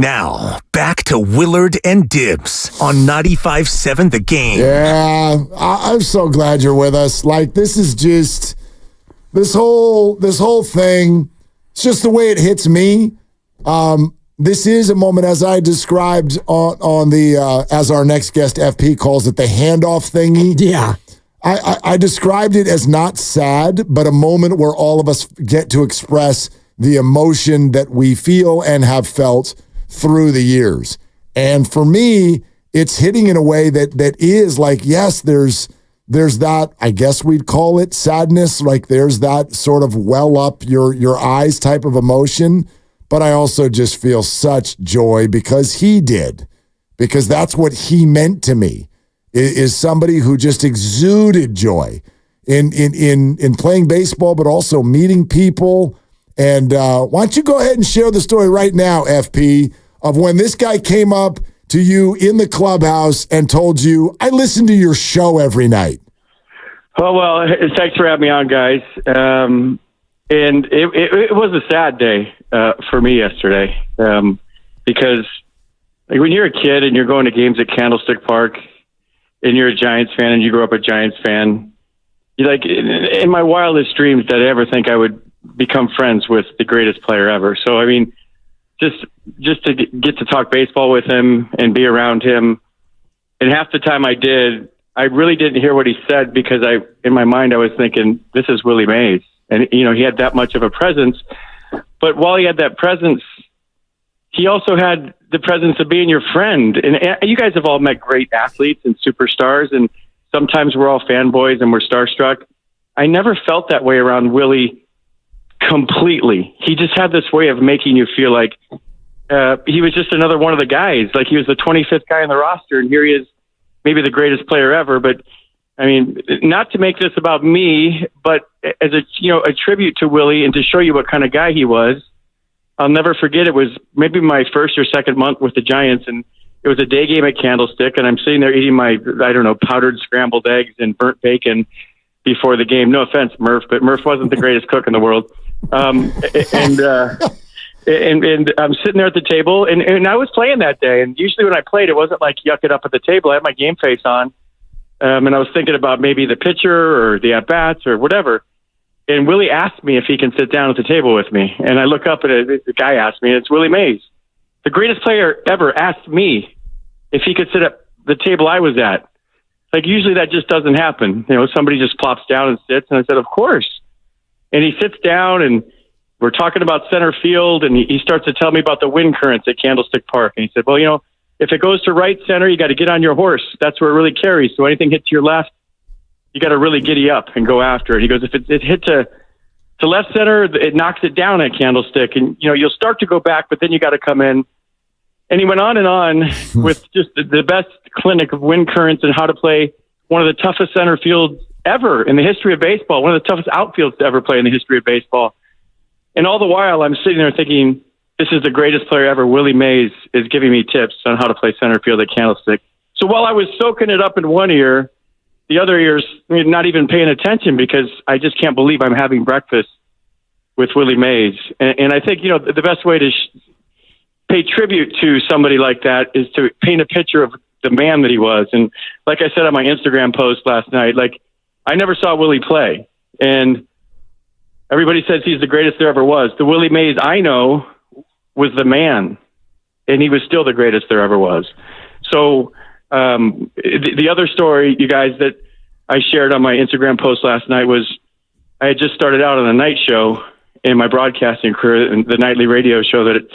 [SPEAKER 10] Now, back to Willard and Dibs on 95.7 The Game.
[SPEAKER 16] Yeah, I'm so glad you're with us. Like, this is just, this whole thing, it's just the way it hits me. This is a moment, as I described on the, as our next guest, FP, calls it, the handoff thingy.
[SPEAKER 19] Yeah.
[SPEAKER 16] I described it as not sad, but a moment where all of us get to express the emotion that we feel and have felt through the years. And for me, it's hitting in a way that is like, yes, there's that, I guess we'd call it sadness, like there's that sort of well up your eyes type of emotion. But I also just feel such joy because he did, because that's what he meant to me, is somebody who just exuded joy in playing baseball, but also meeting people. And why don't you go ahead and share the story right now, FP, of when this guy came up to you in the clubhouse and told you, I listen to your show every night.
[SPEAKER 8] Oh, well, thanks for having me on, guys. And it was a sad day for me yesterday because like, when you're a kid and you're going to games at Candlestick Park and you're a Giants fan and you grew up a Giants fan, you're like, in my wildest dreams did I ever think I would become friends with the greatest player ever. So, I mean, just to get to talk baseball with him and be around him. And half the time I did, I really didn't hear what he said because in my mind, I was thinking, this is Willie Mays. And, you know, he had that much of a presence. But while he had that presence, he also had the presence of being your friend. And you guys have all met great athletes and superstars. And sometimes we're all fanboys and we're starstruck. I never felt that way around Willie completely. He just had this way of making you feel like he was just another one of the guys. Like he was the 25th guy on the roster, and here he is, maybe the greatest player ever. But I mean, not to make this about me, but as a tribute to Willie and to show you what kind of guy he was. I'll never forget. It was maybe my first or second month with the Giants, and it was a day game at Candlestick, and I'm sitting there eating my, powdered scrambled eggs and burnt bacon before the game. No offense, Murph, but Murph wasn't the greatest cook in the world. And I'm sitting there at the table, and I was playing that day. And usually when I played, it wasn't like yuck it up at the table. I had my game face on, and I was thinking about maybe the pitcher or the at-bats or whatever. And Willie asked me if he can sit down at the table with me. And I look up, and the guy asked me, and it's Willie Mays. The greatest player ever asked me if he could sit at the table I was at. Like, usually that just doesn't happen. You know, somebody just plops down and sits. And I said, of course. And he sits down, and we're talking about center field, and he starts to tell me about the wind currents at Candlestick Park. And he said, well, if it goes to right center, you got to get on your horse. That's where it really carries. So anything hits your left, you got to really giddy up and go after it. He goes, if it hit to left center, it knocks it down at Candlestick. And, you'll start to go back, but then you got to come in. And he went on with just the best clinic of wind currents and how to play one of the toughest center fields ever in the history of baseball, one of the toughest outfields to ever play in the history of baseball. And all the while, I'm sitting there thinking, this is the greatest player ever. Willie Mays is giving me tips on how to play center field at Candlestick. So while I was soaking it up in one ear, the other ear's not even paying attention because I just can't believe I'm having breakfast with Willie Mays. And I think, the best way to pay tribute to somebody like that is to paint a picture of the man that he was. And like I said on my Instagram post last night, I never saw Willie play. And everybody says he's the greatest there ever was. The Willie Mays I know was the man, and he was still the greatest there ever was. So the other story, you guys, that I shared on my Instagram post last night was I had just started out on a night show in my broadcasting career, and the nightly radio show that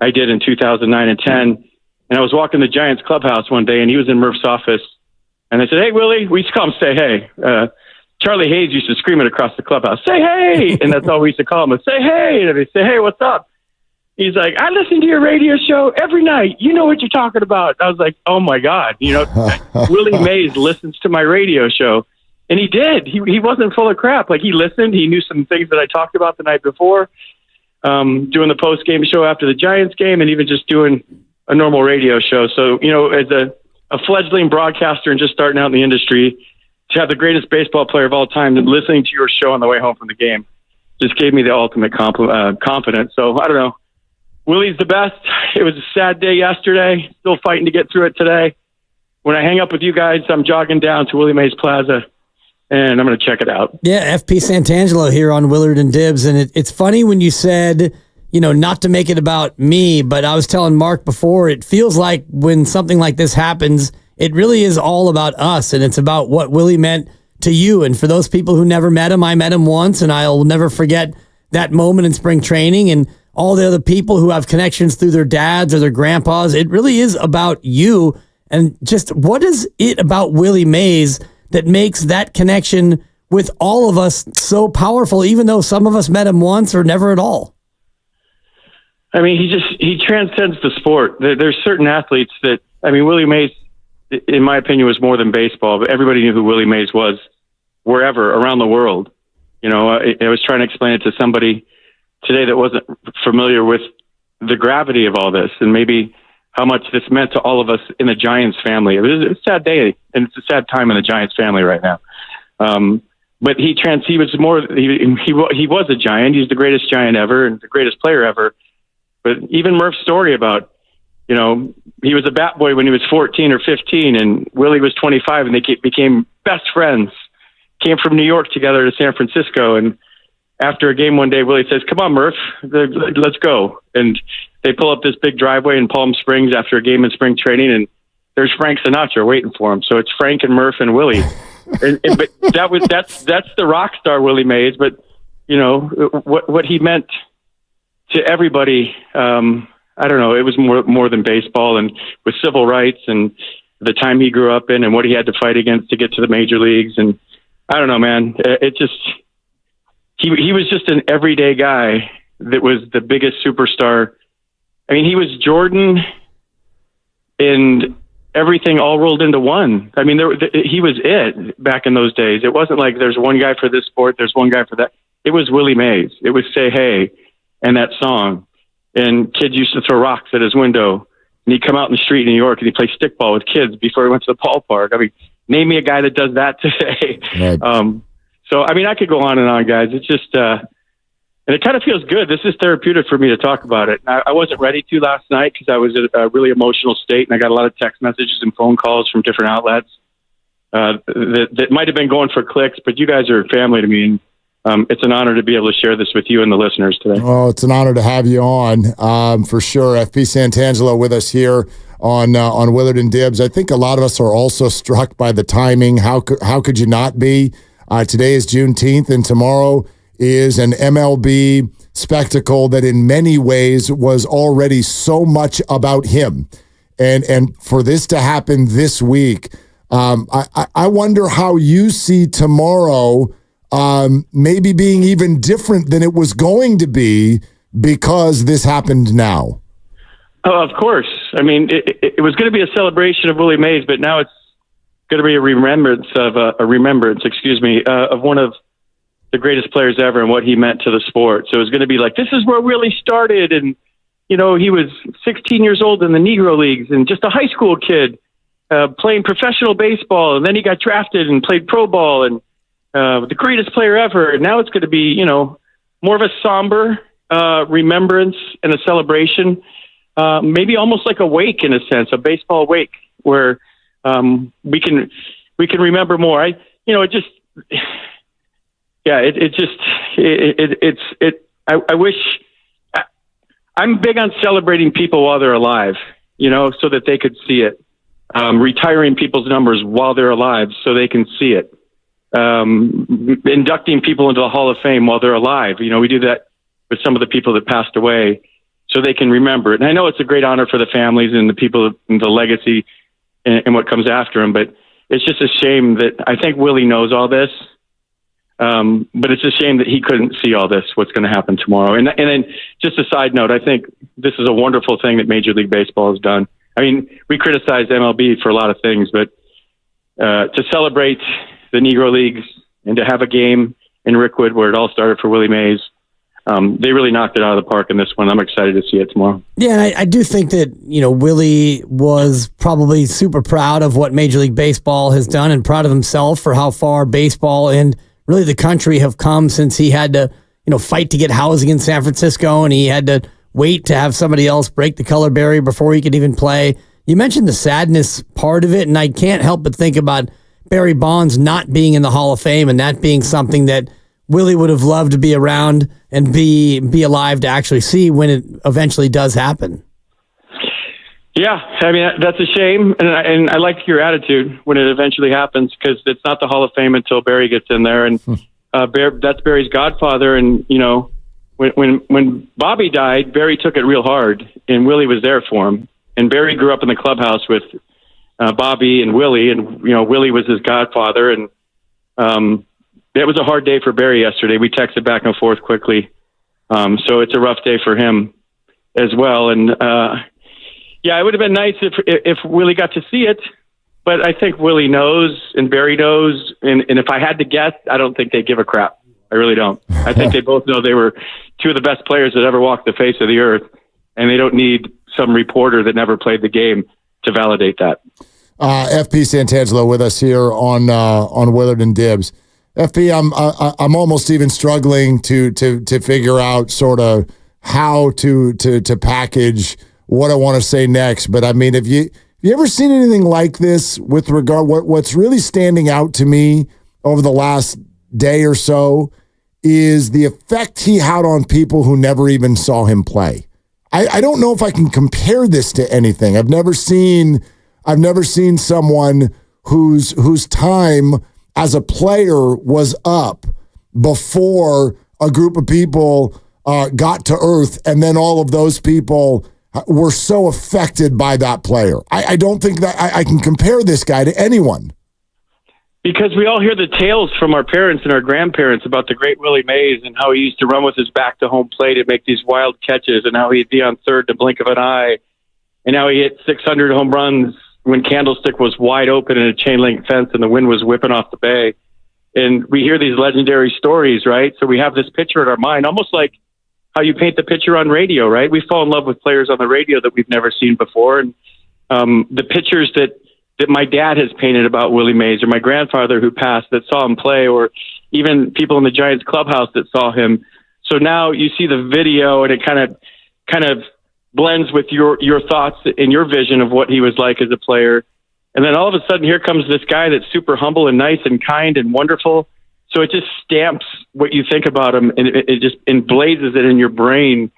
[SPEAKER 8] I did in 2009 and 10. And I was walking the Giants clubhouse one day, and he was in Murph's office. And I said, hey, Willie, we used to call him Say Hey. Charlie Hayes used to scream it across the clubhouse, say hey! And that's all we used to call him, say hey! And they'd say, hey, what's up? He's like, I listen to your radio show every night. You know what you're talking about. I was like, oh, my God. Willie Mays listens to my radio show. And he did. He wasn't full of crap. He listened. He knew some things that I talked about the night before, doing the post-game show after the Giants game, and even just doing a normal radio show. So, as a fledgling broadcaster and just starting out in the industry, to have the greatest baseball player of all time and listening to your show on the way home from the game just gave me the ultimate confidence. So, I don't know. Willie's the best. it was a sad day yesterday. Still fighting to get through it today. When I hang up with you guys, I'm jogging down to Willie Mays Plaza, and I'm going to check it out.
[SPEAKER 19] Yeah, FP Santangelo here on Willard and Dibs, and it's funny when you said, not to make it about me, but I was telling Mark before, it feels like when something like this happens, it really is all about us, and it's about what Willie meant to you. And for those people who never met him, I met him once, and I'll never forget that moment in spring training, and all the other people who have connections through their dads or their grandpas. It really is about you. And just what is it about Willie Mays that makes that connection with all of us so powerful, even though some of us met him once or never at all?
[SPEAKER 8] I mean, he transcends the sport. There's certain athletes that, Willie Mays, in my opinion, was more than baseball, but everybody knew who Willie Mays was wherever around the world. I was trying to explain it to somebody today that wasn't familiar with the gravity of all this and maybe how much this meant to all of us in the Giants family. It was a sad day, and it's a sad time in the Giants family right now. But he was a Giant. He's the greatest Giant ever and the greatest player ever. But even Murph's story about, he was a bat boy when he was 14 or 15, and Willie was 25, and they became best friends. Came from New York together to San Francisco, and after a game one day, Willie says, "Come on, Murph, let's go." And they pull up this big driveway in Palm Springs after a game in spring training, and there's Frank Sinatra waiting for him. So it's Frank and Murph and Willie. But that's the rock star Willie Mays. But what he meant to everybody. I don't know. It was more than baseball, and with civil rights and the time he grew up in and what he had to fight against to get to the major leagues. And I don't know, man. He was just an everyday guy that was the biggest superstar. He was Jordan and everything all rolled into one. He was it back in those days. It wasn't like there's one guy for this sport, there's one guy for that. It was Willie Mays. It was Say Hey and that song. And kids used to throw rocks at his window. And he'd come out in the street in New York and he'd play stickball with kids before he went to the ballpark. Name me a guy that does that today. Right. I could go on and on, guys. It's just, and it kind of feels good. This is therapeutic for me to talk about it. I wasn't ready to last night because I was in a really emotional state, and I got a lot of text messages and phone calls from different outlets that might have been going for clicks, but you guys are family to me, and it's an honor to be able to share this with you and the listeners today.
[SPEAKER 16] Oh, it's an honor to have you on, for sure. FP Santangelo with us here on Willard and Dibs. I think a lot of us are also struck by the timing. How could you not be? Today is Juneteenth, and tomorrow is an MLB spectacle that in many ways was already so much about him. And for this to happen this week, I wonder how you see tomorrow maybe being even different than it was going to be because this happened now.
[SPEAKER 8] Oh, of course. It was going to be a celebration of Willie Mays, but now it's going to be a remembrance of one of the greatest players ever and what he meant to the sport. So it was going to be like, this is where Willie started. And, he was 16 years old in the Negro Leagues and just a high school kid playing professional baseball. And then he got drafted and played pro ball and the greatest player ever. And now it's going to be, more of a somber remembrance and a celebration, maybe almost like a wake in a sense, a baseball wake where we can remember more. I wish. I'm big on celebrating people while they're alive, so that they could see it. Retiring people's numbers while they're alive so they can see it. Inducting people into the Hall of Fame while they're alive. We do that with some of the people that passed away so they can remember it. And I know it's a great honor for the families and the people and the legacy and what comes after him, but it's just a shame that I think Willie knows all this. But it's a shame that he couldn't see all this, what's going to happen tomorrow. And then just a side note, I think this is a wonderful thing that Major League Baseball has done. We criticize MLB for a lot of things, but to celebrate the Negro Leagues and to have a game in Rickwood where it all started for Willie Mays, they really knocked it out of the park in this one. I'm excited to see it tomorrow.
[SPEAKER 19] Yeah, and I do think that, Willie was probably super proud of what Major League Baseball has done and proud of himself for how far baseball and really the country have come since he had to, fight to get housing in San Francisco, and he had to wait to have somebody else break the color barrier before he could even play. You mentioned the sadness part of it, and I can't help but think about Barry Bonds not being in the Hall of Fame and that being something that Willie would have loved to be around and be alive to actually see when it eventually does happen.
[SPEAKER 8] Yeah, I mean, that's a shame, and I like your attitude when it eventually happens, because it's not the Hall of Fame until Barry gets in there, and that's Barry's godfather, and, you know, when Bobby died, Barry took it real hard, and Willie was there for him, and Barry grew up in the clubhouse with Bobby and Willie, and, you know, Willie was his godfather, and it was a hard day for Barry yesterday. We texted back and forth quickly, so it's a rough day for him as well, and yeah, it would have been nice if Willie got to see it, but I think Willie knows and Barry knows, and if I had to guess, I don't think they give a crap. I really don't. I think they both know they were two of the best players that ever walked the face of the earth, and they don't need some reporter that never played the game to validate that.
[SPEAKER 16] FP Santangelo with us here on Willard and Dibs. FP, I'm almost even struggling to figure out sort of how to package what I want to say next. But I mean, have you ever seen anything like this with regard, what's really standing out to me over the last day or so is the effect he had on people who never even saw him play. I don't know if I can compare this to anything. I've never seen someone whose time as a player was up before a group of people got to earth, and then all of those people were so affected by that player. I don't think that I can compare this guy to anyone.
[SPEAKER 8] Because we all hear the tales from our parents and our grandparents about the great Willie Mays and how he used to run with his back to home plate and make these wild catches, and how he'd be on third in the blink of an eye, and how he hit 600 home runs when Candlestick was wide open in a chain link fence and the wind was whipping off the bay. And we hear these legendary stories, right? So we have this picture in our mind, almost like how you paint the picture on radio, right? We fall in love with players on the radio that we've never seen before. And the pictures that my dad has painted about Willie Mays, or my grandfather who passed that saw him play, or even people in the Giants clubhouse that saw him. So now you see the video and it kind of blends with your thoughts and your vision of what he was like as a player. And then all of a sudden here comes this guy that's super humble and nice and kind and wonderful. So it just stamps what you think about him, and it just emblazes it in your brain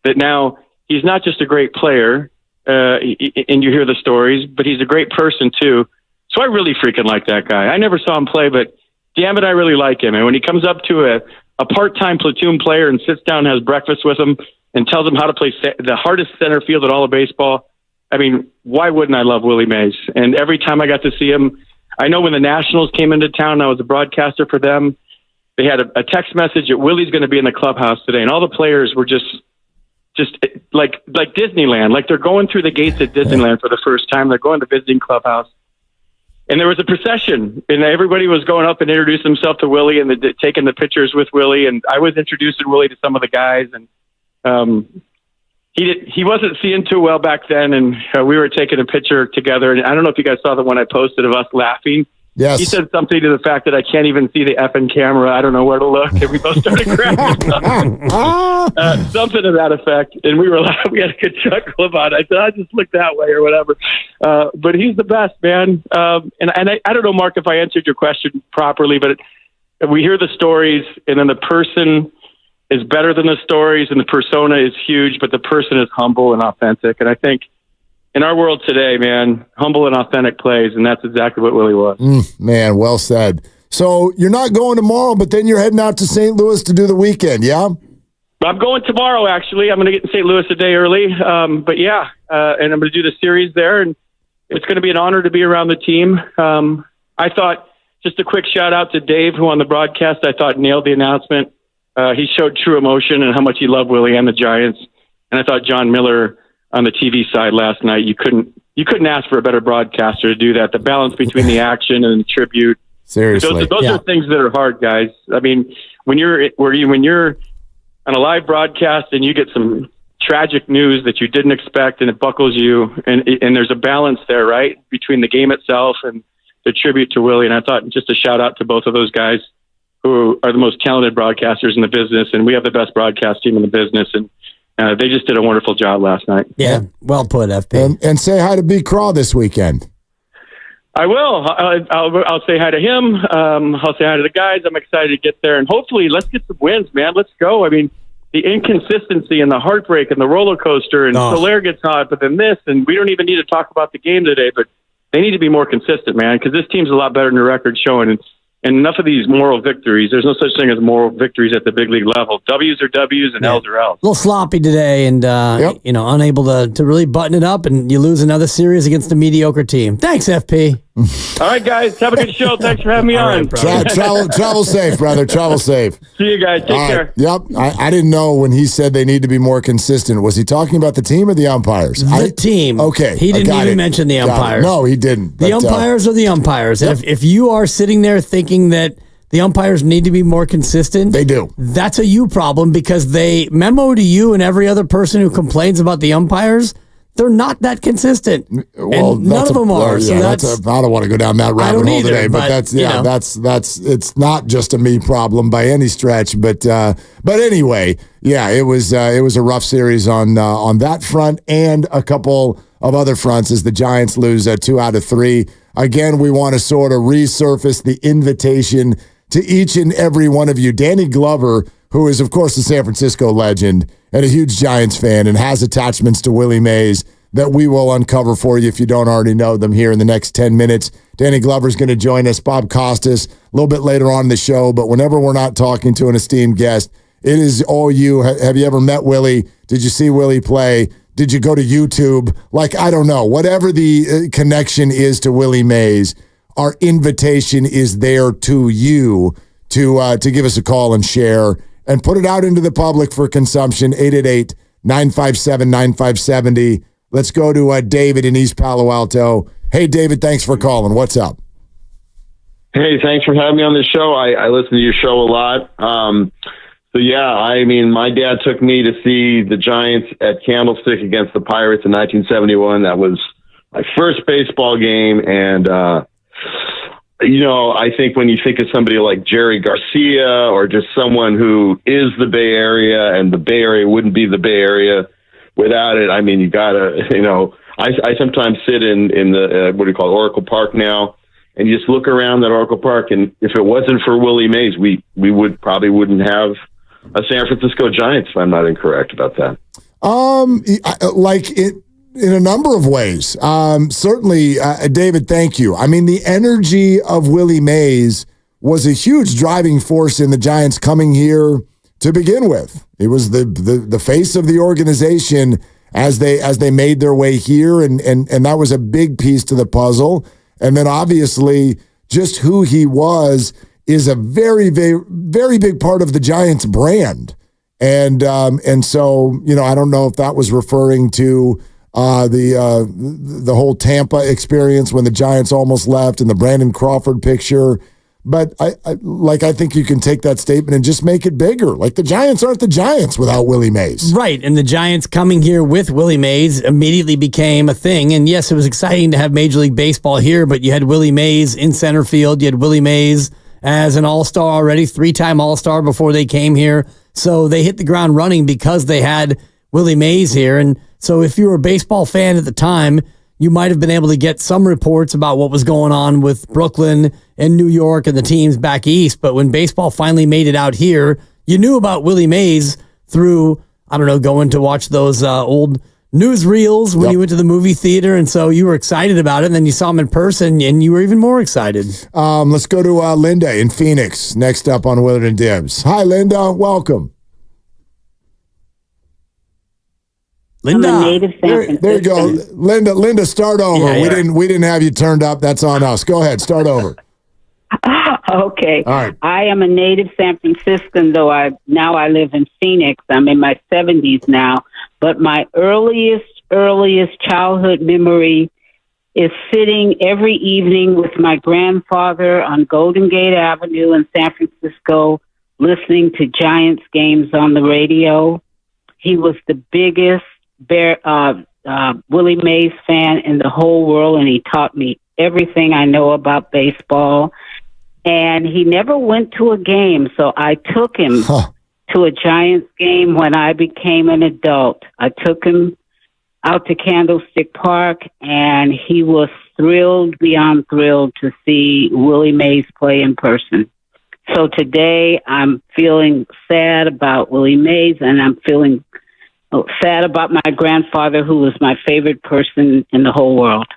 [SPEAKER 8] that now he's not just a great player, and you hear the stories, but he's a great person too. So I really freaking like that guy. I never saw him play, but damn it, I really like him. And when he comes up to a part-time platoon player and sits down and has breakfast with him and tells him how to play the hardest center field in all of baseball, I mean, why wouldn't I love Willie Mays? And every time I got to see him, I know when the Nationals came into town, I was a broadcaster for them. They had a text message that Willie's going to be in the clubhouse today, and all the players were just like Disneyland, like they're going through the gates at Disneyland for the first time. They're going to visiting clubhouse, and there was a procession, and everybody was going up and introducing themselves to Willie and taking the pictures with Willie. And I was introducing Willie to some of the guys, and he wasn't seeing too well back then, and we were taking a picture together. And I don't know if you guys saw the one I posted of us laughing.
[SPEAKER 16] Yes.
[SPEAKER 8] He said something to the fact that I can't even see the effing camera. I don't know where to look. And we both started cracking something to that effect. And we had a good chuckle about it. I said, I just look that way or whatever. But he's the best, man. And I don't know, Mark, if I answered your question properly, but we hear the stories, and then the person is better than the stories, and the persona is huge, but the person is humble and authentic. And I think in our world today, man, humble and authentic plays, and that's exactly what Willie was.
[SPEAKER 16] Man, well said. So you're not going tomorrow, but then you're heading out to St. Louis to do the weekend, yeah?
[SPEAKER 8] I'm going tomorrow, actually. I'm going to get in St. Louis a day early. But yeah, and I'm going to do the series there, and it's going to be an honor to be around the team. I thought, just a quick shout out to Dave, who on the broadcast, I thought nailed the announcement. He showed true emotion and how much he loved Willie and the Giants. And I thought John Miller on the TV side last night, you couldn't ask for a better broadcaster to do that. The balance between the action and the tribute.
[SPEAKER 16] Seriously.
[SPEAKER 8] Those are things that are hard, guys. I mean, when you're on a live broadcast and you get some tragic news that you didn't expect and it buckles you, and there's a balance there, right, between the game itself and the tribute to Willie. And I thought just a shout out to both of those guys who are the most talented broadcasters in the business, and we have the best broadcast team in the business. And They just did a wonderful job last night.
[SPEAKER 19] Yeah, well put, FP.
[SPEAKER 2] And say hi to B. Craw this weekend.
[SPEAKER 8] I will. I'll say hi to him. I'll say hi to the guys. I'm excited to get there, and hopefully, let's get some wins, man. Let's go. I mean, the inconsistency and the heartbreak and the roller coaster, and Soler gets hot, but then this, and we don't even need to talk about the game today, but they need to be more consistent, man, because this team's a lot better than the record showing. And enough of these moral victories. There's no such thing as moral victories at the big league level. W's are W's and L's are L's.
[SPEAKER 19] A little sloppy today and, unable to really button it up, and you lose another series against a mediocre team. Thanks, FP.
[SPEAKER 8] All right, guys. Have a good show. Thanks for having me on.
[SPEAKER 2] Travel safe, brother. Travel safe.
[SPEAKER 8] See you guys. Take care.
[SPEAKER 2] Yep. I didn't know when he said they need to be more consistent. Was he talking about the team or the umpires?
[SPEAKER 19] The team.
[SPEAKER 2] Okay.
[SPEAKER 19] He didn't even mention the umpires.
[SPEAKER 2] No, he didn't.
[SPEAKER 19] The umpires are the umpires.
[SPEAKER 2] Yep.
[SPEAKER 19] If you are sitting there thinking that the umpires need to be more consistent,
[SPEAKER 2] they do.
[SPEAKER 19] That's a you problem, because they memo to you and every other person who complains about the umpires. They're not that consistent.
[SPEAKER 2] Well,
[SPEAKER 19] and none of them are. So
[SPEAKER 2] I don't want to go down that rabbit hole today, but that's it's not just a me problem by any stretch. But anyway, yeah, it was a rough series on that front and a couple of other fronts as the Giants lose 2 out of 3. Again, we want to sort of resurface the invitation to each and every one of you. Danny Glover, who is, of course, a San Francisco legend and a huge Giants fan and has attachments to Willie Mays that we will uncover for you if you don't already know them here in the next 10 minutes. Danny Glover's going to join us, Bob Costas, a little bit later on in the show, but whenever we're not talking to an esteemed guest, it is all you. Have you ever met Willie? Did you see Willie play? Did you go to YouTube? I don't know. Whatever the connection is to Willie Mays, our invitation is there to you to give us a call and share and put it out into the public for consumption. 888-957-9570. Let's go to David in East Palo Alto. Hey, David, thanks for calling. What's up?
[SPEAKER 9] Hey, thanks for having me on the show. I listen to your show a lot. My dad took me to see the Giants at Candlestick against the Pirates in 1971. That was my first baseball game. And, I think when you think of somebody like Jerry Garcia or just someone who is the Bay Area, and the Bay Area wouldn't be the Bay Area without it. I mean, you gotta, I sometimes sit in the, Oracle Park now, and you just look around that Oracle Park, and if it wasn't for Willie Mays, we wouldn't have a San Francisco Giants, if I'm not incorrect about that.
[SPEAKER 2] In a number of ways. Certainly, David, thank you. I mean, the energy of Willie Mays was a huge driving force in the Giants coming here to begin with. It was the face of the organization as they made their way here, and that was a big piece to the puzzle. And then obviously, just who he was is a very, very, very big part of the Giants brand. And so, I don't know if that was referring to the whole Tampa experience when the Giants almost left and the Brandon Crawford picture. But I think you can take that statement and just make it bigger. Like, the Giants aren't the Giants without Willie Mays.
[SPEAKER 19] Right, and the Giants coming here with Willie Mays immediately became a thing. And yes, it was exciting to have Major League Baseball here, but you had Willie Mays in center field. You had Willie Mays as an all-star already, 3-time all-star before they came here. So they hit the ground running because they had Willie Mays here. And so if you were a baseball fan at the time, you might have been able to get some reports about what was going on with Brooklyn and New York and the teams back east. But when baseball finally made it out here, you knew about Willie Mays through, going to watch those old newsreels when you went to the movie theater. And so you were excited about it. And then you saw him in person and you were even more excited.
[SPEAKER 2] Let's go to Linda in Phoenix, next up on Willard and Dibs. Hi, Linda. Welcome.
[SPEAKER 19] Linda,
[SPEAKER 20] I'm a native San Franciscan.
[SPEAKER 2] There you go, Linda. Start over.
[SPEAKER 20] Yeah.
[SPEAKER 2] We didn't have you turned up. That's on us. Go ahead. Start over.
[SPEAKER 20] Okay.
[SPEAKER 2] All right.
[SPEAKER 20] I am a native San Franciscan, though I live in Phoenix. I'm in my 70s now. But my earliest childhood memory is sitting every evening with my grandfather on Golden Gate Avenue in San Francisco, listening to Giants games on the radio. He was the biggest Willie Mays fan in the whole world, and he taught me everything I know about baseball. And he never went to a game, so I took him to a Giants game when I became an adult. I took him out to Candlestick Park, and he was thrilled beyond thrilled to see Willie Mays play in person. So today I'm feeling sad about Willie Mays, and I'm feeling sad about my grandfather, who was my favorite person in the whole world.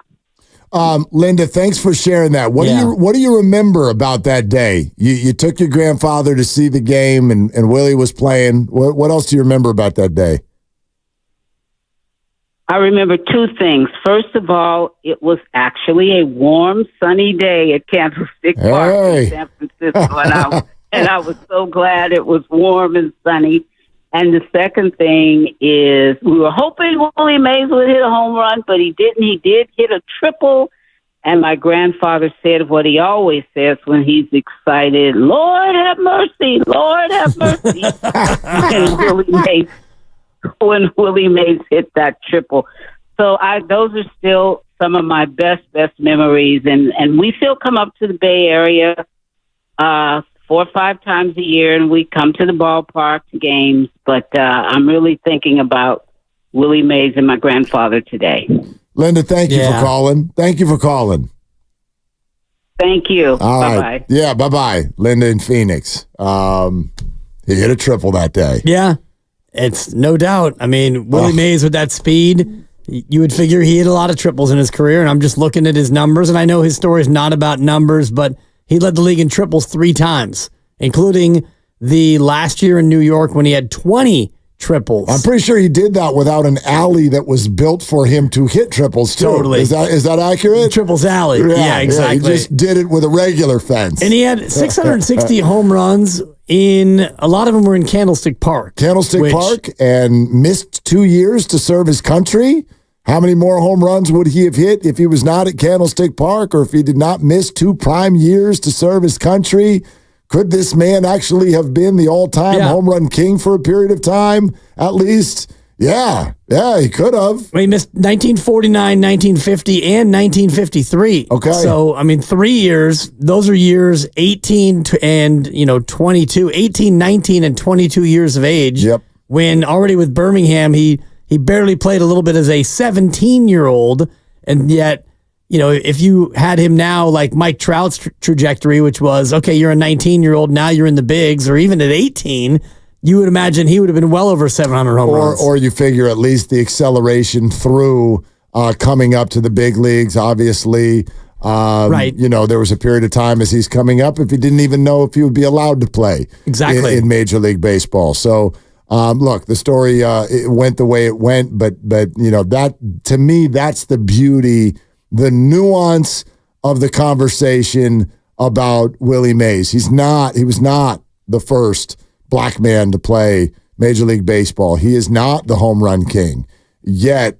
[SPEAKER 16] Linda, thanks for sharing that. What do you remember about that day? You took your grandfather to see the game, and Willie was playing. What else do you remember about that day?
[SPEAKER 20] I remember two things. First of all, it was actually a warm, sunny day at Candlestick Park in San Francisco, and I was so glad it was warm and sunny. And the second thing is we were hoping Willie Mays would hit a home run, but he didn't. He did hit a triple, and my grandfather said what he always says when he's excited, "Lord have mercy, Lord have mercy." when Willie Mays hit that triple. So those are still some of my best memories. And we still come up to the Bay Area 4 or 5 times a year, and we come to the ballpark to games. But I'm really thinking about Willie Mays and my grandfather today.
[SPEAKER 16] Linda, thank you for calling. Thank you for calling.
[SPEAKER 20] Thank you.
[SPEAKER 16] All
[SPEAKER 20] bye-bye.
[SPEAKER 16] Right. Yeah, bye-bye. Linda in Phoenix. He hit a triple that day.
[SPEAKER 19] Yeah, it's no doubt. I mean, Willie Mays with that speed, you would figure he hit a lot of triples in his career, and I'm just looking at his numbers, and I know his story is not about numbers, but he led the league in triples 3 times, including the last year in New York when he had 20 triples.
[SPEAKER 16] I'm pretty sure he did that without an alley that was built for him to hit triples, too.
[SPEAKER 19] Totally.
[SPEAKER 16] Is that accurate?
[SPEAKER 19] Triples alley. Yeah, exactly.
[SPEAKER 16] He just did it with a regular fence.
[SPEAKER 19] And he had 660 home runs. A lot of them were in Candlestick Park.
[SPEAKER 16] Park, and missed 2 years to serve his country. How many more home runs would he have hit if he was not at Candlestick Park, or if he did not miss 2 prime years to serve his country? Could this man actually have been the all-time home run king for a period of time, at least? Yeah, he could have.
[SPEAKER 19] He missed 1949, 1950, and 1953.
[SPEAKER 16] Okay.
[SPEAKER 19] So, 3 years. Those are years 18 and 22, 18, 19, and 22 years of age.
[SPEAKER 16] Yep.
[SPEAKER 19] When already with Birmingham, he barely played a little bit as a 17-year-old, and yet, if you had him now like Mike Trout's trajectory, which was, okay, you're a 19-year-old, now you're in the bigs, or even at 18, you would imagine he would have been well over 700 home runs.
[SPEAKER 16] Or you figure at least the acceleration through coming up to the big leagues, obviously.
[SPEAKER 19] Right.
[SPEAKER 16] There was a period of time as he's coming up if he didn't even know if he would be allowed to play in Major League Baseball. So, look, the story it went the way it went, but that, to me, that's the beauty, the nuance of the conversation about Willie Mays. He was not the first black man to play Major League Baseball. He is not the home run king. Yet,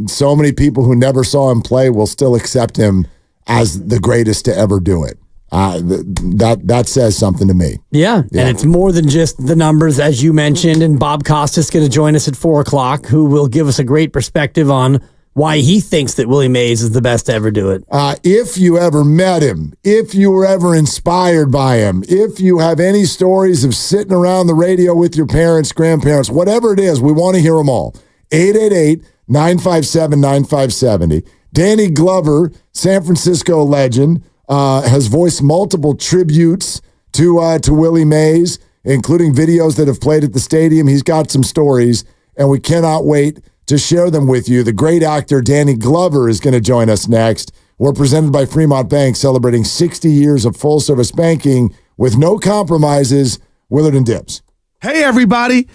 [SPEAKER 16] so many people who never saw him play will still accept him as the greatest to ever do it. That says something to me.
[SPEAKER 19] Yeah, and it's more than just the numbers, as you mentioned, and Bob Costas is going to join us at 4 o'clock, who will give us a great perspective on why he thinks that Willie Mays is the best to ever do it.
[SPEAKER 16] If you ever met him, if you were ever inspired by him, if you have any stories of sitting around the radio with your parents, grandparents, whatever it is, we want to hear them all. 888-957-9570. Danny Glover, San Francisco legend, has voiced multiple tributes to Willie Mays, including videos that have played at the stadium. He's got some stories, and we cannot wait to share them with you. The great actor Danny Glover is going to join us next. We're presented by Fremont Bank, celebrating 60 years of full-service banking with no compromises. Willard and Dibbs.
[SPEAKER 3] Hey, everybody.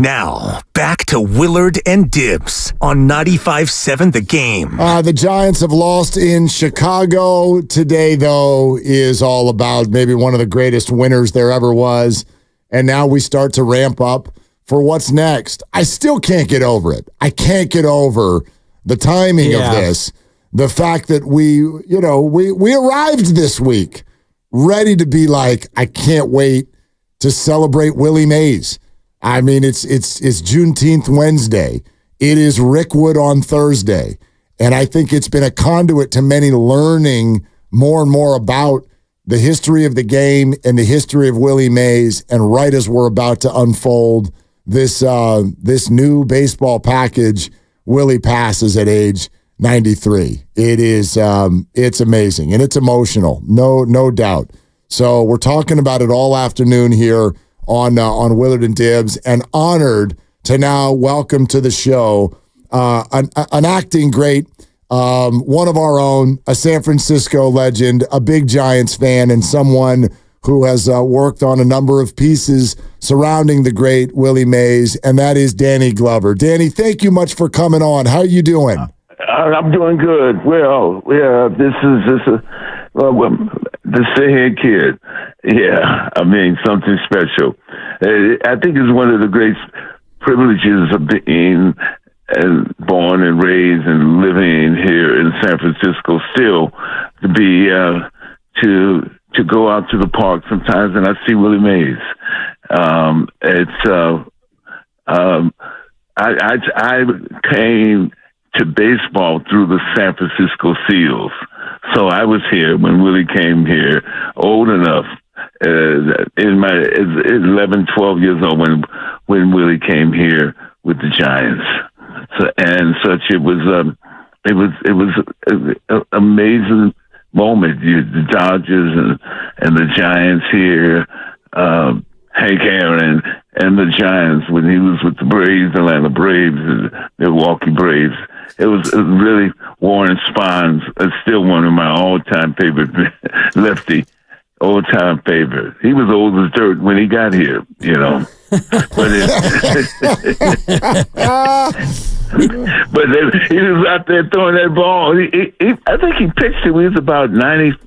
[SPEAKER 10] Now, back to Willard and Dibs on 95.7 The Game.
[SPEAKER 16] The Giants have lost in Chicago. Today, though, is all about maybe one of the greatest winners there ever was. And now we start to ramp up for what's next. I still can't get over it. I can't get over the timing of this. The fact that we arrived this week ready to be like, I can't wait to celebrate Willie Mays. I mean, it's Juneteenth Wednesday. It is Rickwood on Thursday. And I think it's been a conduit to many learning more and more about the history of the game and the history of Willie Mays. And right as we're about to unfold this new baseball package, Willie passes at age 93. It is it's amazing and it's emotional, no doubt. So we're talking about it all afternoon here on Willard and Dibs, and honored to now welcome to the show an acting great, one of our own, a San Francisco legend, a big Giants fan, and someone who has worked on a number of pieces surrounding the great Willie Mays, and that is Danny Glover. Danny, thank you much for coming on. How are you doing?
[SPEAKER 4] I'm doing good. Well, yeah, this is the Sayhead Kid. Yeah, I mean, something special. I think it's one of the great privileges of being born and raised and living here in San Francisco still, to be to go out to the park sometimes and I see Willie Mays. I came to baseball through the San Francisco Seals. So I was here when Willie came here, old enough, in my 11, 12 years old when Willie came here with the Giants. So and such, it was an amazing moment. The Dodgers and the Giants here, Hank Aaron and the Giants when he was with the Braves, Atlanta Braves, and Milwaukee Braves. It was really Warren Spahn is still one of my all-time favorite lefty, all-time favorite. He was old as dirt when he got here, you know. But he was out there throwing that ball. I think he pitched it when he was about 97.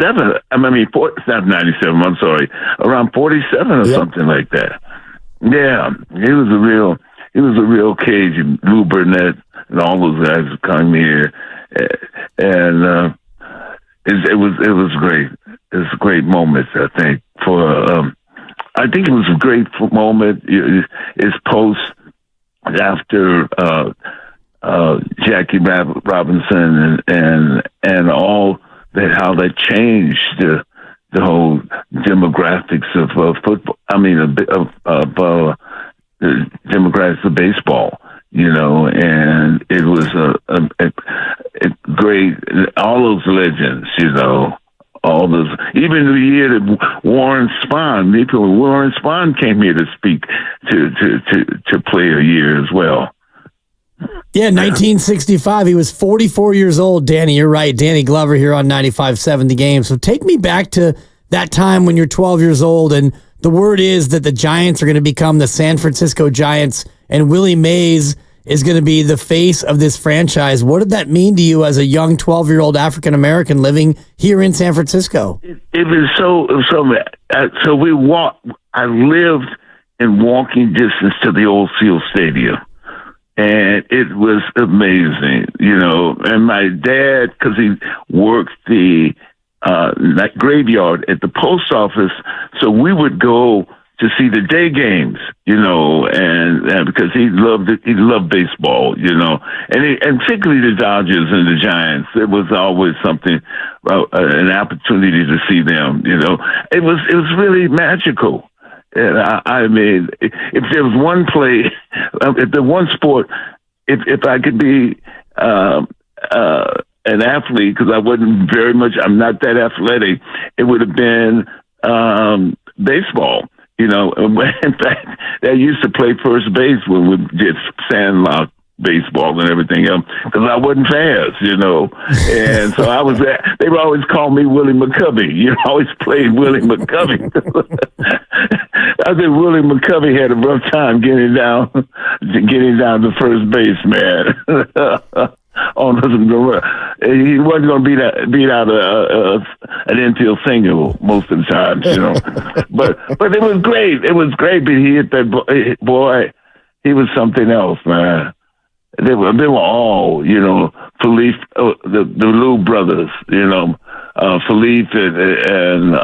[SPEAKER 4] Not 97. I'm sorry, around 47 or something like that. Yeah, he was a real Cajun. Lou Burnett and all those guys who come here, and it was great. It was a great moment, I think. I think it was a great moment. It's post after Jackie Robinson and all that, how that changed the whole demographics of football. I mean, of the demographics of baseball. You know, and it was a great, all those legends, you know, all those, even the year that Warren Spahn came here to speak to play a year as well.
[SPEAKER 19] Yeah, 1965. He was 44 years old, Danny. You're right. Danny Glover here on 95.7 The Game. So take me back to that time when you're 12 years old, and the word is that the Giants are going to become the San Francisco Giants, and Willie Mays is going to be the face of this franchise. What did that mean to you as a young 12-year-old African-American living here in San Francisco?
[SPEAKER 4] It was so we walked. I lived in walking distance to the old Seal Stadium, and it was amazing, you know. And my dad, because he worked the graveyard at the post office, so we would go to see the day games, you know, and because he loved baseball, you know, and particularly the Dodgers and the Giants. It was always something, an opportunity to see them, you know. It was really magical. And I mean, if there was one play, if the one sport, if I could be an athlete, because I wasn't very much, I'm not that athletic, it would have been baseball. You know, in fact, I used to play first base when we did sandlot baseball and everything else, because I wasn't fast, you know. And so I was there. They would always call me Willie McCovey. You know, I always played Willie McCovey. I think Willie McCovey had a rough time getting down to first base, man. He wasn't going to beat out an infield single most of the time, you know. but it was great. It was great. But he hit that boy. He was something else, man. They were all, you know, Philippe, the Lou brothers, you know, Philippe and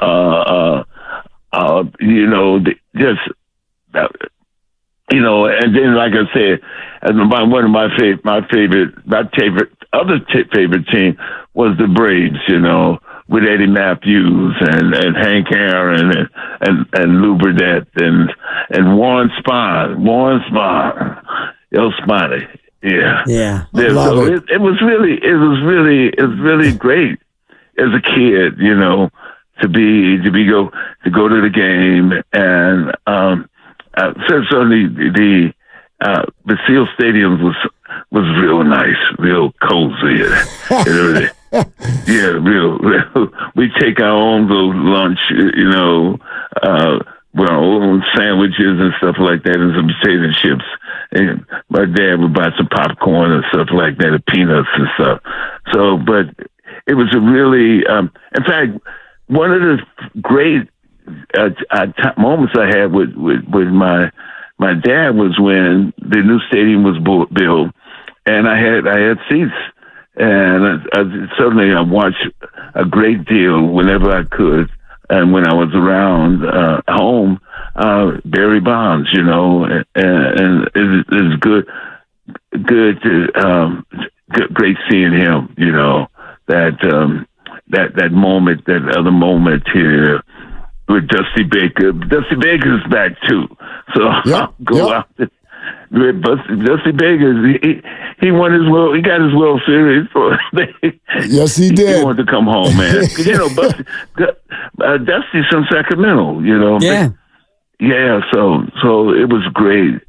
[SPEAKER 4] you know, just, you know, and then, like I said, one of my favorite team was the Braves, you know, with Eddie Matthews and Hank Aaron and Lou Burdett and Warren Spahn, El Spahny. Yeah. So it was really great as a kid, you know, to go to the game, and certainly the Seal Stadium was real nice, real cozy. Real. We take our own little lunch, you know, with our own sandwiches and stuff like that, and some potato chips. And my dad would buy some popcorn and stuff like that, and peanuts and stuff. So, but it was a really, in fact, one of the great moments I had with my dad was when the new stadium was built, and I had seats, and I watched a great deal whenever I could, and when I was around home, Barry Bonds, you know, and it's great seeing him, you know, that moment, that other moment here with Dusty Baker. Dusty Baker's back too, so I'll go out there. Dusty Baker, he won his he got his World Series.
[SPEAKER 16] Yes, he did.
[SPEAKER 4] He wanted to come home, man. You know, Dusty's from Sacramento. You know.
[SPEAKER 19] Yeah.
[SPEAKER 4] So it was great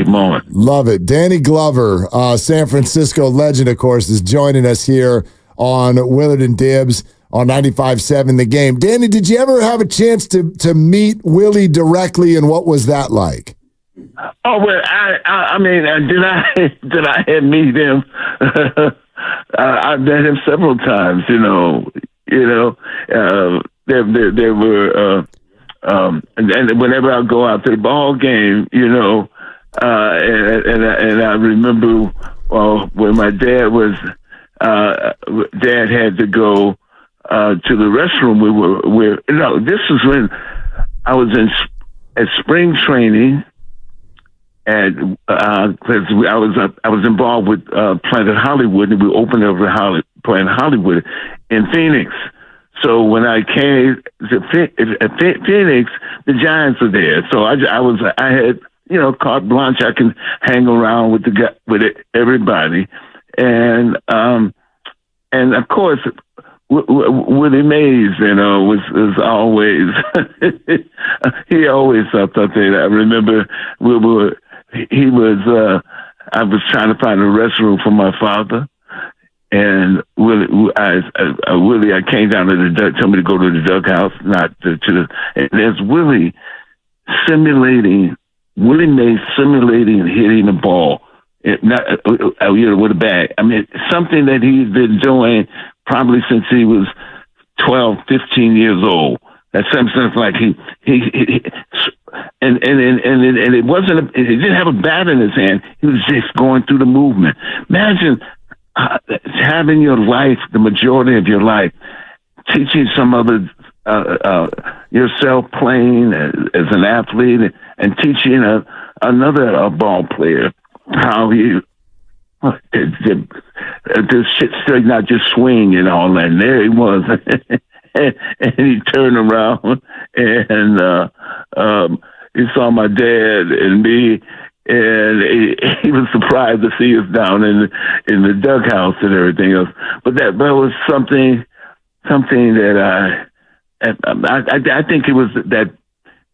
[SPEAKER 4] moment.
[SPEAKER 16] Love it. Danny Glover, San Francisco legend, of course, is joining us here on Willard and Dibbs on 95.7 The Game. Danny, did you ever have a chance to meet Willie directly, and what was that like?
[SPEAKER 4] Oh well, I mean, did I meet him? I've met him several times. There were, and whenever I go out to the ball game, you know, and I remember when my dad had to go to the restroom. This was when I was at spring training. And because I was involved with Planet Hollywood, and we opened up Planet Hollywood in Phoenix. So when I came to Phoenix, the Giants were there. So I had, you know, carte blanche. I can hang around with everybody, and of course, Willie Mays, you know, was always he always thought that. I remember I was trying to find a restroom for my father, and Willie, I came down to told me to go to the dugout, and there's Willie Mays simulating hitting the ball, with a bag. I mean, something that he's been doing probably since he was 12, 15 years old. That's something like he it wasn't. He didn't have a bat in his hand. He was just going through the movement. Imagine having your life, the majority of your life, teaching some other yourself playing as an athlete, and teaching another ball player how this shit straight, not just swing and all that. And there he was. And he turned around and he saw my dad and me, and he was surprised to see us down in the dughouse and everything else. But that was something that I think it was that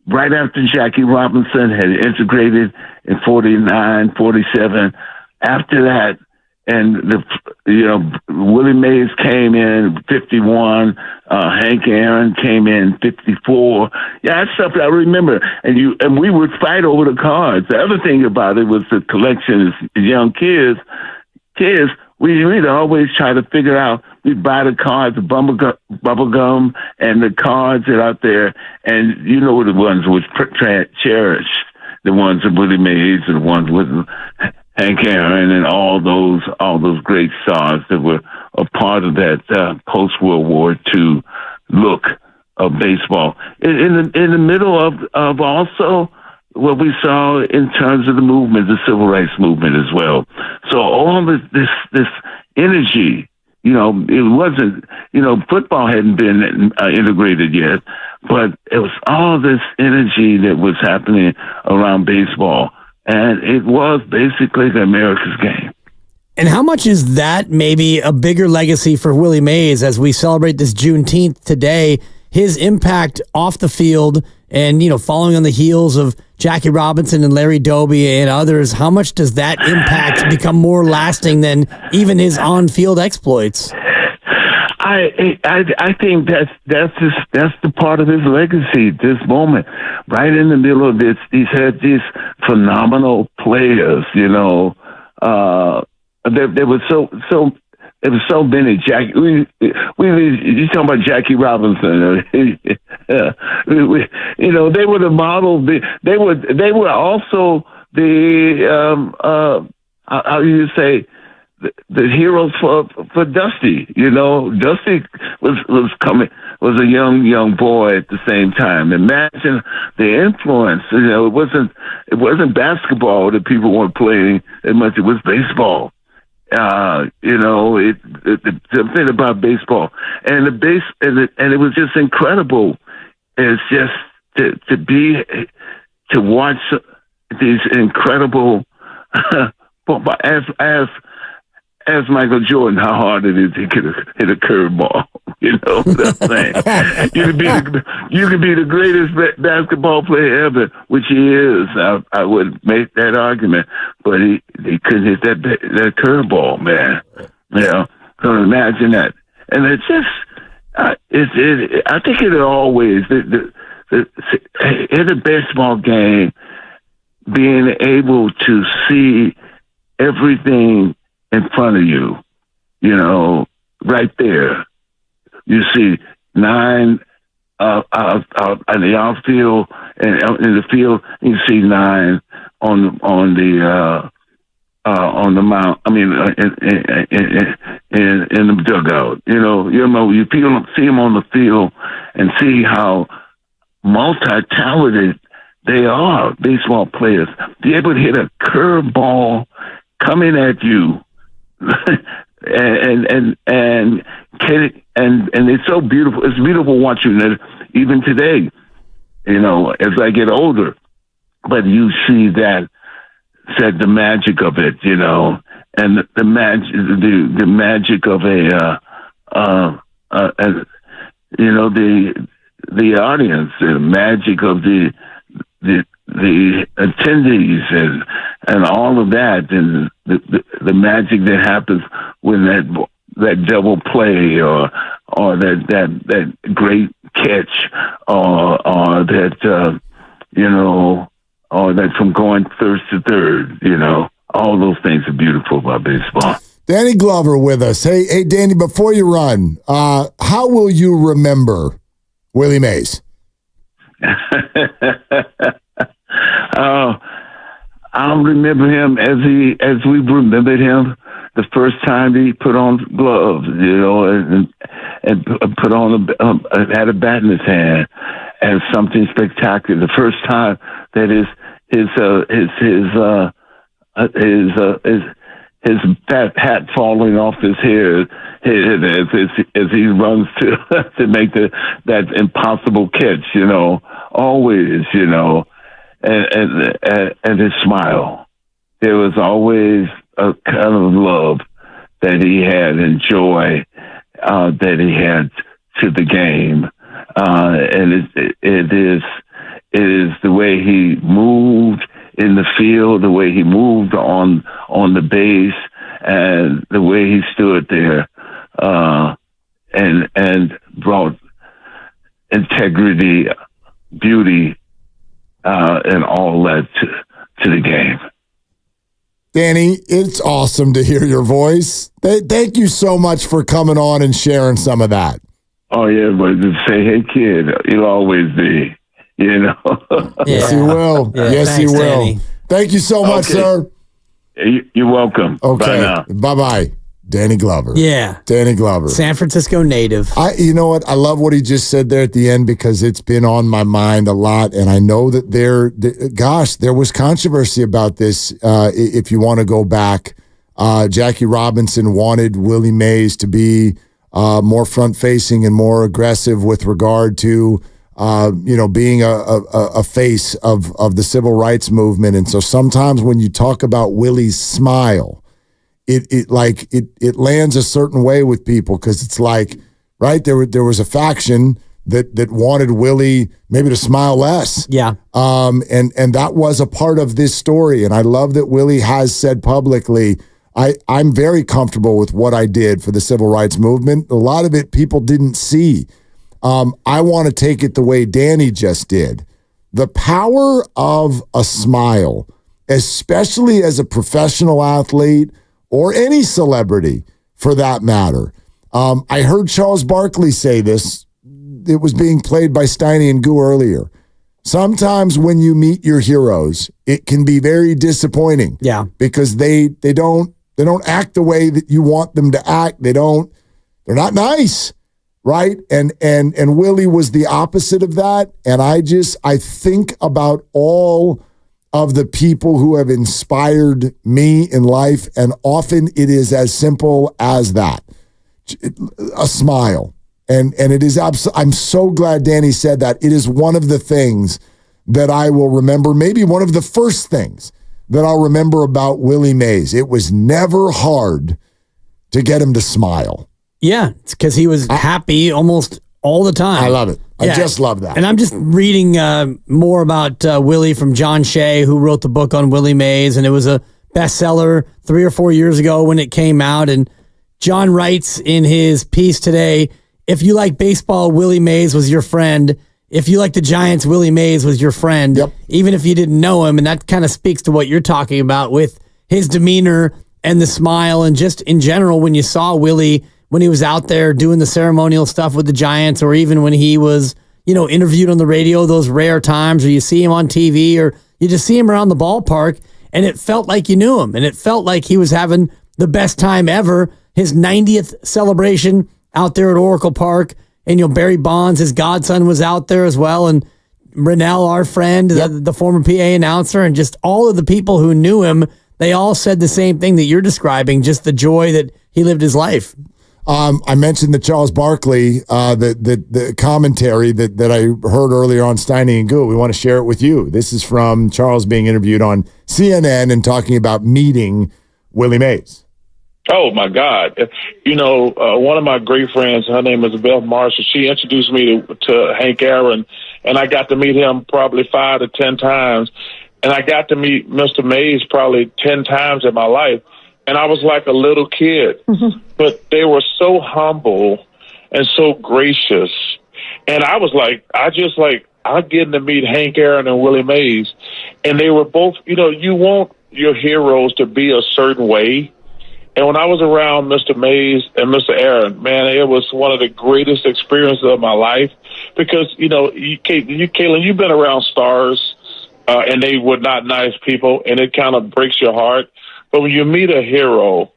[SPEAKER 4] right after Jackie Robinson had integrated in 49, 47. After that, Willie Mays came in 51. Hank Aaron came in 54. Yeah, that's stuff that I remember. And we would fight over the cards. The other thing about it was the collection as young kids, we'd always try to figure out, we'd buy the cards, the bubble gum and the cards that are out there. And you know the ones which cherished, the ones with Willie Mays and the ones with Hank Aaron and all those great stars that were a part of that post-World War II look of baseball. In the middle of also what we saw in terms of the movement, the civil rights movement as well. So all this energy, it wasn't, football hadn't been integrated yet, but it was all this energy that was happening around baseball. And it was basically the America's game.
[SPEAKER 19] And how much is that maybe a bigger legacy for Willie Mays as we celebrate this Juneteenth today, his impact off the field and, following on the heels of Jackie Robinson and Larry Doby and others, how much does that impact become more lasting than even his on-field exploits?
[SPEAKER 4] I think that's the part of his legacy. This moment, right in the middle of this, he's had these phenomenal players. There was so many. You talking about Jackie Robinson? They were the model. They were also the how do you say? The heroes for Dusty. Dusty was a young boy at the same time. Imagine the influence. It wasn't basketball that people weren't playing as much. It was baseball. Something about baseball and it was just incredible. It's just to watch these incredible as Michael Jordan, how hard it is to hit a curveball. What I'm saying? You could be the greatest basketball player ever, which he is. I would make that argument, but he couldn't hit that curveball, man. So imagine that, and it's just I think it always in a baseball game, being able to see everything in front of you, right there. You see 9 out in the outfield and in the field. You see 9 on the mound. I mean, in the dugout. You see them on the field and see how multi-talented they are. Baseball players, be able to hit a curveball coming at you. and it's so beautiful. It's beautiful watching it even today, as I get older. But you see the magic of it, and the magic of the audience, the magic of the attendees and all of that, and the magic that happens when that double play or that great catch or that or that from going first to third, all those things are beautiful about baseball.
[SPEAKER 16] Danny Glover with us. Hey, Danny, before you run, how will you remember Willie Mays?
[SPEAKER 4] I'll remember him as we remembered him the first time he put on gloves, and put on had a bat in his hand, and something spectacular. The first time that his fat hat falling off his head as he runs to make that impossible catch, always, and his smile. There was always a kind of love that he had and joy that he had to the game, and it is the way he moved in the field, the way he moved on the base, and the way he stood there, and brought integrity, beauty, and all that to the game.
[SPEAKER 16] Danny, it's awesome to hear your voice. Thank you so much for coming on and sharing some of that.
[SPEAKER 4] Oh, yeah, but to say, hey, kid, you'll always be, you know.
[SPEAKER 16] Yes, you will.
[SPEAKER 19] Yeah,
[SPEAKER 16] yes,
[SPEAKER 19] thanks,
[SPEAKER 16] you will.
[SPEAKER 19] Danny.
[SPEAKER 16] Thank you so much, sir.
[SPEAKER 4] You're welcome.
[SPEAKER 16] Okay.
[SPEAKER 4] Bye now.
[SPEAKER 16] Bye-bye. Danny Glover.
[SPEAKER 19] Yeah.
[SPEAKER 16] Danny Glover.
[SPEAKER 19] San Francisco native.
[SPEAKER 16] You know what? I love what he just said there at the end because it's been on my mind a lot. And I know that there was controversy about this. If you want to go back, Jackie Robinson wanted Willie Mays to be more front-facing and more aggressive with regard to, being a face of the civil rights movement. And so sometimes when you talk about Willie's smile, it lands a certain way with people because it's like, right, there was a faction that wanted Willie maybe to smile less.
[SPEAKER 19] Yeah.
[SPEAKER 16] And that was a part of this story. And I love that Willie has said publicly, I'm very comfortable with what I did for the civil rights movement. A lot of it people didn't see. I want to take it the way Danny just did. The power of a smile, especially as a professional athlete or any celebrity for that matter. I heard Charles Barkley say this. It was being played by Steiny and Goo earlier. Sometimes when you meet your heroes, it can be very disappointing.
[SPEAKER 19] Yeah.
[SPEAKER 16] Because they don't act the way that you want them to act. They're not nice. Right? And Willie was the opposite of that. And I think about all of the people who have inspired me in life. And often it is as simple as that. A smile. And it is I'm so glad Danny said that. It is one of the things that I will remember, maybe one of the first things that I'll remember about Willie Mays. It was never hard to get him to smile.
[SPEAKER 19] Yeah, it's because he was happy almost all the time.
[SPEAKER 16] I love it. I just love that.
[SPEAKER 19] And I'm just reading more about Willie from John Shea, who wrote the book on Willie Mays, and it was a bestseller 3 or 4 years ago when it came out. And John writes in his piece today, if you like baseball, Willie Mays was your friend. If you like the Giants, Willie Mays was your friend, even if you didn't know him. And that kind of speaks to what you're talking about with his demeanor and the smile. And just in general, when you saw Willie, when he was out there doing the ceremonial stuff with the Giants, or even when he was, interviewed on the radio, those rare times where you see him on TV or you just see him around the ballpark, and it felt like you knew him. And it felt like he was having the best time ever. His 90th celebration out there at Oracle Park. And, Barry Bonds, his godson, was out there as well. And Rennell, our friend, the former PA announcer, and just all of the people who knew him, they all said the same thing that you're describing, just the joy that he lived his life.
[SPEAKER 16] I mentioned the Charles Barkley, the commentary that I heard earlier on Steiny and Goo. We want to share it with you. This is from Charles being interviewed on CNN and talking about meeting Willie Mays.
[SPEAKER 6] Oh, my God. One of my great friends, her name is Beth Marshall, she introduced me to Hank Aaron, and I got to meet him probably 5 to 10 times. And I got to meet Mr. Mays probably 10 times in my life. And I was like a little kid, but they were so humble and so gracious. And I was like, I'm getting to meet Hank Aaron and Willie Mays. And they were both, you want your heroes to be a certain way. And when I was around Mr. Mays and Mr. Aaron, man, it was one of the greatest experiences of my life because, Caitlin, you've been around stars and they were not nice people, and it kind of breaks your heart. But when you meet a hero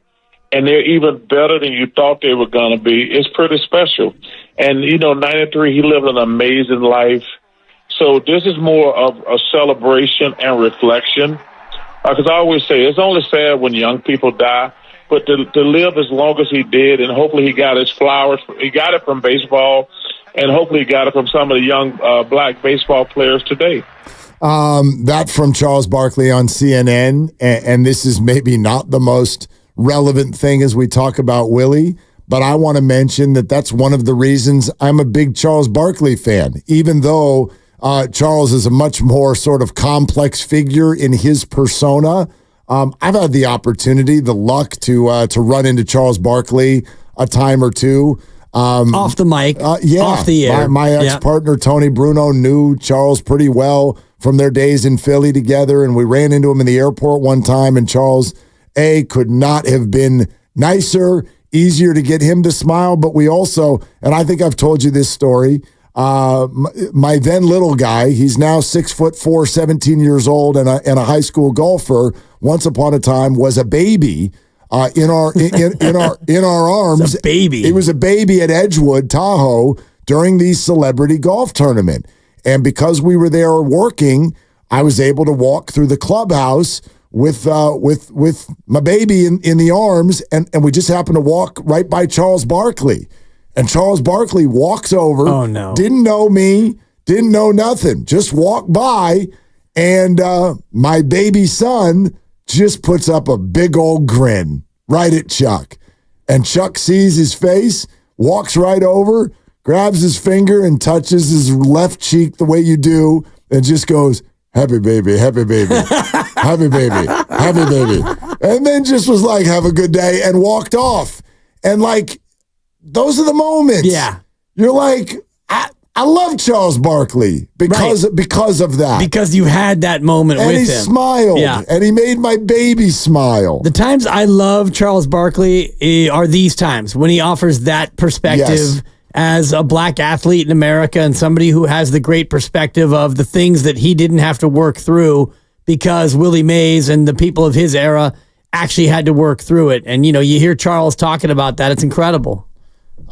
[SPEAKER 6] and they're even better than you thought they were going to be, it's pretty special. And, 93, he lived an amazing life. So this is more of a celebration and reflection. Because I always say it's only sad when young people die, but to live as long as he did, and hopefully he got his flowers. He got it from baseball, and hopefully he got it from some of the young black baseball players today.
[SPEAKER 16] That from Charles Barkley on CNN, and this is maybe not the most relevant thing as we talk about Willie, but I want to mention that that's one of the reasons I'm a big Charles Barkley fan, even though Charles is a much more sort of complex figure in his persona. I've had the opportunity, the luck to run into Charles Barkley a time or two.
[SPEAKER 19] Off the mic,
[SPEAKER 16] yeah,
[SPEAKER 19] off the air.
[SPEAKER 16] My ex-partner, Tony Bruno, knew Charles pretty well from their days in Philly together, and we ran into him in the airport one time, and Charles, could not have been nicer, easier to get him to smile, but we also, and I think I've told you this story, my then little guy, he's now 6'4", 17 years old, and a high school golfer, once upon a time was a baby in our arms.
[SPEAKER 19] It's a baby.
[SPEAKER 16] It was a baby at Edgewood, Tahoe, during the celebrity golf tournament. And because we were there working, I was able to walk through the clubhouse with my baby in the arms, and we just happened to walk right by Charles Barkley. And Charles Barkley walks over.
[SPEAKER 19] Oh, no.
[SPEAKER 16] Didn't know me, didn't know nothing, just walked by, and my baby son just puts up a big old grin right at Chuck. And Chuck sees his face, walks right over, grabs his finger and touches his left cheek the way you do, and just goes, happy baby, happy baby, happy baby, happy baby. And then just was like, have a good day, and walked off. And like, those are the moments.
[SPEAKER 19] Yeah.
[SPEAKER 16] You're like, I love Charles Barkley because of that.
[SPEAKER 19] Because you had that moment
[SPEAKER 16] and
[SPEAKER 19] with him.
[SPEAKER 16] And he smiled.
[SPEAKER 19] Yeah.
[SPEAKER 16] And he made my baby smile.
[SPEAKER 19] The times I love Charles Barkley are these times when he offers that perspective as a black athlete in America and somebody who has the great perspective of the things that he didn't have to work through because Willie Mays and the people of his era actually had to work through it. And, you know, you hear Charles talking about that. It's incredible.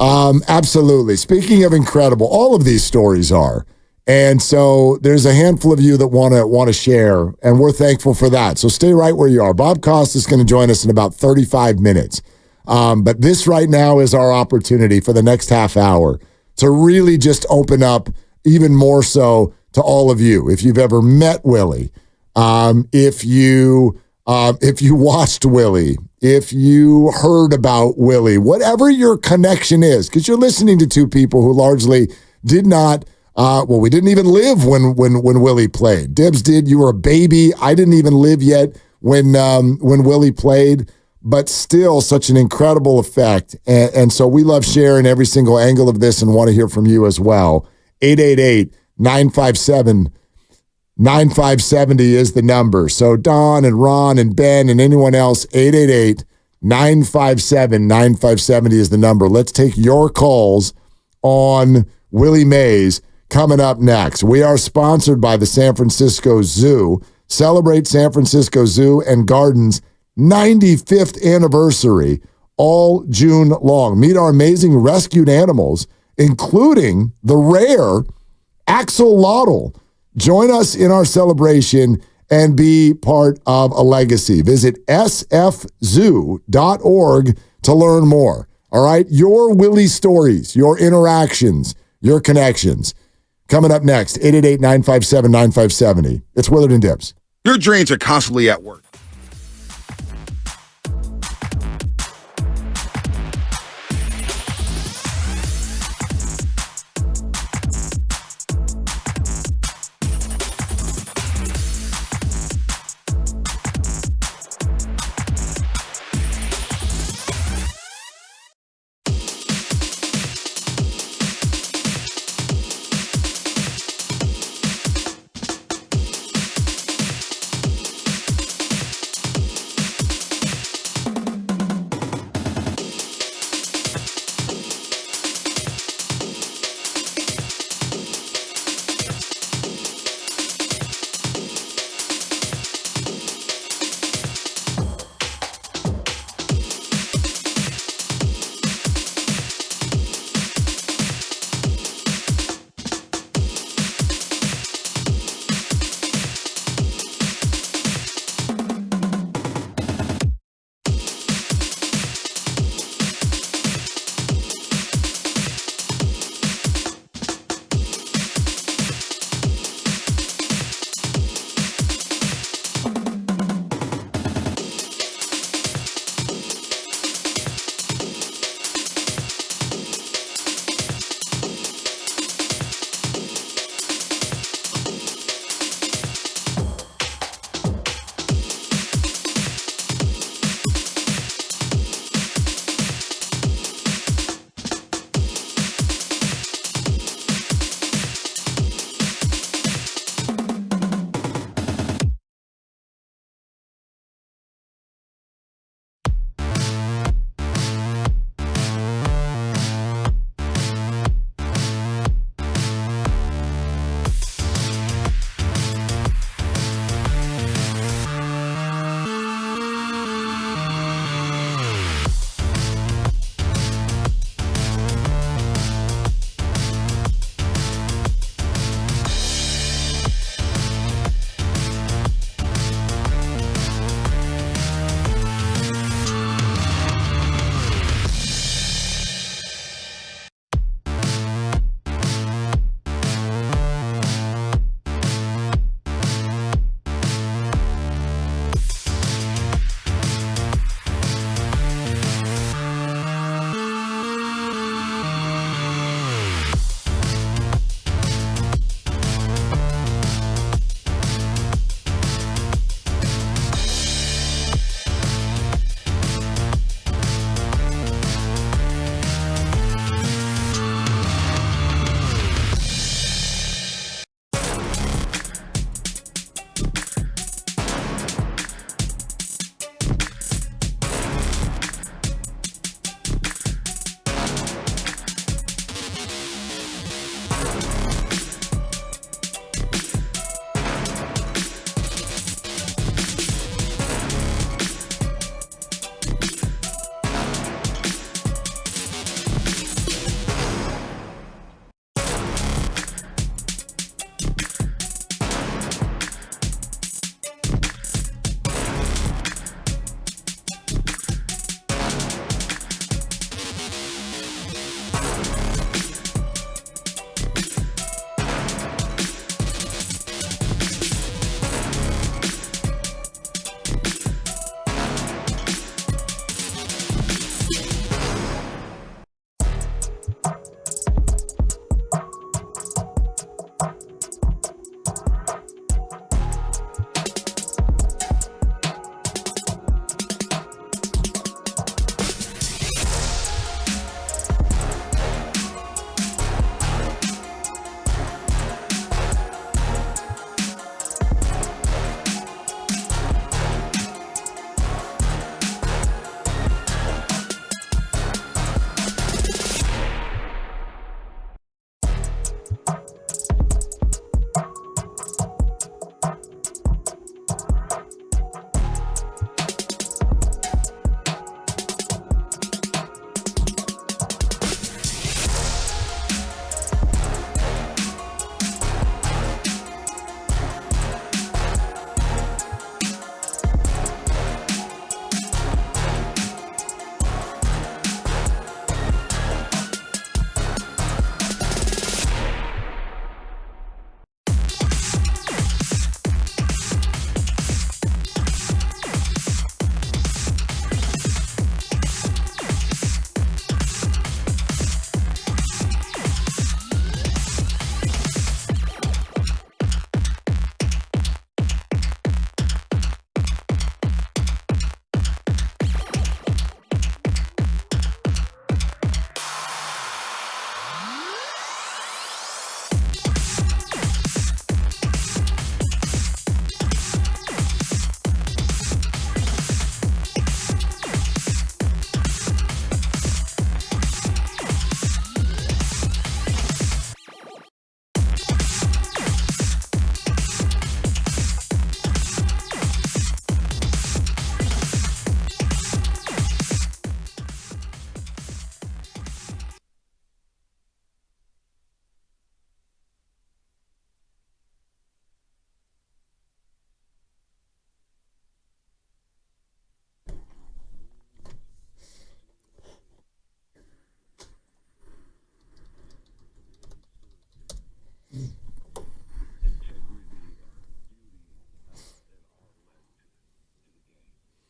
[SPEAKER 16] Absolutely. Speaking of incredible, all of these stories are. And so there's a handful of you that want to share, and we're thankful for that. So stay right where you are. Bob Costas is going to join us in about 35 minutes. But this right now is our opportunity for the next half hour to really just open up even more so to all of you. If you've ever met Willie, if you watched Willie, if you heard about Willie, whatever your connection is, because you're listening to two people who largely did not, we didn't even live when Willie played. Dibs did. You were a baby. I didn't even live yet when Willie played, but still such an incredible effect. And so we love sharing every single angle of this and want to hear from you as well. 888-957-9570 is the number. So Don and Ron and Ben and anyone else, 888-957-9570 is the number. Let's take your calls on Willie Mays coming up next. We are sponsored by the San Francisco Zoo. Celebrate San Francisco Zoo and Gardens 95th anniversary all June long. Meet our amazing rescued animals, including the rare axolotl. Join us in our celebration and be part of a legacy. Visit sfzoo.org to learn more. All right? Your Willie stories, your interactions, your connections. Coming up next, 888-957-9570. It's Willard and Dibs.
[SPEAKER 11] Your dreams are constantly at work.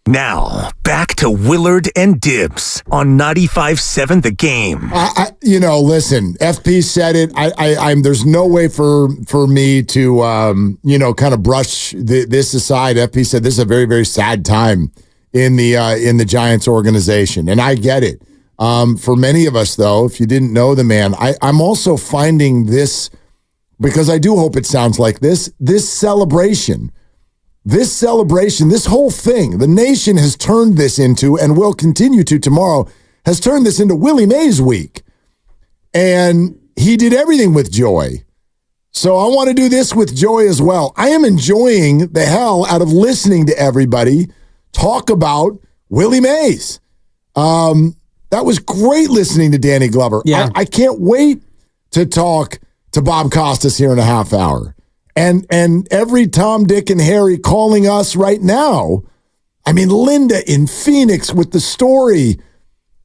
[SPEAKER 10] Now, back to Willard and Dibs on 95.7 The Game.
[SPEAKER 16] Listen, FP said it. I'm. There's no way for me to, kind of brush this aside. FP said this is a very, very sad time in the Giants organization, and I get it. For many of us, though, if you didn't know the man, I'm also finding this, because I do hope it sounds like this celebration. This celebration, this whole thing, the nation has turned this into, and will continue to tomorrow, has turned this into Willie Mays week. And he did everything with joy. So I want to do this with joy as well. I am enjoying the hell out of listening to everybody talk about Willie Mays. That was great listening to Danny Glover.
[SPEAKER 19] Yeah.
[SPEAKER 16] I can't wait to talk to Bob Costas here in a half hour. And every Tom, Dick, and Harry calling us right now. I mean, Linda in Phoenix with the story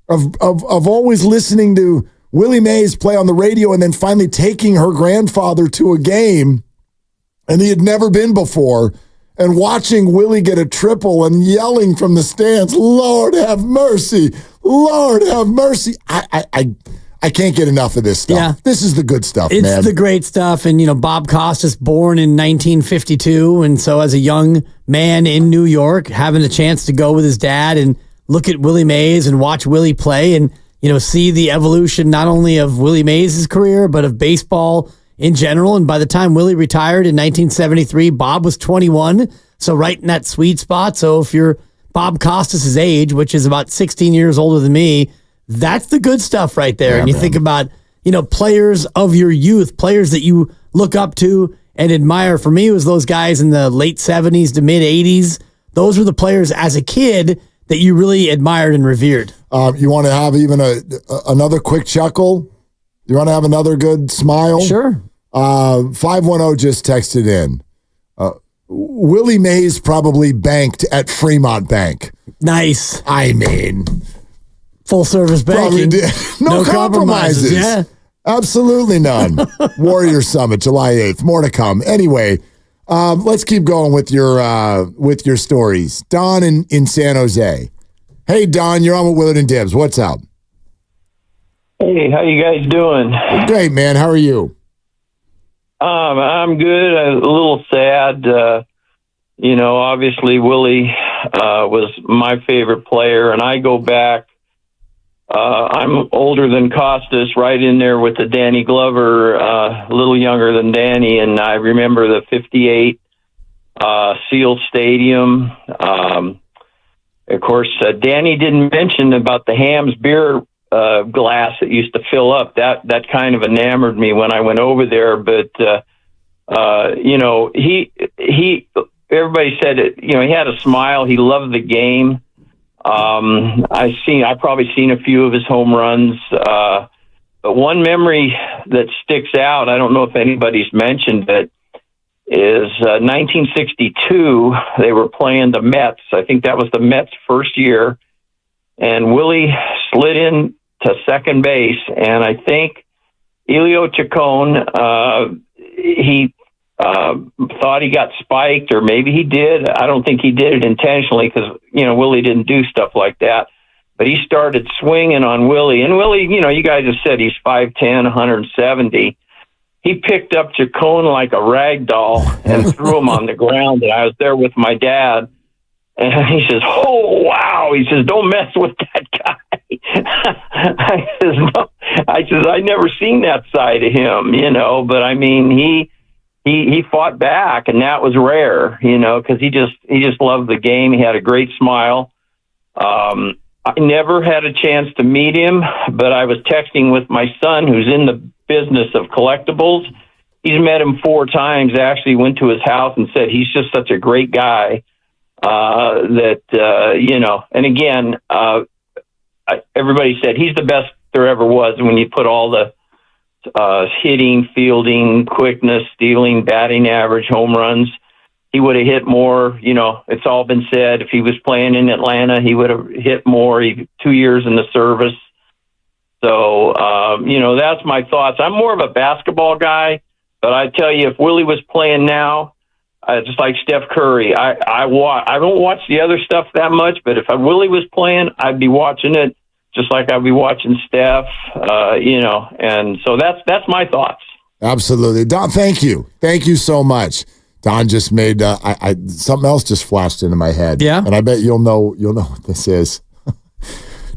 [SPEAKER 16] of always listening to Willie Mays play on the radio and then finally taking her grandfather to a game, and he had never been before, and watching Willie get a triple and yelling from the stands, "Lord have mercy, Lord have mercy." I can't get enough of this stuff.
[SPEAKER 19] Yeah.
[SPEAKER 16] This is the good stuff, man.
[SPEAKER 19] It's the great stuff. And, Bob Costas, born in 1952. And so as a young man in New York, having the chance to go with his dad and look at Willie Mays and watch Willie play and, see the evolution not only of Willie Mays' career, but of baseball in general. And by the time Willie retired in 1973, Bob was 21. So right in that sweet spot. So if you're Bob Costas' age, which is about 16 years older than me, that's the good stuff right there.
[SPEAKER 16] Yeah,
[SPEAKER 19] and you think about, players of your youth, players that you look up to and admire. For me, it was those guys in the late 70s to mid 80s. Those were the players as a kid that you really admired and revered.
[SPEAKER 16] You want to have even another quick chuckle? You want to have another good smile?
[SPEAKER 19] Sure.
[SPEAKER 16] 510 just texted in. Willie Mays probably banked at Fremont Bank.
[SPEAKER 19] Nice.
[SPEAKER 16] I mean,
[SPEAKER 19] full service banking.
[SPEAKER 16] No compromises.
[SPEAKER 19] Yeah.
[SPEAKER 16] Absolutely none. Warrior Summit, July 8th. More to come. Anyway, let's keep going with your stories. Don in San Jose. Hey, Don, you're on with Willard and Dibs. What's up?
[SPEAKER 12] Hey, how you guys doing?
[SPEAKER 16] Great, man. How are you?
[SPEAKER 12] I'm good. I'm a little sad. Obviously Willie was my favorite player, and I go back. I'm older than Costas, right in there with the Danny Glover, a little younger than Danny, and I remember the 58 Seal Stadium. Of course, Danny didn't mention about the Hamm's beer glass that used to fill up. That kind of enamored me when I went over there. But he everybody said it. He had a smile. He loved the game. I've probably seen a few of his home runs. But one memory that sticks out, I don't know if anybody's mentioned it, is 1962. They were playing the Mets. I think that was the Mets' first year. And Willie slid in to second base. And I think Elio Chacon, he thought he got spiked, or maybe he did. I don't think he did it intentionally because, Willie didn't do stuff like that. But he started swinging on Willie. And Willie, you guys have said he's 5'10", 170. He picked up Chacon like a rag doll and threw him on the ground. And I was there with my dad. And he says, "Oh, wow." He says, "Don't mess with that guy." I says, "No." I says, "I never seen that side of him, But I mean, he fought back, and that was rare, because he just loved the game. He had a great smile. I never had a chance to meet him, but I was texting with my son, who's in the business of collectibles. He's met him 4 times. Actually, went to his house and said he's just such a great guy. And again, everybody said he's the best there ever was. When you put all the hitting, fielding, quickness, stealing, batting average, home runs, he would have hit more. It's all been said. If he was playing in Atlanta, he would have hit more. 2 years in the service. So, that's my thoughts. I'm more of a basketball guy, but I tell you, if Willie was playing now, just like Steph Curry. I don't watch the other stuff that much, but if Willie was playing, I'd be watching it just like I'd be watching Steph. And so that's my thoughts.
[SPEAKER 16] Absolutely, Don. Thank you so much. Don just made something else just flashed into my head.
[SPEAKER 19] Yeah,
[SPEAKER 16] and I bet you'll know what this is.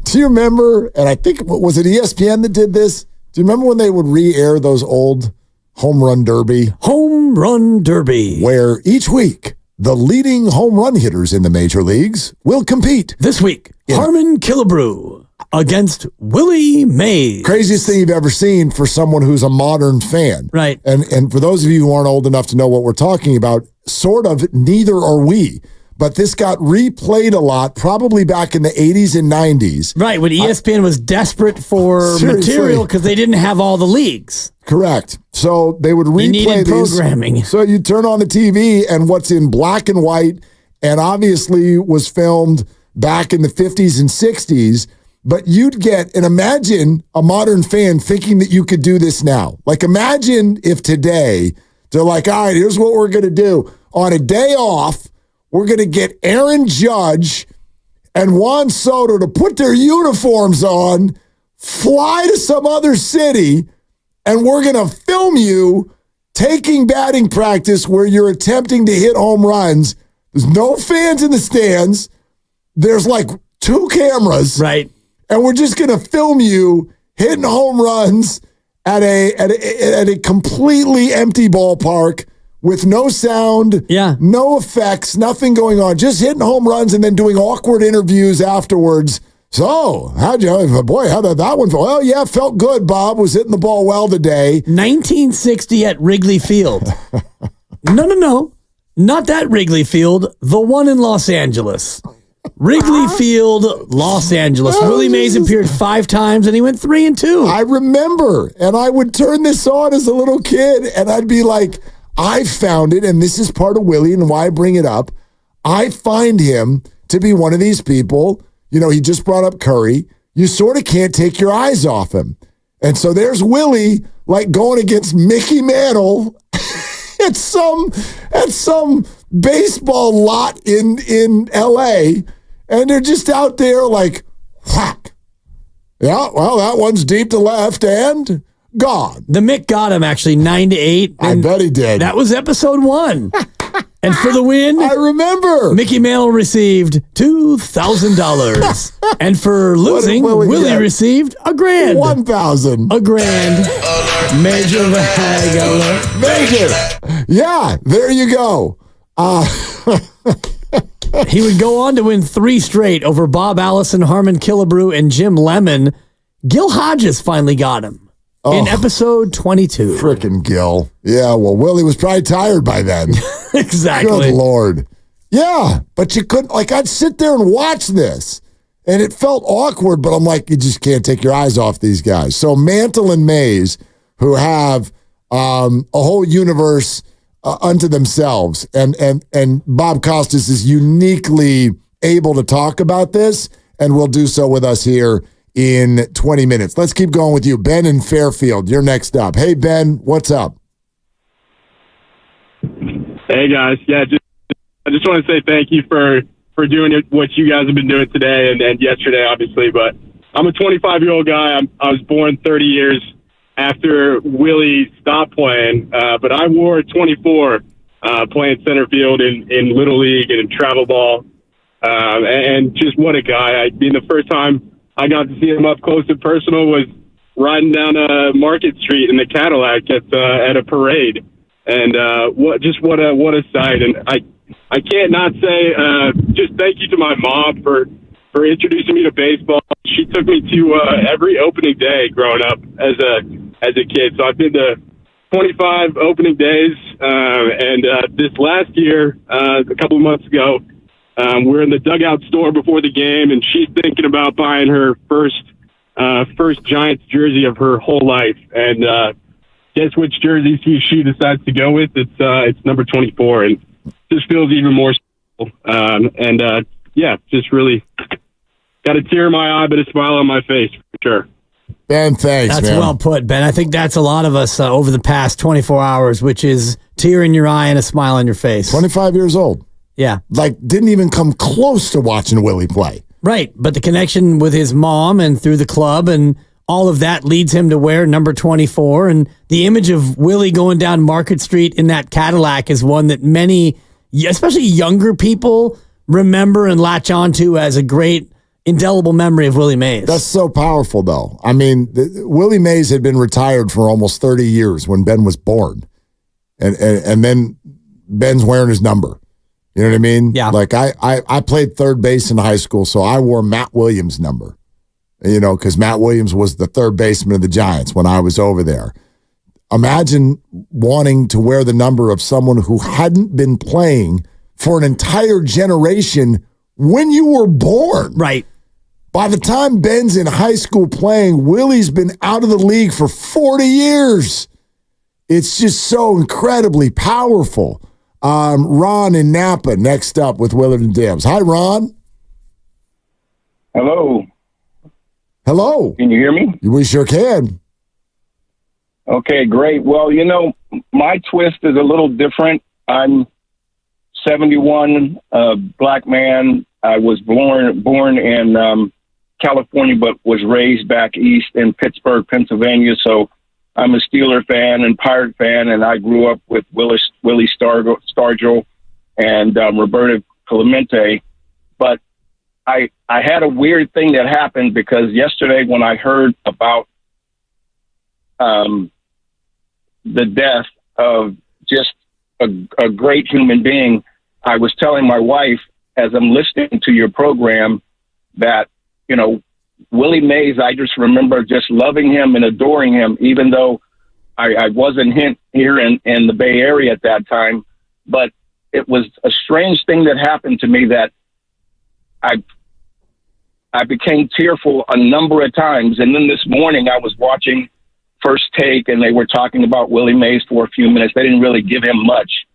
[SPEAKER 16] Do you remember? And I think was it ESPN that did this? Do you remember when they would re-air those old Home Run Derby?
[SPEAKER 19] Home Run Derby,
[SPEAKER 16] where each week the leading home run hitters in the major leagues will compete.
[SPEAKER 19] This week, Harmon Killebrew against Willie Mays.
[SPEAKER 16] Craziest thing you've ever seen for someone who's a modern fan.
[SPEAKER 19] Right.
[SPEAKER 16] And for those of you who aren't old enough to know what we're talking about, sort of neither are we. But this got replayed a lot, probably back in the 80s and 90s.
[SPEAKER 19] Right, when ESPN was desperate for material because they didn't have all the leagues.
[SPEAKER 16] Correct. So they would replay these.
[SPEAKER 19] Programming.
[SPEAKER 16] So you turn on the TV, and what's in black and white, and obviously was filmed back in the 50s and 60s, but you'd get, and imagine a modern fan thinking that you could do this now. Like, imagine if today they're like, all right, here's what we're going to do. On a day off, we're going to get Aaron Judge and Juan Soto to put their uniforms on, fly to some other city, and we're going to film you taking batting practice where you're attempting to hit home runs. There's no fans in the stands. There's like 2 cameras.
[SPEAKER 19] Right.
[SPEAKER 16] And we're just going to film you hitting home runs at a completely empty ballpark with no sound, no effects, nothing going on, just hitting home runs and then doing awkward interviews afterwards. So, how did that one feel? Well, yeah, felt good, Bob. Was hitting the ball well today.
[SPEAKER 19] 1960 at Wrigley Field. No. Not that Wrigley Field, the one in Los Angeles. Wrigley Field, Los Angeles. Willie Mays appeared 5 times, and he went 3-2.
[SPEAKER 16] I remember, and I would turn this on as a little kid, and I'd be like, I found it, and this is part of Willie and why I bring it up. I find him to be one of these people, he just brought up Curry. You sort of can't take your eyes off him. And so there's Willie, like going against Mickey Mantle at some baseball lot in L.A., and they're just out there like, whack. Yeah, well, that one's deep to left and gone.
[SPEAKER 19] The Mick got him, actually, 9-8.
[SPEAKER 16] I bet he did.
[SPEAKER 19] That was episode 1. And for the win,
[SPEAKER 16] I remember,
[SPEAKER 19] Mickey Mantle received $2,000. And for losing, Willie received $1,000.
[SPEAKER 16] $1,000.
[SPEAKER 19] $1,000. Major Vagala.
[SPEAKER 16] Major. Yeah, there you go.
[SPEAKER 19] He would go on to win 3 straight over Bob Allison, Harmon Killebrew, and Jim Lemon. Gil Hodges finally got him in episode 22.
[SPEAKER 16] Frickin' Gil. Yeah, well, Willie was probably tired by then.
[SPEAKER 19] Exactly.
[SPEAKER 16] Good Lord. Yeah, but you couldn't, I'd sit there and watch this, and it felt awkward, but I'm like, you just can't take your eyes off these guys. So Mantle and Mays, who have a whole universe unto themselves, and Bob Costas is uniquely able to talk about this, and will do so with us here in 20 minutes. Let's keep going with you. Ben in Fairfield, you're next up. Hey, Ben, what's up?
[SPEAKER 13] Hey, guys. Yeah, I just want to say thank you for doing what you guys have been doing today and yesterday, obviously. But I'm a 25-year-old guy. I was born 30 years after Willie stopped playing, but I wore 24 playing center field in Little League and in travel ball. And just what a guy. I mean, the first time I got to see him up close and personal was riding down Market Street in the Cadillac at a parade. And what a sight. And I can't not say just thank you to my mom for introducing me to baseball. She took me to every opening day growing up as a kid. So I've been to 25 opening days. And this last year, a couple of months ago, we're in the dugout store before the game, and she's thinking about buying her first Giants jersey of her whole life. And guess which jersey she decides to go with? It's number 24, and just feels even more special. Yeah, just really got a tear in my eye, but a smile on my face for sure.
[SPEAKER 16] Ben, thanks,
[SPEAKER 19] That's
[SPEAKER 16] man.
[SPEAKER 19] well put, Ben. I think that's a lot of us over the past 24 hours, which is tear in your eye and a smile on your face.
[SPEAKER 16] 25 years old.
[SPEAKER 19] Yeah.
[SPEAKER 16] Like, didn't even come close to watching Willie play.
[SPEAKER 19] Right, but the connection with his mom and through the club and all of that leads him to wear number 24. And the image of Willie going down Market Street in that Cadillac is one that many, especially younger people, remember and latch onto as a great indelible memory of Willie Mays.
[SPEAKER 16] That's so powerful, though. I mean, Willie Mays had been retired for almost 30 years when Ben was born. And then Ben's wearing his number. You know what I mean?
[SPEAKER 19] Yeah.
[SPEAKER 16] Like, I played third base in high school, so I wore Matt Williams' number. You know, because Matt Williams was the third baseman of the Giants when I was over there. Imagine wanting to wear the number of someone who hadn't been playing for an entire generation when you were born.
[SPEAKER 19] Right.
[SPEAKER 16] By the time Ben's in high school playing, Willie's been out of the league for 40 years. It's just so incredibly powerful. Ron in Napa next up with Willard and Dibs. Hi, Ron.
[SPEAKER 14] Hello.
[SPEAKER 16] Hello.
[SPEAKER 14] Can you hear me?
[SPEAKER 16] We sure can.
[SPEAKER 14] Okay, great. Well, you know, my twist is a little different. I'm 71, black man. I was born in California, but was raised back east in Pittsburgh, Pennsylvania. So I'm a Steeler fan and Pirate fan, and I grew up with Willie Stargell and Roberto Clemente. But I had a weird thing that happened because yesterday when I heard about the death of just a great human being, I was telling my wife as I'm listening to your program that, you know, Willie Mays, I just remember just loving him and adoring him, even though I wasn't here in the Bay Area at that time. But it was a strange thing that happened to me that I became tearful a number of times. And then this morning I was watching First Take and they were talking about Willie Mays for a few minutes. They didn't really give him much,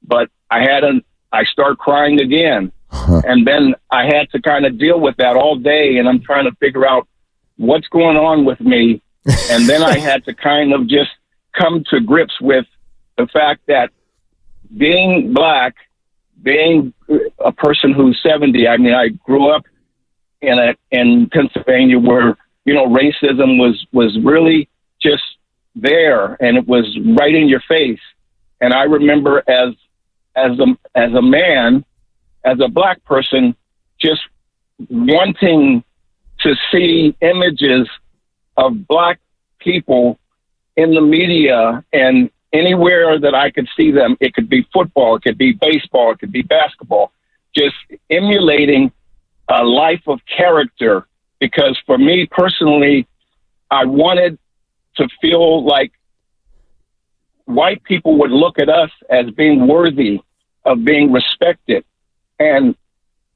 [SPEAKER 14] but I start crying again. And then I had to kind of deal with that all day. And I'm trying to figure out what's going on with me. And then I had to kind of just come to grips with the fact that being black, being a person who's 70, I mean, I grew up in Pennsylvania where, you know, racism was really just there and it was right in your face. And I remember as a man, as a black person, just wanting to see images of black people in the media and anywhere that I could see them. It could be football, it could be baseball, it could be basketball, just emulating a life of character. Because for me personally, I wanted to feel like white people would look at us as being worthy of being respected. And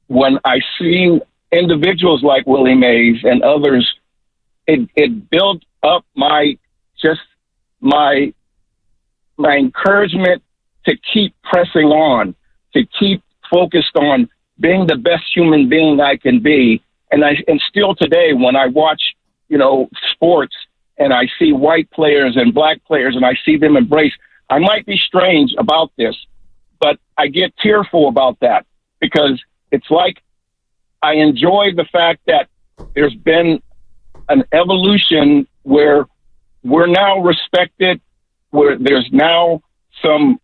[SPEAKER 14] when I see individuals like Willie Mays and others, it built up my encouragement to keep pressing on, to keep focused on being the best human being I can be. And still today, when I watch, you know, sports and I see white players and black players and I see them embrace, I might be strange about this, but I get tearful about that because it's like I enjoy the fact that there's been an evolution where we're now respected, where there's now some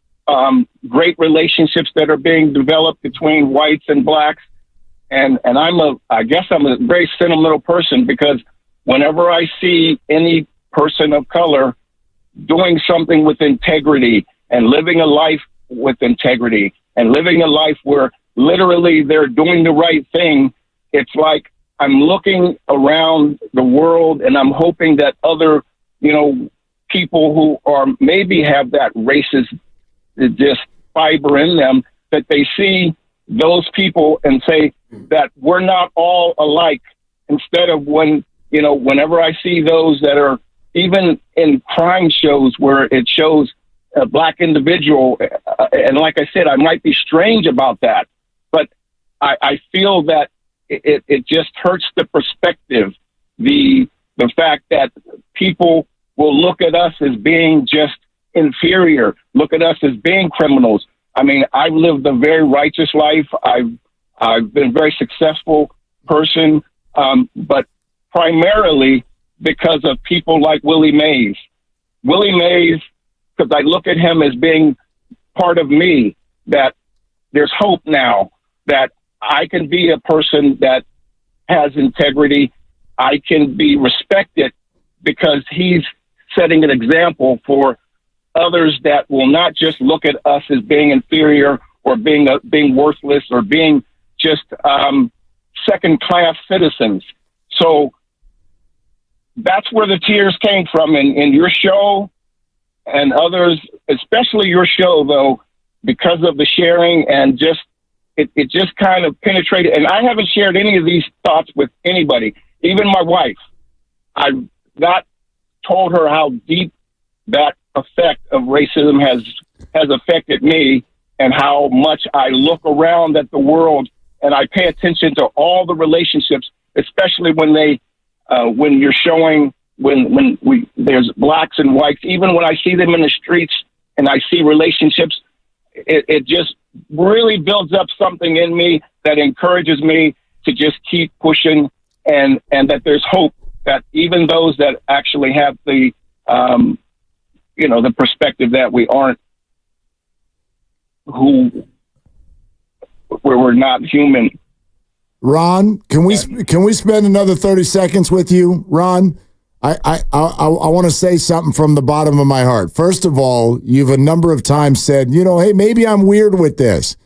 [SPEAKER 14] great relationships that are being developed between whites and blacks. And I guess I'm a very sentimental person because whenever I see any person of color doing something with integrity and living a life with integrity and living a life where literally they're doing the right thing, it's like I'm looking around the world and I'm hoping that other, you know, people who are maybe have that racist just fiber in them, that they see those people and say that we're not all alike, instead of whenever I see those that are even in crime shows where it shows a black individual, and like I said, I might be strange about that, but I feel that it just hurts the perspective, the The fact that people will look at us as being just inferior, look at us as being criminals. I mean, I've lived a very righteous life. I've been a very successful person, but primarily because of people like Willie Mays. Willie Mays, because I look at him as being part of me, that there's hope now, that I can be a person that has integrity. I can be respected because he's setting an example for others that will not just look at us as being inferior or being worthless or being just second-class citizens. So that's where the tears came from in your show and others, especially your show, though, because of the sharing and just it just kind of penetrated. And I haven't shared any of these thoughts with anybody, even my wife. I've not told her how deep that effect of racism has affected me and how much I look around at the world and I pay attention to all the relationships, especially when you're showing when there's blacks and whites. Even when I see them in the streets and I see relationships, it just really builds up something in me that encourages me to just keep pushing and that there's hope that even those that actually have the the perspective that we aren't where we're not human.
[SPEAKER 16] Ron, can we spend another 30 seconds with you, Ron? I want to say something from the bottom of my heart. First of all, you've a number of times said, hey, maybe I'm weird with this.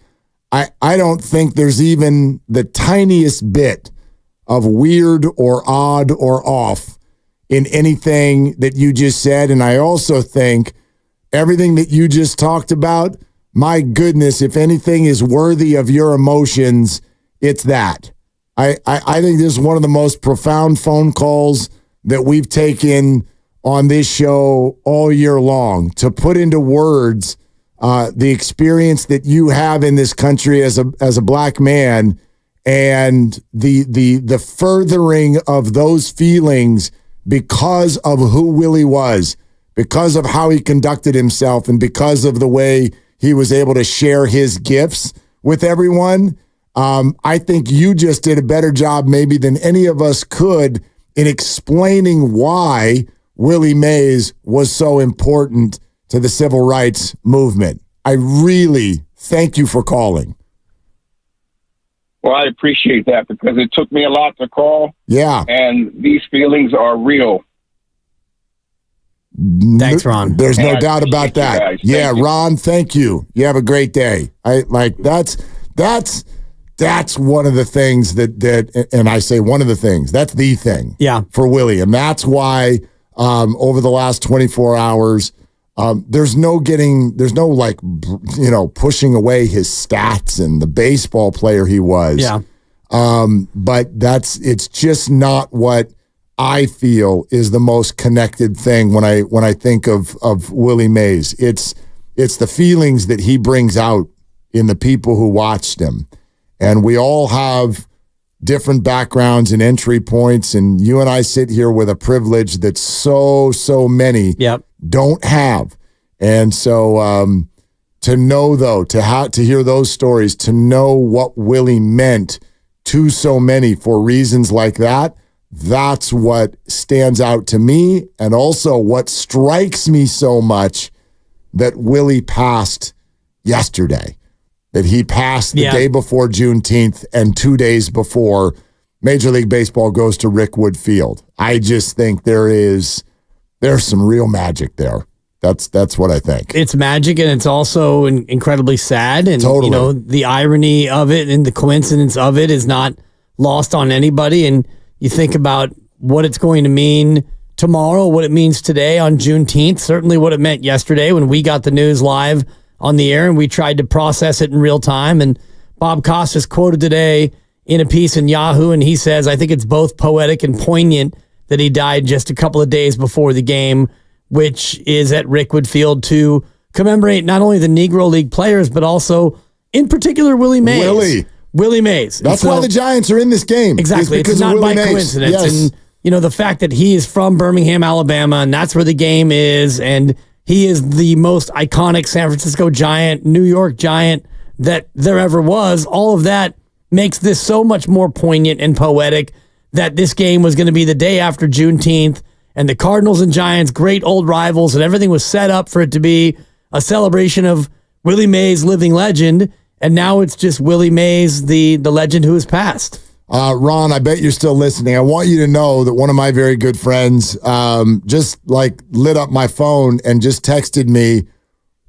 [SPEAKER 16] I don't think there's even the tiniest bit of weird or odd or off in anything that you just said. And I also think everything that you just talked about, my goodness, if anything is worthy of your emotions, it's that. I think this is one of the most profound phone calls that we've taken on this show all year long. To put into words the experience that you have in this country as a black man and the furthering of those feelings because of who Willie was, because of how he conducted himself, and because of the way he was able to share his gifts with everyone. I think you just did a better job maybe than any of us could in explaining why Willie Mays was so important to the civil rights movement. I really thank you for calling.
[SPEAKER 14] Well, I appreciate that because it took me a lot to call.
[SPEAKER 16] Yeah.
[SPEAKER 14] And these feelings are real.
[SPEAKER 19] Thanks, Ron.
[SPEAKER 16] There's no doubt about that. Yeah, Ron, thank you. You have a great day. That's one of the things that and I say one of the things, that's the thing.
[SPEAKER 19] Yeah.
[SPEAKER 16] For Willie. And that's why over the last 24 hours, there's no pushing away his stats and the baseball player he was.
[SPEAKER 19] Yeah.
[SPEAKER 16] But it's just not what I feel is the most connected thing when I think of Willie Mays. It's the feelings that he brings out in the people who watched him. And we all have different backgrounds and entry points, and you and I sit here with a privilege that so many don't have. And so to know, though, to hear those stories, to know what Willie meant to so many for reasons like that, that's what stands out to me, and also what strikes me so much that Willie passed yesterday. That he passed the day before Juneteenth and 2 days before Major League Baseball goes to Rickwood Field. I just think there's some real magic there. That's what I think.
[SPEAKER 19] It's magic, and it's also incredibly sad. And
[SPEAKER 16] totally.
[SPEAKER 19] The irony of it and the coincidence of it is not lost on anybody. And you think about what it's going to mean tomorrow, what it means today on Juneteenth, certainly what it meant yesterday when we got the news live on the air and we tried to process it in real time. And Bob Costas quoted today in a piece in Yahoo, and he says, I think it's both poetic and poignant that he died just a couple of days before the game, which is at Rickwood Field, to commemorate not only the Negro League players, but also, in particular, Willie Mays. Willie Mays.
[SPEAKER 16] That's why the Giants are in this game.
[SPEAKER 19] Exactly. It's not by coincidence.
[SPEAKER 16] Yes.
[SPEAKER 19] And, the fact that he is from Birmingham, Alabama, and that's where the game is, and he is the most iconic San Francisco Giant, New York Giant that there ever was, all of that makes this so much more poignant and poetic that this game was going to be the day after Juneteenth, and the Cardinals and Giants, great old rivals, and everything was set up for it to be a celebration of Willie Mays' living legend, and now it's just Willie Mays, the legend who has passed.
[SPEAKER 16] Ron, I bet you're still listening. I want you to know that one of my very good friends just lit up my phone and just texted me,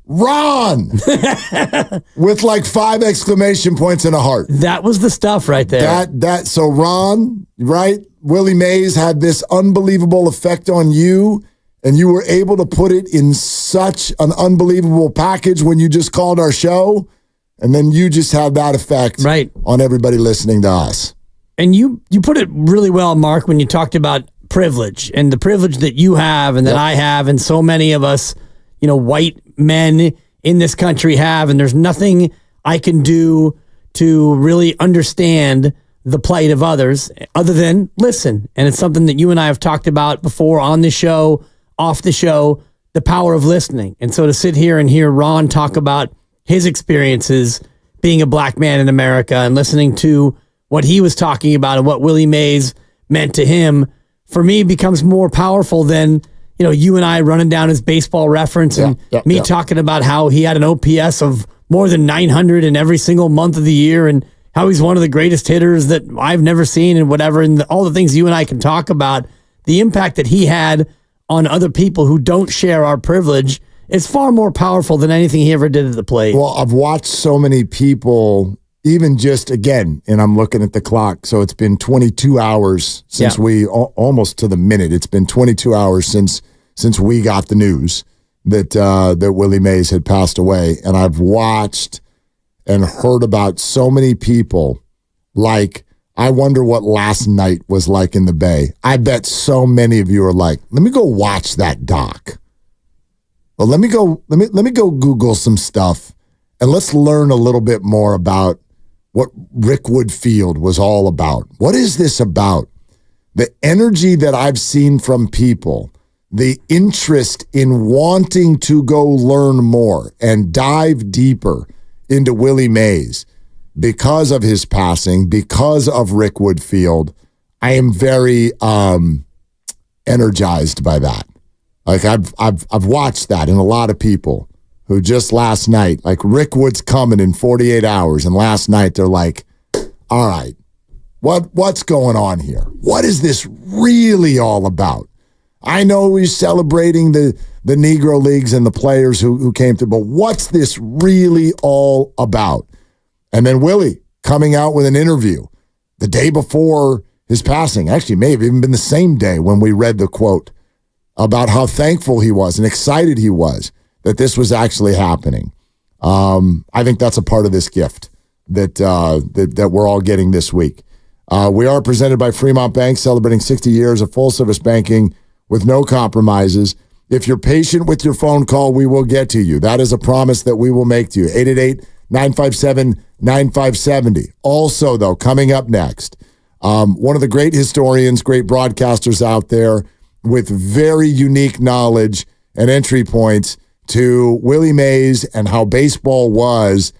[SPEAKER 16] Ron, with 5 exclamation points and a heart.
[SPEAKER 19] That was the stuff right there.
[SPEAKER 16] So Ron, right? Willie Mays had this unbelievable effect on you, and you were able to put it in such an unbelievable package when you just called our show, and then you just had that effect on everybody listening to us.
[SPEAKER 19] And you put it really well, Mark, when you talked about privilege and the privilege that you have and that I have and so many of us, white men in this country have, and there's nothing I can do to really understand the plight of others other than listen. And it's something that you and I have talked about before on the show, off the show, the power of listening. And so to sit here and hear Ron talk about his experiences being a black man in America and listening to what he was talking about and what Willie Mays meant to him, for me, becomes more powerful than you and I running down his baseball reference and me talking about how he had an OPS of more than 900 in every single month of the year and how he's one of the greatest hitters that I've never seen and whatever. And all the things you and I can talk about, the impact that he had on other people who don't share our privilege is far more powerful than anything he ever did at the plate.
[SPEAKER 16] Well, I've watched so many people, even just again, and I'm looking at the clock, so it's been 22 hours since almost to the minute. It's been 22 hours since we got the news that Willie Mays had passed away, and I've watched and heard about so many people. I wonder what last night was like in the Bay. I bet so many of you are like, let me go watch that doc. Well, let me go Google some stuff, and let's learn a little bit more about what Rickwood Field was all about. What is this about? The energy that I've seen from people, the interest in wanting to go learn more and dive deeper into Willie Mays because of his passing, because of Rickwood Field. I am very energized by that. I've watched that in a lot of people who just last night, Rickwood's coming in 48 hours, and last night they're like, all right, what's going on here? What is this really all about? I know he's celebrating the Negro Leagues and the players who came through, but what's this really all about? And then Willie coming out with an interview the day before his passing, actually may have even been the same day when we read the quote about how thankful he was and excited he was that this was actually happening. I think that's a part of this gift that we're all getting this week. We are presented by Fremont Bank, celebrating 60 years of full-service banking with no compromises. If you're patient with your phone call, we will get to you. That is a promise that we will make to you. 888-957-9570. Also, though, coming up next, one of the great historians, great broadcasters out there with very unique knowledge and entry points to Willie Mays and how baseball was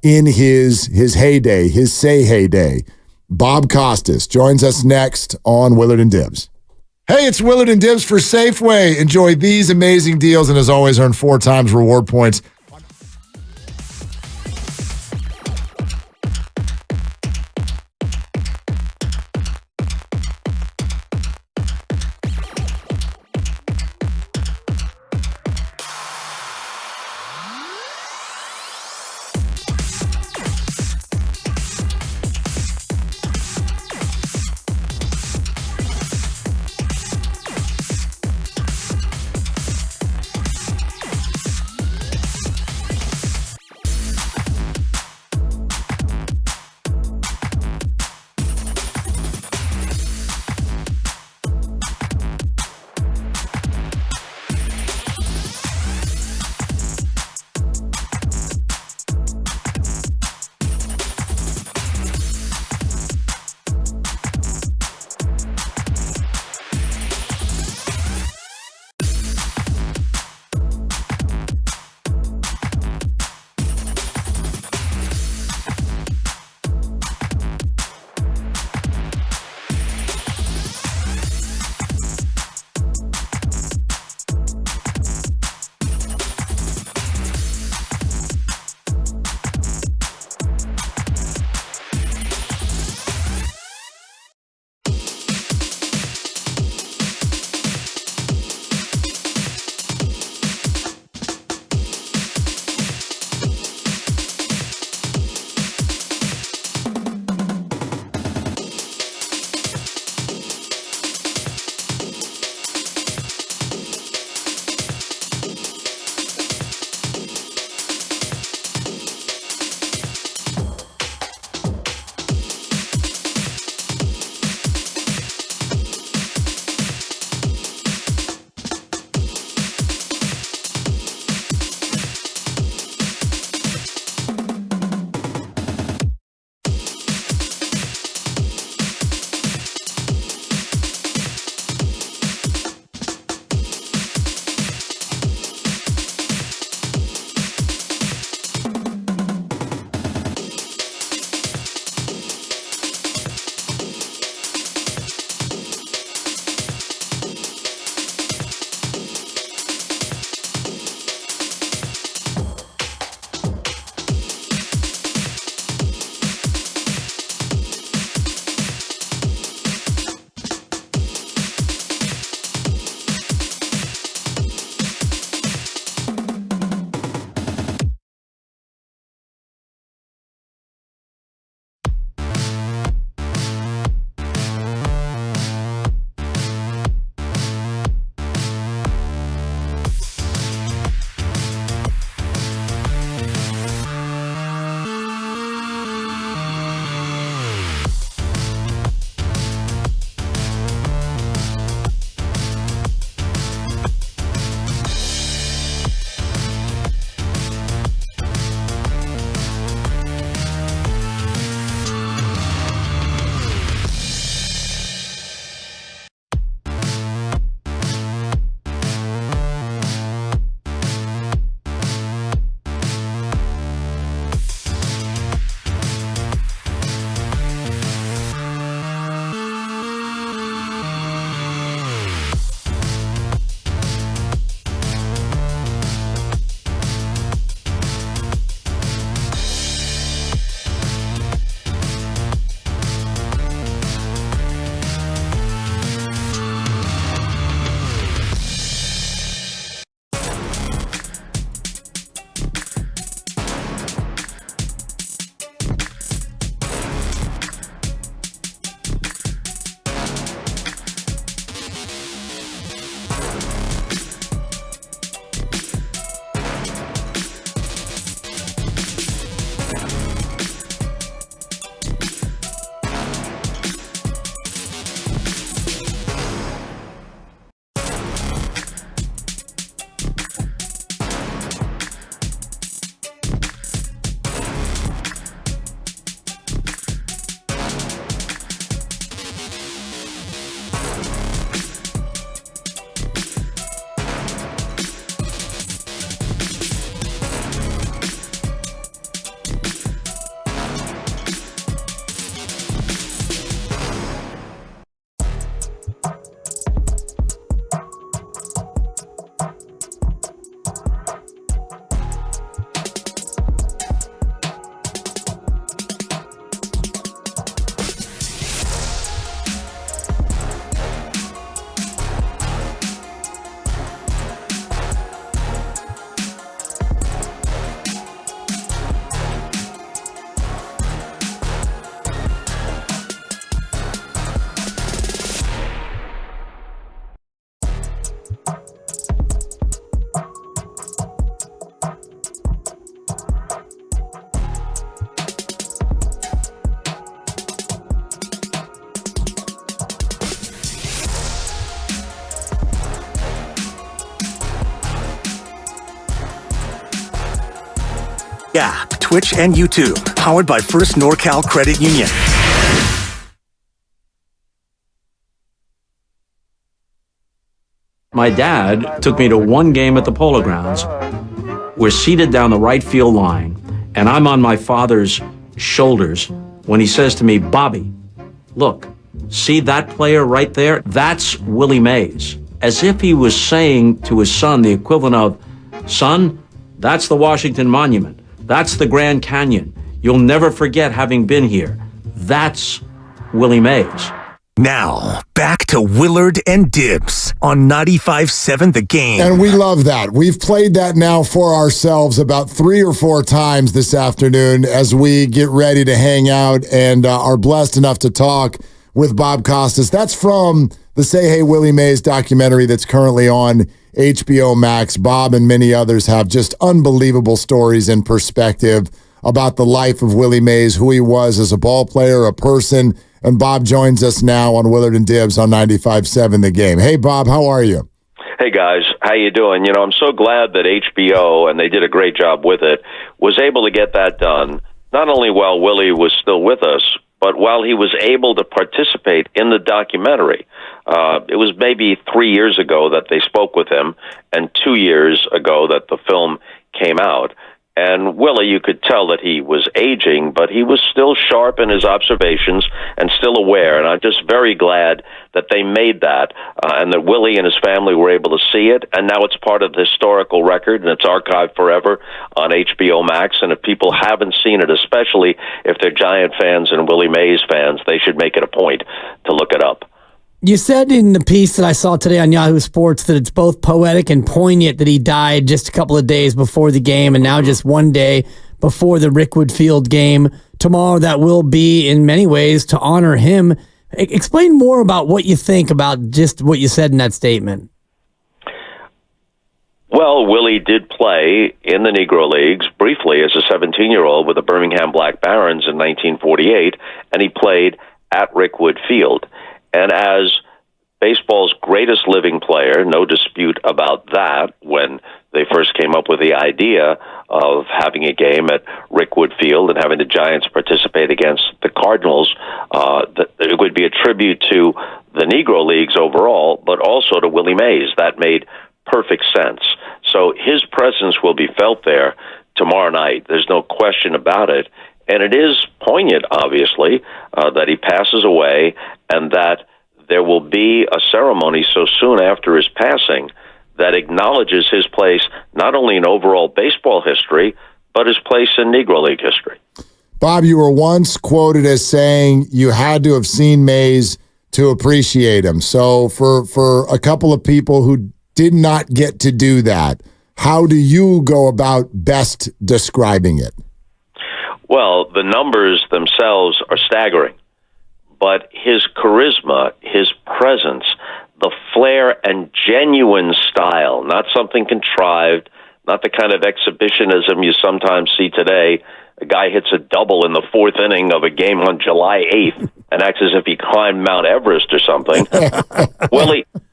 [SPEAKER 16] in his heyday, his heyday. Bob Costas joins us next on Willard and Dibs. Hey, it's Willard and Dibs for Safeway. Enjoy these amazing deals, and as always, earn 4 times reward points.
[SPEAKER 10] app, Twitch, and YouTube. Powered by First NorCal Credit Union.
[SPEAKER 15] My dad took me to one game at the Polo Grounds. We're seated down the right field line, and I'm on my father's shoulders when he says to me, "Bobby, look, see that player right there? That's Willie Mays." As if he was saying to his son the equivalent of, "Son, that's the Washington Monument. That's the Grand Canyon. You'll never forget having been here. That's Willie Mays."
[SPEAKER 10] Now, back to Willard and Dibbs on 95.7 The Game.
[SPEAKER 16] And we love that. We've played that now for ourselves about 3 or 4 times this afternoon as we get ready to hang out and are blessed enough to talk with Bob Costas. That's from the Say Hey Willie Mays documentary that's currently on HBO Max. Bob and many others have just unbelievable stories and perspective about the life of Willie Mays, who he was as a ball player, a person. And Bob joins us now on Willard and Dibbs on 95.7 The Game. Hey, Bob, how are you?
[SPEAKER 21] Hey, guys. How you doing? You know, I'm so glad that HBO, and they did a great job with it, was able to get that done, not only while Willie was still with us, but while he was able to participate in the documentary. It was maybe 3 years ago that they spoke with him, and 2 years ago that the film came out. And Willie, you could tell that he was aging, but he was still sharp in his observations and still aware. And I'm just very glad that they made that and that Willie and his family were able to see it. And now it's part of the historical record, and it's archived forever on HBO Max. And if people haven't seen it, especially if they're Giant fans and Willie Mays fans, they should make it a point to look it up.
[SPEAKER 19] You said in the piece that I saw today on Yahoo Sports that it's both poetic and poignant that he died just a couple of days before the game and now just one day before the Rickwood Field game. Tomorrow that will be, in many ways, to honor him. Explain more about what you think about just what you said in that statement.
[SPEAKER 21] Well, Willie did play in the Negro Leagues briefly as a 17-year-old with the Birmingham Black Barons in 1948, and he played at Rickwood Field. And as baseball's greatest living player, no dispute about that, when they first came up with the idea of having a game at Rickwood Field and having the Giants participate against the Cardinals, it would be a tribute to the Negro Leagues overall, but also to Willie Mays. That made perfect sense. So his presence will be felt there tomorrow night. There's no question about it. And it is poignant, obviously, that he passes away and that there will be a ceremony so soon after his passing that acknowledges his place not only in overall baseball history, but his place in Negro League history.
[SPEAKER 16] Bob, you were once quoted as saying you had to have seen Mays to appreciate him. So for a couple of people who did not get to do that, how do you go about best describing it?
[SPEAKER 21] Well, the numbers themselves are staggering, but his charisma, his presence, the flair and genuine style, not something contrived, not the kind of exhibitionism you sometimes see today. A guy hits a double in the 4th inning of a game on July 8th and acts as if he climbed Mount Everest or something.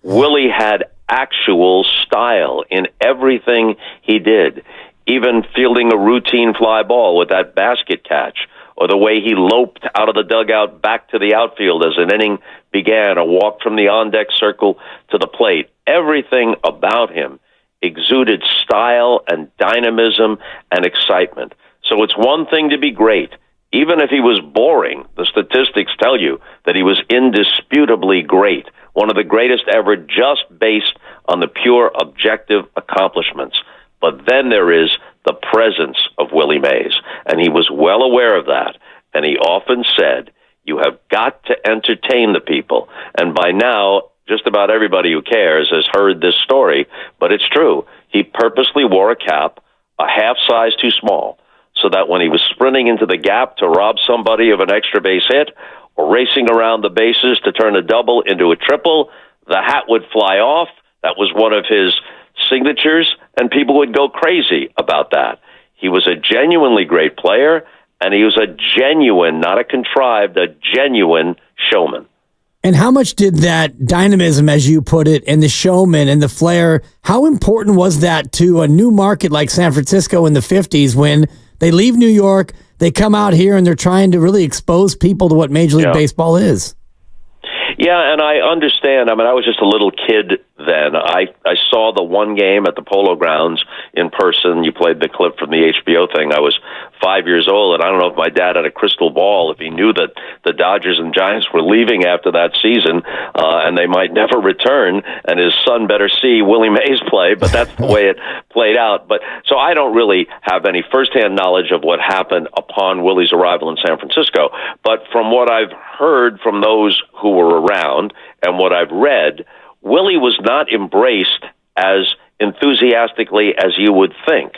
[SPEAKER 21] Willie had actual style in everything he did. Even fielding a routine fly ball with that basket catch, or the way he loped out of the dugout back to the outfield as an inning began, or walked from the on-deck circle to the plate. Everything about him exuded style and dynamism and excitement. So it's one thing to be great. Even if he was boring, the statistics tell you that he was indisputably great, one of the greatest ever, just based on the pure objective accomplishments. But then there is the presence of Willie Mays, and he was well aware of that. And he often said, you have got to entertain the people. And by now, just about everybody who cares has heard this story, but it's true. He purposely wore a cap a half size too small, so that when he was sprinting into the gap to rob somebody of an extra base hit, or racing around the bases to turn a double into a triple, the hat would fly off. That was one of his signatures, and people would go crazy about that. He was a genuinely great player, and he was a genuine, not a contrived, a genuine showman.
[SPEAKER 19] And how much did that dynamism, as you put it, and the showman and the flair, how important was that to a new market like San Francisco in the 50s when They leave New York, they come out here, and they're trying to really expose people to what Major League Baseball is.
[SPEAKER 21] Yeah, and I understand. I mean, I was just a little kid then. I saw the one game at the Polo Grounds in person. You played the clip from the HBO thing. I was 5 years old, and I don't know if my dad had a crystal ball, if he knew that the Dodgers and Giants were leaving after that season, and they might never return, and his son better see Willie Mays play, but that's the way it played out. But so I don't really have any firsthand knowledge of what happened upon Willie's arrival in San Francisco. But from what I've heard from those who were around and what I've read, Willie was not embraced as enthusiastically as you would think.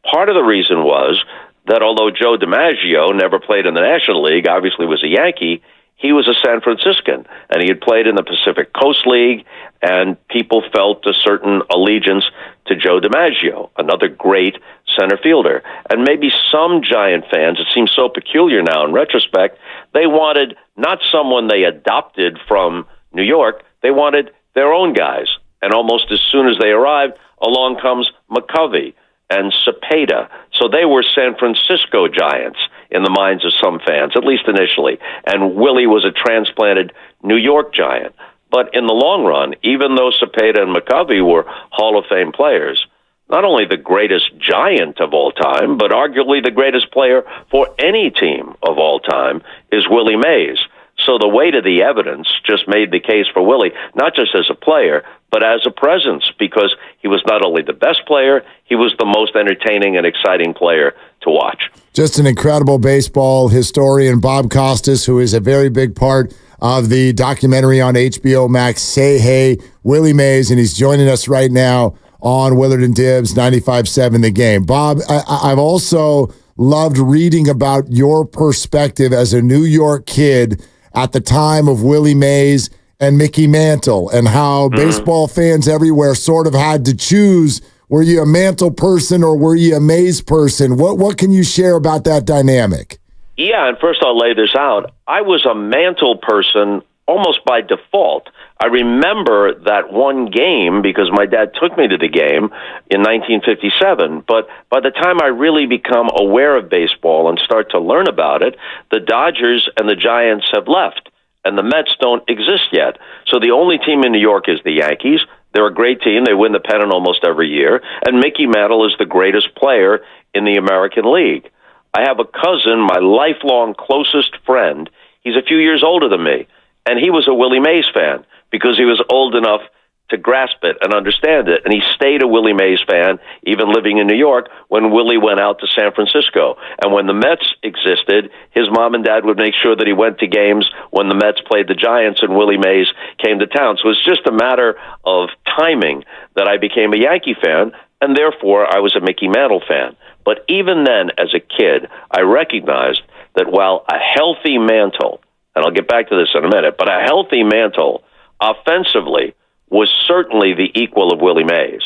[SPEAKER 21] Part of the reason was that although Joe DiMaggio never played in the National League, obviously was a Yankee, he was a San Franciscan, and he had played in the Pacific Coast League, and people felt a certain allegiance to Joe DiMaggio, another great center fielder. And maybe some Giant fans, it seems so peculiar now in retrospect, they wanted not someone they adopted from New York, they wanted their own guys. And almost as soon as they arrived, along comes McCovey and Cepeda. So they were San Francisco Giants in the minds of some fans, at least initially. And Willie was a transplanted New York Giant. But in the long run, even though Cepeda and McCovey were Hall of Fame players, not only the greatest Giant of all time, but arguably the greatest player for any team of all time is Willie Mays. So the weight of the evidence just made the case for Willie, not just as a player, but as a presence, because he was not only the best player, he was the most entertaining and exciting player to watch.
[SPEAKER 16] Just an incredible baseball historian, Bob Costas, who is a very big part of the documentary on HBO Max, Say Hey, Willie Mays, and he's joining us right now on Willard and Dibbs 95.7 The Game. Bob, I've also loved reading about your perspective as a New York kid at the time of Willie Mays and Mickey Mantle, and how baseball fans everywhere sort of had to choose, were you a Mantle person or were you a Mays person? What can you share about that dynamic?
[SPEAKER 21] Yeah, and first I'll lay this out. I was a Mantle person almost by default. I remember that one game because my dad took me to the game in 1957, but by the time I really become aware of baseball and start to learn about it, the Dodgers and the Giants have left, and the Mets don't exist yet. So the only team in New York is the Yankees. They're a great team. They win the pennant almost every year, and Mickey Mantle is the greatest player in the American League. I have a cousin, my lifelong closest friend. He's a few years older than me, and he was a Willie Mays fan because he was old enough to grasp it and understand it. And he stayed a Willie Mays fan, even living in New York, when Willie went out to San Francisco. And when the Mets existed, his mom and dad would make sure that he went to games when the Mets played the Giants and Willie Mays came to town. So it's just a matter of timing that I became a Yankee fan, and therefore I was a Mickey Mantle fan. But even then, as a kid, I recognized that while a healthy Mantle, and I'll get back to this in a minute, but a healthy Mantle offensively was certainly the equal of Willie Mays.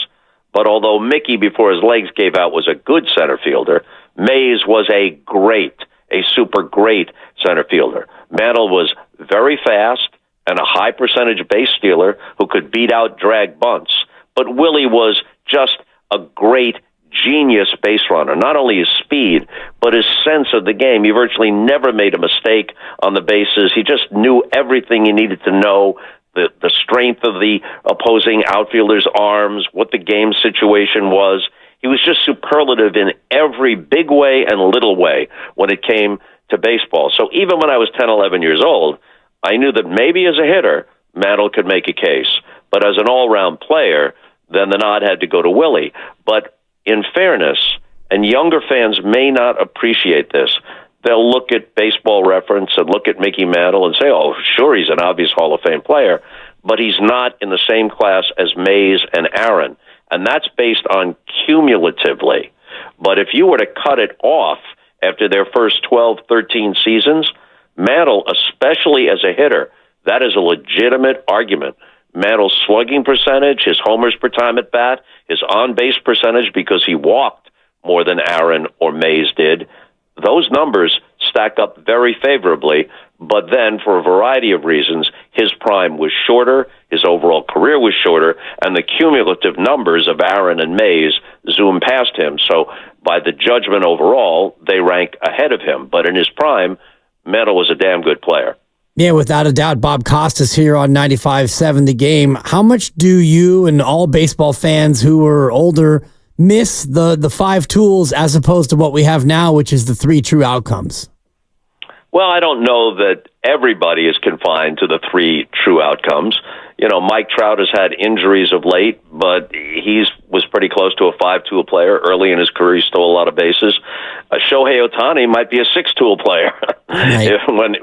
[SPEAKER 21] But although Mickey, before his legs gave out, was a good center fielder, Mays was a super great center fielder. Mantle was very fast and a high percentage base stealer who could beat out drag bunts. But Willie was just a great genius base runner, not only his speed, but his sense of the game. He virtually never made a mistake on the bases. He just knew everything he needed to know, the strength of the opposing outfielder's arms, what the game situation was. He was just superlative in every big way and little way when it came to baseball. So even when I was 10, 11 years old, I knew that maybe as a hitter, Mantle could make a case. But as an all-round player, then the nod had to go to Willie. But in fairness, and younger fans may not appreciate this, they'll look at Baseball Reference and look at Mickey Mantle and say, oh, sure, he's an obvious Hall of Fame player, but he's not in the same class as Mays and Aaron, and that's based on cumulatively. But if you were to cut it off after their first 12, 13 seasons, Mantle, especially as a hitter, that is a legitimate argument. Mantle's slugging percentage, his homers per time at bat, his on-base percentage because he walked more than Aaron or Mays did, those numbers stack up very favorably But then, for a variety of reasons, his prime was shorter, his overall career was shorter, and the cumulative numbers of Aaron and Mays zoomed past him. So by the judgment overall, they rank ahead of him. But in his prime, Mantle was a damn good player.
[SPEAKER 19] Yeah, without a doubt. Bob Costas here on 95.7 The Game. How much do you and all baseball fans who are older miss the 5 tools as opposed to what we have now, which is the 3 true outcomes?
[SPEAKER 21] Well, I don't know that everybody is confined to the 3 true outcomes. You know, Mike Trout has had injuries of late, but he was pretty close to a 5-tool player. Early in his career, he stole a lot of bases. Shohei Ohtani might be a 6-tool player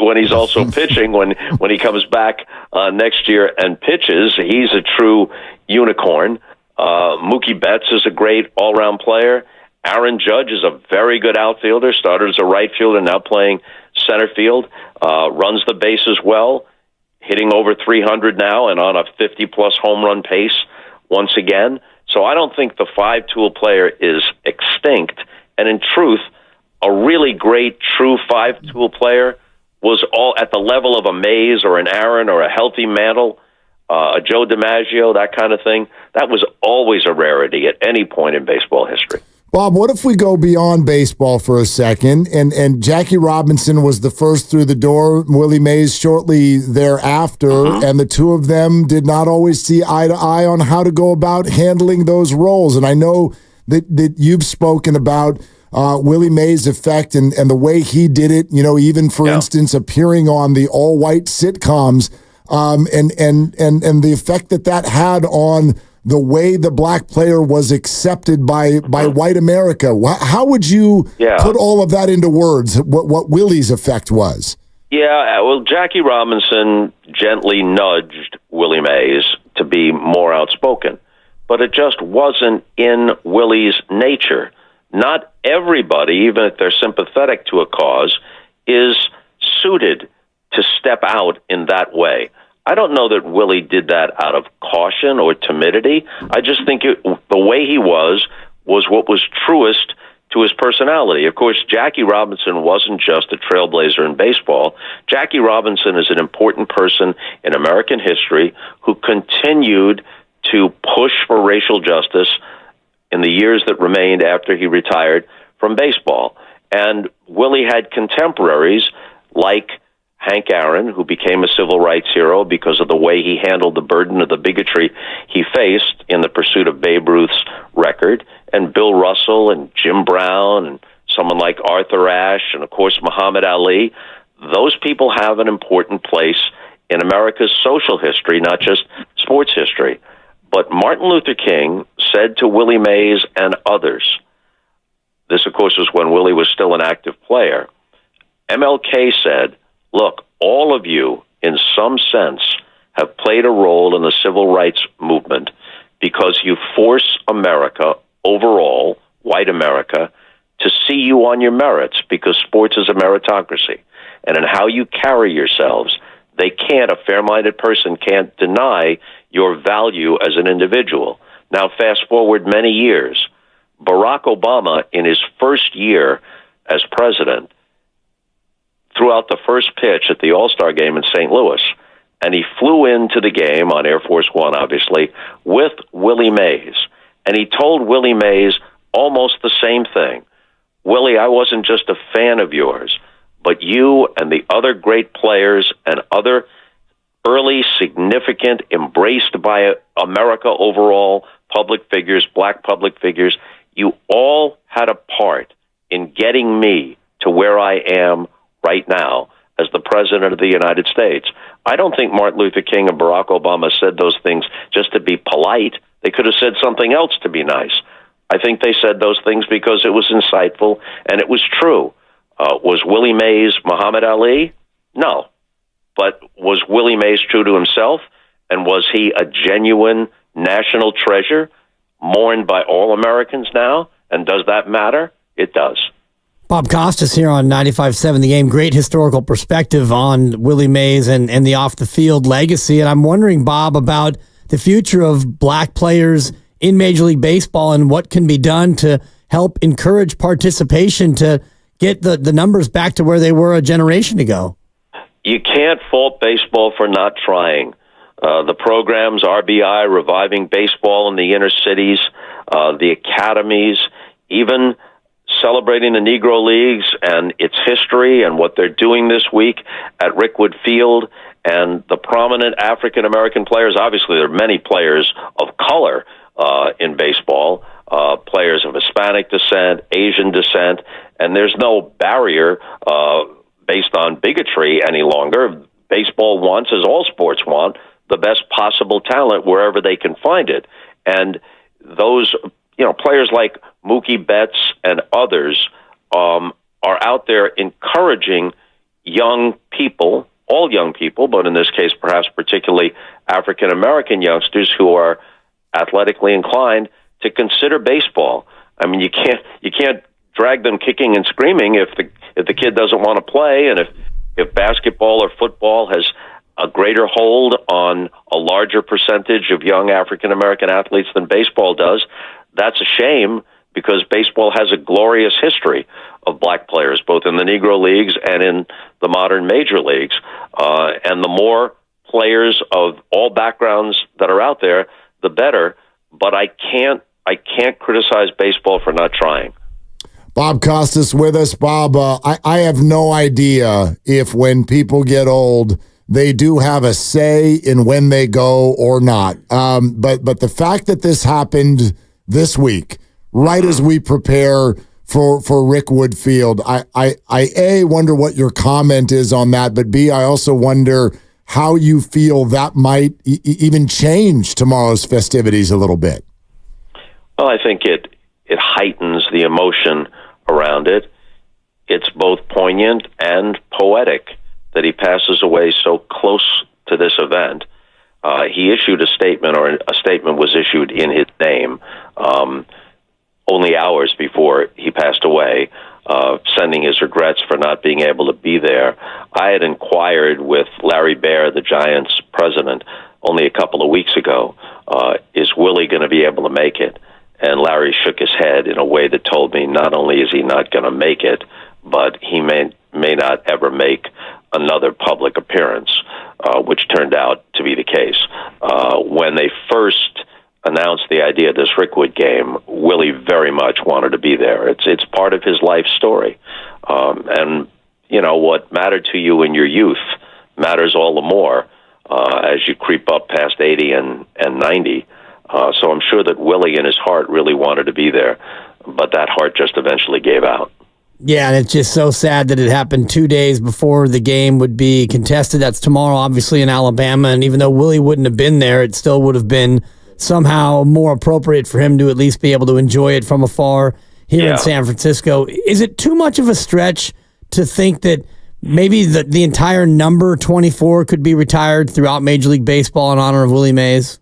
[SPEAKER 21] when he's also pitching. When he comes back next year and pitches, he's a true unicorn. Mookie Betts is a great all-round player. Aaron Judge is a very good outfielder, started as a right fielder, now playing center field, runs the bases well, hitting over 300 now and on a 50-plus home run pace once again. So I don't think the 5-tool player is extinct. And in truth, a really great true 5-tool player was all at the level of a Mays or an Aaron or a healthy Mantle, a Joe DiMaggio, that kind of thing. That was always a rarity at any point in baseball history.
[SPEAKER 16] Bob, what if we go beyond baseball for a second? And Jackie Robinson was the first through the door, Willie Mays shortly thereafter, and the two of them did not always see eye to eye on how to go about handling those roles. And I know that you've spoken about Willie Mays' effect and the way he did it, you know, even, for instance, appearing on the all-white sitcoms, and the effect that had on the way the black player was accepted by white America. How would you put all of that into words, what Willie's effect was?
[SPEAKER 21] Yeah, well, Jackie Robinson gently nudged Willie Mays to be more outspoken, but it just wasn't in Willie's nature. Not everybody, even if they're sympathetic to a cause, is suited to step out in that way. I don't know that Willie did that out of caution or timidity. I just think the way he was what was truest to his personality. Of course, Jackie Robinson wasn't just a trailblazer in baseball. Jackie Robinson is an important person in American history who continued to push for racial justice in the years that remained after he retired from baseball. And Willie had contemporaries like Hank Aaron, who became a civil rights hero because of the way he handled the burden of the bigotry he faced in the pursuit of Babe Ruth's record, and Bill Russell and Jim Brown and someone like Arthur Ashe and, of course, Muhammad Ali. Those people have an important place in America's social history, not just sports history. But Martin Luther King said to Willie Mays and others, this, of course, was when Willie was still an active player, MLK said, look, all of you, in some sense, have played a role in the civil rights movement because you force America, overall, white America, to see you on your merits, because sports is a meritocracy. And in how you carry yourselves, a fair-minded person can't deny your value as an individual. Now, fast forward many years. Barack Obama, in his first year as president, threw out the first pitch at the All-Star game in St. Louis, and he flew into the game on Air Force One, obviously, with Willie Mays. And he told Willie Mays almost the same thing. Willie, I wasn't just a fan of yours, but you and the other great players and other early, significant, embraced by America overall, public figures, black public figures, you all had a part in getting me to where I am right now as the President of the United States. I don't think Martin Luther King and Barack Obama said those things just to be polite. They could have said something else to be nice. I think they said those things because it was insightful and it was true. Was Willie Mays Muhammad Ali? No. But was Willie Mays true to himself? And was he a genuine national treasure, mourned by all Americans now? And does that matter? It does.
[SPEAKER 19] Bob Costas here on 95.7 The Game. Great historical perspective on Willie Mays and the off-the-field legacy. And I'm wondering, Bob, about the future of black players in Major League Baseball and what can be done to help encourage participation to get the numbers back to where they were a generation ago.
[SPEAKER 21] you can't fault baseball for not trying. The programs, RBI, reviving baseball in the inner cities, the academies, even celebrating the Negro Leagues and its history and what they're doing this week at Rickwood Field, and the prominent African-American players. Obviously, there are many players of color in baseball, players of Hispanic descent, Asian descent, and there's no barrier based on bigotry any longer. Baseball wants, as all sports want, the best possible talent wherever they can find it. And those, players like Mookie Betts and others are out there encouraging young people, all young people, but in this case perhaps particularly African-American youngsters who are athletically inclined to consider baseball. I mean, you can't drag them kicking and screaming if the kid doesn't want to play, and if basketball or football has a greater hold on a larger percentage of young African-American athletes than baseball does. That's a shame, because baseball has a glorious history of black players, both in the Negro Leagues and in the modern major leagues. And the more players of all backgrounds that are out there, the better. But I can't criticize baseball for not trying.
[SPEAKER 16] Bob Costas with us. Bob, I have no idea if when people get old, they do have a say in when they go or not. But the fact that this happened this week, right as we prepare for Rickwood Field, I A, wonder what your comment is on that, but B, I also wonder how you feel that might even change tomorrow's festivities a little bit.
[SPEAKER 21] Well, I think it heightens the emotion around it. It's both poignant and poetic that he passes away so close to this event. He issued a statement, or a statement was issued in his name, only hours before he passed away, sending his regrets for not being able to be there. I had inquired with Larry Baer, the Giants president, only a couple of weeks ago, is Willie going to be able to make it? And Larry shook his head in a way that told me not only is he not going to make it, but he may not ever make another public appearance, which turned out to be the case. When they first announced the idea of this Rickwood game, Willie very much wanted to be there. It's part of his life story. And, what mattered to you in your youth matters all the more as you creep up past 80 and 90. So I'm sure that Willie in his heart really wanted to be there, but that heart just eventually gave out.
[SPEAKER 19] Yeah, and it's just so sad that it happened 2 days before the game would be contested. That's tomorrow, obviously, in Alabama. And even though Willie wouldn't have been there, it still would have been somehow more appropriate for him to at least be able to enjoy it from afar here in San Francisco. Is it too much of a stretch to think that maybe the entire number 24 could be retired throughout Major League Baseball in honor of Willie Mays?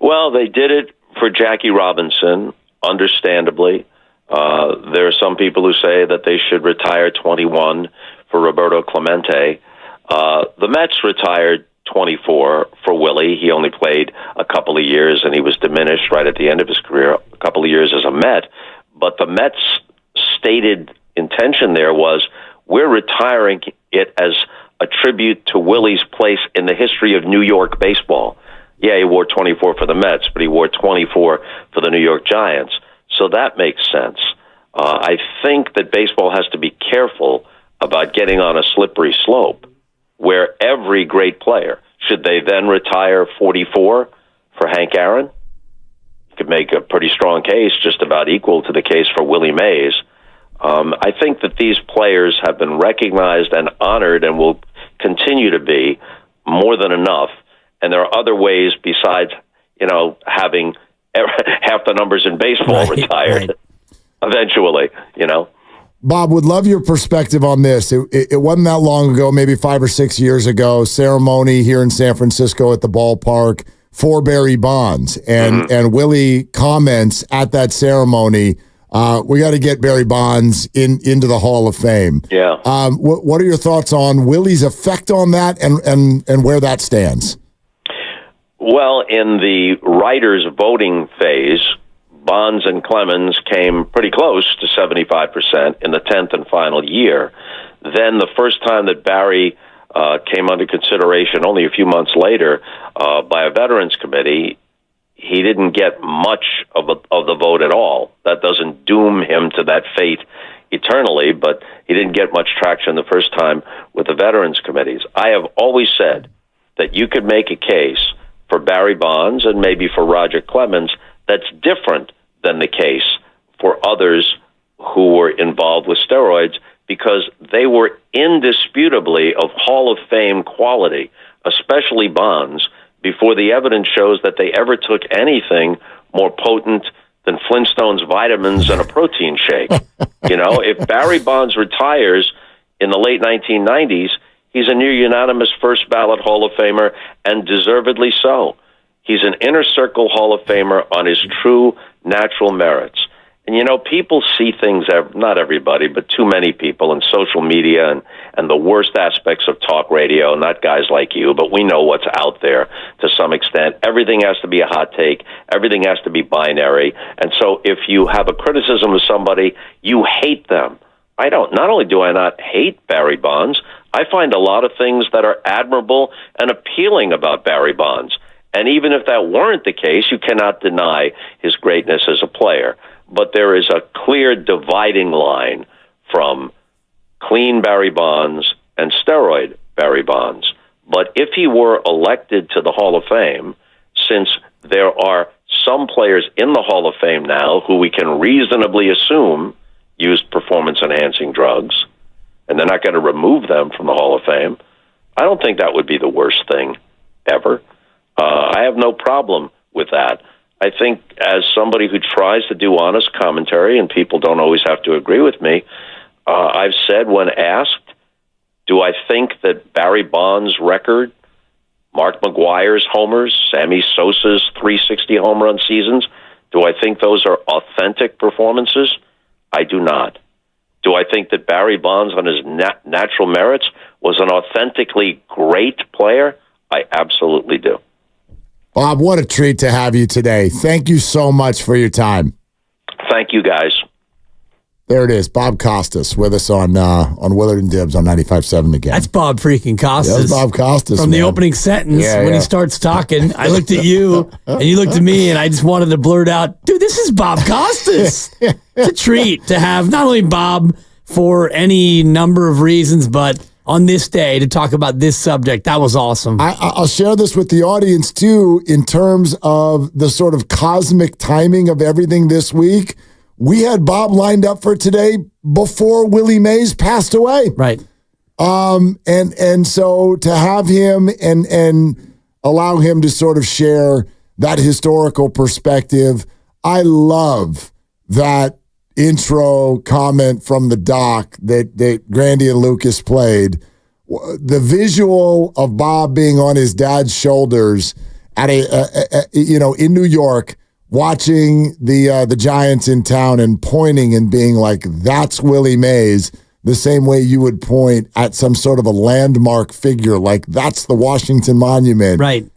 [SPEAKER 21] Well, they did it for Jackie Robinson, understandably. There are some people who say that they should retire 21 for Roberto Clemente. The Mets retired 24 for Willie. He only played a couple of years, and he was diminished right at the end of his career, a couple of years as a Met. But the Mets' stated intention there was, we're retiring it as a tribute to Willie's place in the history of New York baseball. Yeah, he wore 24 for the Mets, but he wore 24 for the New York Giants. So that makes sense. I think that baseball has to be careful about getting on a slippery slope where every great player, should they then retire 44 for Hank Aaron? You could make a pretty strong case, just about equal to the case for Willie Mays. I think that these players have been recognized and honored and will continue to be more than enough. And there are other ways besides, having half the numbers in baseball retired eventually,
[SPEAKER 16] Bob, would love your perspective on this. It wasn't that long ago, maybe 5 or 6 years ago, ceremony here in San Francisco at the ballpark for Barry Bonds. And Willie comments at that ceremony, we got to get Barry Bonds into the Hall of Fame.
[SPEAKER 21] Yeah.
[SPEAKER 16] What are your thoughts on Willie's effect on that and where that stands?
[SPEAKER 21] Well, in the writers' voting phase, Bonds and Clemens came pretty close to 75% in the 10th and final year. Then the first time that Barry came under consideration only a few months later by a Veterans Committee, he didn't get much of the vote at all. That doesn't doom him to that fate eternally, but he didn't get much traction the first time with the Veterans Committees. I have always said that you could make a case for Barry Bonds and maybe for Roger Clemens that's different than the case for others who were involved with steroids, because they were indisputably of Hall of Fame quality, especially Bonds, before the evidence shows that they ever took anything more potent than Flintstones vitamins and a protein shake. If Barry Bonds retires in the late 1990s, he's a near unanimous first ballot Hall of Famer, and deservedly so. He's an inner circle Hall of Famer on his true natural merits. And, people see things, not everybody, but too many people in social media and the worst aspects of talk radio, not guys like you, but we know what's out there to some extent. Everything has to be a hot take. Everything has to be binary. And so if you have a criticism of somebody, you hate them. Not only do I not hate Barry Bonds, I find a lot of things that are admirable and appealing about Barry Bonds. And even if that weren't the case, you cannot deny his greatness as a player. But there is a clear dividing line from clean Barry Bonds and steroid Barry Bonds. But if he were elected to the Hall of Fame, since there are some players in the Hall of Fame now who we can reasonably assume used performance-enhancing drugs, and they're not going to remove them from the Hall of Fame, I don't think that would be the worst thing ever. I have no problem with that. I think as somebody who tries to do honest commentary, and people don't always have to agree with me, I've said when asked, do I think that Barry Bonds' record, Mark McGwire's homers, Sammy Sosa's 360 home run seasons, do I think those are authentic performances? I do not. Do I think that Barry Bonds on his natural merits was an authentically great player? I absolutely do.
[SPEAKER 16] Bob, what a treat to have you today. Thank you so much for your time.
[SPEAKER 21] Thank you, guys.
[SPEAKER 16] There it is, Bob Costas with us on Willard and Dibs on 95.7 again.
[SPEAKER 19] That's Bob freaking Costas.
[SPEAKER 16] That's Bob Costas,
[SPEAKER 19] From the opening sentence, when he starts talking, I looked at you, and you looked at me, and I just wanted to blurt out, dude, this is Bob Costas. It's a treat to have not only Bob for any number of reasons, but on this day to talk about this subject. That was awesome.
[SPEAKER 16] I'll share this with the audience, too, in terms of the sort of cosmic timing of everything this week. We had Bob lined up for today before Willie Mays passed away.
[SPEAKER 19] Right.
[SPEAKER 16] And so to have him and allow him to sort of share that historical perspective, I love that intro comment from the doc that Grandy and Lucas played. The visual of Bob being on his dad's shoulders at in New York, watching the Giants in town and pointing and being like, that's Willie Mays, the same way you would point at some sort of a landmark figure, like that's the Washington Monument.
[SPEAKER 19] Right.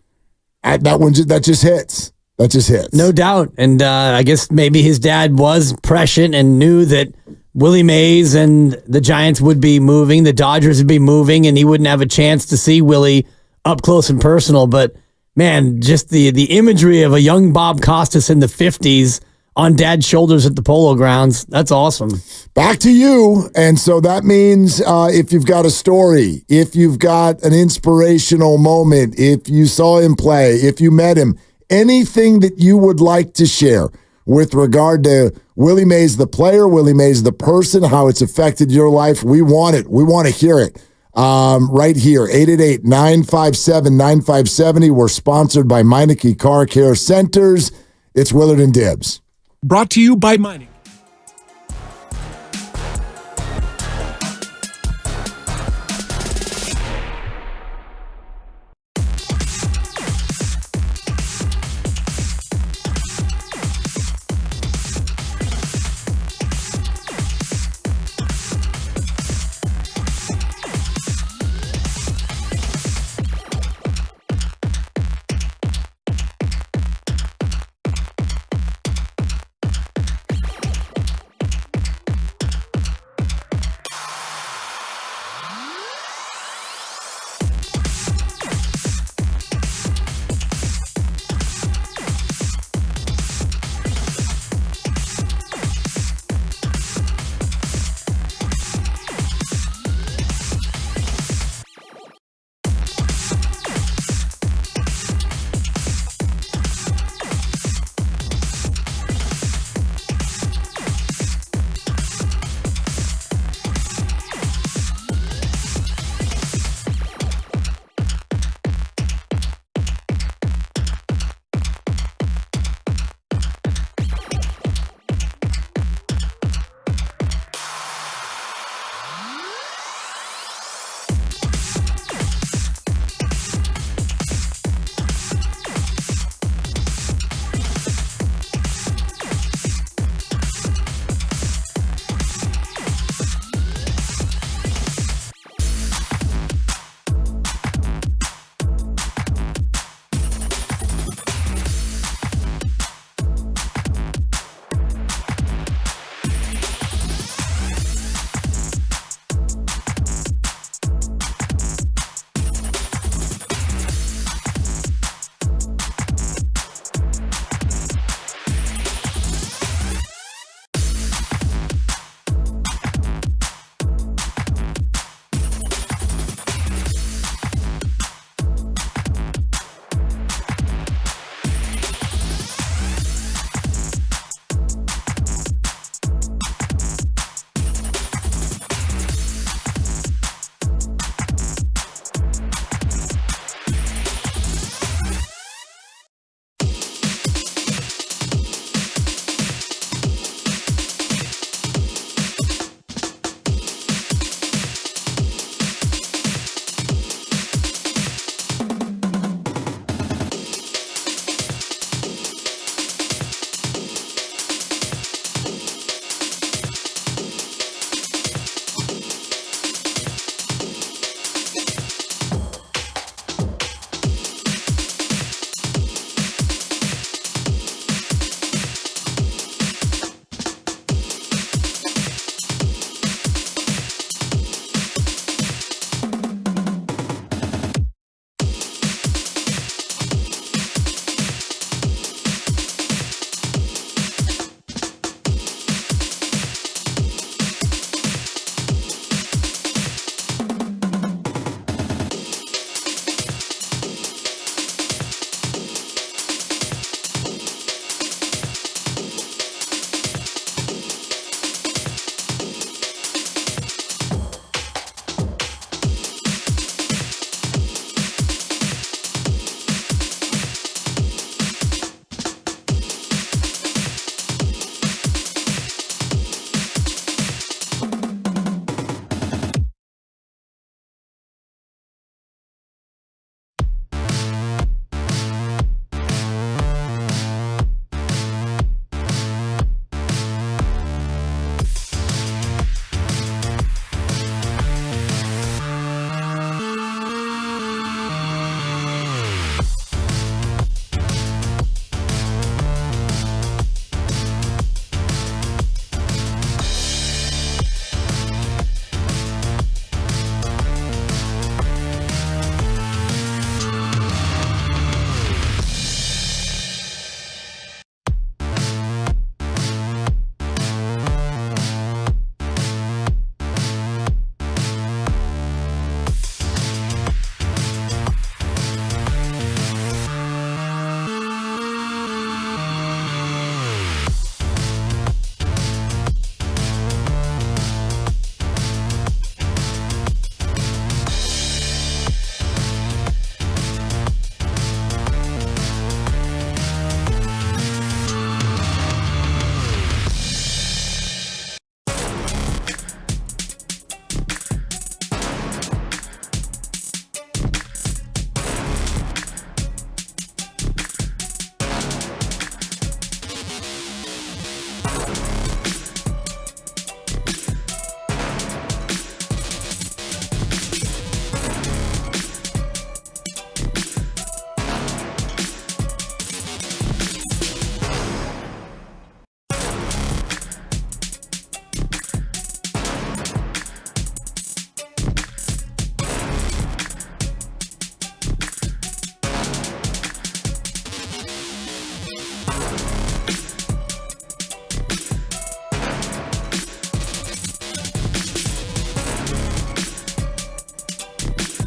[SPEAKER 16] That just hits. That just hits.
[SPEAKER 19] No doubt. And I guess maybe his dad was prescient and knew that Willie Mays and the Giants would be moving, the Dodgers would be moving, and he wouldn't have a chance to see Willie up close and personal. But, man, just the imagery of a young Bob Costas in the 50s on dad's shoulders at the Polo Grounds, that's awesome.
[SPEAKER 16] Back to you. And so that means if you've got a story, if you've got an inspirational moment, if you saw him play, if you met him, anything that you would like to share with regard to Willie Mays the player, Willie Mays the person, how it's affected your life, we want it. We want to hear it. Right here, 888-957-9570. We're sponsored by Meineke Car Care Centers. It's Willard and Dibs.
[SPEAKER 5] Brought to you by Meineke.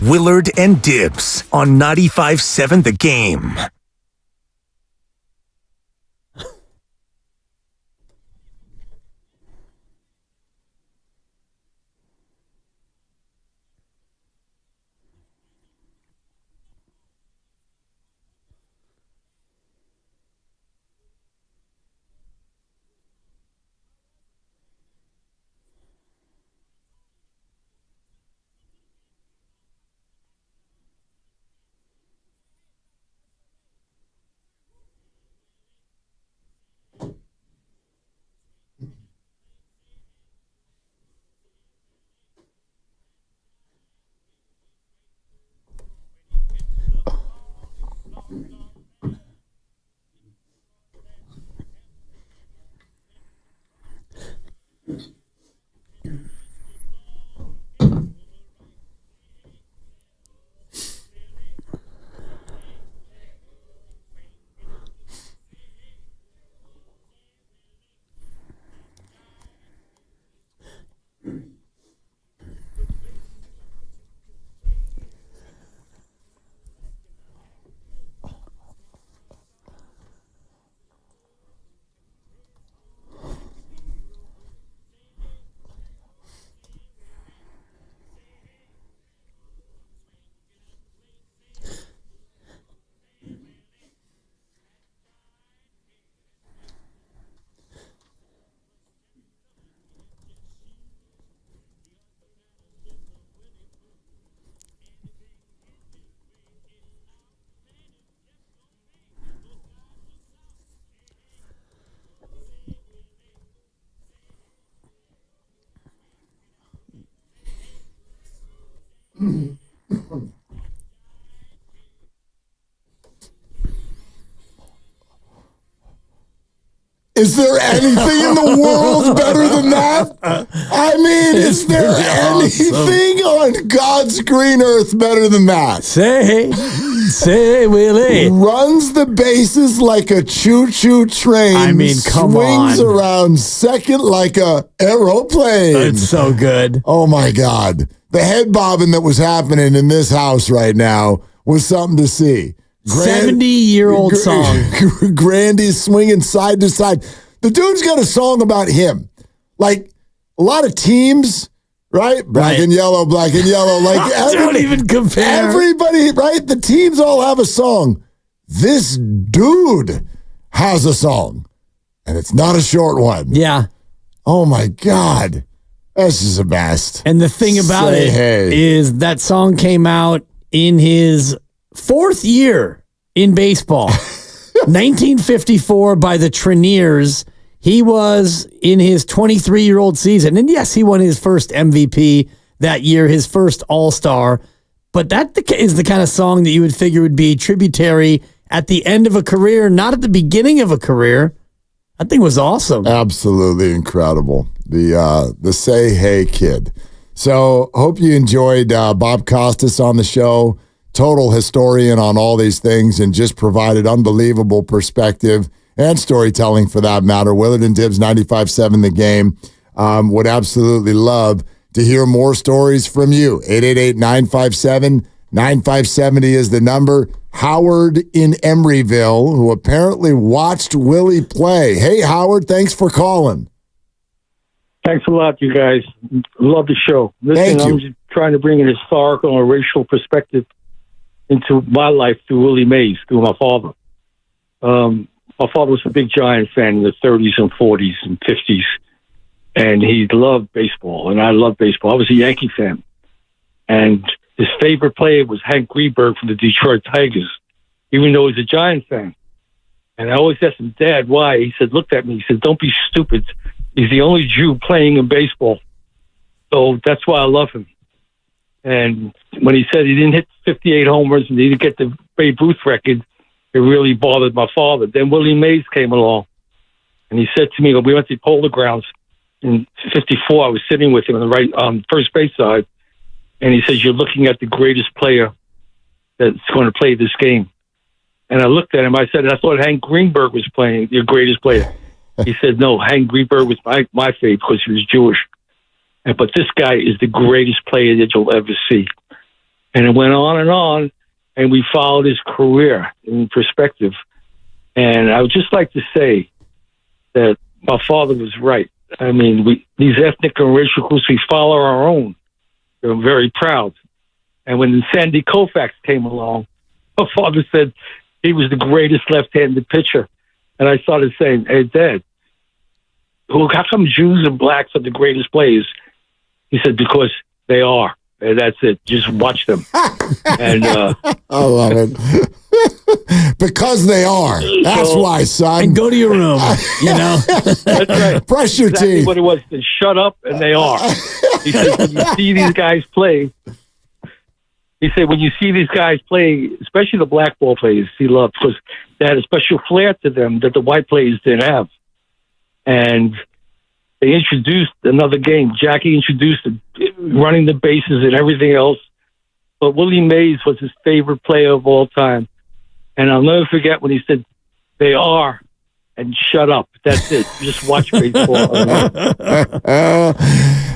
[SPEAKER 10] Willard and Dibs on 95.7 The Game.
[SPEAKER 16] Is there anything in the world better than that? I mean, is there anything on God's green earth better than that?
[SPEAKER 19] Say, Willie.
[SPEAKER 16] Runs the bases like a choo-choo train.
[SPEAKER 19] I mean, come on.
[SPEAKER 16] Swings around second like a aeroplane.
[SPEAKER 19] It's so good.
[SPEAKER 16] Oh, my God. The head bobbing that was happening in this house right now was something to see.
[SPEAKER 19] 70-year-old song.
[SPEAKER 16] Grandy's swinging side to side. The dude's got a song about him. Like, a lot of teams, right? Black and yellow, black and yellow. Like,
[SPEAKER 19] don't even compare.
[SPEAKER 16] Everybody, right? The teams all have a song. This dude has a song. And it's not a short one.
[SPEAKER 19] Yeah.
[SPEAKER 16] Oh, my God. This is the best.
[SPEAKER 19] And the thing about is that song came out in his 4th year in baseball. 1954 by the Treniers. He was in his 23-year-old season. And yes, he won his first MVP that year, his first All-Star. But that is the kind of song that you would figure would be tributary at the end of a career, not at the beginning of a career. That thing was awesome.
[SPEAKER 16] Absolutely incredible. The Say Hey Kid. So hope you enjoyed Bob Costas on the show. Total historian on all these things and just provided unbelievable perspective and storytelling for that matter. Willard and Dibs, 95.7 The Game. Would absolutely love to hear more stories from you. 888-957-9570 is the number. Howard in Emeryville, who apparently watched Willie play. Hey, Howard, thanks for calling.
[SPEAKER 18] Thanks a lot, you guys. Love the show. Listen, I'm just trying to bring an historical and racial perspective into my life through Willie Mays, through my father. My father was a big Giant fan in the 30s and 40s and 50s, and he loved baseball, and I loved baseball. I was a Yankee fan, and his favorite player was Hank Greenberg from the Detroit Tigers, even though he was a Giant fan. And I always asked him, Dad, why? He said, looked at me, he said, don't be stupid. He's the only Jew playing in baseball. So that's why I love him. And when he said he didn't hit 58 homers and he didn't get the Babe Ruth record, it really bothered my father. Then Willie Mays came along, and he said to me, we went to Polo Grounds in 54. I was sitting with him on the first base side, and he says, you're looking at the greatest player that's going to play this game. And I looked at him. I said, I thought Hank Greenberg was playing, your greatest player. He said, no, Hank Greenberg was my favorite because he was Jewish. But this guy is the greatest player that you'll ever see. And it went on, and we followed his career in perspective. And I would just like to say that my father was right. I mean, these ethnic and racial groups, we follow our own. I'm very proud. And when Sandy Koufax came along, my father said he was the greatest left-handed pitcher. And I started saying, hey, Dad, how come Jews and blacks are the greatest players? He said, because they are. And that's it. Just watch them. And
[SPEAKER 16] I love it. Because they are. That's why, son.
[SPEAKER 19] And go to your room, you know.
[SPEAKER 18] That's right.
[SPEAKER 16] Brush your
[SPEAKER 18] exactly
[SPEAKER 16] teeth.
[SPEAKER 18] What it was. They shut up, and they are. He said, when you see these guys play, when you see these guys play, especially the black ball players, he loved, because they had a special flair to them that the white players didn't have. And they introduced another game. Jackie introduced running the bases and everything else. But Willie Mays was his favorite player of all time. And I'll never forget when he said, they are, and shut up. That's it. Just watch baseball.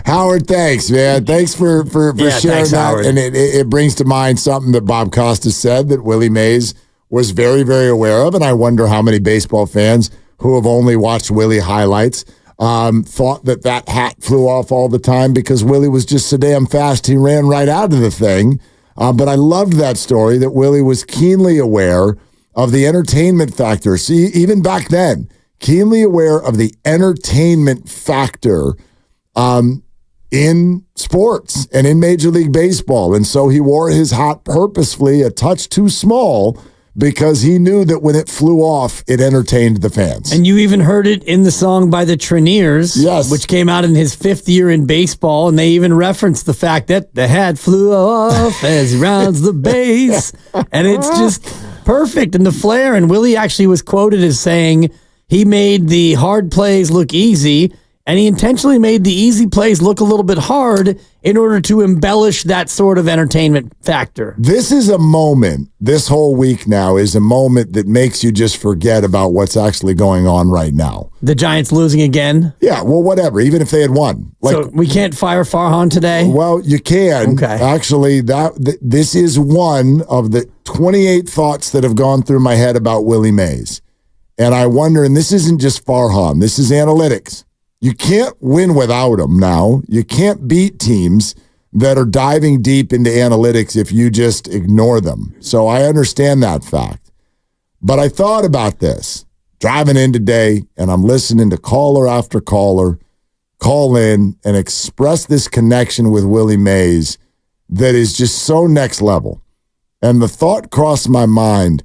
[SPEAKER 16] Howard, thanks, man. Thanks for sharing that.
[SPEAKER 19] Howard.
[SPEAKER 16] And it brings to mind something that Bob Costas said that Willie Mays was very, very aware of. And I wonder how many baseball fans who have only watched Willie highlights thought that hat flew off all the time because Willie was just so damn fast he ran right out of the thing. But I loved that story that Willie was keenly aware of the entertainment factor. See, even back then, keenly aware of the entertainment factor in sports and in Major League Baseball. And so he wore his hat purposefully a touch too small because he knew that when it flew off, it entertained the fans.
[SPEAKER 19] And you even heard it in the song by the Treniers,
[SPEAKER 16] yes,
[SPEAKER 19] which came out in his 5th year in baseball, and they even referenced the fact that the hat flew off as he rounds the base, and it's just perfect, and the flair. And Willie actually was quoted as saying he made the hard plays look easy, and he intentionally made the easy plays look a little bit hard in order to embellish that sort of entertainment factor.
[SPEAKER 16] This is a moment, this whole week now is a moment that makes you just forget about what's actually going on right now.
[SPEAKER 19] The Giants losing again?
[SPEAKER 16] Yeah, well, whatever, even if they had won.
[SPEAKER 19] So we can't fire Farhan today?
[SPEAKER 16] Well, you can.
[SPEAKER 19] Okay.
[SPEAKER 16] Actually, this is one of the 28 thoughts that have gone through my head about Willie Mays. And I wonder, and this isn't just Farhan, this is analytics. You can't win without them now. You can't beat teams that are diving deep into analytics if you just ignore them. So I understand that fact. But I thought about this driving in today, and I'm listening to caller after caller call in and express this connection with Willie Mays that is just so next level. And the thought crossed my mind,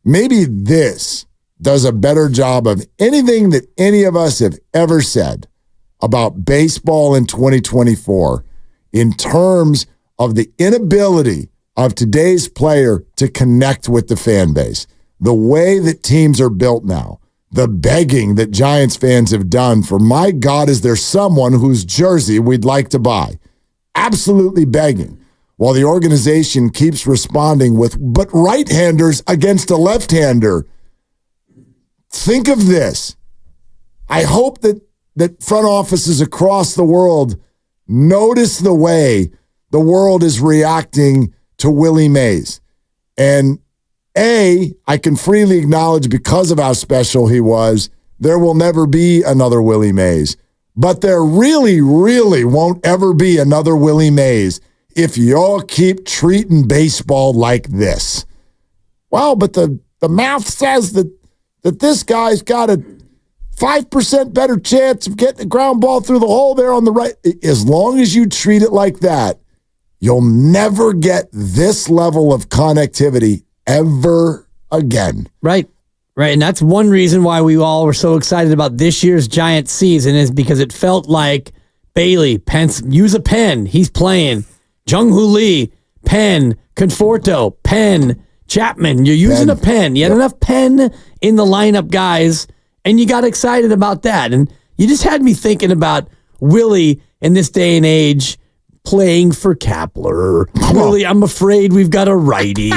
[SPEAKER 16] maybe this does a better job of anything that any of us have ever said about baseball in 2024 in terms of the inability of today's player to connect with the fan base. The way that teams are built now, the begging that Giants fans have done for, my God, is there someone whose jersey we'd like to buy? Absolutely begging. While the organization keeps responding with, but right-handers against a left-hander. Think of this. I hope that front offices across the world notice the way the world is reacting to Willie Mays. And I can freely acknowledge because of how special he was, there will never be another Willie Mays. But there really, really won't ever be another Willie Mays if y'all keep treating baseball like this. Well, but the math says that this guy's got a 5% better chance of getting the ground ball through the hole there on the right. As long as you treat it like that, you'll never get this level of connectivity ever again.
[SPEAKER 19] Right. And that's one reason why we all were so excited about this year's Giants season is because it felt like Bailey, use a pen, he's playing. Jung-Hoo Lee, pen. Conforto, pen. Chapman, you're using a pen. You had enough pen in the lineup, guys, and you got excited about that. And you just had me thinking about Willie in this day and age playing for Kapler. Willie, I'm afraid we've got a righty.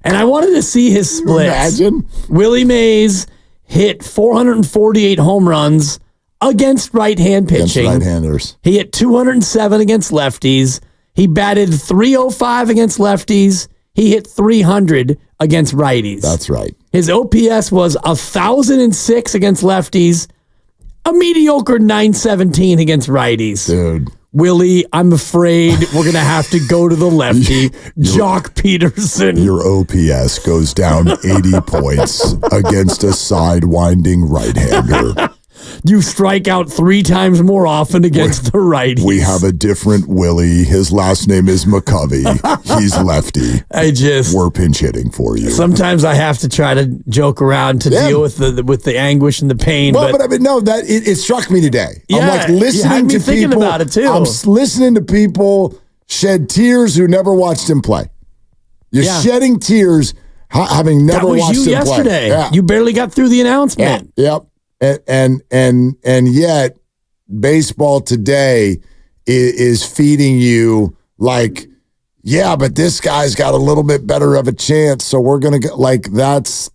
[SPEAKER 19] And I wanted to see his splits.
[SPEAKER 16] Imagine.
[SPEAKER 19] Willie Mays hit 448 home runs against right-hand pitching.
[SPEAKER 16] Against right-handers.
[SPEAKER 19] He hit 207 against lefties. He batted .305 against lefties. He hit .300 against righties.
[SPEAKER 16] That's right.
[SPEAKER 19] His OPS was 1,006 against lefties, a mediocre .917 against righties.
[SPEAKER 16] Dude.
[SPEAKER 19] Willie, I'm afraid we're going to have to go to the lefty, Jock Peterson.
[SPEAKER 16] Your OPS goes down 80 points against a sidewinding right-hander.
[SPEAKER 19] You strike out 3 times more often against the righties.
[SPEAKER 16] We have a different Willie. His last name is McCovey. He's lefty. We're pinch hitting for you.
[SPEAKER 19] Sometimes I have to try to joke around to deal with the anguish and the pain.
[SPEAKER 16] Well, but I mean, no, that it struck me today.
[SPEAKER 19] Yeah,
[SPEAKER 16] I'm like listening
[SPEAKER 19] you had me
[SPEAKER 16] to
[SPEAKER 19] thinking
[SPEAKER 16] people.
[SPEAKER 19] about it too.
[SPEAKER 16] I'm listening to people shed tears who never watched him play. You're shedding tears having never watched him play.
[SPEAKER 19] That was you yesterday.
[SPEAKER 16] Yeah.
[SPEAKER 19] You barely got through the announcement.
[SPEAKER 16] Yep. And yet baseball today is feeding you like, yeah, but this guy's got a little bit better of a chance, so we're gonna get like it's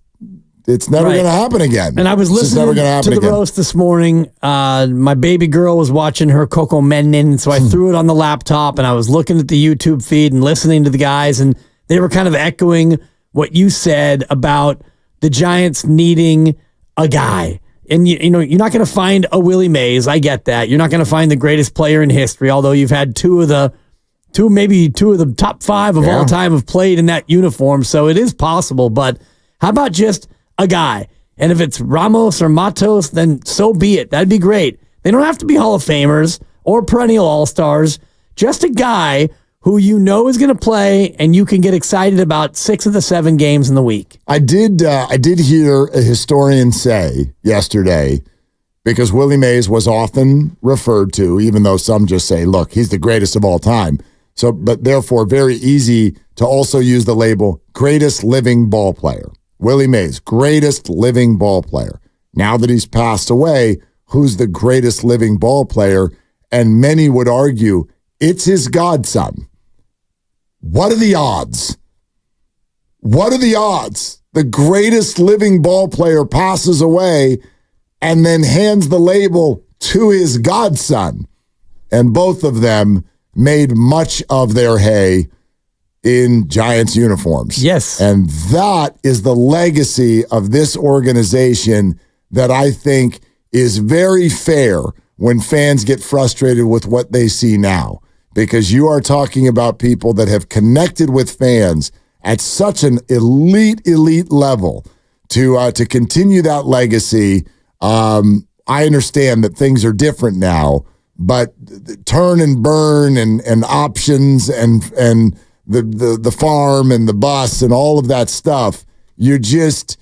[SPEAKER 16] never gonna happen again.
[SPEAKER 19] And I was listening to the roast this morning. My baby girl was watching her Coco Menin, so I threw it on the laptop and I was looking at the YouTube feed and listening to the guys, and they were kind of echoing what you said about the Giants needing a guy. And you know, you're not going to find a Willie Mays. I get that. You're not going to find the greatest player in history, although you've had two of the top 5 of all time have played in that uniform. So it is possible. But how about just a guy? And if it's Ramos or Matos, then so be it. That'd be great. They don't have to be Hall of Famers or perennial All-Stars. Just a guy who you know is going to play, and you can get excited about 6 of the 7 games in the week.
[SPEAKER 16] I did hear a historian say yesterday, because Willie Mays was often referred to, even though some just say, look, he's the greatest of all time. So, but therefore very easy to also use the label greatest living ball player. Willie Mays, greatest living ball player. Now that he's passed away, who's the greatest living ball player? And many would argue it's his godson. What are the odds? What are the odds? The greatest living ball player passes away and then hands the label to his godson. And both of them made much of their hay in Giants uniforms.
[SPEAKER 19] Yes.
[SPEAKER 16] And that is the legacy of this organization that I think is very fair when fans get frustrated with what they see now. Because you are talking about people that have connected with fans at such an elite level to continue that legacy. I understand that things are different now, but turn and burn and options and the farm and the bus and all of that stuff, you get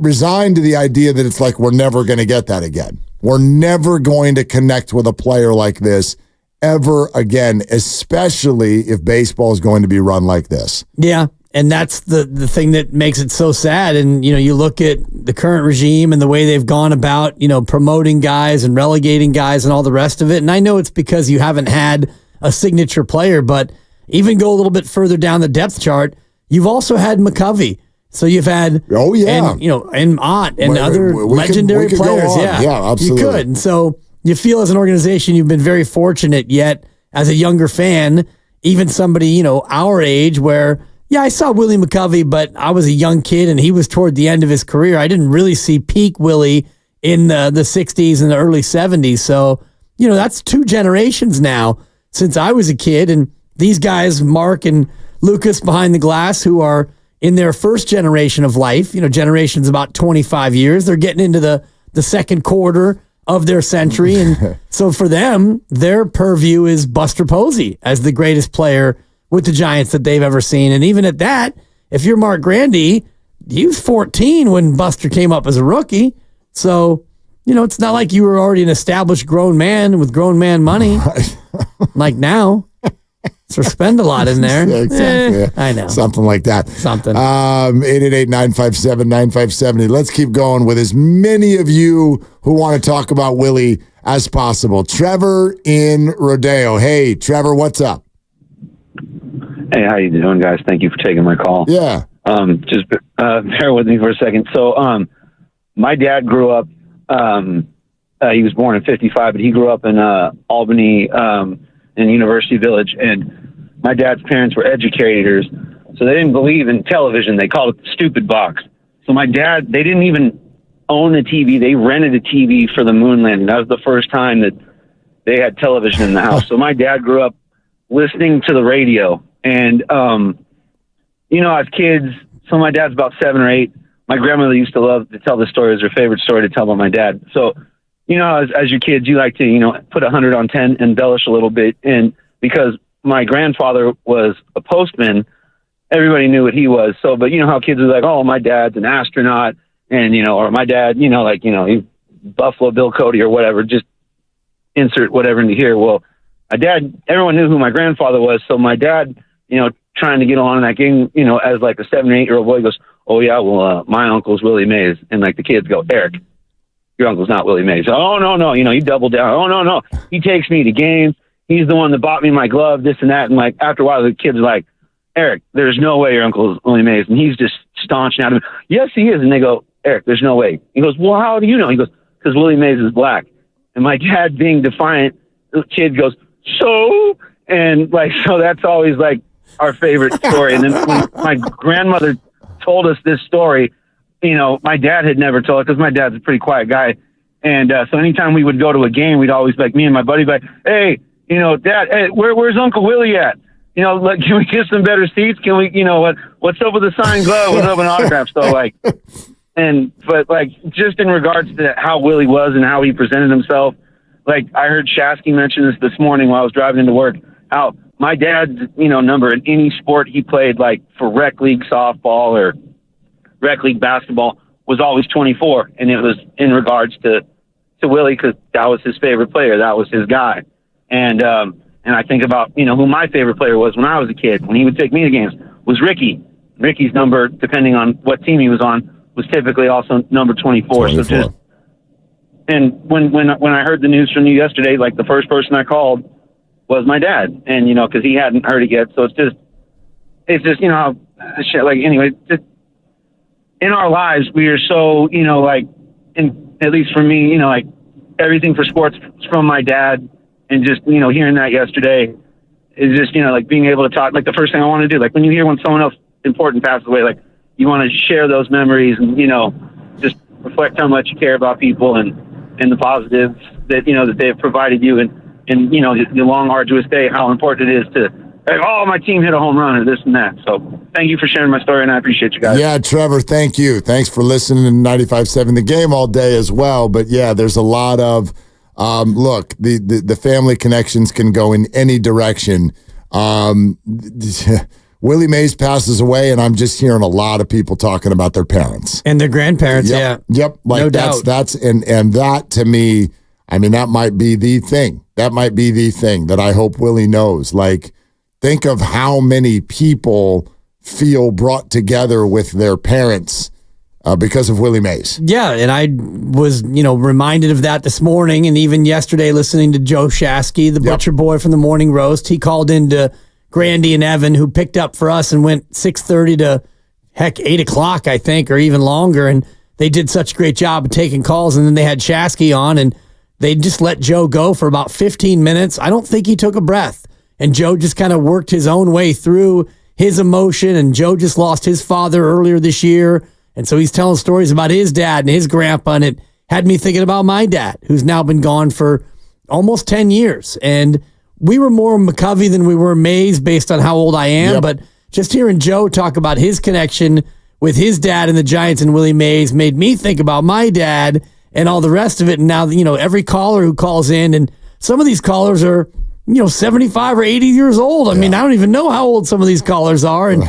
[SPEAKER 16] resigned to the idea that it's like we're never going to get that again. We're never going to connect with a player like this ever again, especially if baseball is going to be run like this.
[SPEAKER 19] Yeah, and that's the thing that makes it so sad. And, you know, you look at the current regime and the way they've gone about, you know, promoting guys and relegating guys and all the rest of it. And I know it's because you haven't had a signature player, but even go a little bit further down the depth chart, you've also had McCovey. So you've had, and, you know, and Ott and other legendary players. Yeah,
[SPEAKER 16] absolutely.
[SPEAKER 19] You could. And so you feel as an organization, you've been very fortunate, yet as a younger fan, even somebody, you know, our age where, yeah, I saw Willie McCovey, but I was a young kid and he was toward the end of his career. I didn't really see peak Willie in the 60s and the early 70s. So, you know, that's 2 generations now since I was a kid. And these guys, Mark and Lucas behind the glass, who are in their first generation of life, you know, generation's about 25 years. They're getting into the second quarter of their century. And so for them, their purview is Buster Posey as the greatest player with the Giants that they've ever seen. And even at that, if you're Mark Grandy, he was 14 when Buster came up as a rookie. So, you know, it's not like you were already an established grown man with grown man money like now. So spend a lot in there.
[SPEAKER 16] Exactly.
[SPEAKER 19] I know.
[SPEAKER 16] Something like that.
[SPEAKER 19] Something.
[SPEAKER 16] 888-957-9570. Let's keep going with as many of you who want to talk about Willie as possible. Trevor in Rodeo. Hey, Trevor, what's up?
[SPEAKER 17] Hey, how you doing, guys? Thank you for taking my call.
[SPEAKER 16] Yeah.
[SPEAKER 17] Just bear with me for a second. So my dad grew up, he was born in 55, but he grew up in Albany, in University Village, and my dad's parents were educators, so they didn't believe in television. They called it the stupid box. So my dad, they didn't even own a TV. They rented a TV for the moon landing. That was the first time that they had television in the house. So my dad grew up listening to the radio. And, as kids, so my dad's about 7 or 8. My grandmother used to love to tell the story. It was her favorite story to tell about my dad. So, as your kids, you like to, put 100 on 10, embellish a little bit. And because my grandfather was a postman, everybody knew what he was. So, but how kids are like, oh, my dad's an astronaut, and, or my dad, he's Buffalo Bill Cody or whatever, just insert whatever into here. Well, my dad, everyone knew who my grandfather was. So my dad, trying to get on in that game, as like a 7 or 8 year old boy, goes, oh yeah, well, my uncle's Willie Mays. And like the kids go, Eric, your uncle's not Willie Mays. Oh, no. He doubled down. Oh, no. He takes me to games. He's the one that bought me my glove, this and that. And like, after a while, the kids are like, Eric, there's no way your uncle's Willie Mays. And he's just staunching out of it. Yes, he is. And they go, Eric, there's no way. He goes, well, how do you know? He goes, because Willie Mays is black. And my dad, being defiant, the kid goes, so? And like, so that's always like our favorite story. And then when my grandmother told us this story, my dad had never told it because my dad's a pretty quiet guy. And so anytime we would go to a game, we'd always like, me and my buddy, like, hey, Dad, hey, where's Uncle Willie at? Like, can we get some better seats? Can we, what's up with the signed glove? What's up with an autograph? So like, but like, just in regards to how Willie was and how he presented himself, like I heard Shasky mention this morning while I was driving into work, how my dad's, number in any sport he played, like for rec league softball or rec league basketball, was always 24. And it was in regards to Willie, because that was his favorite player. That was his guy. And I think about, who my favorite player was when I was a kid, when he would take me to games, was Ricky. Ricky's number, depending on what team he was on, was typically also number 24. So just, and when I heard the news from you yesterday, like the first person I called was my dad, and because he hadn't heard it yet. So it's just shit. Like anyway, just in our lives, we are so like, in at least for me, like everything for sports from my dad, and just hearing that yesterday is just like being able to talk. Like the first thing I want to do, like when you hear when someone else important passes away, like you want to share those memories and just reflect how much you care about people and the positives that that they have provided you, and the long arduous day, how important it is to like, oh, my team hit a home run or this and that. So thank you for sharing my story, and I appreciate you guys.
[SPEAKER 16] Yeah, Trevor, thank you. Thanks for listening to 95.7 The Game all day as well. But yeah, there's a lot of look, the family connections can go in any direction. Willie Mays passes away, and I'm just hearing a lot of people talking about their parents
[SPEAKER 19] and their grandparents.
[SPEAKER 16] Yep.
[SPEAKER 19] Yeah,
[SPEAKER 16] yep. Like
[SPEAKER 19] no
[SPEAKER 16] that's
[SPEAKER 19] doubt.
[SPEAKER 16] And that to me, I mean, that might be the thing. That might be the thing that I hope Willie knows. Like, think of how many people feel brought together with their parents because of Willie Mays.
[SPEAKER 19] Yeah, and I was, reminded of that this morning, and even yesterday listening to Joe Shasky, the butcher boy from the Morning Roast. He called into Grandy and Evan, who picked up for us and went 6:30 to 8 o'clock, I think, or even longer. And they did such a great job of taking calls. And then they had Shasky on, and they just let Joe go for about 15 minutes. I don't think he took a breath. And Joe just kind of worked his own way through his emotion. And Joe just lost his father earlier this year. And so he's telling stories about his dad and his grandpa. And it had me thinking about my dad, who's now been gone for almost 10 years. And we were more McCovey than we were Mays based on how old I am. Yep. But just hearing Joe talk about his connection with his dad and the Giants and Willie Mays made me think about my dad and all the rest of it. And now, every caller who calls in, and some of these callers are, 75 or 80 years old. I mean, I don't even know how old some of these callers are. And,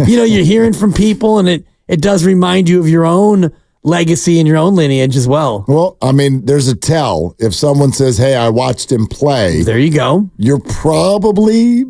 [SPEAKER 19] you're hearing from people, and it does remind you of your own legacy and your own lineage as well.
[SPEAKER 16] Well, I mean, there's a tell. If someone says, hey, I watched him play.
[SPEAKER 19] There you go.
[SPEAKER 16] You're probably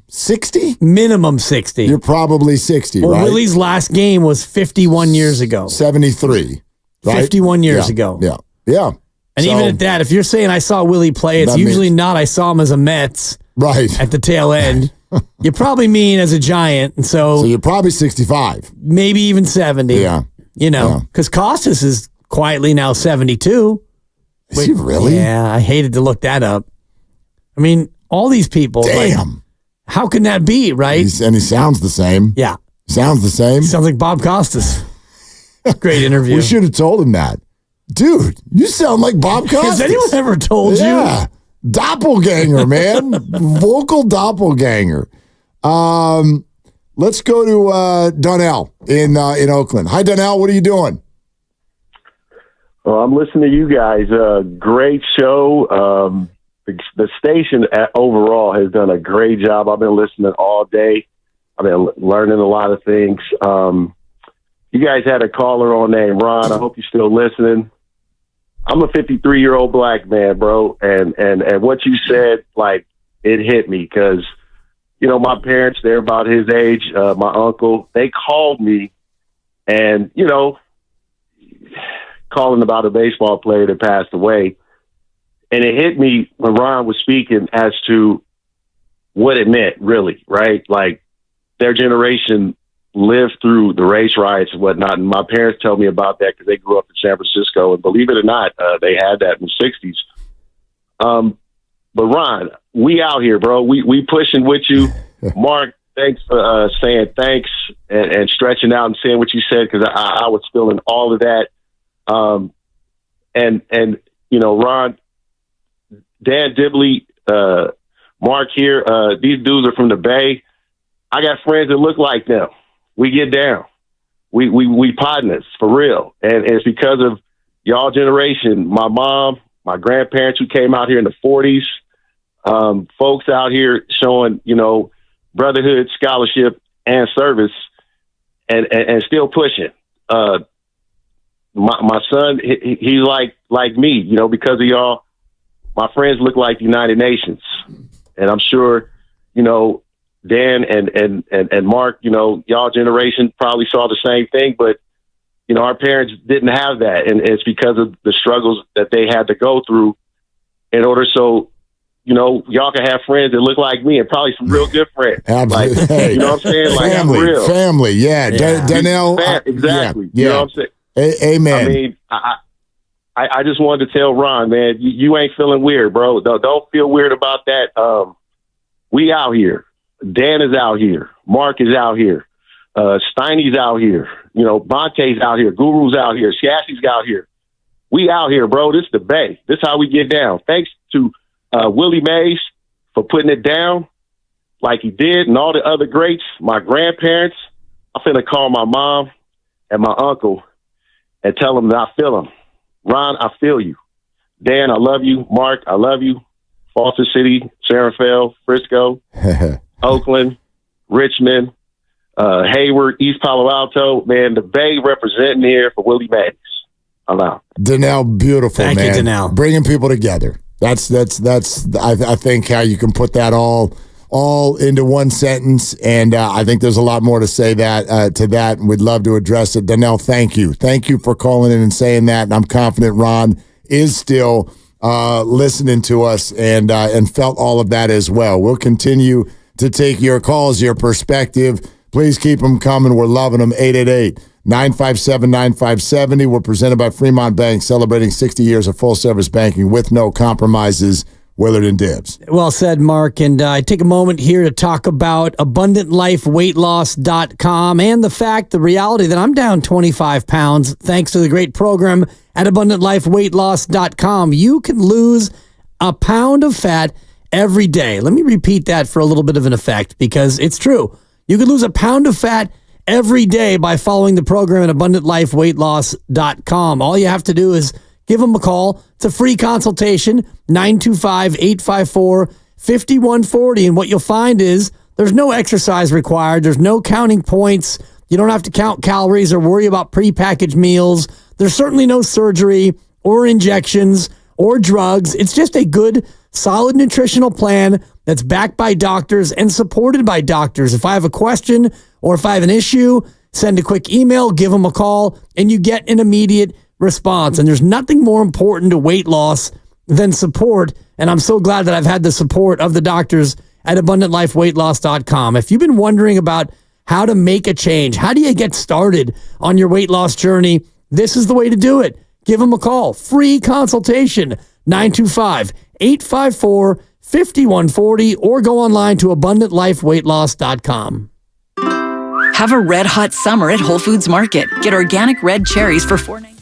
[SPEAKER 16] 60?
[SPEAKER 19] Minimum 60.
[SPEAKER 16] You're probably 60,
[SPEAKER 19] well,
[SPEAKER 16] right?
[SPEAKER 19] Willie's last game was 51 years ago.
[SPEAKER 16] 73, right?
[SPEAKER 19] 51 years ago.
[SPEAKER 16] Yeah, yeah.
[SPEAKER 19] And even at that, if you're saying I saw Willie play, it's usually not I saw him as a Mets at the tail end. You probably mean as a Giant. And so
[SPEAKER 16] you're probably 65.
[SPEAKER 19] Maybe even 70.
[SPEAKER 16] Yeah.
[SPEAKER 19] Because Costas is quietly now 72.
[SPEAKER 16] Is he really?
[SPEAKER 19] Yeah, I hated to look that up. I mean, all these people.
[SPEAKER 16] Damn.
[SPEAKER 19] Like, how can that be, right?
[SPEAKER 16] And he sounds the same.
[SPEAKER 19] Yeah.
[SPEAKER 16] Sounds the same.
[SPEAKER 19] Sounds like Bob Costas. Great interview.
[SPEAKER 16] We should have told him that. Dude, you sound like Bob Costas.
[SPEAKER 19] Has anyone ever told you?
[SPEAKER 16] Yeah. Doppelganger, man. Vocal doppelganger. Let's go to Donnell in Oakland. Hi, Donnell. What are you doing?
[SPEAKER 1] Well, I'm listening to you guys. Great show. The station overall has done a great job. I've been listening all day. I've been learning a lot of things. You guys had a caller on named Ron. I hope you're still listening. I'm a 53-year-old black man, bro, and what you said, like, it hit me because, you know, my parents, they're about his age. My uncle, they called me, and, you know, calling about a baseball player that passed away. And it hit me when Ron was speaking as to what it meant, really, right? Like, their generation lived through the race riots and whatnot. And my parents tell me about that because they grew up in San Francisco. And believe it or not, they had that in the 60s. But Ron, we out here, bro. We pushing with you. Mark, thanks for saying thanks and stretching out and saying what you said, because I was feeling all of that. And you know, Ron, Dan Dibley, Mark here, these dudes are from the Bay. I got friends that look like them. We get down. We partners for real. And it's because of y'all generation, my mom, my grandparents who came out here in the 40s, folks out here showing, you know, brotherhood, scholarship, and service, and still pushing. My son, he's like me, you know, because of y'all. My friends look like the United Nations, and I'm sure, you know, Dan and Mark, you know, y'all generation probably saw the same thing, but, you know, our parents didn't have that. And it's because of the struggles that they had to go through in order so, you know, y'all can have friends that look like me and probably some real good friends.
[SPEAKER 16] Absolutely.
[SPEAKER 1] Like,
[SPEAKER 16] hey,
[SPEAKER 1] you know what I'm saying? Like,
[SPEAKER 16] family,
[SPEAKER 1] for real.
[SPEAKER 16] Family, yeah. Donnell.
[SPEAKER 1] Exactly.
[SPEAKER 16] Yeah.
[SPEAKER 1] You know what I'm saying?
[SPEAKER 16] Amen.
[SPEAKER 1] I mean, I just wanted to tell Ron, man, you ain't feeling weird, bro. Don't feel weird about that. We out here. Dan is out here. Mark is out here. Steiny's out here. You know, Bonte's out here. Guru's out here. Scassie's out here. We out here, bro. This is the Bay. This is how we get down. Thanks to Willie Mays for putting it down like he did, and all the other greats, my grandparents. I'm finna call my mom and my uncle and tell them that I feel them. Ron, I feel you. Dan, I love you. Mark, I love you. Foster City, San Rafael, Frisco, Oakland, Richmond, Hayward, East Palo Alto. Man, the Bay representing here for Willie Mays. I'm out.
[SPEAKER 16] Donnell, beautiful,
[SPEAKER 19] Thank
[SPEAKER 16] man.
[SPEAKER 19] you, Donnell.
[SPEAKER 16] Bringing people together. That's I think how you can put that all into one sentence, and I think there's a lot more to say that to that, and we'd love to address it. Donnell, thank you for calling in and saying that, and I'm confident Ron is still listening to us and felt all of that as well. We'll continue to take your calls, your perspective. Please keep them coming. We're loving them. 888-957-9570. We're presented by Fremont Bank, celebrating 60 years of full-service banking with no compromises. Willard and Dibbs.
[SPEAKER 19] Well said, Mark. And I take a moment here to talk about AbundantLifeWeightLoss.com and the reality that I'm down 25 pounds thanks to the great program at AbundantLifeWeightLoss.com. You can lose a pound of fat every day. Let me repeat that for a little bit of an effect because it's true. You can lose a pound of fat every day by following the program at AbundantLifeWeightLoss.com. All you have to do is give them a call. It's a free consultation, 925-854-5140. And what you'll find is there's no exercise required. There's no counting points. You don't have to count calories or worry about prepackaged meals. There's certainly no surgery or injections or drugs. It's just a good, solid nutritional plan that's backed by doctors and supported by doctors. If I have a question or if I have an issue, send a quick email, give them a call, and you get an immediate response. And there's nothing more important to weight loss than support. And I'm so glad that I've had the support of the doctors at AbundantLifeWeightLoss.com. If you've been wondering about how to make a change, how do you get started on your weight loss journey, this is the way to do it. Give them a call. Free consultation, 925-854-5140. 5140 or go online to abundantlifeweightloss.com.
[SPEAKER 7] Have a red hot summer at Whole Foods Market. Get organic red cherries for $4.99.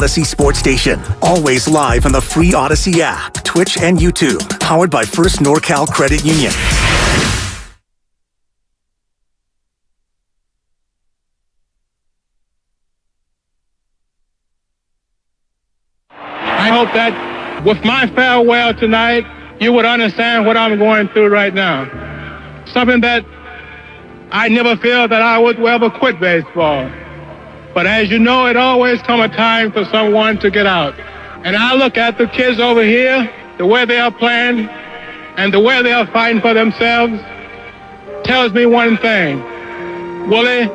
[SPEAKER 10] Odyssey Sports Station. Always live on the free Odyssey app, Twitch, and YouTube. Powered by First NorCal Credit Union.
[SPEAKER 8] I hope that with my farewell tonight, you would understand what I'm going through right now. Something that I never felt that I would ever quit baseball. But as you know, it always comes a time for someone to get out. And I look at the kids over here, the way they are playing, and the way they are fighting for themselves, tells me one thing. Willie,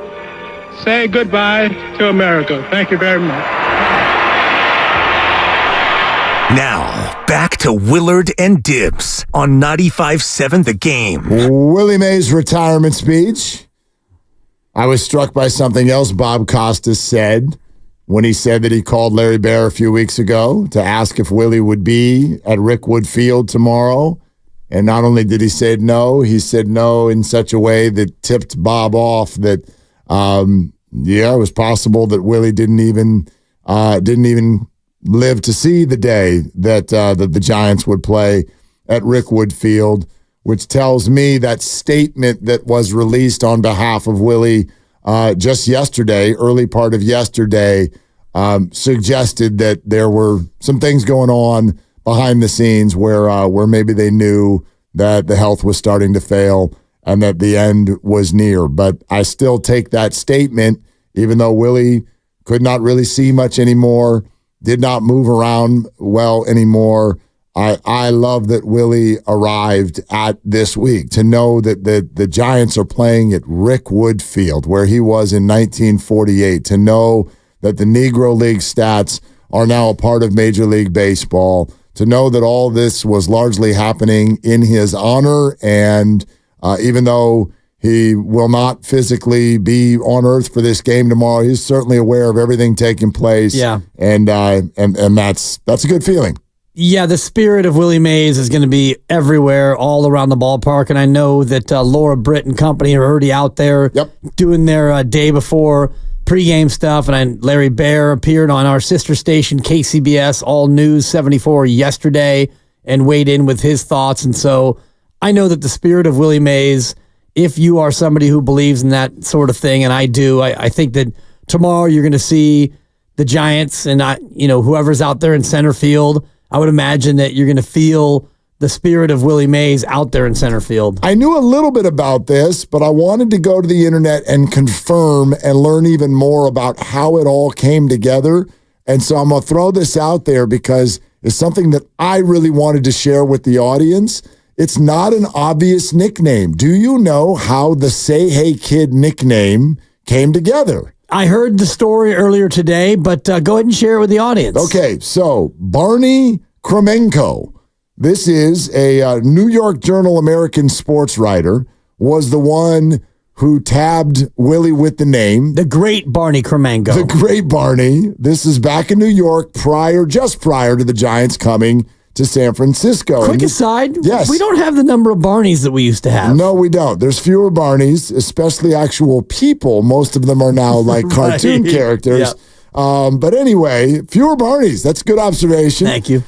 [SPEAKER 8] say goodbye to America. Thank you very much.
[SPEAKER 10] Now, back to Willard and Dibbs on 95.7 The Game.
[SPEAKER 16] Willie Mays' retirement speech. I was struck by something else Bob Costas said when he said that he called Larry Baer a few weeks ago to ask if Willie would be at Rickwood Field tomorrow. And not only did he say no, he said no in such a way that tipped Bob off that, it was possible that Willie didn't even live to see the day that the Giants would play at Rickwood Field, which tells me that statement that was released on behalf of Willie just yesterday, early part of yesterday, suggested that there were some things going on behind the scenes where maybe they knew that the health was starting to fail and that the end was near. But I still take that statement, even though Willie could not really see much anymore, did not move around well anymore. I love that Willie arrived at this week, to know that the Giants are playing at Rickwood Field, where he was in 1948, to know that the Negro League stats are now a part of Major League Baseball, to know that all this was largely happening in his honor, and even though he will not physically be on Earth for this game tomorrow, he's certainly aware of everything taking place.
[SPEAKER 19] Yeah.
[SPEAKER 16] And that's a good feeling.
[SPEAKER 19] Yeah, the spirit of Willie Mays is going to be everywhere, all around the ballpark. And I know that Laura Britt and company are already out there doing their day before pregame stuff. And Larry Baer appeared on our sister station, KCBS, All News 74 yesterday, and weighed in with his thoughts. And so I know that the spirit of Willie Mays, if you are somebody who believes in that sort of thing, and I do, I think that tomorrow you're going to see the Giants and whoever's out there in center field. I would imagine that you're going to feel the spirit of Willie Mays out there in center field.
[SPEAKER 16] I knew a little bit about this, but I wanted to go to the internet and confirm and learn even more about how it all came together. And so I'm going to throw this out there because it's something that I really wanted to share with the audience. It's not an obvious nickname. Do you know how the Say Hey Kid nickname came together?
[SPEAKER 19] I heard the story earlier today, but go ahead and share it with the audience.
[SPEAKER 16] Okay, so Barney Kremenko, this is a New York Journal American sports writer, was the one who tabbed Willie with the name.
[SPEAKER 19] The great Barney Kremenko.
[SPEAKER 16] The great Barney. This is back in New York, just prior to the Giants coming to San Francisco.
[SPEAKER 19] Quick aside,
[SPEAKER 16] yes.
[SPEAKER 19] We don't have the number of Barneys that we used to have.
[SPEAKER 16] No, we don't. There's fewer Barneys, especially actual people. Most of them are now like cartoon characters. Yep. But anyway, fewer Barneys. That's a good observation.
[SPEAKER 19] Thank you.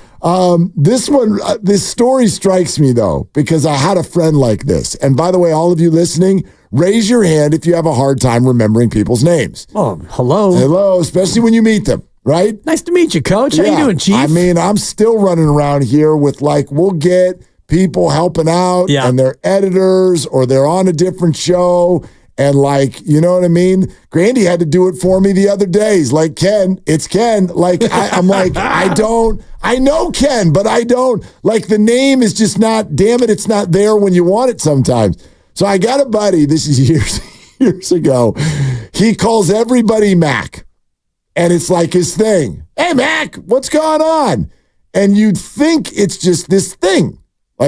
[SPEAKER 16] This story strikes me, though, because I had a friend like this. And by the way, all of you listening, raise your hand if you have a hard time remembering people's names.
[SPEAKER 19] Oh, hello.
[SPEAKER 16] Hello, especially when you meet them. Right?
[SPEAKER 19] Nice to meet you, Coach. How you doing, Chief?
[SPEAKER 16] I mean, I'm still running around here with we'll get people helping out and they're editors or they're on a different show. And you know what I mean? Grandy had to do it for me the other day. He's like, Ken, it's Ken. I'm like, I know Ken, but I don't. The name is just not, damn it, it's not there when you want it sometimes. So I got a buddy, this is years ago. He calls everybody Mac. And it's like his thing. Hey, Mac, what's going on? And you'd think it's just this thing.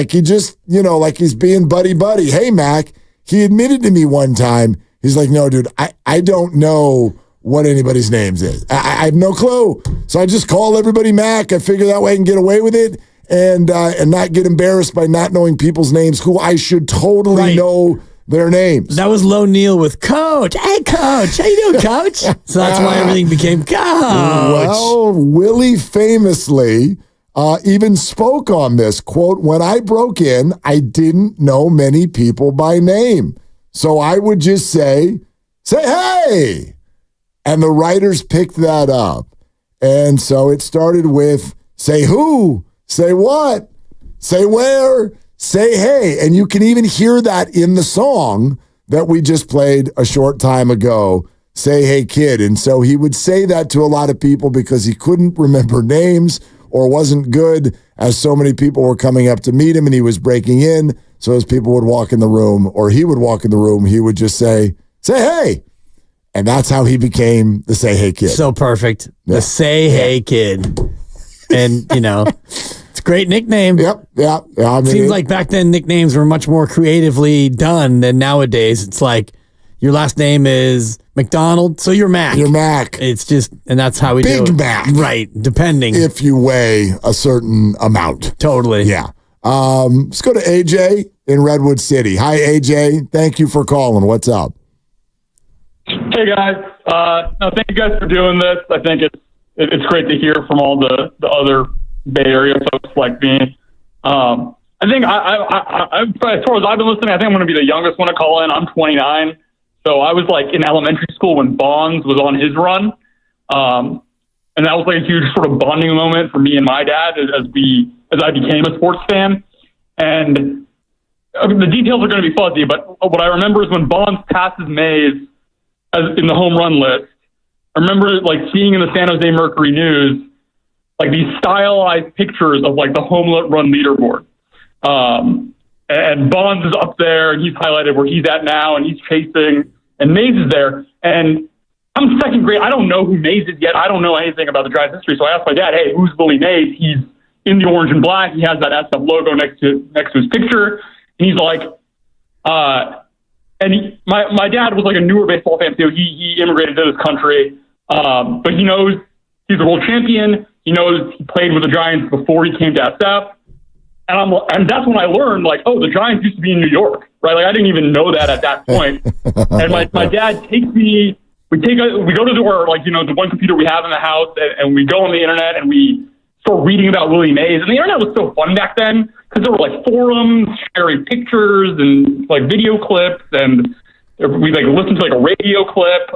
[SPEAKER 16] He just, he's being buddy-buddy. Hey, Mac. He admitted to me one time, he's like, no, dude, I don't know what anybody's names is. I have no clue. So I just call everybody Mac. I figure that way I can get away with it and not get embarrassed by not knowing people's names who I should totally know their names.
[SPEAKER 19] That was Low Neal with Coach. Hey, Coach. How you doing, Coach? So that's why everything became Coach.
[SPEAKER 16] Well, Willie famously even spoke on this. Quote, when I broke in, I didn't know many people by name. So I would just say, hey. And the writers picked that up. And so it started with, say who, say what, say where, say hey. And you can even hear that in the song that we just played a short time ago, Say Hey Kid. And so he would say that to a lot of people because he couldn't remember names or wasn't good, as so many people were coming up to meet him and he was breaking in. So as people would walk in the room, or he would walk in the room, he would just say hey. And that's how he became the Say Hey Kid.
[SPEAKER 19] So perfect. Yeah. The Say Hey Kid. And, it's a great nickname.
[SPEAKER 16] Yep. Yeah. I mean,
[SPEAKER 19] seems like back then nicknames were much more creatively done than nowadays. It's like your last name is McDonald, so you're Mac.
[SPEAKER 16] You're Mac.
[SPEAKER 19] It's just, and that's how we do it.
[SPEAKER 16] Big Mac.
[SPEAKER 19] Right. Depending.
[SPEAKER 16] If you weigh a certain amount.
[SPEAKER 19] Totally.
[SPEAKER 16] Yeah. Let's go to AJ in Redwood City. Hi, AJ. Thank you for calling. What's up?
[SPEAKER 9] Hey guys, no, thank you guys for doing this. I think it's great to hear from all the other Bay Area folks like me. I think I as far as I've been listening, I think I'm going to be the youngest one to call in. I'm 29, so I was like in elementary school when Bonds was on his run, and that was like a huge sort of bonding moment for me and my dad as I became a sports fan. And the details are going to be fuzzy, but what I remember is when Bonds passes Mays in the home run list, I remember like seeing in the San Jose Mercury News like these stylized pictures of like the home run leaderboard, and Bonds is up there and he's highlighted where he's at now and he's chasing, and Mays is there, and I'm second grade. I don't know who Mays is yet. I don't know anything about the Giants history, so I asked my dad, "Hey, who's Willie Mays?" He's in the orange and black. He has that SF logo next to his picture, and he's like, And my dad was like a newer baseball fan too. He immigrated to this country, but he knows he's a world champion. He knows he played with the Giants before he came to SF, and that's when I learned like, oh, the Giants used to be in New York, right? Like I didn't even know that at that point. And my dad takes me. We go to the one computer we have in the house, and we go on the internet and we start reading about Willie Mays. And the internet was so fun back then, because there were like forums sharing pictures and like video clips, and we like listened to like a radio clip,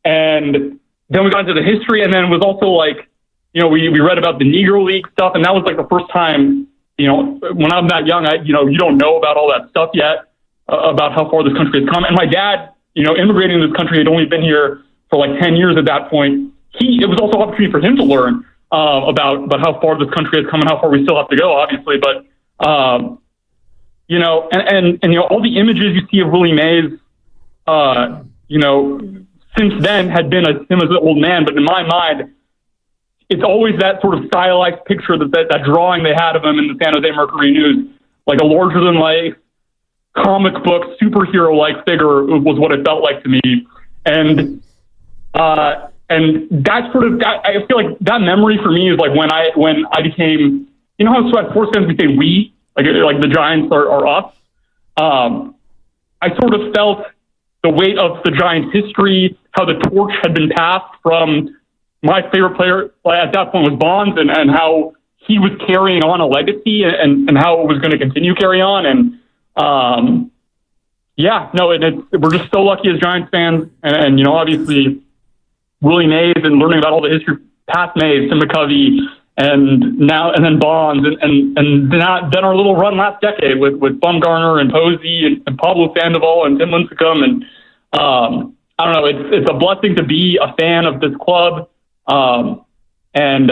[SPEAKER 9] and then we got into the history, and then it was also like, we read about the Negro League stuff, and that was like the first time, when I'm that young, you don't know about all that stuff yet, about how far this country has come. And my dad, immigrating to this country, had only been here for like 10 years at that point. It was also an opportunity for him to learn about how far this country has come and how far we still have to go, obviously. But, and all the images you see of Willie Mays, since then had been him as an old man. But in my mind, it's always that sort of stylized picture, that drawing they had of him in the San Jose Mercury News, like a larger than life comic book superhero-like figure was what it felt like to me. And that sort of, I feel like that memory for me is like when I became, how sports fans we say we, like the Giants are us. I sort of felt the weight of the Giants' history, how the torch had been passed from my favorite player at that point was Bonds, and how he was carrying on a legacy, and how it was going to continue to carry on. And we're just so lucky as Giants fans, and obviously Willie Mays, and learning about all the history past Mays, Tim McCovey, and then Bonds, and then our little run last decade with Bumgarner and Posey and Pablo Sandoval and Tim Lincecum, and I don't know, it's a blessing to be a fan of this club, it's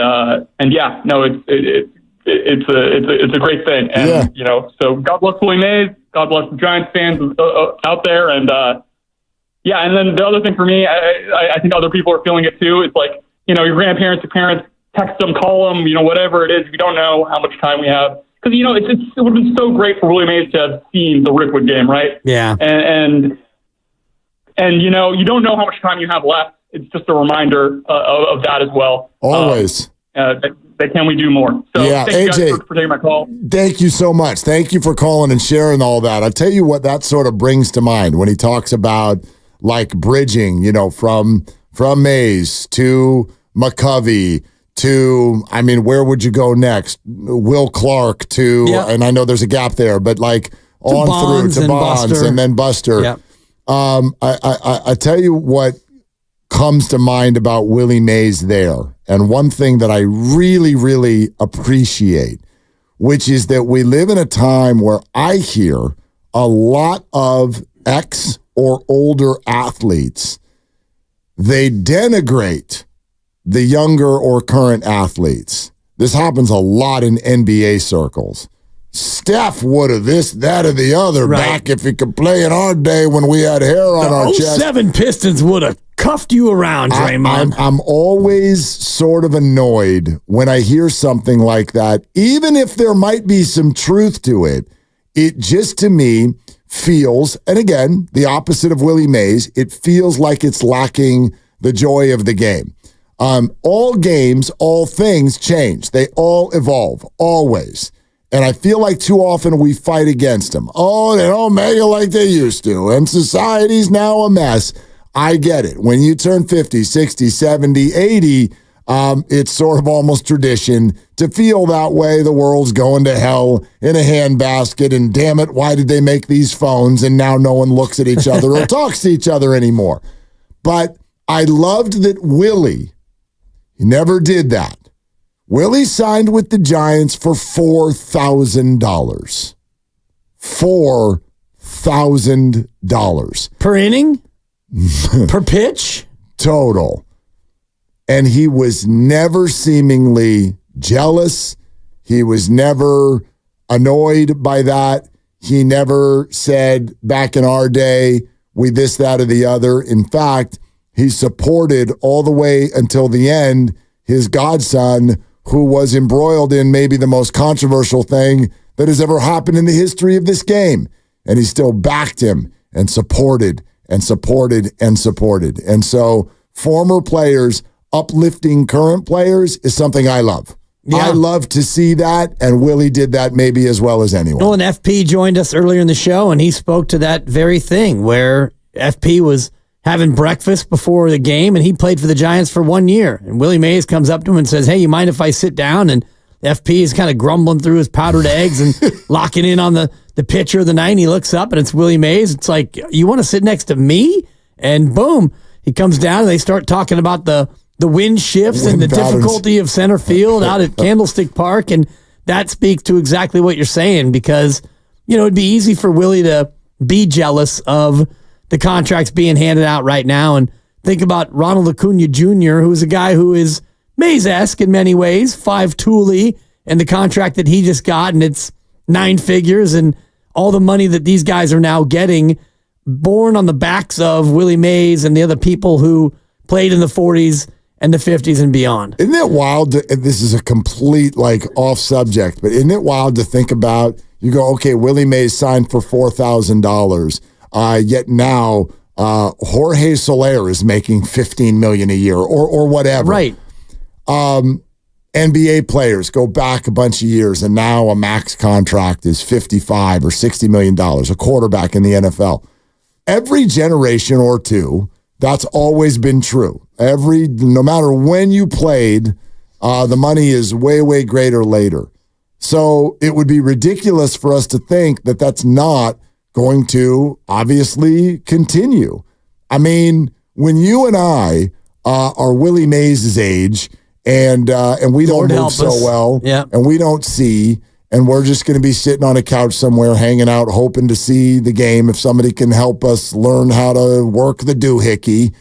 [SPEAKER 9] a great thing, and so God bless Willie Mays, God bless the Giants fans out there, and and then the other thing for me, I think other people are feeling it too. It's like, your grandparents, your parents, text them, call them, whatever it is. We don't know how much time we have, because it would have been so great for Willie Mays to have seen the Rickwood game, right?
[SPEAKER 19] Yeah,
[SPEAKER 9] and you don't know how much time you have left. It's just a reminder of that as well.
[SPEAKER 16] Always.
[SPEAKER 9] Can we do more? So
[SPEAKER 16] yeah,
[SPEAKER 9] thank you
[SPEAKER 16] AJ,
[SPEAKER 9] guys for taking my call.
[SPEAKER 16] Thank you so much. Thank you for calling and sharing all that. I'll tell you what that sort of brings to mind when he talks about like bridging, from Mays to McCovey to, where would you go next? Will Clark to, and I know there's a gap there, but like on through to Bonds and then Buster.
[SPEAKER 19] Yep.
[SPEAKER 16] I tell you what comes to mind about Willie Mays there. And one thing that I really, really appreciate, which is that we live in a time where I hear a lot of ex or older athletes, they denigrate the younger or current athletes. This happens a lot in NBA circles. Steph would have this, that, or the other back if he could play in our day when we had hair on our chest.
[SPEAKER 19] 07 Pistons would have cuffed you around, Draymond.
[SPEAKER 16] I'm always sort of annoyed when I hear something like that. Even if there might be some truth to it, it just to me feels, and again, the opposite of Willie Mays, it feels like it's lacking the joy of the game. All games, all things change. They all evolve, always. And I feel like too often we fight against them. Oh, they don't make it like they used to. And society's now a mess. I get it. When you turn 50, 60, 70, 80, it's sort of almost tradition to feel that way. The world's going to hell in a handbasket. And damn it, why did they make these phones? And now no one looks at each other or talks to each other anymore. But I loved that Willie, he never did that. Willie signed with the Giants for $4,000. $4,000.
[SPEAKER 19] Per inning? Per pitch?
[SPEAKER 16] Total. And he was never seemingly jealous. He was never annoyed by that. He never said, back in our day, we this, that, or the other. In fact, he supported all the way until the end his godson, who was embroiled in maybe the most controversial thing that has ever happened in the history of this game. And he still backed him and supported and supported and supported. And so former players uplifting current players is something I love. Yeah. I love to see that, and Willie did that maybe as well as anyone.
[SPEAKER 19] Well, and FP joined us earlier in the show, and he spoke to that very thing where FP was having breakfast before the game, and he played for the Giants for 1 year. And Willie Mays comes up to him and says, hey, you mind if I sit down? And FP is kind of grumbling through his powdered eggs and locking in on the pitcher of the night. And he looks up, and it's Willie Mays. It's like, you want to sit next to me? And boom, he comes down, and they start talking about the wind shifts and the difficulty of center field out at Candlestick Park. And that speaks to exactly what you're saying, because, it'd be easy for Willie to be jealous of the contracts being handed out right now. And think about Ronald Acuna Jr., who's a guy who is Mays-esque in many ways, 5-toolie, and the contract that he just got, and it's 9 figures, and all the money that these guys are now getting, born on the backs of Willie Mays and the other people who played in the 40s and the 50s and beyond.
[SPEAKER 16] Isn't it wild? This is a complete, off subject, but isn't it wild to think about? You go, okay, Willie Mays signed for $4,000. Yet now Jorge Soler is making $15 million a year or whatever.
[SPEAKER 19] Right.
[SPEAKER 16] NBA players go back a bunch of years, and now a max contract is $55 or $60 million, a quarterback in the NFL. Every generation or two, that's always been true. No matter when you played, the money is way, way greater later. So it would be ridiculous for us to think that that's not going to obviously continue. I mean, when you and I are Willie Mays' age, and we don't move so well, and we don't see, and we're just going to be sitting on a couch somewhere, hanging out, hoping to see the game if somebody can help us learn how to work the doohickey.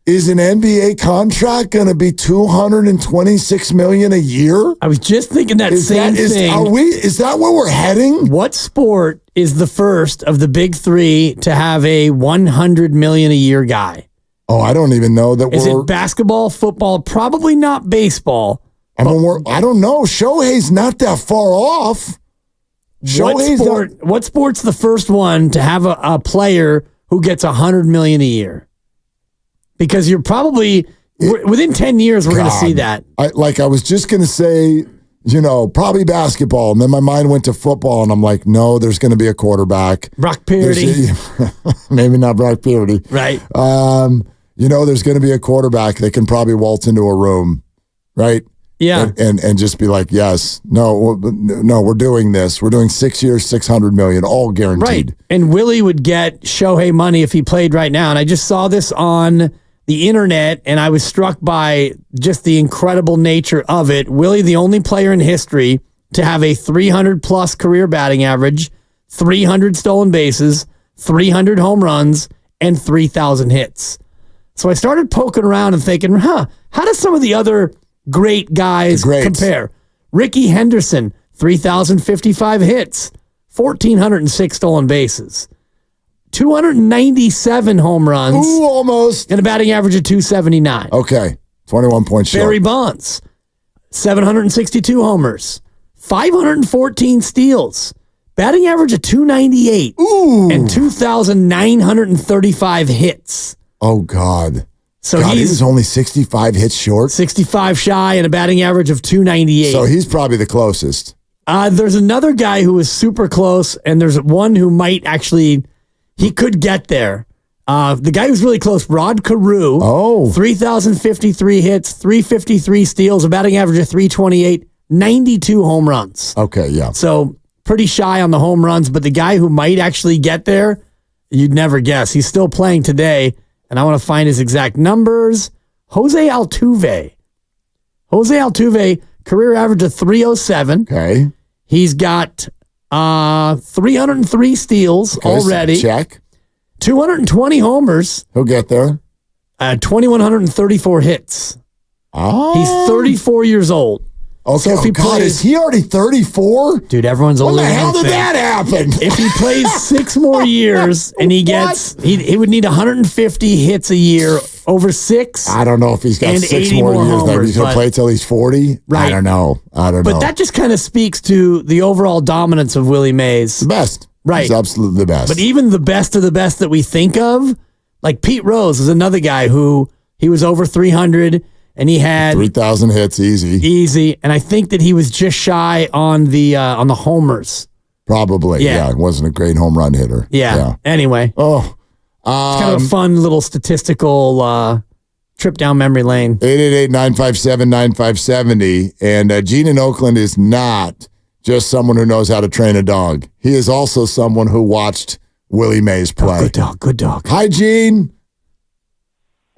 [SPEAKER 16] Is an NBA contract going to be $226 million a year?
[SPEAKER 19] I was just thinking that same thing.
[SPEAKER 16] Is that where we're heading?
[SPEAKER 19] What sport is the first of the big three to have a $100 million a year guy?
[SPEAKER 16] Oh, I don't even know that.
[SPEAKER 19] Is it basketball, football? Probably not baseball.
[SPEAKER 16] I don't know. Shohei's not that far off.
[SPEAKER 19] What sport's the first one to have a player who gets $100 million a year? Because you're probably Within 10 years, we're going to see that.
[SPEAKER 16] I was just going to say, probably basketball. And then my mind went to football, and I'm like, no, there's going to be a quarterback.
[SPEAKER 19] Brock Purdy.
[SPEAKER 16] Maybe not Brock Purdy.
[SPEAKER 19] Right.
[SPEAKER 16] There's going to be a quarterback that can probably waltz into a room, right?
[SPEAKER 19] Yeah.
[SPEAKER 16] And just be like, yes, no, we're doing this. We're doing 6 years, $600 million, all guaranteed.
[SPEAKER 19] Right. And Willie would get Shohei money if he played right now. And I just saw this on the internet, and I was struck by just the incredible nature of it. Willie, the only player in history to have a 300-plus career batting average, 300 stolen bases, 300 home runs, and 3,000 hits. So I started poking around and thinking, how does some of the other great guys compare? Ricky Henderson, 3,055 hits, 1,406 stolen bases. 297 home runs.
[SPEAKER 16] Ooh, almost.
[SPEAKER 19] And a batting average of 279.
[SPEAKER 16] Okay. 21 points short.
[SPEAKER 19] Barry Bonds, 762 homers, 514 steals, batting average of 298.
[SPEAKER 16] Ooh.
[SPEAKER 19] And 2,935 hits.
[SPEAKER 16] Oh, God.
[SPEAKER 19] So
[SPEAKER 16] he was only 65 hits short?
[SPEAKER 19] 65 shy and a batting average of 298.
[SPEAKER 16] So he's probably the closest.
[SPEAKER 19] There's another guy who is super close, and there's one who might actually... He could get there. The guy who's really close, Rod Carew, 3,053 hits, 353 steals, a batting average of 328, 92 home runs.
[SPEAKER 16] Okay, yeah.
[SPEAKER 19] So pretty shy on the home runs, but the guy who might actually get there, you'd never guess. He's still playing today, and I want to find his exact numbers. Jose Altuve. Jose Altuve, career average of 307.
[SPEAKER 16] Okay.
[SPEAKER 19] He's got 303 steals already.
[SPEAKER 16] Check.
[SPEAKER 19] 220 homers.
[SPEAKER 16] He'll get there.
[SPEAKER 19] 2,134 hits.
[SPEAKER 16] Oh.
[SPEAKER 19] He's 34 years old.
[SPEAKER 16] Okay.
[SPEAKER 19] So if he plays,
[SPEAKER 16] is he already 34?
[SPEAKER 19] Dude, everyone's older.
[SPEAKER 16] When the hell did that happen?
[SPEAKER 19] If he plays 6 more years and he gets, he would need 150 hits a year over 6.
[SPEAKER 16] I don't know if he's got 6 more years there. He's going to play till he's 40.
[SPEAKER 19] Right.
[SPEAKER 16] I don't know.
[SPEAKER 19] But that just kind of speaks to the overall dominance of Willie Mays.
[SPEAKER 16] The best.
[SPEAKER 19] Right.
[SPEAKER 16] He's absolutely the best.
[SPEAKER 19] But even the best of the best that we think of, like Pete Rose is another guy who he was over 300 and he had
[SPEAKER 16] 3,000 hits easy. And I think that he was just shy on the homers. Probably. Yeah. It wasn't a great home run hitter.
[SPEAKER 19] Yeah. Anyway.
[SPEAKER 16] It's
[SPEAKER 19] kind of a fun little statistical trip down memory lane.
[SPEAKER 16] 888-957-9570. And Gene in Oakland is not just someone who knows how to train a dog. He is also someone who watched Willie Mays play.
[SPEAKER 19] Good dog.
[SPEAKER 16] Hi, Gene.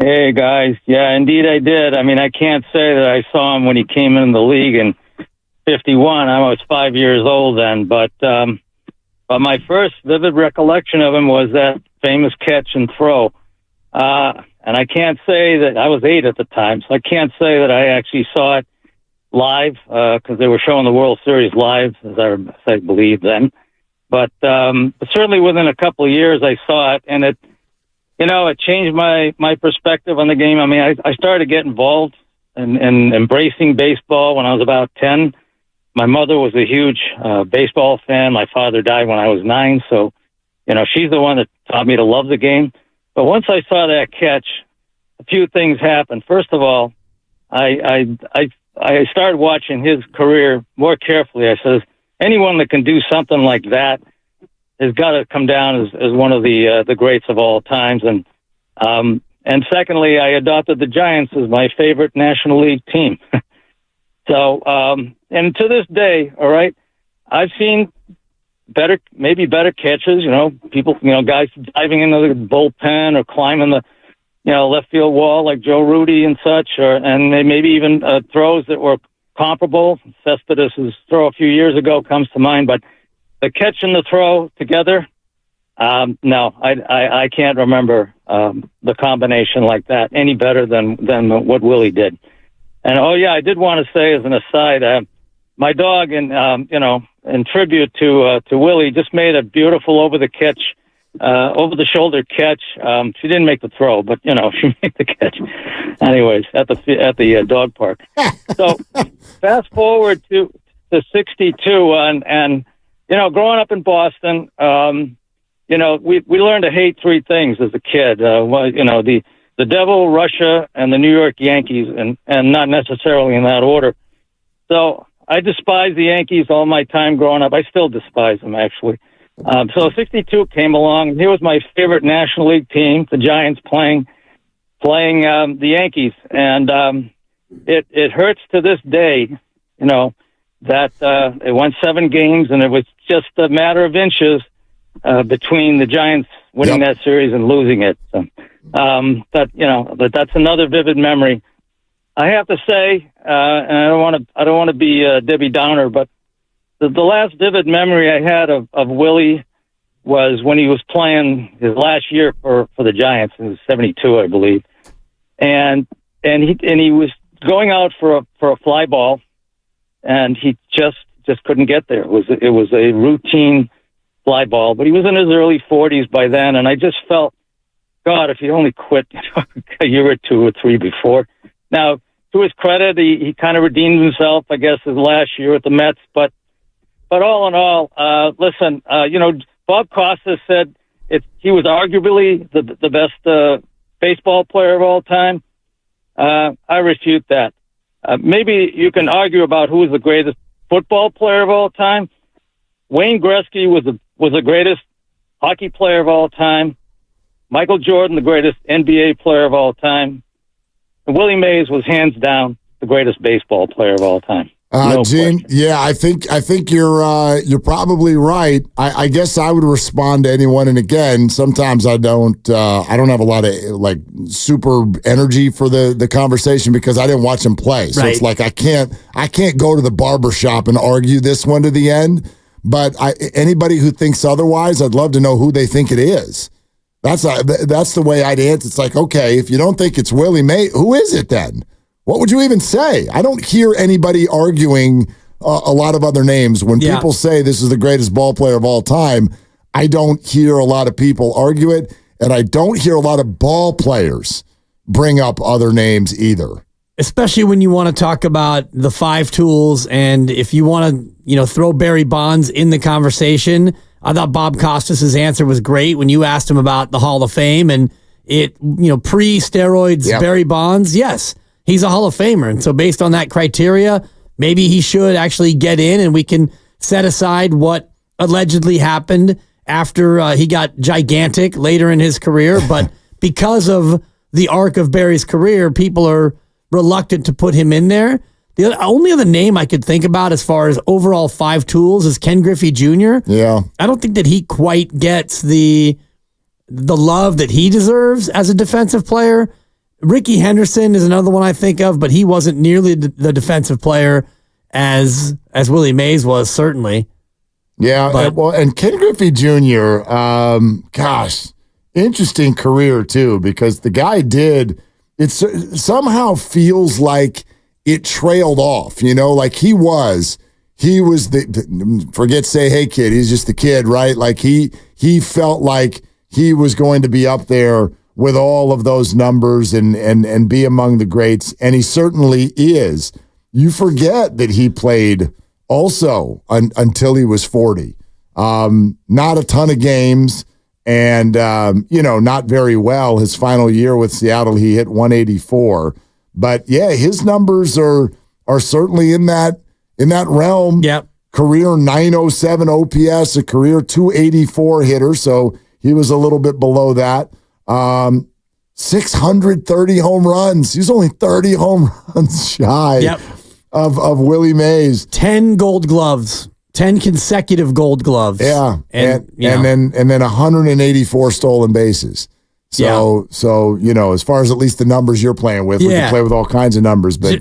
[SPEAKER 2] Hey, guys. Yeah, indeed I did. I mean, I can't say that I saw him when he came in the league in 51. I was 5 years old then. But my first vivid recollection of him was that famous catch and throw. And I can't say that I was 8 at the time, so I can't say that I actually saw it live because they were showing the World Series live, as I believe then. But certainly within a couple of years, I saw it, and it changed my perspective on the game. I mean, I started to get involved in embracing baseball when I was about 10. My mother was a huge baseball fan. My father died when I was 9, so she's the one that taught me to love the game. But once I saw that catch, a few things happened. First of all, I started watching his career more carefully. I said, anyone that can do something like that has got to come down as one of the greats of all times. And secondly, I adopted the Giants as my favorite National League team. So, and to this day, all right, I've seen maybe better catches, people, guys diving into the bullpen or climbing the, left field wall like Joe Rudy and such, and maybe even throws that were comparable. Cespedes' throw a few years ago comes to mind, but the catch and the throw together, no, I can't remember the combination like that any better than what Willie did. And I did want to say as an aside, my dog, in tribute to Willie, just made a beautiful over the shoulder catch. She didn't make the throw, but she made the catch. Anyways, at the dog park. So fast forward to 62, and growing up in Boston, we learned to hate 3 things as a kid. The the Devil, Russia, and the New York Yankees, and not necessarily in that order. So I despise the Yankees all my time growing up. I still despise them, actually. So 62 came along, and here was my favorite National League team, the Giants, playing the Yankees. And it hurts to this day, that it went 7 games, and it was just a matter of inches between the Giants winning that series and losing it. So, that's another vivid memory. I have to say, and I don't want to be Debbie Downer, but the last vivid memory I had of Willie was when he was playing his last year for the Giants. It was 72, I believe, and he was going out for a fly ball, and he just couldn't get there. It was a routine fly ball, but he was in his early 40s by then, and I just felt, God, if he only quit a year or 2 or 3 before. Now, to his credit, he kind of redeemed himself, I guess, his last year with the Mets. But all in all, listen, Bob Costas said he was arguably the best baseball player of all time. I refute that. Maybe you can argue about who was the greatest football player of all time. Wayne Gretzky was the greatest hockey player of all time. Michael Jordan, the greatest NBA player of all time. And Willie Mays was hands down the greatest baseball player of all time.
[SPEAKER 16] Gene, yeah, I think you're probably right. I guess I would respond to anyone, and again, sometimes I don't have a lot of like super energy for the conversation because I didn't watch him play. So It's like I can't go to the barber shop and argue this one to the end. But anybody who thinks otherwise, I'd love to know who they think it is. That's the way I'd answer. It's like, okay, if you don't think it's Willie Mays, who is it then? What would you even say? I don't hear anybody arguing a lot of other names. When people say this is the greatest ball player of all time, I don't hear a lot of people argue it, and I don't hear a lot of ball players bring up other names either.
[SPEAKER 19] Especially when you want to talk about the 5 tools, and if you want to, throw Barry Bonds in the conversation. I thought Bob Costas' answer was great when you asked him about the Hall of Fame and pre-steroids Barry Bonds. Yes, he's a Hall of Famer. And so based on that criteria, maybe he should actually get in, and we can set aside what allegedly happened after he got gigantic later in his career. But because of the arc of Barry's career, people are reluctant to put him in there. The only other name I could think about as far as overall 5 tools is Ken Griffey Jr.
[SPEAKER 16] Yeah.
[SPEAKER 19] I don't think that he quite gets the love that he deserves as a defensive player. Ricky Henderson is another one I think of, but he wasn't nearly the defensive player as Willie Mays was, certainly.
[SPEAKER 16] Yeah, and Ken Griffey Jr., interesting career too, because the guy somehow feels like it trailed off, like he was forget say, hey kid, he's just a kid, right? Like he felt like he was going to be up there with all of those numbers and be among the greats, and he certainly is. You forget that he played also until he was 40. Not a ton of games, and not very well. His final year with Seattle, he hit 184. But yeah, his numbers are certainly in that realm.
[SPEAKER 19] Yep.
[SPEAKER 16] Career 907 OPS, a career 284 hitter, so he was a little bit below that. 630 home runs. He's only 30 home runs shy of Willie Mays.
[SPEAKER 19] 10 Gold Gloves. 10 consecutive Gold Gloves.
[SPEAKER 16] Yeah, and then 184 stolen bases. So as far as at least the numbers you're playing with, we can play with all kinds of numbers, but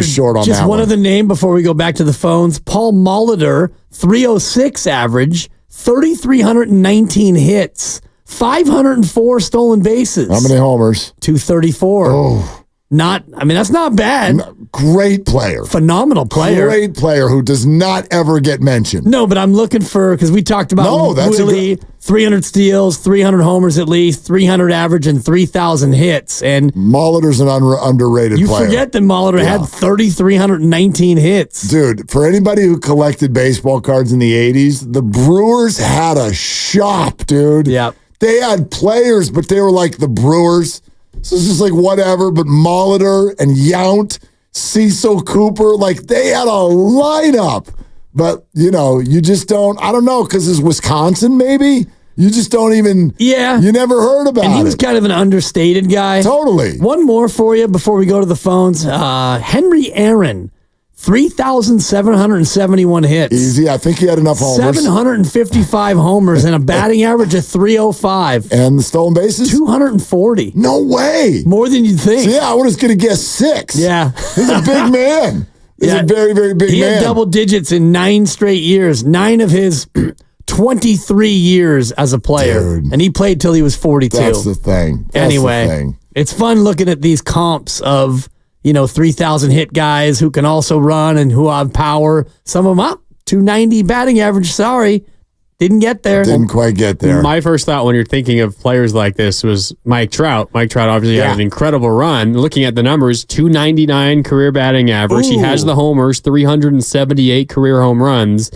[SPEAKER 16] short on that one.
[SPEAKER 19] Other name before we go back to the phones. Paul Molitor, 306 average, 3,319 hits, 504 stolen bases.
[SPEAKER 16] How many homers?
[SPEAKER 19] 234.
[SPEAKER 16] Oh.
[SPEAKER 19] That's not bad.
[SPEAKER 16] Great player.
[SPEAKER 19] Phenomenal player.
[SPEAKER 16] Great player who does not ever get mentioned.
[SPEAKER 19] No, but I'm looking for, because we talked about Willie, 300 steals, 300 homers at least, 300 average, and 3,000 hits. And
[SPEAKER 16] Molitor's an underrated player.
[SPEAKER 19] You forget that Molitor had 3,319 hits.
[SPEAKER 16] Dude, for anybody who collected baseball cards in the 80s, the Brewers had a shop, dude.
[SPEAKER 19] Yeah.
[SPEAKER 16] They had players, but they were like the Brewers. So it's just like whatever, but Molitor and Yount, Cecil Cooper, like they had a lineup. But, you just don't, I don't know, because it's Wisconsin maybe? You just don't even, you never heard about it.
[SPEAKER 19] And he was kind of an understated guy.
[SPEAKER 16] Totally.
[SPEAKER 19] One more for you before we go to the phones. Henry Aaron, 3,771 hits.
[SPEAKER 16] Easy. I think he had enough homers.
[SPEAKER 19] 755 homers and a batting average of 305.
[SPEAKER 16] And the stolen bases?
[SPEAKER 19] 240.
[SPEAKER 16] No way.
[SPEAKER 19] More than you'd think.
[SPEAKER 16] So, I was going to guess 6.
[SPEAKER 19] Yeah.
[SPEAKER 16] He's a big man. He's a very, very big man.
[SPEAKER 19] He had double digits in 9 straight years. 9 of his 23 years as a player. Dude, and he played till he was 42.
[SPEAKER 16] That's the thing.
[SPEAKER 19] It's fun looking at these comps of 3,000 hit guys who can also run and who have power. Some of them up 290 batting average. Sorry, didn't get there.
[SPEAKER 16] Didn't quite get there.
[SPEAKER 20] My first thought when you're thinking of players like this was Mike Trout. Mike Trout obviously had an incredible run. Looking at the numbers, 299 career batting average. Ooh. He has the homers, 378 career home runs.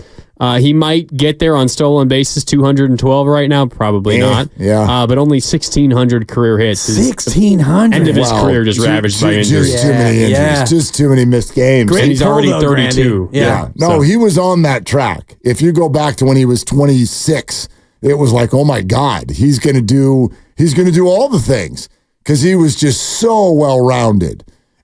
[SPEAKER 20] He might get there on stolen bases, 212 right now. Probably not.
[SPEAKER 16] Yeah.
[SPEAKER 20] But only 1,600 career hits.
[SPEAKER 19] 1,600.
[SPEAKER 20] End of his career just ravaged by injuries.
[SPEAKER 16] Just too many injuries. Yeah. Just too many missed games.
[SPEAKER 20] And he's already 32.
[SPEAKER 16] Yeah. No, he was on that track. If you go back to when he was 26, it was like, oh my God, he's going to do all the things because he was just so well-rounded.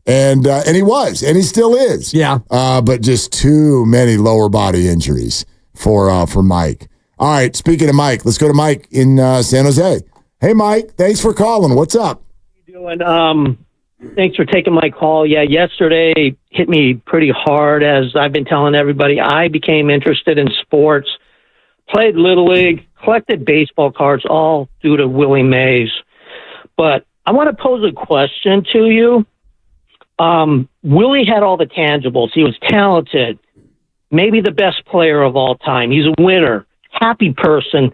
[SPEAKER 16] And he was, and he still is.
[SPEAKER 19] Yeah.
[SPEAKER 16] But just too many lower body injuries for Mike. All right, speaking of Mike, let's go to Mike in San Jose. Hey, Mike, thanks for calling. What's up?
[SPEAKER 22] How you doing? Thanks for taking my call. Yeah, yesterday hit me pretty hard. As I've been telling everybody, I became interested in sports, played Little League, collected baseball cards, all due to Willie Mays. But I want to pose a question to you. Willie had all the tangibles. He was talented, maybe the best player of all time. He's a winner, happy person,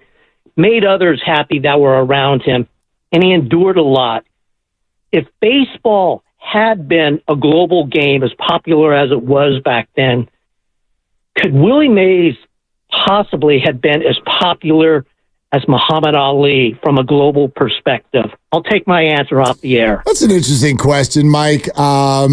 [SPEAKER 22] made others happy that were around him, and he endured a lot. If baseball had been a global game as popular as it was back then, could Willie Mays possibly have been as popular as Muhammad Ali from a global perspective? I'll take my answer off the air.
[SPEAKER 16] That's an interesting question, Mike. I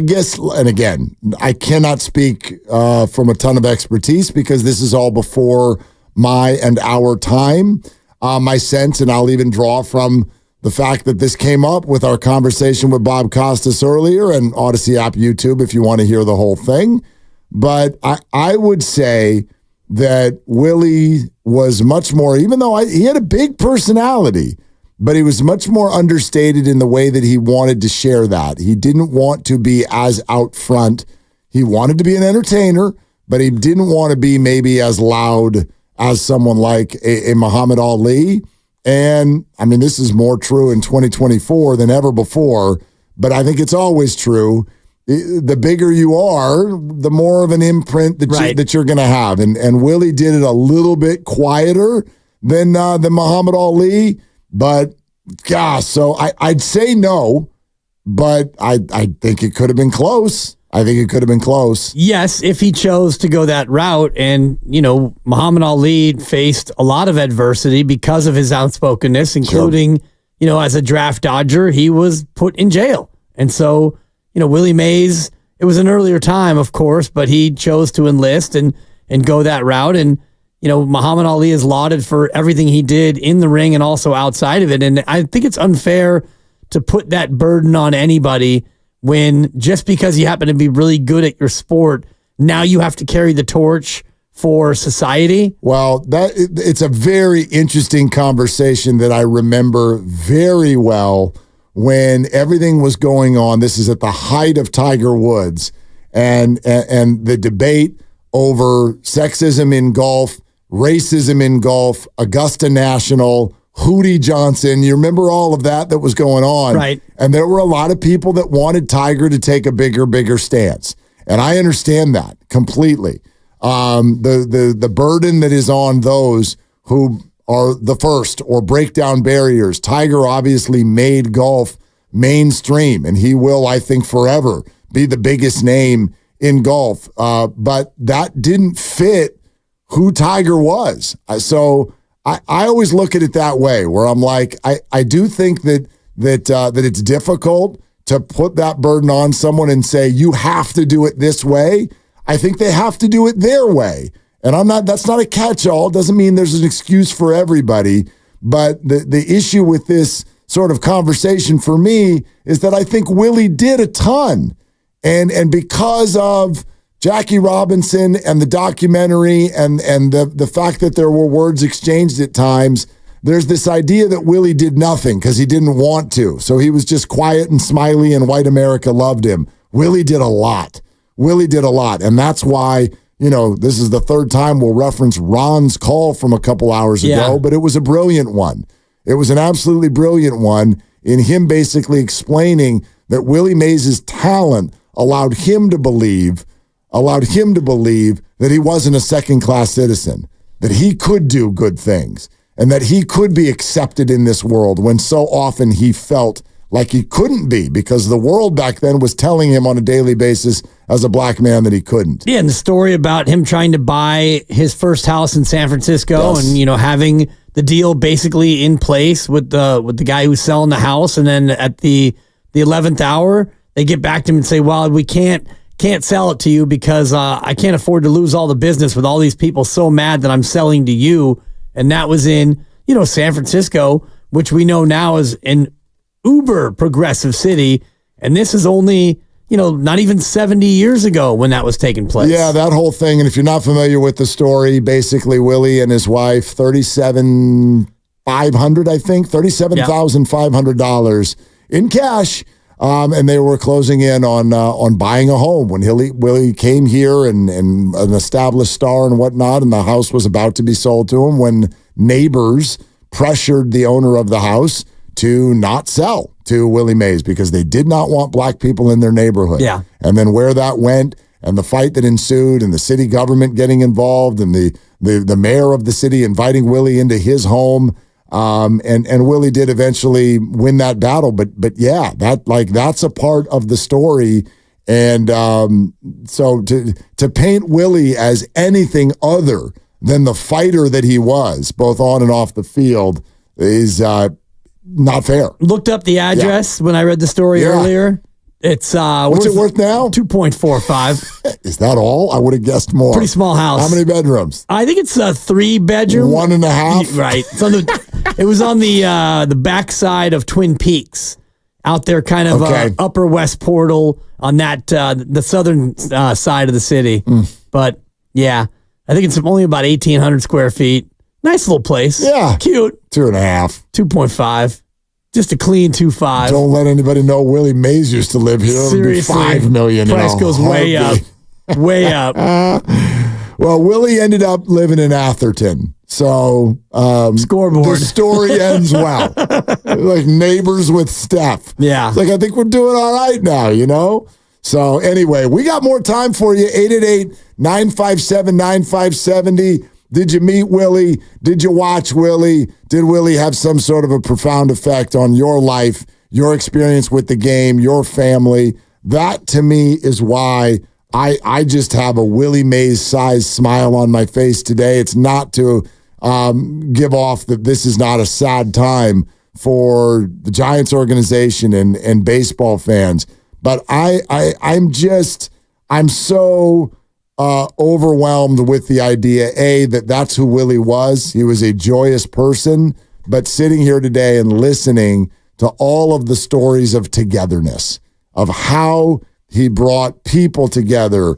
[SPEAKER 16] guess, and again, I cannot speak from a ton of expertise because this is all before my and our time. My sense, and I'll even draw from the fact that this came up with our conversation with Bob Costas earlier and Odyssey app YouTube if you want to hear the whole thing. But I would say that Willie was much more, even though he had a big personality, but he was much more understated in the way that he wanted to share that. He didn't want to be as out front. He wanted to be an entertainer, but he didn't want to be maybe as loud as someone like a Muhammad Ali. And, I mean, this is more true in 2024 than ever before, but I think it's always true. The bigger you are, the more of an imprint that you're going to have. And Willie did it a little bit quieter than Muhammad Ali. But, gosh, so I'd say no, but I think it could have been close.
[SPEAKER 19] Yes, if he chose to go that route. And, Muhammad Ali faced a lot of adversity because of his outspokenness, including, as a draft dodger, he was put in jail. And so, Willie Mays, it was an earlier time, of course, but he chose to enlist and go that route. And, Muhammad Ali is lauded for everything he did in the ring and also outside of it. And I think it's unfair to put that burden on anybody when just because you happen to be really good at your sport, now you have to carry the torch for society.
[SPEAKER 16] Well, it's a very interesting conversation that I remember very well when everything was going on. This is at the height of Tiger Woods and the debate over sexism in golf, racism in golf, Augusta National, Hootie Johnson. You remember all of that was going on.
[SPEAKER 19] Right.
[SPEAKER 16] And there were a lot of people that wanted Tiger to take a bigger stance. And I understand that completely. The burden that is on those who are the first or break down barriers. Tiger obviously made golf mainstream, and he will, I think, forever be the biggest name in golf. But that didn't fit who Tiger was. So I always look at it that way, where I'm like, I do think that it's difficult to put that burden on someone and say, you have to do it this way. I think they have to do it their way. And that's not a catch-all. It doesn't mean there's an excuse for everybody. But the issue with this sort of conversation for me is that I think Willie did a ton. And because of Jackie Robinson and the documentary and the fact that there were words exchanged at times, there's this idea that Willie did nothing because he didn't want to. So he was just quiet and smiley and white America loved him. Willie did a lot. Willie did a lot. And that's why, this is the third time we'll reference Ron's call from a couple hours ago, but it was a brilliant one. It was an absolutely brilliant one in him basically explaining that Willie Mays' talent allowed him to believe that he wasn't a second-class citizen, that he could do good things, and that he could be accepted in this world when so often he felt like he couldn't be because the world back then was telling him on a daily basis as a black man that he couldn't.
[SPEAKER 19] Yeah, and the story about him trying to buy his first house in San Francisco and, having the deal basically in place with the guy who's selling the house, and then at the 11th hour, they get back to him and say, well, we can't sell it to you because I can't afford to lose all the business with all these people so mad that I'm selling to you. And that was in, San Francisco, which we know now is an uber progressive city. And this is only, not even 70 years ago when that was taking place.
[SPEAKER 16] Yeah, that whole thing. And if you're not familiar with the story, basically Willie and his wife, $37,500 in cash. And they were closing in on buying a home when Willie came here and an established star and whatnot, and the house was about to be sold to him when neighbors pressured the owner of the house to not sell to Willie Mays because they did not want black people in their neighborhood.
[SPEAKER 19] Yeah.
[SPEAKER 16] And then where that went and the fight that ensued and the city government getting involved and the mayor of the city inviting Willie into his home. And Willie did eventually win that battle, but yeah, that's a part of the story. And so to paint Willie as anything other than the fighter that he was, both on and off the field, is not fair.
[SPEAKER 19] Looked up the address when I read the story earlier. It's
[SPEAKER 16] what's it worth now?
[SPEAKER 19] 2.45.
[SPEAKER 16] Is that all? I would have guessed more.
[SPEAKER 19] Pretty small house.
[SPEAKER 16] How many bedrooms?
[SPEAKER 19] I think it's a 3-bedroom.
[SPEAKER 16] 1.5.
[SPEAKER 19] Right. It was on the backside of Twin Peaks, out there, kind of Upper West Portal on that the southern side of the city. But yeah, I think it's only about 1,800 square feet. Nice little place.
[SPEAKER 16] Yeah,
[SPEAKER 19] cute.
[SPEAKER 16] 2.5.
[SPEAKER 19] 2.5. Just a clean 2.5.
[SPEAKER 16] Don't let anybody know Willie Mays used to live here.
[SPEAKER 19] Seriously,
[SPEAKER 16] it'll be $5 million.
[SPEAKER 19] Price goes way up. Way up.
[SPEAKER 16] Well, Willie ended up living in Atherton. So
[SPEAKER 19] scoreboard.
[SPEAKER 16] The story ends well. Like neighbors with Steph.
[SPEAKER 19] Yeah.
[SPEAKER 16] It's like, I think we're doing all right now, So anyway, we got more time for you. 888-957-9570. Did you meet Willie? Did you watch Willie? Did Willie have some sort of a profound effect on your life, your experience with the game, your family? That, to me, is why I just have a Willie Mays-sized smile on my face today. It's not to give off that this is not a sad time for the Giants organization and baseball fans. But I'm so overwhelmed with the idea, that's who Willie was. He was a joyous person, but sitting here today and listening to all of the stories of togetherness, of how he brought people together,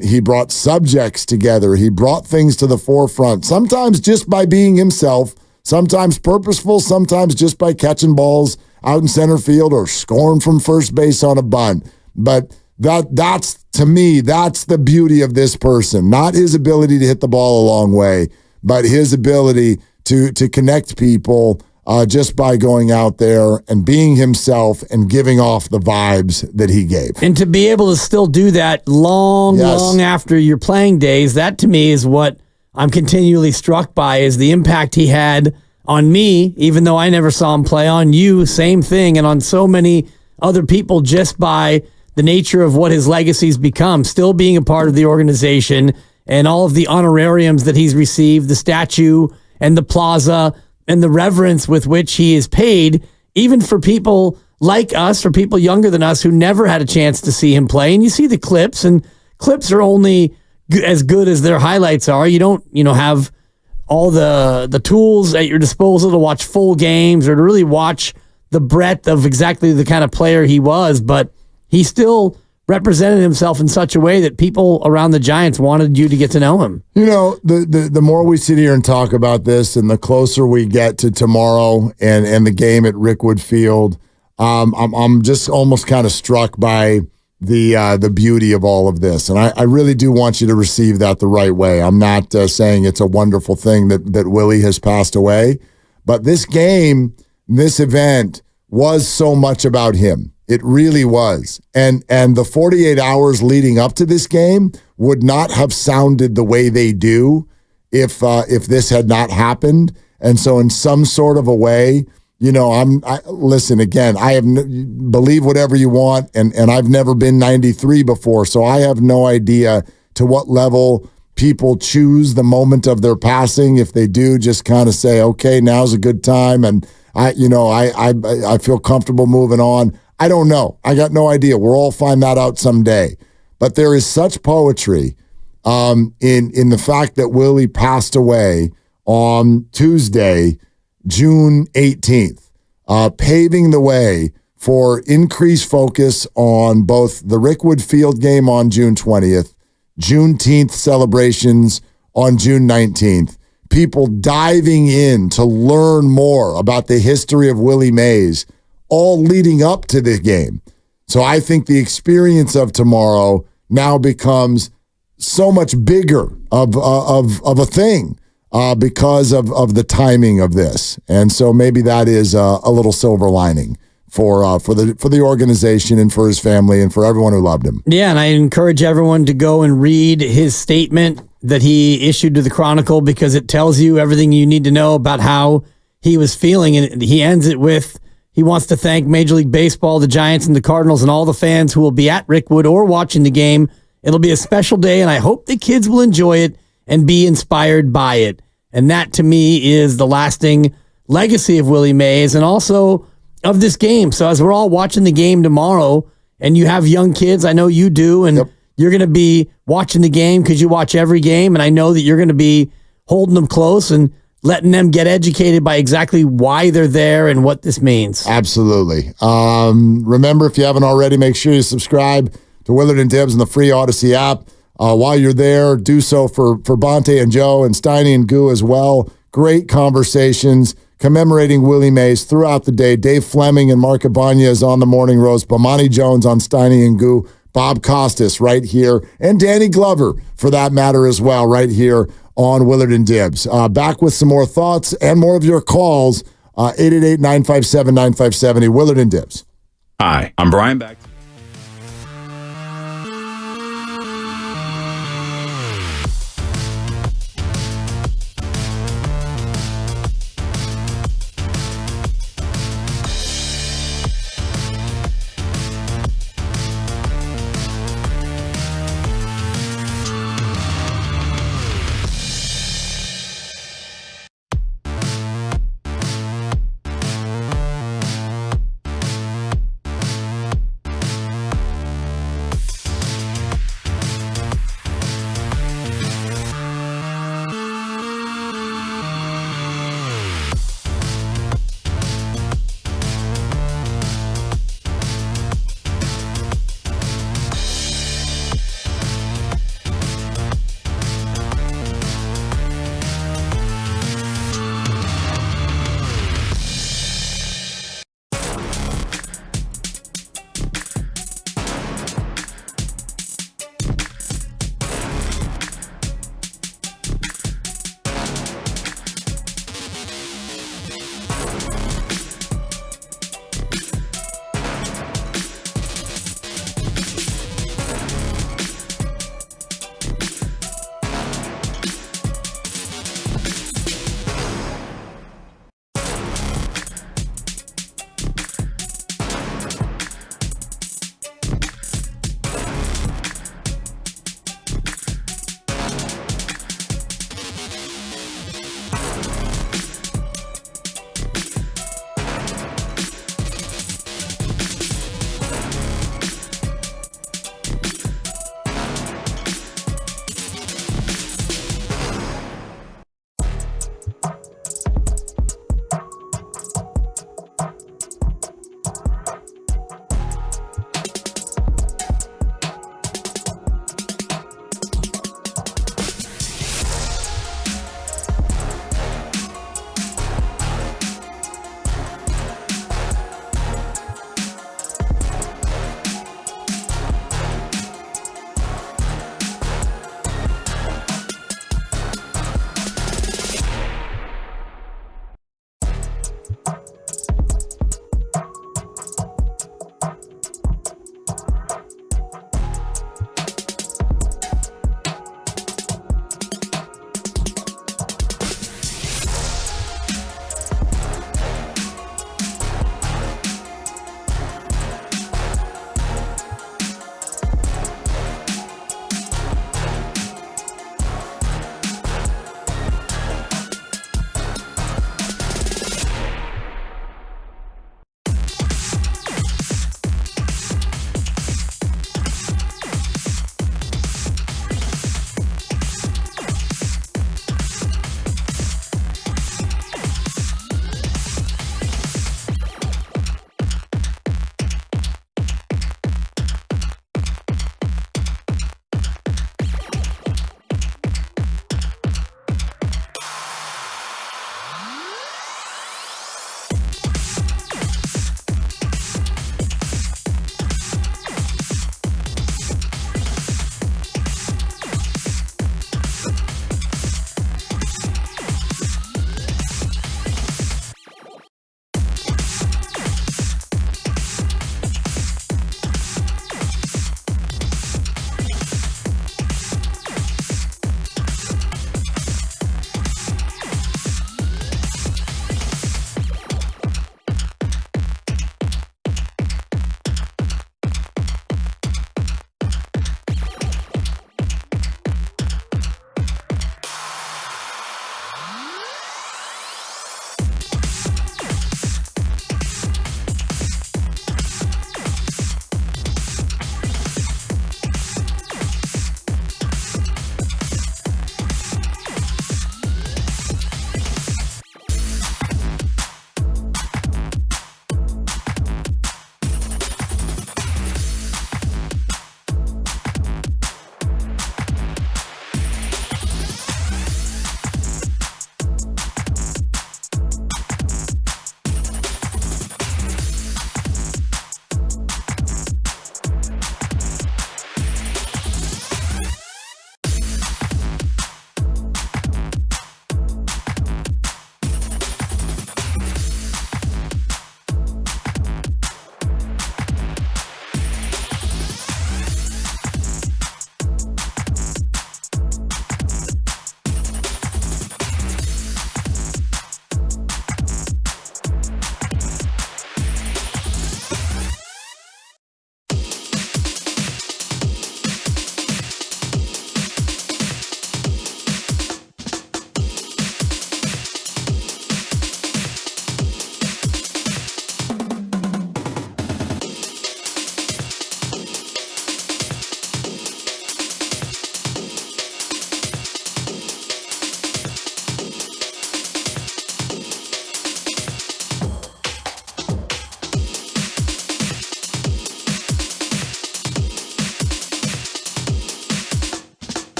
[SPEAKER 16] he brought subjects together, he brought things to the forefront, sometimes just by being himself, sometimes purposeful, sometimes just by catching balls out in center field or scoring from first base on a bunt. But that's to me, that's the beauty of this person. Not his ability to hit the ball a long way, but his ability to connect people just by going out there and being himself and giving off the vibes that he gave.
[SPEAKER 19] And to be able to still do that long after your playing days, that to me is what I'm continually struck by, is the impact he had on me, even though I never saw him play, on you, same thing, and on so many other people just by the nature of what his legacy's become, still being a part of the organization and all of the honorariums that he's received, the statue and the plaza and the reverence with which he is paid, even for people like us, for people younger than us who never had a chance to see him play. And you see the clips, and clips are only as good as their highlights are. You don't, have all the tools at your disposal to watch full games or to really watch the breadth of exactly the kind of player he was, but he still represented himself in such a way that people around the Giants wanted you to get to know him.
[SPEAKER 16] The more we sit here and talk about this, and the closer we get to tomorrow and the game at Rickwood Field, I'm just almost kind of struck by the beauty of all of this. And I really do want you to receive that the right way. I'm not saying it's a wonderful thing that Willie has passed away, but this game, this event was so much about him. It really was. And the 48 hours leading up to this game would not have sounded the way they do if this had not happened. And so in some sort of a way, listen, again, believe whatever you want, and I've never been 93 before, so I have no idea to what level people choose the moment of their passing. If they do, just kind of say, okay, now's a good time, and I feel comfortable moving on. I don't know. I got no idea. We'll all find that out someday. But there is such poetry in the fact that Willie passed away on Tuesday, June 18th, paving the way for increased focus on both the Rickwood Field game on June 20th, Juneteenth celebrations on June 19th, people diving in to learn more about the history of Willie Mays, all leading up to the game. So I think the experience of tomorrow now becomes so much bigger of a thing because of the timing of this. And so maybe that is a little silver lining for the organization and for his family and for everyone who loved him.
[SPEAKER 19] Yeah, and I encourage everyone to go and read his statement that he issued to the Chronicle, because it tells you everything you need to know about how he was feeling. And he ends it with, he wants to thank Major League Baseball, the Giants, and the Cardinals, and all the fans who will be at Rickwood or watching the game. It'll be a special day, and I hope the kids will enjoy it and be inspired by it. And that, to me, is the lasting legacy of Willie Mays and also of this game. So as we're all watching the game tomorrow, and you have young kids, I know you do, and you're going to be watching the game because you watch every game, and I know that you're going to be holding them close and letting them get educated by exactly why they're there and what this means.
[SPEAKER 16] Absolutely. Remember, if you haven't already, make sure you subscribe to Willard and Dibbs in the free Odyssey app. While you're there, do so for Bonte and Joe and Steiny and Goo as well. Great conversations commemorating Willie Mays throughout the day. Dave Fleming and Mark Ibanez on the Morning Roast. Bowmani Jones on Steiny and Goo. Bob Costas right here. And Danny Glover, for that matter as well, right here on Willard and Dibbs. Back with some more thoughts and more of your calls. 888-957-9570. Willard and Dibbs.
[SPEAKER 3] Hi, I'm Brian Beck.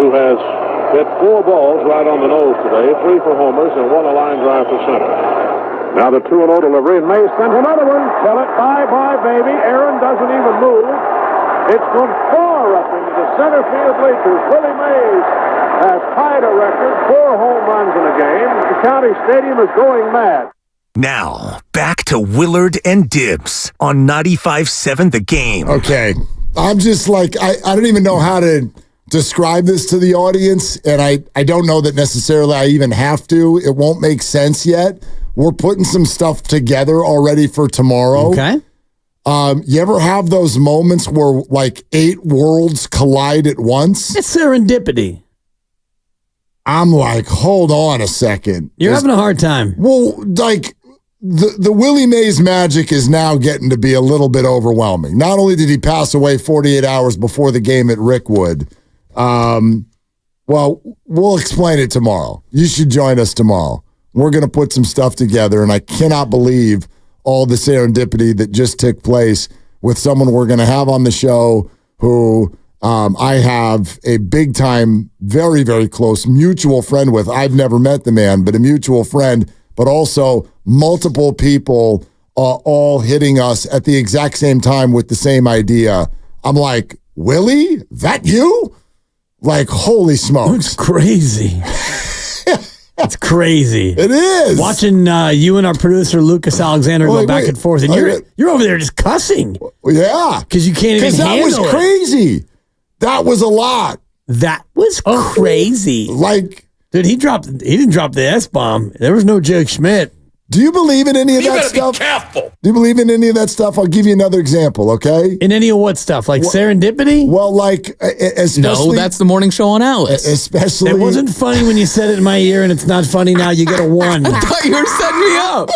[SPEAKER 4] who has hit 4 balls right on the nose today, 3 for homers and 1 a line drive to center. Now the 2-0 delivery, and Mays sends another one. Tell it, bye-bye, baby. Aaron doesn't even move. It's from far up into the center field bleachers. Willie Mays has tied a record, 4 home runs in a game. The county stadium is going mad.
[SPEAKER 10] Now, back to Willard and Dibbs on 95.7 The Game.
[SPEAKER 16] Okay. I'm just like, I don't even know how to describe this to the audience, and I don't know that necessarily I even have to. It won't make sense yet. We're putting some stuff together already for tomorrow.
[SPEAKER 19] Okay.
[SPEAKER 16] You ever have those moments where like 8 worlds collide at once?
[SPEAKER 19] It's serendipity.
[SPEAKER 16] I'm like, hold on a second.
[SPEAKER 19] You're having a hard time.
[SPEAKER 16] Well, like the Willie Mays magic is now getting to be a little bit overwhelming. Not only did he pass away 48 hours before the game at Rickwood, well, we'll explain it tomorrow. You should join us tomorrow. We're going to put some stuff together, and I cannot believe all the serendipity that just took place with someone we're going to have on the show who I have a big-time, very, very close mutual friend with. I've never met the man, but a mutual friend, but also multiple people all hitting us at the exact same time with the same idea. I'm like, Willie, that you? Like, holy smokes.
[SPEAKER 19] It's crazy. It's crazy.
[SPEAKER 16] It is.
[SPEAKER 19] Watching you and our producer, Lucas Alexander, go back and forth, and you're over there just cussing.
[SPEAKER 16] Yeah.
[SPEAKER 19] Because you can't even handle it.
[SPEAKER 16] Because that was crazy. That was a lot.
[SPEAKER 19] That was crazy.
[SPEAKER 16] Like,
[SPEAKER 19] dude, he didn't drop the S-bomb. There was no Jake Schmidt.
[SPEAKER 16] Do you believe in any of that stuff?
[SPEAKER 3] Be careful.
[SPEAKER 16] Do you believe in any of that stuff? I'll give you another example, okay?
[SPEAKER 19] In any of what stuff? Like serendipity?
[SPEAKER 16] Well, like, especially...
[SPEAKER 6] No, that's the morning show on Alice.
[SPEAKER 16] Especially...
[SPEAKER 19] It wasn't funny when you said it in my ear, and it's not funny now. You get a 1.
[SPEAKER 6] I thought you were setting me up.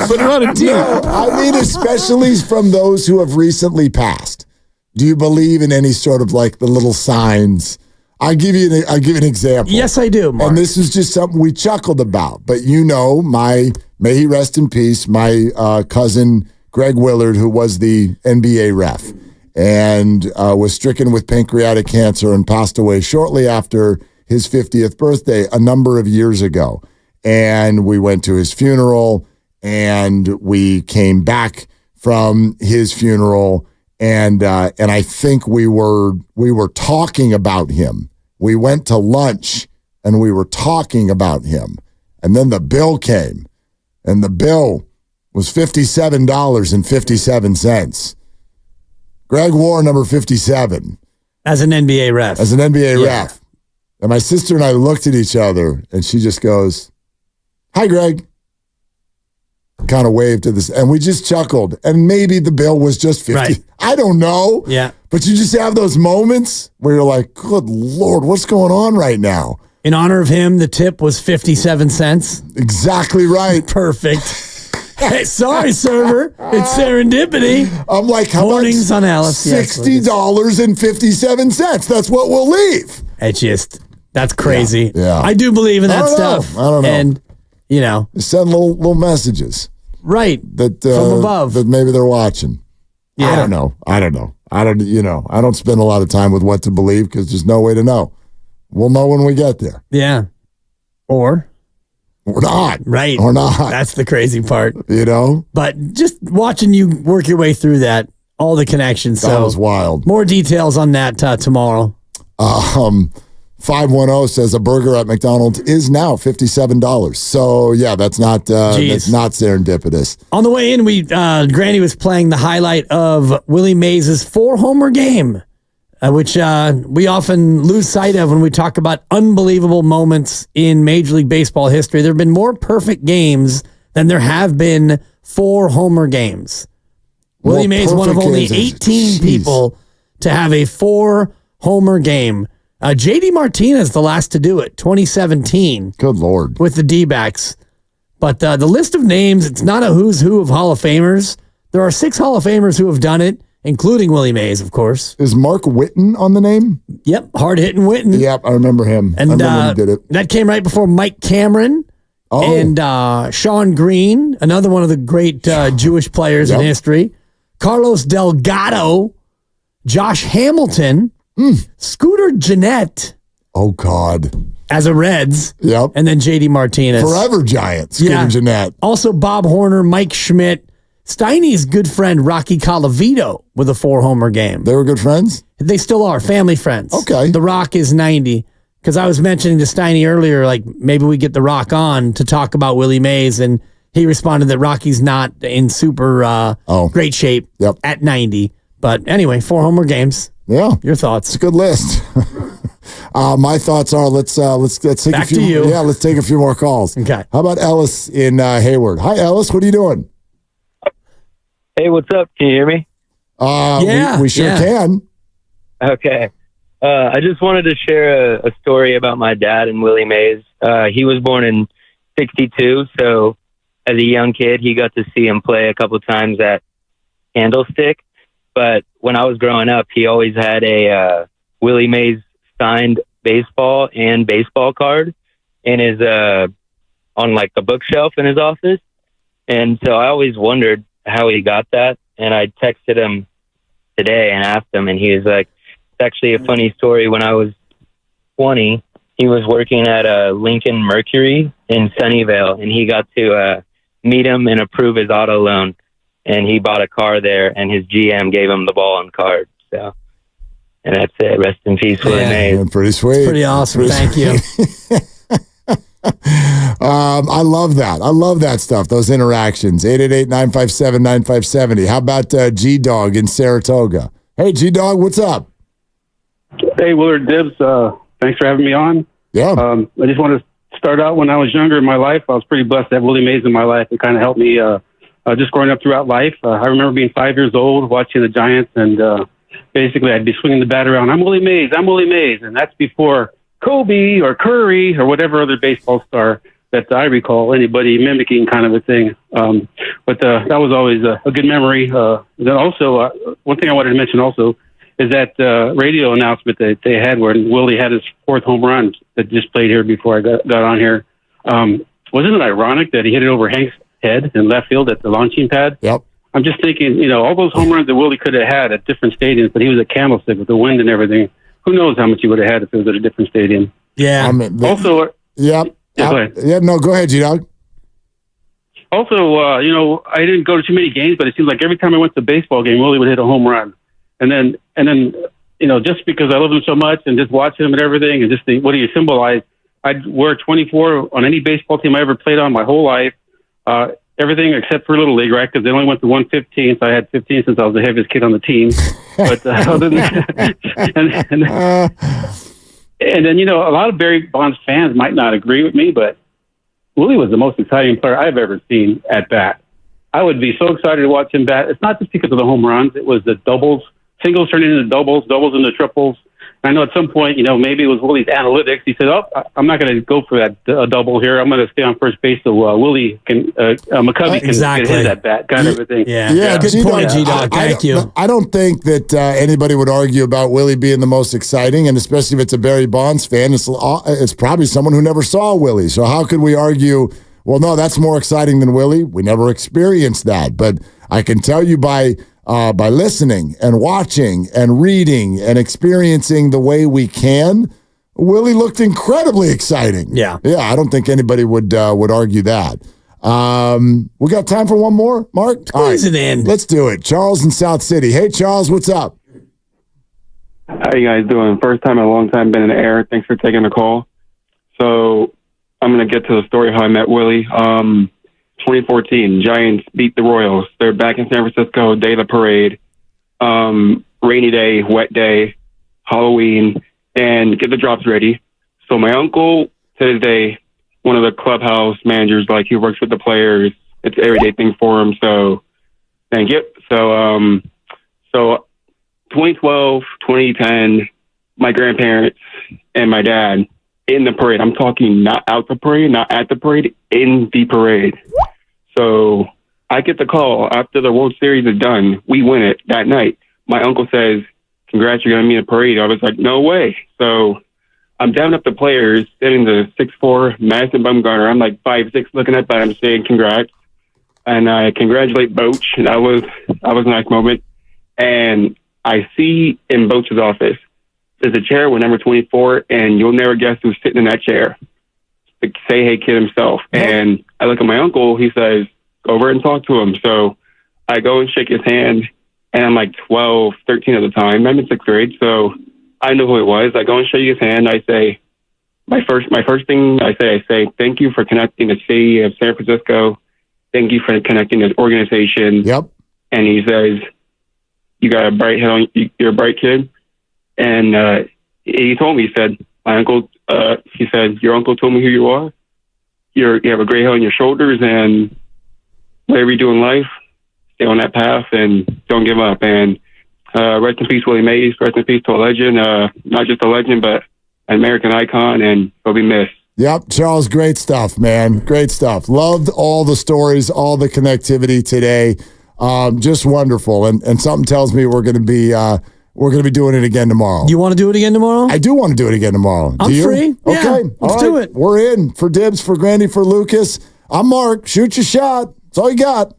[SPEAKER 6] Put it on a team.
[SPEAKER 16] No, I mean, especially from those who have recently passed. Do you believe in any sort of, like, the little signs... I'll give you an example.
[SPEAKER 19] Yes, I do, Mark.
[SPEAKER 16] And this is just something we chuckled about. But you know, may he rest in peace, my cousin Greg Willard, who was the NBA ref and was stricken with pancreatic cancer and passed away shortly after his 50th birthday a number of years ago. And we went to his funeral, and we came back from his funeral, and I think we were talking about him. We went to lunch and we were talking about him. And then the bill came, and the bill was $57.57. Greg wore number 57.
[SPEAKER 19] As an NBA ref.
[SPEAKER 16] As an NBA ref. And my sister and I looked at each other, and she just goes, "Hi, Greg." Kind of waved to this, and we just chuckled. And maybe the bill was just 50.
[SPEAKER 19] Right.
[SPEAKER 16] I don't know.
[SPEAKER 19] Yeah.
[SPEAKER 16] But you just have those moments where you're like, good Lord, what's going on right now?
[SPEAKER 19] In honor of him, the tip was 57 cents.
[SPEAKER 16] Exactly right.
[SPEAKER 19] Perfect. Hey, sorry, server. It's serendipity.
[SPEAKER 16] I'm like, how
[SPEAKER 19] Mornings on Alice.
[SPEAKER 16] $60.57. That's what we'll leave.
[SPEAKER 19] It's that's crazy.
[SPEAKER 16] Yeah.
[SPEAKER 19] I do believe in that stuff.
[SPEAKER 16] I don't know.
[SPEAKER 19] And, you know.
[SPEAKER 16] Send little messages.
[SPEAKER 19] Right.
[SPEAKER 16] That
[SPEAKER 19] from above.
[SPEAKER 16] That maybe they're watching.
[SPEAKER 19] Yeah.
[SPEAKER 16] I don't know. I don't spend a lot of time with what to believe because there's no way to know. We'll know when we get there.
[SPEAKER 19] Yeah. Or
[SPEAKER 16] not.
[SPEAKER 19] Right.
[SPEAKER 16] Or not.
[SPEAKER 19] That's the crazy part.
[SPEAKER 16] You know?
[SPEAKER 19] But just watching you work your way through that, all the connections.
[SPEAKER 16] That was wild.
[SPEAKER 19] More details on that tomorrow.
[SPEAKER 16] 510 says a burger at McDonald's is now $57. So yeah, that's not serendipitous.
[SPEAKER 19] On the way in, Granny was playing the highlight of Willie Mays' 4-homer game, which we often lose sight of when we talk about unbelievable moments in Major League Baseball history. There have been more perfect games than there have been 4-homer games. Willie Mays, one of only 18 people to have a 4-homer game. J.D. Martinez, the last to do it, 2017.
[SPEAKER 16] Good Lord.
[SPEAKER 19] With the D-backs. But the list of names, it's not a who's who of Hall of Famers. There are 6 Hall of Famers who have done it, including Willie Mays, of course.
[SPEAKER 16] Is Mark Whitten on the name?
[SPEAKER 19] Yep, hard-hitting Whitten.
[SPEAKER 16] Yep, I remember him.
[SPEAKER 19] And
[SPEAKER 16] I remember he did it.
[SPEAKER 19] That came right before Mike Cameron and Sean Green, another one of the great Jewish players in history. Carlos Delgado, Josh Hamilton, Scooter Gennett.
[SPEAKER 16] Oh, God.
[SPEAKER 19] As a Reds.
[SPEAKER 16] Yep.
[SPEAKER 19] And then J.D. Martinez.
[SPEAKER 16] Forever Giant, Scooter Gennett.
[SPEAKER 19] Also Bob Horner, Mike Schmidt. Steiny's good friend, Rocky Colavito, with a 4-homer game.
[SPEAKER 16] They were good friends?
[SPEAKER 19] They still are, family friends.
[SPEAKER 16] Okay.
[SPEAKER 19] The Rock is 90. Because I was mentioning to Steiny earlier, like, maybe we get The Rock on to talk about Willie Mays, and he responded that Rocky's not in super great shape at 90. But anyway, 4-homer games.
[SPEAKER 16] Yeah.
[SPEAKER 19] Your thoughts?
[SPEAKER 16] It's a good list. My thoughts are let's take
[SPEAKER 19] Back
[SPEAKER 16] a few.
[SPEAKER 19] to you.
[SPEAKER 16] Yeah, let's take a few more calls.
[SPEAKER 19] Okay.
[SPEAKER 16] How about Ellis in Hayward? Hi, Ellis. What are you doing?
[SPEAKER 11] Hey, what's up? Can you hear me?
[SPEAKER 16] We sure can.
[SPEAKER 11] Okay. I just wanted to share a story about my dad and Willie Mays. He was born in 62, so as a young kid, he got to see him play a couple times at Candlestick. But when I was growing up, he always had a Willie Mays signed baseball and baseball card in his on like a bookshelf in his office. And so I always wondered how he got that. And I texted him today and asked him, and he was like, it's actually a funny story. When I was 20, he was working at Lincoln Mercury in Sunnyvale, and he got to meet him and approve his auto loan. And he bought a car there, and his GM gave him the ball and card. So, and that's it. Rest in peace, Willie Mays.
[SPEAKER 16] Pretty sweet.
[SPEAKER 19] It's pretty awesome. Thank you.
[SPEAKER 16] I love that. I love that stuff, those interactions. 888-957-9570. How about G-Dog in Saratoga? Hey, G-Dog, what's up?
[SPEAKER 12] Hey, Willard Dibbs. Thanks for having me on.
[SPEAKER 16] Yeah.
[SPEAKER 12] I just want to start out when I was younger in my life. I was pretty blessed to have Willie Mays in my life. It kind of helped me just growing up throughout life. I remember being 5 years old, watching the Giants, and basically I'd be swinging the bat around. I'm Willie Mays. I'm Willie Mays. And that's before Kobe or Curry or whatever other baseball star that I recall anybody mimicking kind of a thing. But that was always a good memory. Then also, one thing I wanted to mention also is that radio announcement that they had where Willie had his 4th home run that just played here before I got on here. Wasn't it ironic that he hit it over Hank's head in left field at the launching pad?
[SPEAKER 16] Yep.
[SPEAKER 12] I'm just thinking, all those home runs that Willie could have had at different stadiums, but he was at Candlestick with the wind and everything. Who knows how much he would have had if it was at a different stadium.
[SPEAKER 19] Yeah.
[SPEAKER 12] Also,
[SPEAKER 16] yeah,
[SPEAKER 12] go ahead.
[SPEAKER 16] Go ahead, G-Dog.
[SPEAKER 12] Also, I didn't go to too many games, but it seems like every time I went to a baseball game, Willie would hit a home run. And then, just because I love him so much and just watching him and everything and just what he symbolized, I'd wear 24 on any baseball team I ever played on my whole life. Everything except for Little League, right? Because they only went to 115, so I had 15 since I was the heaviest kid on the team. But other than that, and then, a lot of Barry Bonds fans might not agree with me, but Willie was the most exciting player I've ever seen at bat. I would be so excited to watch him bat. It's not just because of the home runs. It was the doubles, singles turning into doubles into triples. I know at some point, maybe it was Willie's analytics. He said, I'm not going to go for that double here. I'm going to stay on first base so Willie can, McCovey can get his at bat kind of a thing.
[SPEAKER 19] Yeah. Good point, G-Dog. Thank you.
[SPEAKER 16] I don't think that anybody would argue about Willie being the most exciting, and especially if it's a Barry Bonds fan, it's probably someone who never saw Willie. So how could we argue, well, no, that's more exciting than Willie? We never experienced that. But I can tell you by listening and watching and reading and experiencing the way we can, Willie looked incredibly exciting.
[SPEAKER 19] Yeah.
[SPEAKER 16] Yeah, I don't think anybody would argue that. We got time for one more, Mark?
[SPEAKER 19] Squeeze it in.
[SPEAKER 16] Let's do it. Charles in South City. Hey, Charles, what's up?
[SPEAKER 23] How you guys doing? First time in a long time been in the air. Thanks for taking the call. So I'm going to get to the story how I met Willie. 2014, Giants beat the Royals. They're back in San Francisco, day of the parade. Rainy day, wet day, Halloween, and get the drops ready. So my uncle, to this day, one of the clubhouse managers, like he works with the players. It's an everyday thing for him. So thank you. So 2012, 2010, my grandparents and my dad in the parade. I'm talking not out the parade, not at the parade, in the parade. So I get the call after the World Series is done. We win it that night. My uncle says, congrats, you're going to meet a parade. I was like, no way. So I'm down up the players, sitting the 6'4", Madison Bumgarner. I'm like 5'6", looking at that. I'm saying congrats. And I congratulate Boach. And that was a nice moment. And I see in Boach's office there's a chair with number 24, and you'll never guess who's sitting in that chair. The Say Hey Kid himself. And I look at my uncle, he says, go over and talk to him. So I go and shake his hand, and I'm like 12, 13 at the time. I'm in 6th grade, so I know who it was. I go and shake his hand. I say, my first thing I say, thank you for connecting the city of San Francisco. Thank you for connecting this organization.
[SPEAKER 16] Yep.
[SPEAKER 23] And he says, you got a bright head on, you're a bright kid. And he told me, he said, my uncle, he said, your uncle told me who you are. You have a gray hair on your shoulders, and whatever you do in life, stay on that path and don't give up. And rest in peace, Willie Mays. Rest in peace to a legend, not just a legend, but an American icon, and he'll be missed.
[SPEAKER 16] Yep, Charles, great stuff, man. Great stuff. Loved all the stories, all the connectivity today. Just wonderful. And something tells me we're going to be doing it again tomorrow.
[SPEAKER 19] You want to do it again tomorrow?
[SPEAKER 16] I do want to do it again tomorrow.
[SPEAKER 19] I'm free.
[SPEAKER 16] Okay,
[SPEAKER 19] Yeah, let's do it.
[SPEAKER 16] We're in for Dibs, for Grandy, for Lucas. I'm Mark. Shoot your shot. That's all you got.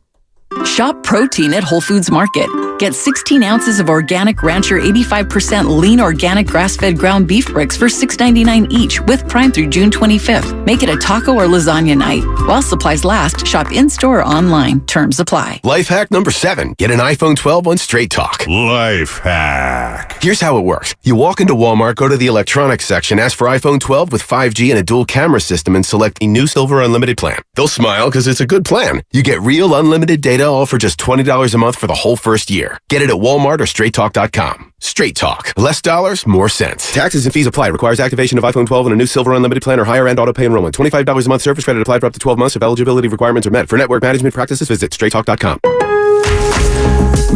[SPEAKER 7] Shop protein at Whole Foods Market. Get 16 ounces of organic Rancher 85% lean organic grass-fed ground beef bricks for $6.99 each with Prime through June 25th. Make it a taco or lasagna night. While supplies last, shop in-store or online. Terms apply.
[SPEAKER 13] Life hack number 7. Get an iPhone 12 on Straight Talk.
[SPEAKER 14] Life hack.
[SPEAKER 13] Here's how it works. You walk into Walmart, go to the electronics section, ask for iPhone 12 with 5G and a dual camera system, and select a new Silver Unlimited plan. They'll smile because it's a good plan. You get real unlimited data all for just $20 a month for the whole first year. Get it at Walmart or StraightTalk.com. Straight Talk. Less dollars, more sense. Taxes and fees apply. Requires activation of iPhone 12 and a new Silver Unlimited plan or higher end auto pay enrollment. $25 a month service credit applied for up to 12 months if eligibility requirements are met. For network management practices, visit StraightTalk.com.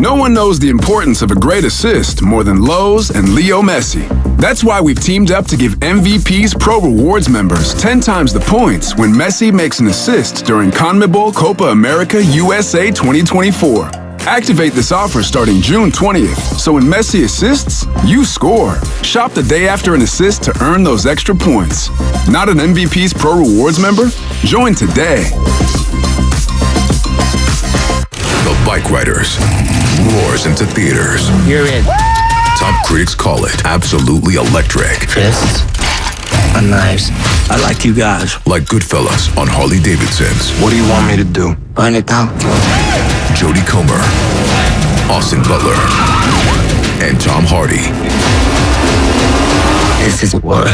[SPEAKER 15] No one knows the importance of a great assist more than Lowe's and Leo Messi. That's why we've teamed up to give MVP's Pro Rewards members 10 times the points when Messi makes an assist during CONMEBOL Copa America USA 2024. Activate this offer starting June 20th, so when Messi assists, you score. Shop the day after an assist to earn those extra points. Not an MVP's Pro Rewards member? Join today.
[SPEAKER 14] The Bike Riders roars into theaters.
[SPEAKER 24] You're in.
[SPEAKER 14] Top critics call it absolutely electric.
[SPEAKER 24] Fists and knives. I like you guys.
[SPEAKER 14] Like Goodfellas on Harley Davidson's.
[SPEAKER 24] What do you want me to do? Find it out.
[SPEAKER 14] Jodie Comer, Austin Butler, and Tom Hardy.
[SPEAKER 24] This is what?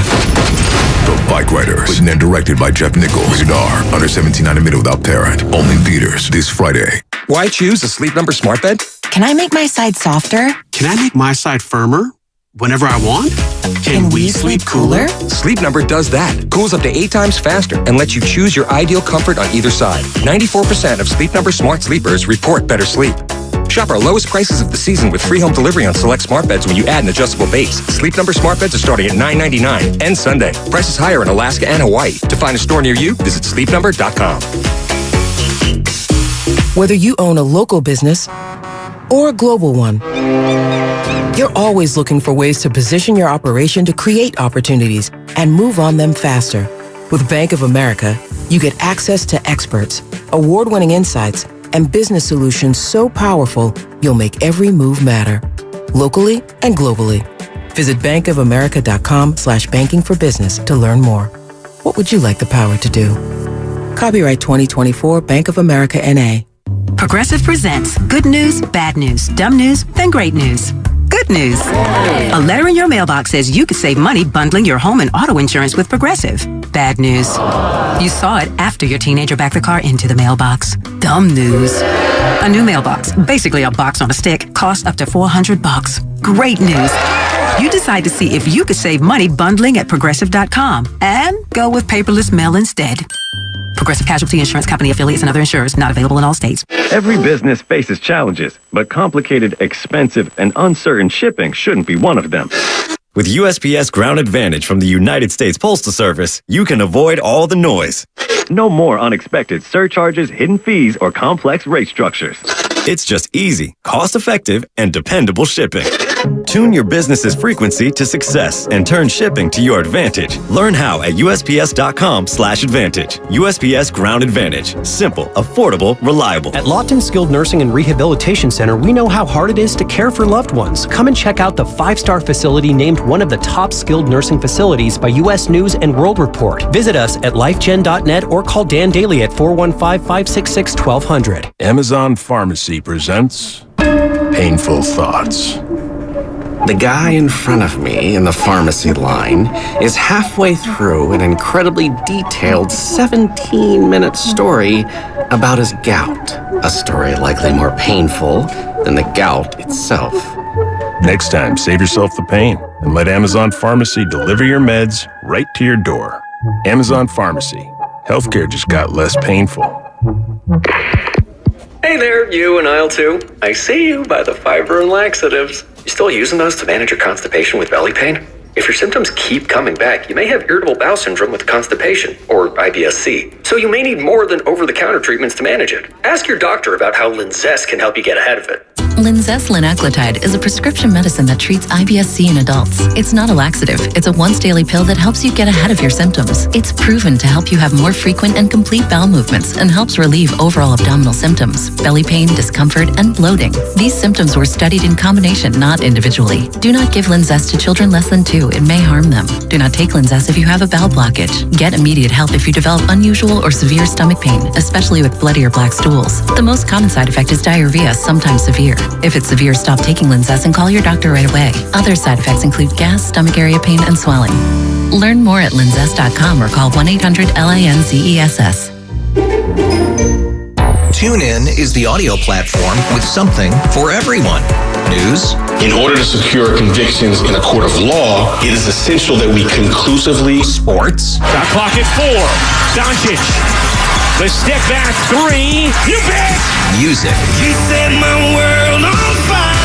[SPEAKER 14] The Bike Riders, written and directed by Jeff Nichols. Rated R, under 17 and admitted without parent. Only in theaters this Friday.
[SPEAKER 25] Why choose a Sleep Number smart bed?
[SPEAKER 26] Can I make my side softer?
[SPEAKER 25] Can I make my side firmer whenever I want?
[SPEAKER 26] Can we sleep cooler?
[SPEAKER 25] Sleep Number does that. Cools up to 8 times faster and lets you choose your ideal comfort on either side. 94% of Sleep Number smart sleepers report better sleep. Shop our lowest prices of the season with free home delivery on select smart beds when you add an adjustable base. Sleep Number smart beds are starting at $9.99 and Sunday. Prices higher in Alaska and Hawaii. To find a store near you, visit sleepnumber.com.
[SPEAKER 27] Whether you own a local business or a global one, you're always looking for ways to position your operation to create opportunities and move on them faster. With Bank of America, you get access to experts, award-winning insights, and business solutions so powerful, you'll make every move matter, locally and globally. Visit bankofamerica.com/banking for business to learn more. What would you like the power to do? Copyright 2024 Bank of America N.A.
[SPEAKER 28] Progressive presents good news, bad news, dumb news, then great news. Good news. A letter in your mailbox says you could save money bundling your home and auto insurance with Progressive. Bad news. You saw it after your teenager backed the car into the mailbox. Dumb news. A new mailbox, basically a box on a stick, costs up to $400. Great news. You decide to see if you could save money bundling at Progressive.com and go with paperless mail instead. Progressive Casualty Insurance Company affiliates and other insurers not available in all states.
[SPEAKER 29] Every business faces challenges, but complicated, expensive, and uncertain shipping shouldn't be one of them.
[SPEAKER 30] With USPS Ground Advantage from the United States Postal Service, you can avoid all the noise.
[SPEAKER 29] No more unexpected surcharges, hidden fees, or complex rate structures.
[SPEAKER 30] It's just easy, cost-effective, and dependable shipping. Tune your business's frequency to success and turn shipping to your advantage. Learn how at USPS.com/advantage. USPS Ground Advantage. Simple, affordable, reliable.
[SPEAKER 1] At Lawton Skilled Nursing and Rehabilitation Center, we know how hard it is to care for loved ones. Come and check out the 5-star facility named one of the top skilled nursing facilities by U.S. News and World Report. Visit us at lifegen.net or call Dan Daly at 415-566-1200.
[SPEAKER 2] Amazon Pharmacy presents Painful Thoughts.
[SPEAKER 5] The guy in front of me in the pharmacy line is halfway through an incredibly detailed 17-minute story about his gout. A story likely more painful than the gout itself.
[SPEAKER 2] Next time, save yourself the pain and let Amazon Pharmacy deliver your meds right to your door. Amazon Pharmacy. Healthcare just got less painful.
[SPEAKER 8] Hey there, you in aisle 2. I see you by the fiber and laxatives. You still using those to manage your constipation with belly pain? If your symptoms keep coming back, you may have irritable bowel syndrome with constipation, or IBS-C. So you may need more than over-the-counter treatments to manage it. Ask your doctor about how Linzess can help you get ahead of it.
[SPEAKER 7] Linzess linaclotide is a prescription medicine that treats IBS-C in adults. It's not a laxative. It's a once-daily pill that helps you get ahead of your symptoms. It's proven to help you have more frequent and complete bowel movements and helps relieve overall abdominal symptoms, belly pain, discomfort, and bloating. These symptoms were studied in combination, not individually. Do not give Linzess to children less than 2. It may harm them. Do not take Linzess if you have a bowel blockage. Get immediate help if you develop unusual or severe stomach pain, especially with bloody or black stools. The most common side effect is diarrhea, sometimes severe. If it's severe, stop taking Linzess and call your doctor right away. Other side effects include gas, stomach area pain, and swelling. Learn more at linzess.com or call 1-800-LINZESS.
[SPEAKER 9] TuneIn is the audio platform with something for everyone. News.
[SPEAKER 17] In order to secure convictions in a court of law, it is essential that we conclusively.
[SPEAKER 9] Sports.
[SPEAKER 18] Shot clock at 4. Doncic. The step back 3. You bet.
[SPEAKER 9] Music.
[SPEAKER 17] You set my world on fire.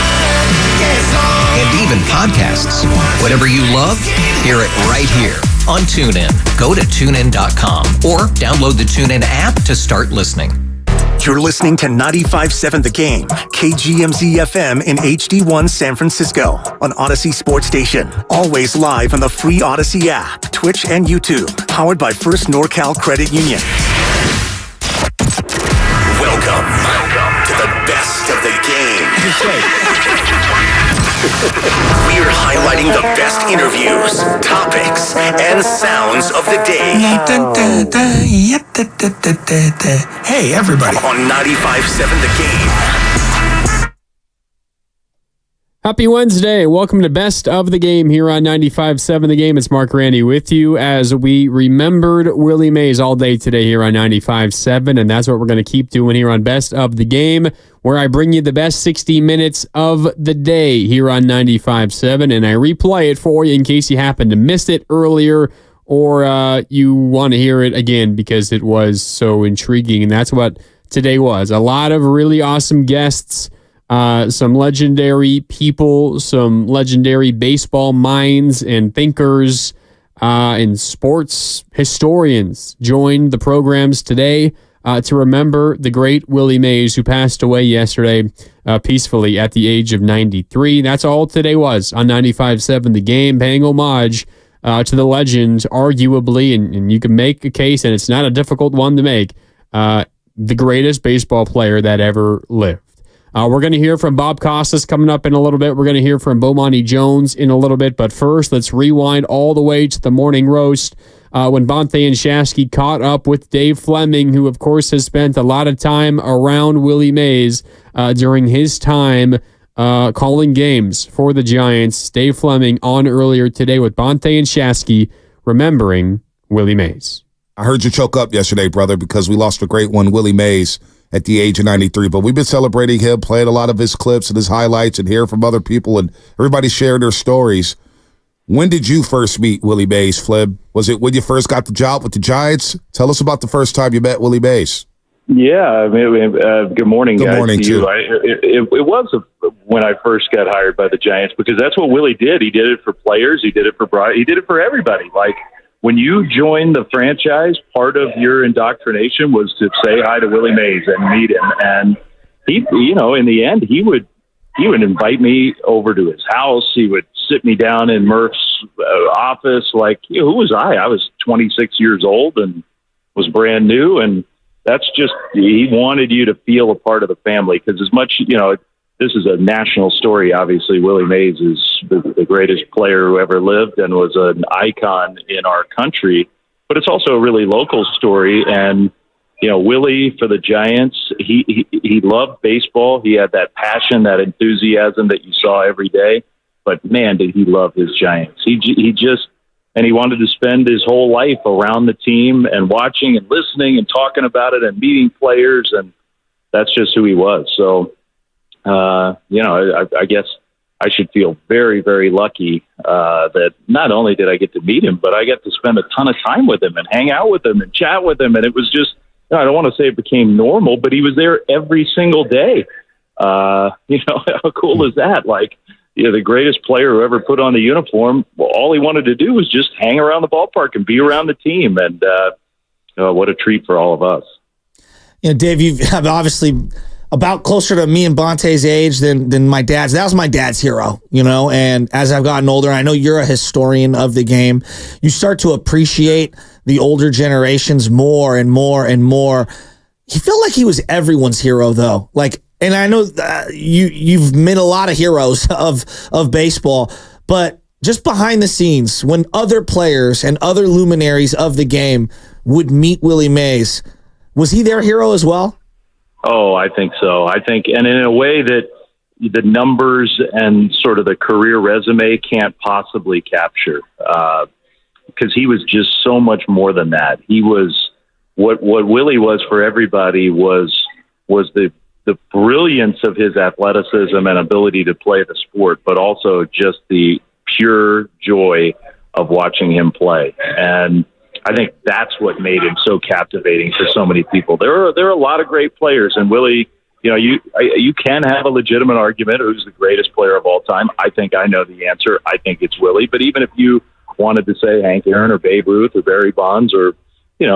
[SPEAKER 17] Yes,
[SPEAKER 9] and even podcasts. Whatever you love, hear it right here on TuneIn. Go to TuneIn.com or download the TuneIn app to start listening.
[SPEAKER 10] You're listening to 95.7 The Game, KGMZ-FM in HD1 San Francisco, on Odyssey Sports Station. Always live on the free Odyssey app, Twitch, and YouTube. Powered by First NorCal Credit Union. Welcome to the best of the game. We're highlighting the best interviews, topics, and sounds of the day.
[SPEAKER 9] Hey, everybody.
[SPEAKER 10] On 95.7 The Game.
[SPEAKER 20] Happy Wednesday. Welcome to Best of the Game here on 95.7 The Game. It's Mark Randy with you as we remembered Willie Mays all day today here on 95.7, and that's what we're going to keep doing here on Best of the Game, where I bring you the best 60 minutes of the day here on 95.7, and I replay it for you in case you happened to miss it earlier or you want to hear it again because it was so intriguing, and that's what today was. A lot of really awesome guests, some legendary people, some legendary baseball minds and thinkers and sports historians joined the programs today to remember the great Willie Mays, who passed away yesterday peacefully at the age of 93. That's all today was on 95.7 The Game, paying homage to the legend, arguably, and you can make a case, and it's not a difficult one to make, the greatest baseball player that ever lived. We're going to hear from Bob Costas coming up in a little bit. We're going to hear from Bowmani Jones in a little bit. But first, let's rewind all the way to the morning roast when Bonte and Shasky caught up with Dave Fleming, who, of course, has spent a lot of time around Willie Mays during his time calling games for the Giants. Dave Fleming on earlier today with Bonte and Shasky, remembering Willie Mays.
[SPEAKER 21] I heard you choke up yesterday, brother, because we lost a great one, Willie Mays, at the age of 93. But we've been celebrating him, playing a lot of his clips and his highlights and hearing from other people, and everybody sharing their stories. When did you first meet Willie Mays, Flib? Was it when you first got the job with the Giants? Tell us about the first time you met Willie Mays.
[SPEAKER 22] Yeah, I mean, good morning, guys.
[SPEAKER 21] Good morning,
[SPEAKER 22] to you. It was when I first got hired by the Giants, because that's what Willie did. He did it for players. He did it for Brian. He did it for everybody. Like, when you joined the franchise, part of your indoctrination was to say hi to Willie Mays and meet him. And he, you know, in the end, he would he would invite me over to his house. He would sit me down in Murph's office. Like, who was I? I was 26 years old and was brand new. And that's just, he wanted you to feel a part of the family. Because as much, this is a national story. Obviously, Willie Mays is the greatest player who ever lived and was an icon in our country. But it's also a really local story. And Willie, for the Giants, he loved baseball. He had that passion, that enthusiasm that you saw every day. But man, did he love his Giants. He wanted to spend his whole life around the team and watching and listening and talking about it and meeting players. And that's just who he was. So, I guess I should feel very, very lucky that not only did I get to meet him, but I got to spend a ton of time with him and hang out with him and chat with him. And it was just, I don't want to say it became normal, but he was there every single day. How cool is that? Like, the greatest player who ever put on the uniform, well, all he wanted to do was just hang around the ballpark and be around the team. And what a treat for all of us.
[SPEAKER 3] Dave, you have obviously about closer to me and Bonte's age than my dad's. That was my dad's hero, and as I've gotten older, I know you're a historian of the game. You start to appreciate the older generations more and more and more. He felt like he was everyone's hero, though. And I know you've met a lot of heroes of baseball, but just behind the scenes, when other players and other luminaries of the game would meet Willie Mays, was he their hero as well?
[SPEAKER 22] Oh, I think so. And in a way that the numbers and sort of the career resume can't possibly capture, because he was just so much more than that. He was what Willie was for everybody was the brilliance of his athleticism and ability to play the sport, but also just the pure joy of watching him play. And I think that's what made him so captivating for so many people. There are a lot of great players, and Willie, you can have a legitimate argument who's the greatest player of all time. I think I know the answer. I think it's Willie. But even if you wanted to say Hank Aaron or Babe Ruth or Barry Bonds or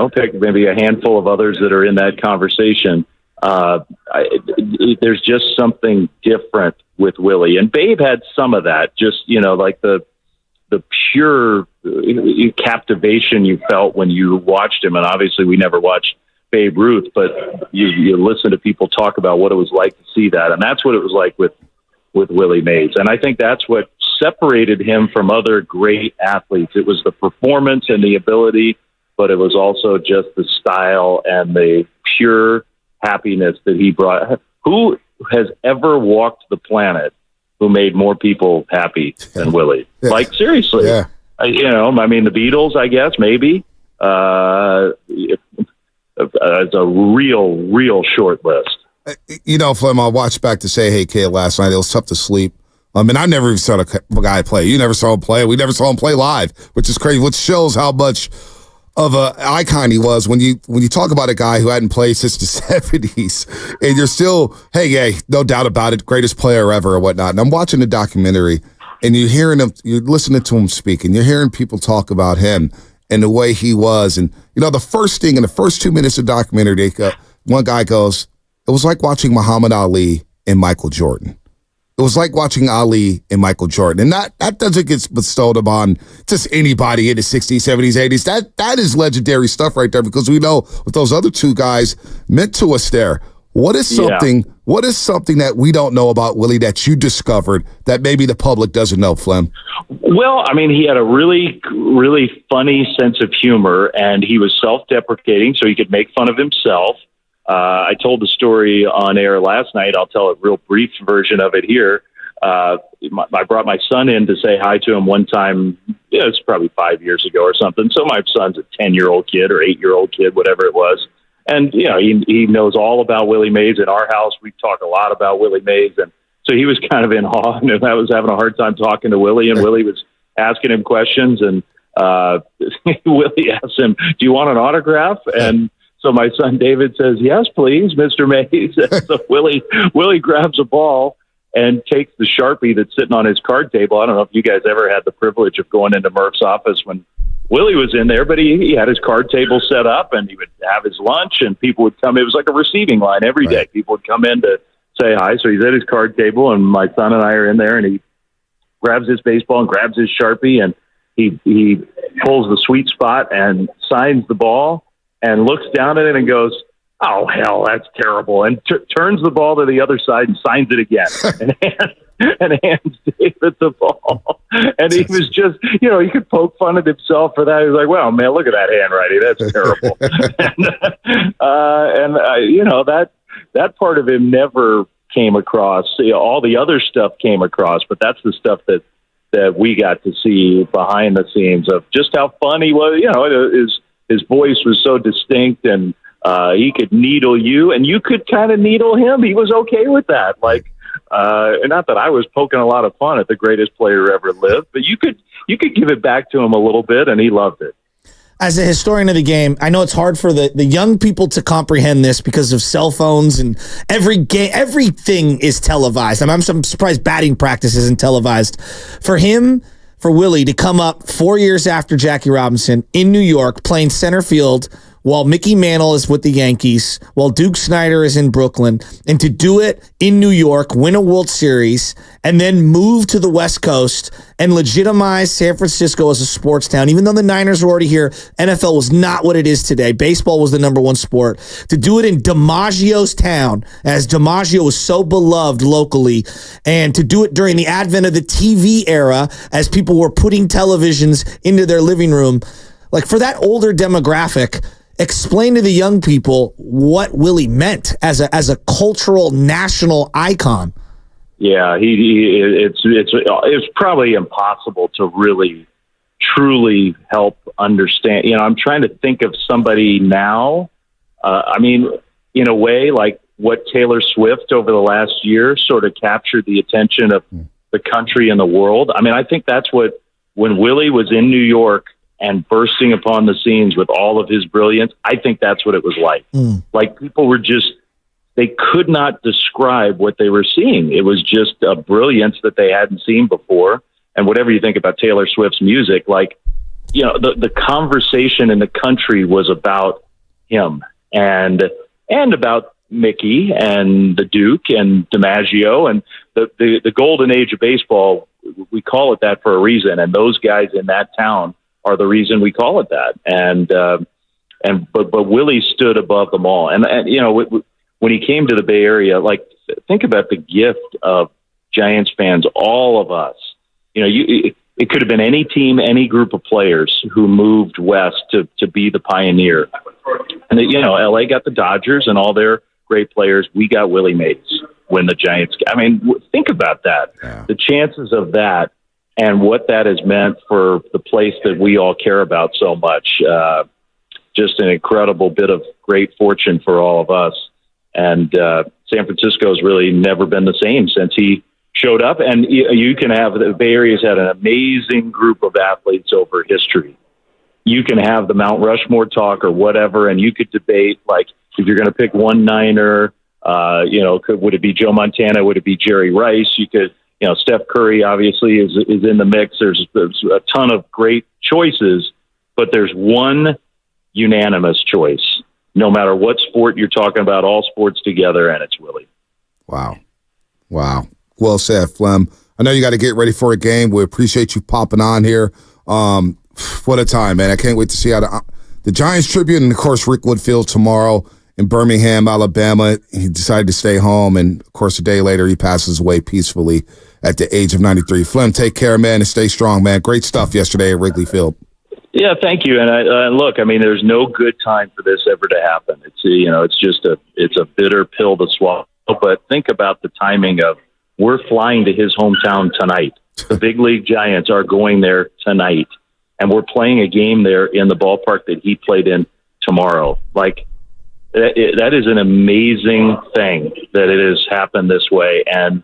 [SPEAKER 22] pick maybe a handful of others that are in that conversation, there's just something different with Willie. And Babe had some of that, just like the pure captivation you felt when you watched him. And obviously we never watched Babe Ruth, but you listen to people talk about what it was like to see that. And that's what it was like with Willie Mays. And I think that's what separated him from other great athletes. It was the performance and the ability, but it was also just the style and the pure happiness that he brought. Who has ever walked the planet who made more people happy than Willie? Yeah. Like, seriously. Yeah. The Beatles, I guess, maybe. It's a real short list.
[SPEAKER 21] Flem, I watched back to Say Hey Kid last night. It was tough to sleep. I never even saw the guy play. You never saw him play. We never saw him play live, which is crazy, which shows how much of an icon he was when you talk about a guy who hadn't played since the 70s, and you're still, hey, no doubt about it, greatest player ever or whatnot. And I'm watching the documentary, and you're listening to him speak, and you're hearing people talk about him and the way he was. And, the first thing in the first 2 minutes of the documentary, one guy goes, it was like watching Muhammad Ali and Michael Jordan. It was like watching Ali and Michael Jordan. And that doesn't get bestowed upon just anybody in the 60s, 70s, 80s. That is legendary stuff right there, because we know what those other two guys meant to us there. What is something that we don't know about Willie that you discovered that maybe the public doesn't know, Flem?
[SPEAKER 22] Well, he had a really, really funny sense of humor, and he was self-deprecating, so he could make fun of himself. I told the story on air last night. I'll tell a real brief version of it here. I brought my son in to say hi to him one time. It's probably 5 years ago or something. So my son's a 10-year-old kid or 8-year-old kid, whatever it was. And, he knows all about Willie Mays. In our house, we talk a lot about Willie Mays. And so he was kind of in awe. And I was having a hard time talking to Willie, and Willie was asking him questions. And Willie asked him, do you want an autograph? And so my son David says, yes, please, Mr. Mays. So Willie grabs a ball and takes the Sharpie that's sitting on his card table. I don't know if you guys ever had the privilege of going into Murph's office when Willie was in there, but he had his card table set up, and he would have his lunch, and people would come. It was like a receiving line every day. People would come in to say hi. So he's at his card table, and my son and I are in there, and he grabs his baseball and grabs his Sharpie, and he pulls the sweet spot and signs the ball and looks down at it and goes, "Oh, hell, that's terrible," and turns the ball to the other side and signs it again and hands David the ball. And he was just, he could poke fun at himself for that. He was like, "Well, man, look at that handwriting. That's terrible." That part of him never came across. All the other stuff came across, but that's the stuff that we got to see behind the scenes of just how fun he was. His voice was so distinct, and he could needle you, and you could kind of needle him. He was okay with that. Not that I was poking a lot of fun at the greatest player ever lived, but you could give it back to him a little bit, and he loved it.
[SPEAKER 3] As a historian of the game, I know it's hard for the young people to comprehend this because of cell phones and everything is televised. I'm surprised batting practice isn't televised. For Willie to come up 4 years after Jackie Robinson in New York playing center field while Mickey Mantle is with the Yankees, while Duke Snider is in Brooklyn, and to do it in New York, win a World Series, and then move to the West Coast and legitimize San Francisco as a sports town. Even though the Niners were already here, NFL was not what it is today. Baseball was the number one sport. To do it in DiMaggio's town, as DiMaggio was so beloved locally, and to do it during the advent of the TV era, as people were putting televisions into their living room, for that older demographic, explain to the young people what Willie meant as a cultural national icon.
[SPEAKER 22] Yeah, it's probably impossible to really truly help understand. I'm trying to think of somebody now. In a way, like what Taylor Swift over the last year sort of captured the attention of the country and the world. I think that's when Willie was in New York and bursting upon the scenes with all of his brilliance, I think that's what it was like. Like people were they could not describe what they were seeing. It was just a brilliance that they hadn't seen before. And whatever you think about Taylor Swift's music, the conversation in the country was about him and about Mickey and the Duke and DiMaggio and the golden age of baseball. We call it that for a reason. And those guys in that town are the reason we call it that. But Willie stood above them all. And when he came to the Bay Area, think about the gift of Giants fans, all of us. It could have been any team, any group of players who moved west to be the pioneer. And LA got the Dodgers and all their great players. We got Willie Mays when the Giants. Think about that. Yeah. The chances of that. And what that has meant for the place that we all care about so much. Just an incredible bit of great fortune for all of us. And San Francisco has really never been the same since he showed up. And you can have the Bay Area's had an amazing group of athletes over history. You can have the Mount Rushmore talk or whatever, and you could debate, if you're going to pick one Niner, would it be Joe Montana? Would it be Jerry Rice? You could. Steph Curry obviously is in the mix. There's a ton of great choices, but there's one unanimous choice, no matter what sport you're talking about, all sports together, and it's Willie.
[SPEAKER 21] Wow. Well said, Flem. I know you got to get ready for a game. We appreciate you popping on here. What a time, man. I can't wait to see how the Giants Tribune and, of course, Rickwood Field tomorrow in Birmingham, Alabama. He decided to stay home, and, of course, a day later he passes away peacefully at the age of 93. Flem, take care, man, and stay strong, man. Great stuff yesterday at Wrigley Field.
[SPEAKER 22] Yeah, thank you. And look, there's no good time for this ever to happen. It's a bitter pill to swallow. But think about the timing of we're flying to his hometown tonight. The big league Giants are going there tonight, and we're playing a game there in the ballpark that he played in tomorrow. That is an amazing thing that it has happened this way. And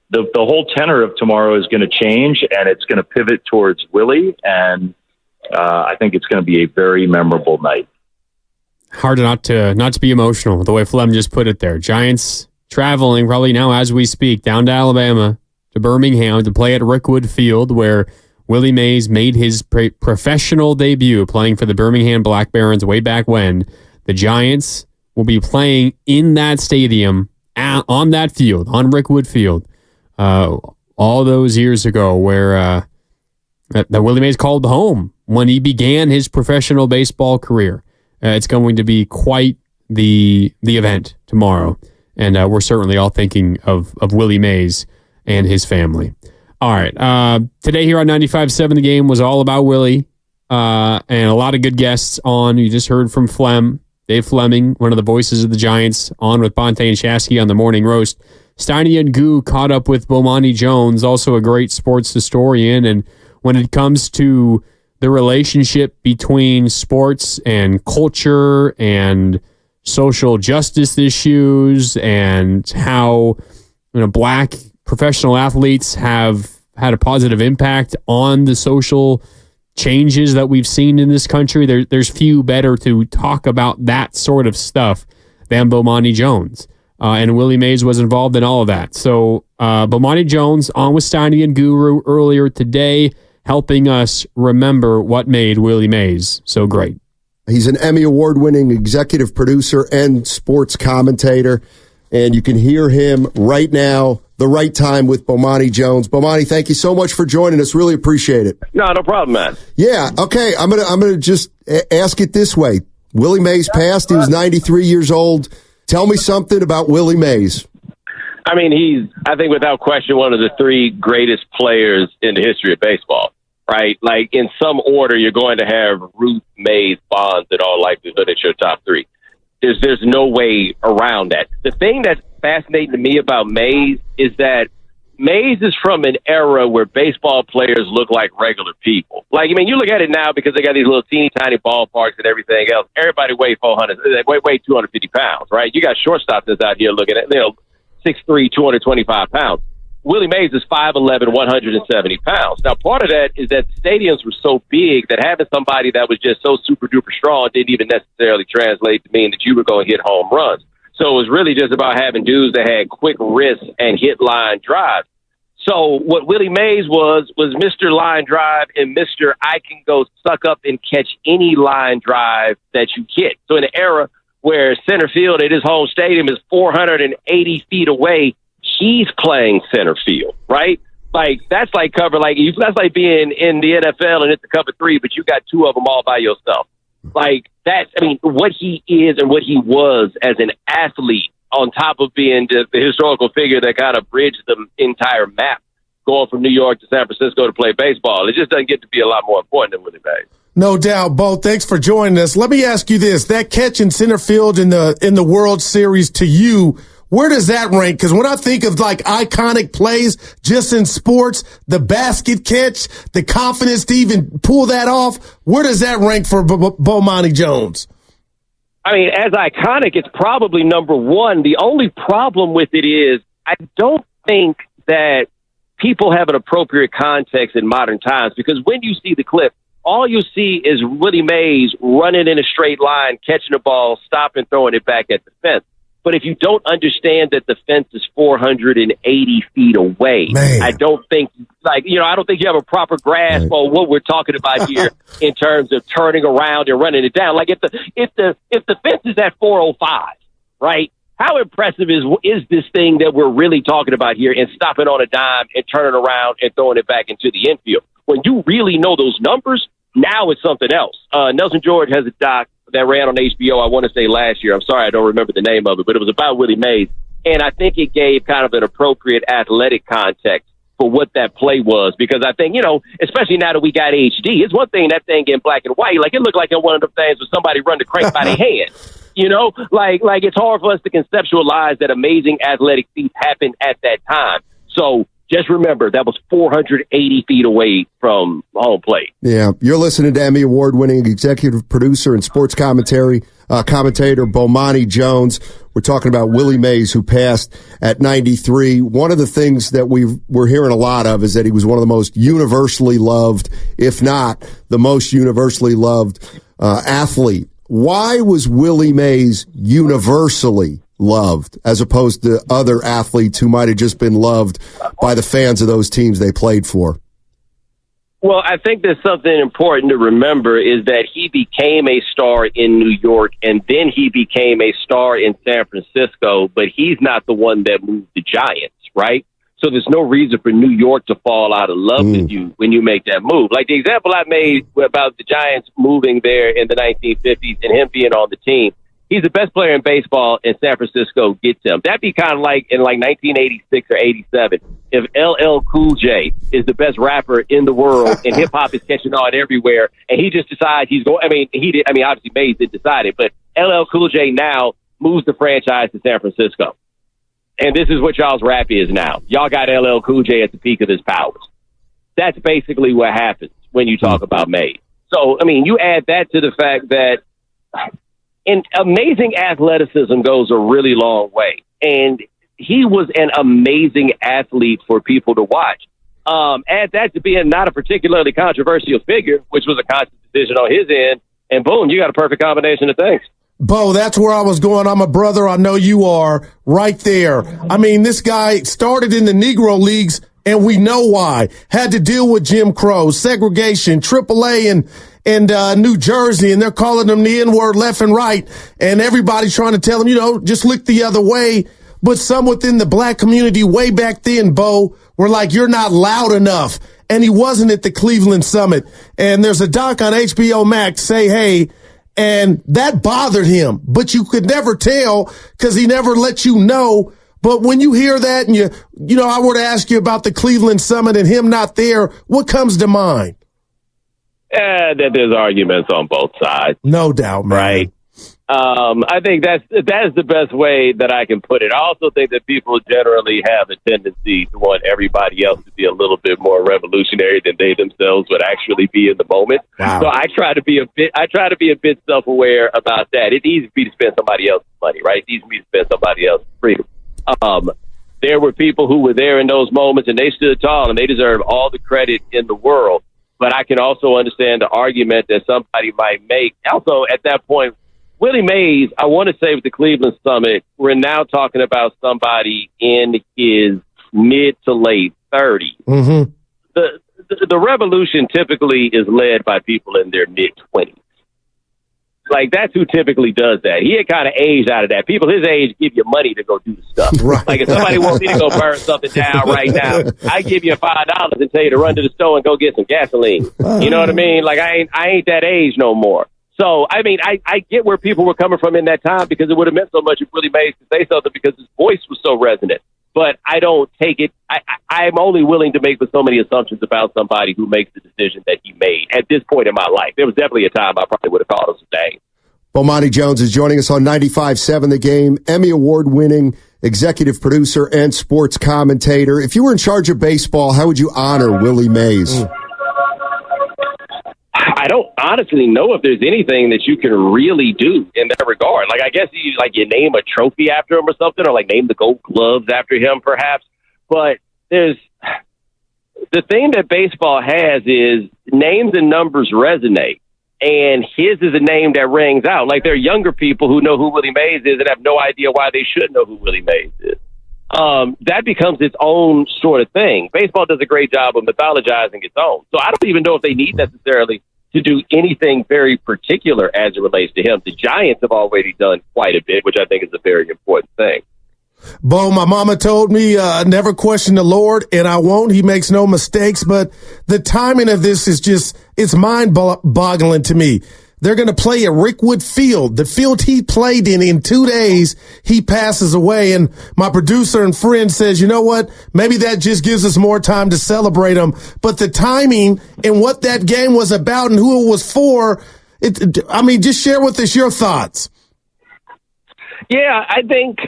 [SPEAKER 22] the whole tenor of tomorrow is going to change, and it's going to pivot towards Willie. And I think it's going to be a very memorable night.
[SPEAKER 20] Hard not to be emotional, the way Flem just put it there. Giants traveling probably now as we speak down to Alabama, to Birmingham to play at Rickwood Field, where Willie Mays made his professional debut playing for the Birmingham Black Barons way back when. The Giants will be playing in that stadium on that field, on Rickwood Field, all those years ago, where that Willie Mays called home when he began his professional baseball career. It's going to be quite the event tomorrow, and we're certainly all thinking of Willie Mays and his family. All right, today here on 95.7 The Game was all about Willie, and a lot of good guests on. You just heard from Dave Fleming, one of the voices of the Giants, on with Bonte and Shasky on the Morning Roast. Steiny and Goo caught up with Bowmani Jones, also a great sports historian, and when it comes to the relationship between sports and culture and social justice issues and how black professional athletes have had a positive impact on the social changes that we've seen in this country, there's few better to talk about that sort of stuff than Bowmani Jones. And Willie Mays was involved in all of that. So Bowmani Jones on with Steiny and Guru earlier today, helping us remember what made Willie Mays so great.
[SPEAKER 4] He's an Emmy Award-winning executive producer and sports commentator, and you can hear him right now, the right time with Bowmani Jones. Bowmani, thank you so much for joining us. Really appreciate it.
[SPEAKER 6] No problem, man.
[SPEAKER 4] Yeah, okay, I'm gonna just ask it this way. Willie Mays passed. He was 93 years old. Tell me something about Willie Mays.
[SPEAKER 6] I mean, he's, I think without question, one of the three greatest players in the history of baseball. Right? Like, in some order, you're going to have Ruth, Mays, Bonds, in all likelihood at your top three. There's no way around that. The thing that's fascinating to me about Mays is that Mays is from an era where baseball players look like regular people. Like, I mean, you look at it now because they got these little teeny tiny ballparks and everything else. Everybody weigh 250 pounds, right? You got shortstops that's out here looking at, 6'3", 225 pounds. Willie Mays is 5'11", 170 pounds. Now, part of that is that the stadiums were so big that having somebody that was just so super duper strong didn't even necessarily translate to mean that you were going to hit home runs. So it was really just about having dudes that had quick wrists and hit line drives. So what Willie Mays was Mr. Line Drive and Mr. I can go suck up and catch any line drive that you hit. So in an era where center field at his home stadium is 480 feet away, he's playing center field, right? Like, that's like that's like being in the NFL and it's a cover three, but you got two of them all by yourself. Like, that's, I mean, what he is and what he was as an athlete, on top of being the historical figure that kind of bridged the entire map, going from New York to San Francisco to play baseball. It just doesn't get to be a lot more important than Willie Mays.
[SPEAKER 11] No doubt, Bo. Thanks for joining us. Let me ask you this: that catch in center field in the World Series, to you, where does that rank? Because when I think of like iconic plays just in sports, the basket catch, the confidence to even pull that off, where does that rank for Bowmani Jones?
[SPEAKER 6] I mean, as iconic, it's probably number one. The only problem with it is I don't think that people have an appropriate context in modern times, because when you see the clip, all you see is Willie Mays running in a straight line, catching the ball, stopping, throwing it back at the fence. But if you don't understand that the fence is 480 feet away, I don't think, I don't think you have a proper grasp on what we're talking about here in terms of turning around and running it down. Like, if the fence is at 405, right? How impressive is this thing that we're really talking about here, and stopping on a dime and turning around and throwing it back into the infield? When you really know those numbers, now it's something else. Nelson George has a doc that ran on HBO, I want to say last year. I'm sorry, I don't remember the name of it, but it was about Willie Mays. And I think it gave kind of an appropriate athletic context for what that play was, because I think, especially now that we got HD, it's one thing, that thing in black and white, like, it looked like in one of the things where somebody run the crank by their hand. Like it's hard for us to conceptualize that amazing athletic feat happened at that time. So just remember, that was 480 feet away from home plate.
[SPEAKER 4] Yeah, you're listening to Emmy Award-winning executive producer and sports commentator Bowmani Jones. We're talking about Willie Mays, who passed at 93. One of the things that we're hearing a lot of is that he was one of the most universally loved, if not the most universally loved athlete. Why was Willie Mays universally loved as opposed to other athletes who might have just been loved by the fans of those teams they played for?
[SPEAKER 6] Well, I think there's something important to remember is that he became a star in New York and then he became a star in San Francisco, but he's not the one that moved the Giants, right? So there's no reason for New York to fall out of love with you when you make that move. Like the example I made about the Giants moving there in the 1950s and him being on the team, he's the best player in baseball and San Francisco gets him. That'd be kind of like in like 1986 or 87. If LL Cool J is the best rapper in the world and hip hop is catching on everywhere and he just decides he's going, obviously Mays didn't decide it, but LL Cool J now moves the franchise to San Francisco. And this is what y'all's rap is now. Y'all got LL Cool J at the peak of his powers. That's basically what happens when you talk about Mays. So, you add that to the fact that amazing athleticism goes a really long way. And he was an amazing athlete for people to watch. Add that to being not a particularly controversial figure, which was a conscious decision on his end, and boom, you got a perfect combination of things.
[SPEAKER 11] Bo, that's where I was going. I'm a brother. I know you are right there. This guy started in the Negro Leagues, and we know why. Had to deal with Jim Crow, segregation, AAA and New Jersey, and they're calling them the N-word left and right, and everybody's trying to tell them, just look the other way. But some within the black community way back then, Bo, were like, you're not loud enough. And he wasn't at the Cleveland Summit. And there's a doc on HBO Max, Say Hey, and that bothered him, but you could never tell because he never let you know. But when you hear that and I were to ask you about the Cleveland Summit and him not there, what comes to mind?
[SPEAKER 6] That there's arguments on both sides.
[SPEAKER 11] No doubt, man.
[SPEAKER 6] Right. I think that's the best way that I can put it. I also think that people generally have a tendency to want everybody else to be a little bit more revolutionary than they themselves would actually be in the moment.
[SPEAKER 11] Wow.
[SPEAKER 6] So I try to be a bit self-aware about that. It's easy for me to spend somebody else's money, right? It's easy for me to spend somebody else's freedom. There were people who were there in those moments and they stood tall and they deserve all the credit in the world. But I can also understand the argument that somebody might make. Also, at that point, Willie Mays, I want to say with the Cleveland Summit, we're now talking about somebody in his mid to late 30s.
[SPEAKER 11] Mm-hmm.
[SPEAKER 6] The revolution typically is led by people in their mid 20s. Like, that's who typically does that. He had kind of aged out of that. People his age give you money to go do stuff.
[SPEAKER 11] Right.
[SPEAKER 6] Like, if somebody wants me to go burn something down right now, I give you $5 and tell you to run to the store and go get some gasoline. You know what I mean? Like, I ain't that age no more. So, I get where people were coming from in that time because it would have meant so much if Willie Mays could say something because his voice was so resonant. But I don't take it. I'm only willing to make so many assumptions about somebody who makes the decision that he made at this point in my life. There was definitely a time I probably would have called him some names.
[SPEAKER 4] Bowmani Jones is joining us on 95.7 The Game, Emmy Award-winning executive producer and sports commentator. If you were in charge of baseball, how would you honor Willie Mays?
[SPEAKER 6] I don't honestly know if there's anything that you can really do in that regard. Like, I guess you name a trophy after him or something, or like name the Gold Gloves after him, perhaps. But there's the thing that baseball has is names and numbers resonate, and his is a name that rings out. Like, there are younger people who know who Willie Mays is and have no idea why they should know who Willie Mays is. That becomes its own sort of thing. Baseball does a great job of mythologizing its own. So I don't even know if they need necessarily to do anything very particular as it relates to him. The Giants have already done quite a bit, which I think is a very important thing.
[SPEAKER 11] Bo, my mama told me never question the Lord, and I won't. He makes no mistakes, but the timing of this is just, it's mind-boggling to me. They're going to play at Rickwood Field, the field he played in 2 days. He passes away, and my producer and friend says, you know what? Maybe that just gives us more time to celebrate him. But the timing and what that game was about and who it was for, just share with us your thoughts.
[SPEAKER 6] Yeah, I think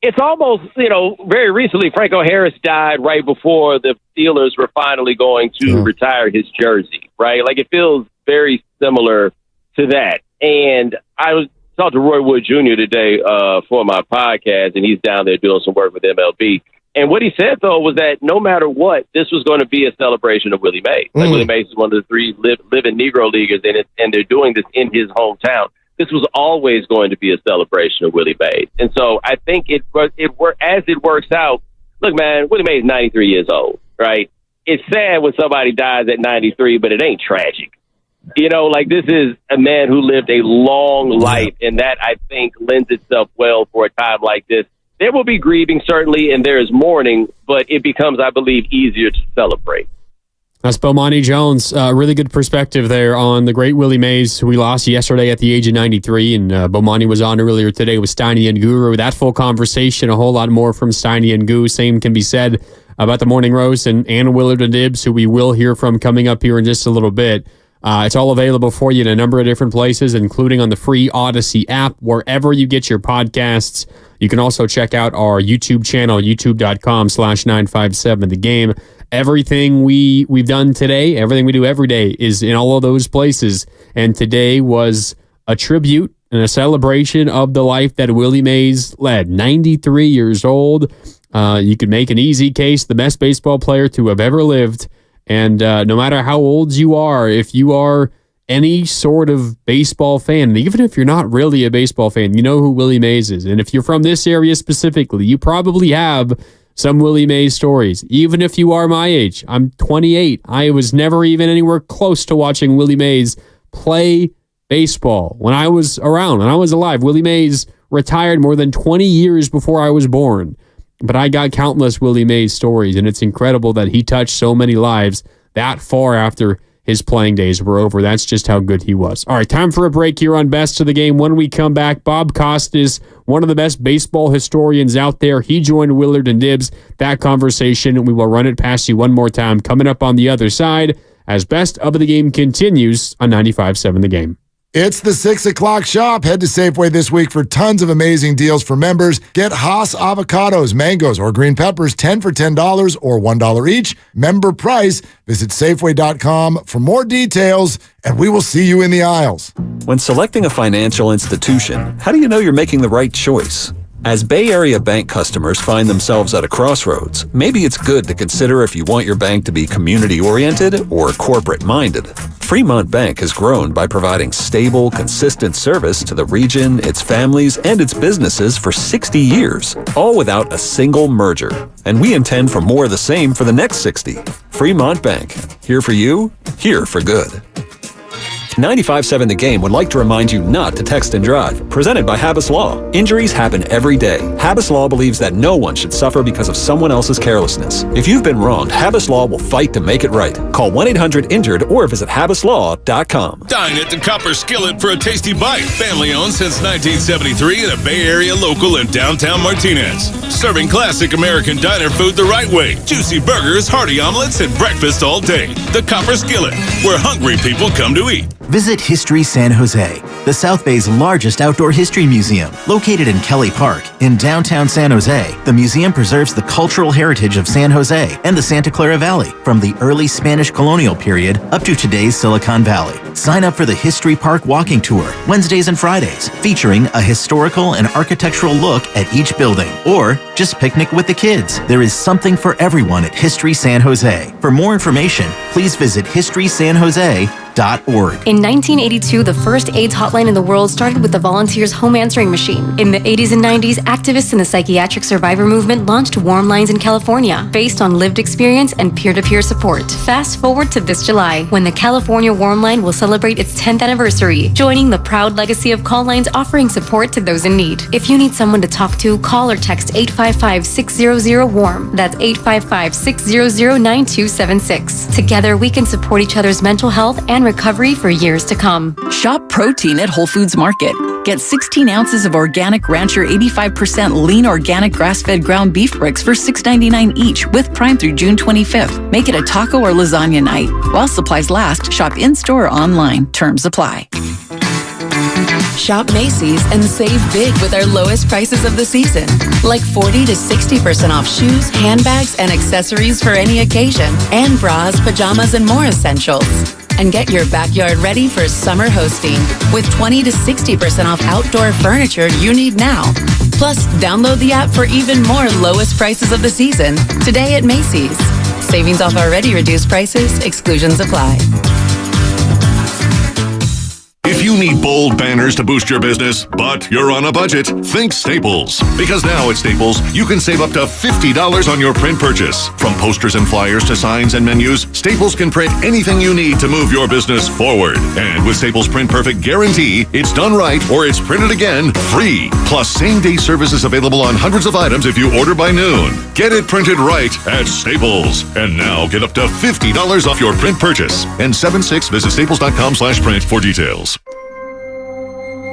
[SPEAKER 6] it's almost, very recently, Franco Harris died right before the Steelers were finally going to retire his jersey, right? Like, it feels very similar to that. And I was talking to Roy Wood Jr. today for my podcast, and he's down there doing some work with MLB. And what he said, though, was that no matter what, this was going to be a celebration of Willie Mays. Like, Willie Mays is one of the three living Negro Leaguers, and they're doing this in his hometown. This was always going to be a celebration of Willie Mays. And so I think as it works out, look, man, Willie Mays is 93 years old, right? it's sad when somebody dies at 93, but it ain't tragic. You know, like, this is a man who lived a long life, and that, I think, lends itself well for a time like this. There will be grieving, certainly, and there is mourning, but it becomes, I believe, easier to celebrate.
[SPEAKER 20] That's Bowmani Jones. Really good perspective there on the great Willie Mays, who we lost yesterday at the age of 93. And Bowmani was on earlier today with Steiny and Guru. That full conversation, a whole lot more from Steiny and Guru. Same can be said about the Morning Roast and Anna Willard and Dibbs, who we will hear from coming up here in just a little bit. It's all available for you in a number of different places, including on the free Odyssey app, wherever you get your podcasts. You can also check out our YouTube channel, youtube.com/957thegame. Everything we've done today, everything we do every day is in all of those places. And today was a tribute and a celebration of the life that Willie Mays led. 93 years old. You could make an easy case, the best baseball player to have ever lived. And no matter how old you are, if you are any sort of baseball fan, even if you're not really a baseball fan, you know who Willie Mays is. And if you're from this area specifically, you probably have some Willie Mays stories. Even if you are my age, I'm 28. I was never even anywhere close to watching Willie Mays play baseball when I was around, when I was alive. Willie Mays retired more than 20 years before I was born. But I got countless Willie Mays stories, and it's incredible that he touched so many lives that far after his playing days were over. That's just how good he was. All right, time for a break here on Best of the Game. When we come back, Bob Costas, one of the best baseball historians out there. He joined Willard and Dibbs. That conversation, we will run it past you one more time. Coming up on the other side as Best of the Game continues on 95.7 The Game.
[SPEAKER 12] It's the 6 o'clock shop. Head to Safeway this week for tons of amazing deals for members. Get Haas avocados, mangoes, or green peppers, 10 for $10 or $1 each. Member price. Visit Safeway.com for more details, and we will see you in the aisles.
[SPEAKER 13] When selecting a financial institution, how do you know you're making the right choice? As Bay Area bank customers find themselves at a crossroads, maybe it's good to consider if you want your bank to be community-oriented or corporate-minded. Fremont Bank has grown by providing stable, consistent service to the region, its families, and its businesses for 60 years, all without a single merger. And we intend for more of the same for the next 60. Fremont Bank. Here for you, here for good. 95.7 The Game would like to remind you not to text and drive. Presented by Habas Law. Injuries happen every day. Habas Law believes that no one should suffer because of someone else's carelessness. If you've been wronged, Habas Law will fight to make it right. Call 1-800-INJURED or visit habaslaw.com.
[SPEAKER 14] Dine at the Copper Skillet for a tasty bite. Family owned since 1973 and a Bay Area local in downtown Martinez. Serving classic American diner food the right way. Juicy burgers, hearty omelets, and breakfast all day. The Copper Skillet, where hungry people come to eat.
[SPEAKER 15] Visit History San Jose, the South Bay's largest outdoor history museum. Located in Kelly Park, in downtown San Jose, the museum preserves the cultural heritage of San Jose and the Santa Clara Valley, from the early Spanish colonial period up to today's Silicon Valley. Sign up for the History Park Walking Tour, Wednesdays and Fridays, featuring a historical and architectural look at each building. Or just picnic with the kids. There is something for everyone at History San Jose. For more information, please visit historysanjose.org.
[SPEAKER 16] In 1982, the first AIDS hotline in the world started with the Volunteers Home Answering Machine. In the 80s and 90s, activists in the psychiatric survivor movement launched Warm Lines in California, based on lived experience and peer-to-peer support. Fast forward to this July, when the California Warm Line will celebrate its 10th anniversary, joining the proud legacy of call lines offering support to those in need. If you need someone to talk to, call or text 855-600-WARM. That's 855-600-9276. Together, we can support each other's mental health and recovery for years to come.
[SPEAKER 7] Shop protein at Whole Foods Market. Get 16 ounces of organic Rancher 85% lean organic grass-fed ground beef bricks for $6.99 each with Prime through June 25th. Make it a taco or lasagna night. While supplies last, shop in-store or online. Terms apply.
[SPEAKER 19] Shop Macy's and save big with our lowest prices of the season. Like 40 to 60% off shoes, handbags, and accessories for any occasion. And bras, pajamas, and more essentials. And get your backyard ready for summer hosting with 20 to 60% off outdoor furniture you need now. Plus, download the app for even more lowest prices of the season today at Macy's. Savings off already reduced prices. Exclusions apply.
[SPEAKER 1] If you need bold banners to boost your business, but you're on a budget, think Staples. Because now at Staples, you can save up to $50 on your print purchase. From posters and flyers to signs and menus, Staples can print anything you need to move your business forward. And with Staples Print Perfect Guarantee, it's done right or it's printed again free. Plus, same-day service is available on hundreds of items if you order by noon. Get it printed right at Staples. And now get up to $50 off your print purchase. N76, visit staples.com/print for details.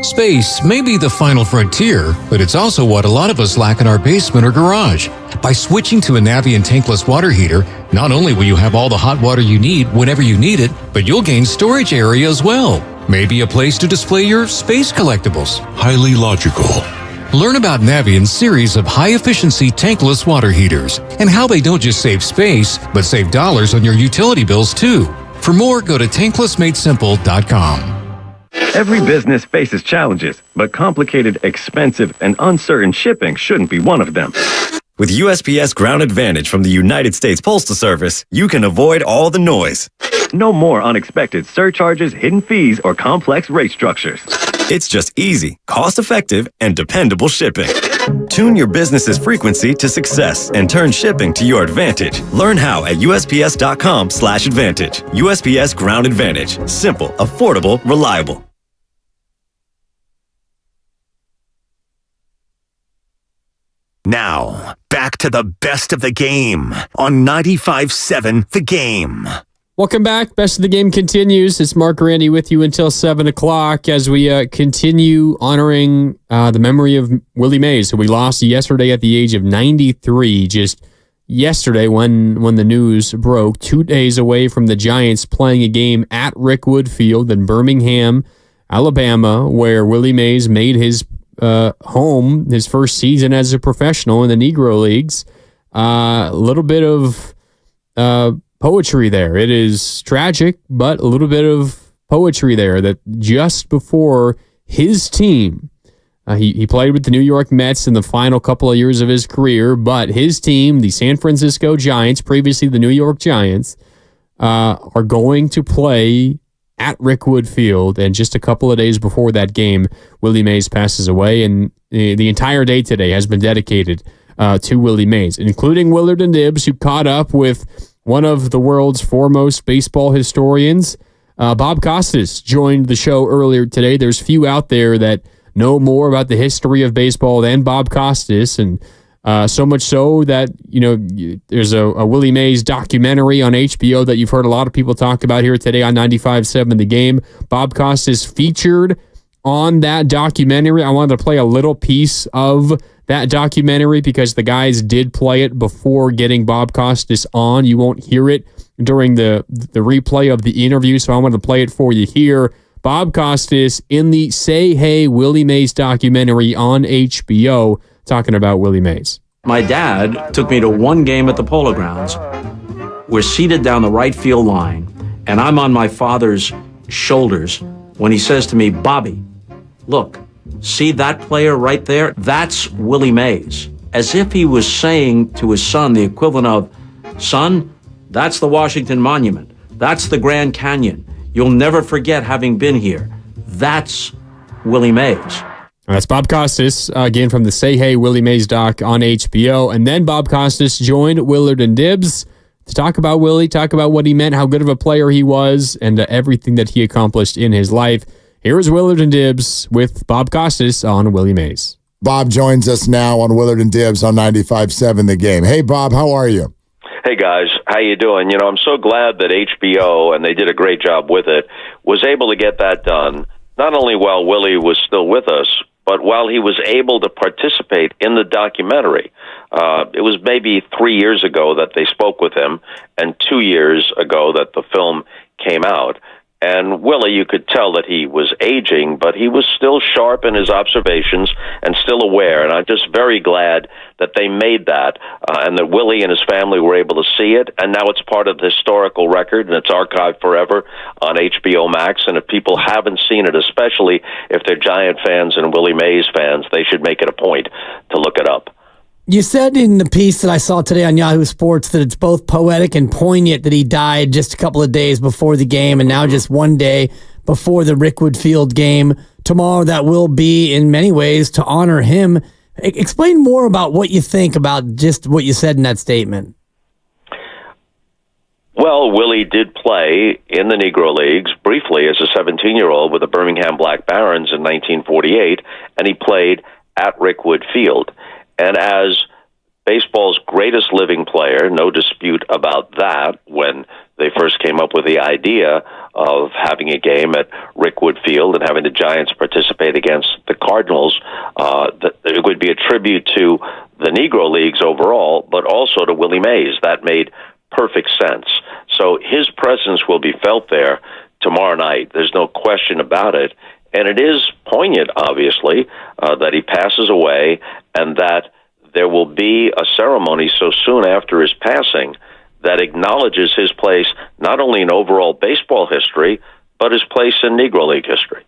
[SPEAKER 5] Space may be the final frontier, but it's also what a lot of us lack in our basement or garage. By switching to a Navien tankless water heater, not only will you have all the hot water you need whenever you need it, but you'll gain storage area as well. Maybe a place to display your space collectibles. Highly logical. Learn about Navien's series of high-efficiency tankless water heaters and how they don't just save space, but save dollars on your utility bills too. For more, go to tanklessmadesimple.com.
[SPEAKER 23] Every business faces challenges, but complicated, expensive, and uncertain shipping shouldn't be one of them.
[SPEAKER 24] With USPS Ground Advantage from the United States Postal Service, you can avoid all the noise.
[SPEAKER 23] No more unexpected surcharges, hidden fees, or complex rate structures.
[SPEAKER 24] It's just easy, cost-effective, and dependable shipping. Tune your business's frequency to success and turn shipping to your advantage. Learn how at USPS.com/advantage. USPS Ground Advantage. Simple, affordable, reliable.
[SPEAKER 10] Now, back to the best of the game on 95.7 The Game.
[SPEAKER 20] Welcome back. Best of the Game continues. It's Mark Randy with you until 7 o'clock as we continue honoring the memory of Willie Mays, who we lost yesterday at the age of 93. Just yesterday when the news broke, 2 days away from the Giants playing a game at Rickwood Field in Birmingham, Alabama, where Willie Mays made his home, his first season as a professional in the Negro Leagues. A little bit of poetry there. It is tragic, but a little bit of poetry there that just before his team, he played with the New York Mets in the final couple of years of his career, but his team, the San Francisco Giants, previously the New York Giants, are going to play at Rickwood Field, and just a couple of days before that game, Willie Mays passes away, and the entire day today has been dedicated to Willie Mays, including Willard and Dibbs, who caught up with one of the world's foremost baseball historians. Bob Costas joined the show earlier today. There's few out there that know more about the history of baseball than Bob Costas, and so much so that, there's a Willie Mays documentary on HBO that you've heard a lot of people talk about here today on 95.7 The Game. Bob Costas featured on that documentary. I wanted to play a little piece of that documentary because the guys did play it before getting Bob Costas on. You won't hear it during the replay of the interview, so I want to play it for you here. Bob Costas in the Say Hey Willie Mays documentary on HBO talking about Willie Mays.
[SPEAKER 25] My dad took me to one game at the Polo Grounds. We're seated down the right field line, and I'm on my father's shoulders when he says to me, "Bobby, look, see that player right there? That's Willie Mays." As if he was saying to his son the equivalent of, "Son, that's the Washington Monument. That's the Grand Canyon. You'll never forget having been here. That's Willie Mays."
[SPEAKER 20] That's Bob Costas, again from the Say Hey Willie Mays doc on HBO. And then Bob Costas joined Willard and Dibbs to talk about Willie, talk about what he meant, how good of a player he was, and everything that he accomplished in his life. Here is Willard and Dibbs with Bob Costas on Willie Mays.
[SPEAKER 12] Bob joins us now on Willard and Dibbs on 95.7 The Game. Hey, Bob, how are you?
[SPEAKER 26] Hey, guys. How you doing? I'm so glad that HBO, and they did a great job with it, was able to get that done, not only while Willie was still with us, but while he was able to participate in the documentary. It was maybe 3 years ago that they spoke with him, and 2 years ago that the film came out. And Willie, you could tell that he was aging, but he was still sharp in his observations and still aware. And I'm just very glad that they made that, and that Willie and his family were able to see it. And now it's part of the historical record, and it's archived forever on HBO Max. And if people haven't seen it, especially if they're Giant fans and Willie Mays fans, they should make it a point to look it up.
[SPEAKER 3] You said in the piece that I saw today on Yahoo Sports that it's both poetic and poignant that he died just a couple of days before the game, and now just one day before the Rickwood Field game tomorrow that will be in many ways to honor him. Explain more about what you think about just what you said in that statement.
[SPEAKER 26] Well, Willie did play in the Negro Leagues briefly as a 17-year-old with the Birmingham Black Barons in 1948, and he played at Rickwood Field. And as baseball's greatest living player, no dispute about that, when they first came up with the idea of having a game at Rickwood Field and having the Giants participate against the Cardinals, that it would be a tribute to the Negro Leagues overall, but also to Willie Mays. That made perfect sense. So his presence will be felt there tomorrow night. There's no question about it. And it is poignant, obviously, that he passes away and that there will be a ceremony so soon after his passing that acknowledges his place not only in overall baseball history, but his place in Negro League history.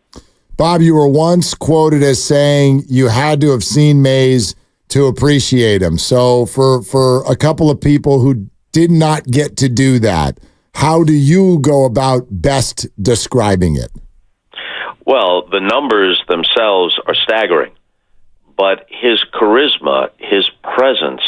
[SPEAKER 12] Bob, you were once quoted as saying you had to have seen Mays to appreciate him. So for a couple of people who did not get to do that, how do you go about best describing it?
[SPEAKER 26] Well, the numbers themselves are staggering, but his charisma, his presence,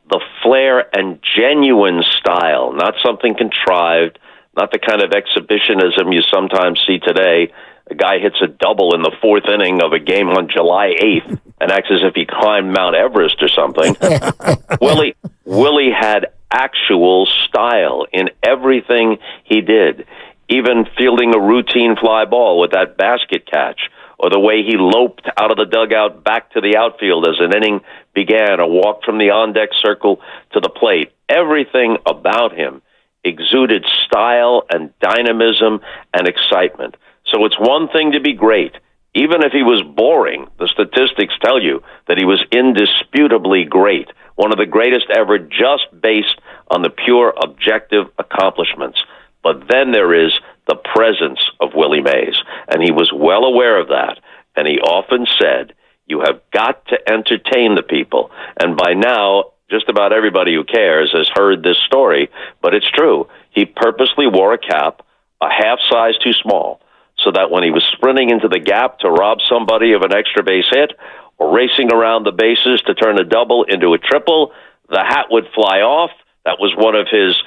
[SPEAKER 26] the flair and genuine style, not something contrived, not the kind of exhibitionism you sometimes see today. A guy hits a double in the fourth inning of a game on July 8th and acts as if he climbed Mount Everest or something. Willie had actual style in everything he did, even fielding a routine fly ball with that basket catch, or the way he loped out of the dugout back to the outfield as an inning began, or walked from the on-deck circle to the plate. Everything about him exuded style and dynamism and excitement. So it's one thing to be great. Even if he was boring, the statistics tell you that he was indisputably great, one of the greatest ever, just based on the pure objective accomplishments. But then there is the presence of Willie Mays, and he was well aware of that. And he often said, you have got to entertain the people. And by now, just about everybody who cares has heard this story, but it's true. He purposely wore a cap a half size too small, so that when he was sprinting into the gap to rob somebody of an extra base hit or racing around the bases to turn a double into a triple, the hat would fly off. That was one of his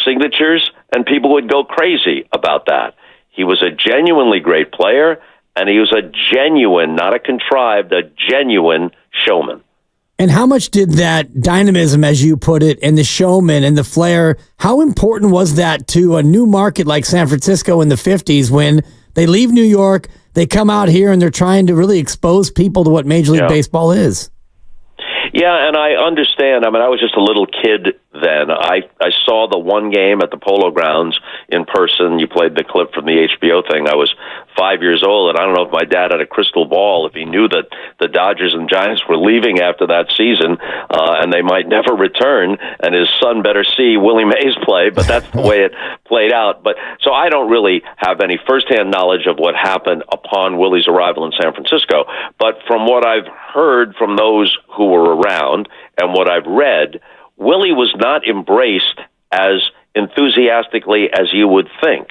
[SPEAKER 26] signatures, and people would go crazy about that. He was a genuinely great player, and he was a genuine, not a contrived, a genuine showman.
[SPEAKER 3] And how much did that dynamism, as you put it, and the showman and the flair, how important was that to a new market like San Francisco in the 50s when they leave New York, they come out here, and they're trying to really expose people to what Major League Baseball is?
[SPEAKER 26] Yeah, and I understand. I mean, I was just a little kid then. I saw the one game at the Polo Grounds in person. You played the clip from the HBO thing. I was 5 years old, and I don't know if my dad had a crystal ball, if he knew that the Dodgers and Giants were leaving after that season, and they might never return, and his son better see Willie Mays play, but that's the way it played out. But so I don't really have any firsthand knowledge of what happened upon Willie's arrival in San Francisco. But from what I've heard from those who were around and what I've read, Willie was not embraced as enthusiastically as you would think.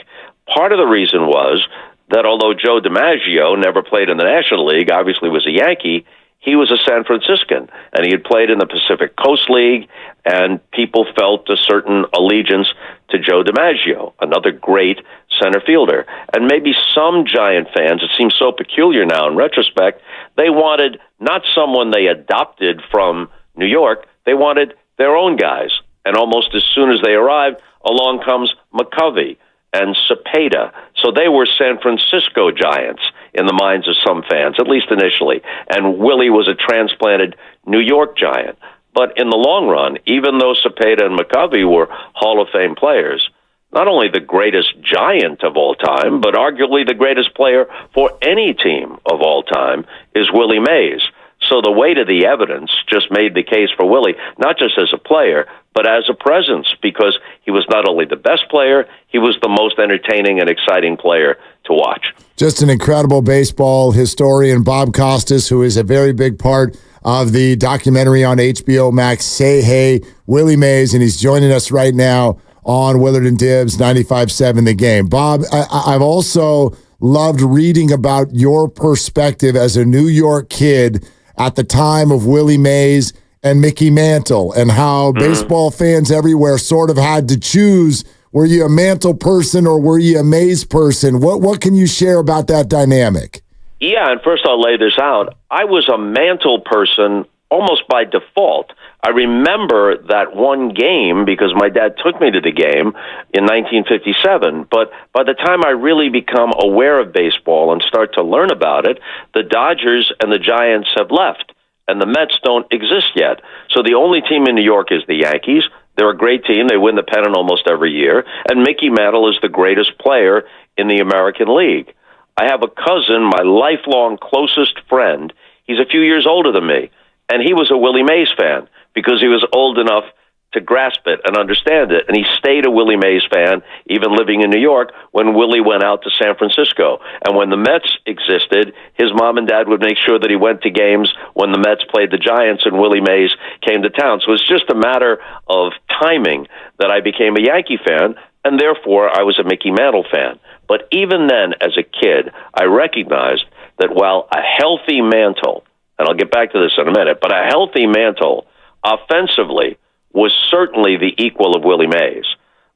[SPEAKER 26] Part of the reason was that although Joe DiMaggio never played in the National League, obviously was a Yankee, he was a San Franciscan, and he had played in the Pacific Coast League, and people felt a certain allegiance to Joe DiMaggio, another great center fielder. And maybe some Giant fans, it seems so peculiar now in retrospect, they wanted not someone they adopted from New York, they wanted their own guys. And almost as soon as they arrived, along comes McCovey and Cepeda. So they were San Francisco Giants in the minds of some fans, at least initially. And Willie was a transplanted New York Giant. But in the long run, even though Cepeda and McCovey were Hall of Fame players, not only the greatest Giant of all time, but arguably the greatest player for any team of all time is Willie Mays. So the weight of the evidence just made the case for Willie, not just as a player, but as a presence, because he was not only the best player, he was the most entertaining and exciting player to watch.
[SPEAKER 12] Just an incredible baseball historian, Bob Costas, who is a very big part of the documentary on HBO Max, Say Hey, Willie Mays, and he's joining us right now on Willard and Dibbs 95.7 The Game. Bob, I've also loved reading about your perspective as a New York kid at the time of Willie Mays and Mickey Mantle, and how baseball fans everywhere sort of had to choose, were you a Mantle person or were you a Mays person? What can you share about that dynamic?
[SPEAKER 26] Yeah, and first I'll lay this out. I was a Mantle person almost by default. I remember that one game because my dad took me to the game in 1957, but by the time I really become aware of baseball and start to learn about it, the Dodgers and the Giants have left, and the Mets don't exist yet. So the only team in New York is the Yankees. They're a great team. They win the pennant almost every year, and Mickey Mantle is the greatest player in the American League. I have a cousin, my lifelong closest friend. He's a few years older than me, and he was a Willie Mays fan because he was old enough to grasp it and understand it. And he stayed a Willie Mays fan, even living in New York, when Willie went out to San Francisco. And when the Mets existed, his mom and dad would make sure that he went to games when the Mets played the Giants and Willie Mays came to town. So it's just a matter of timing that I became a Yankee fan, and therefore I was a Mickey Mantle fan. But even then, as a kid, I recognized that while a healthy Mantle, and I'll get back to this in a minute, but a healthy Mantle offensively was certainly the equal of Willie Mays.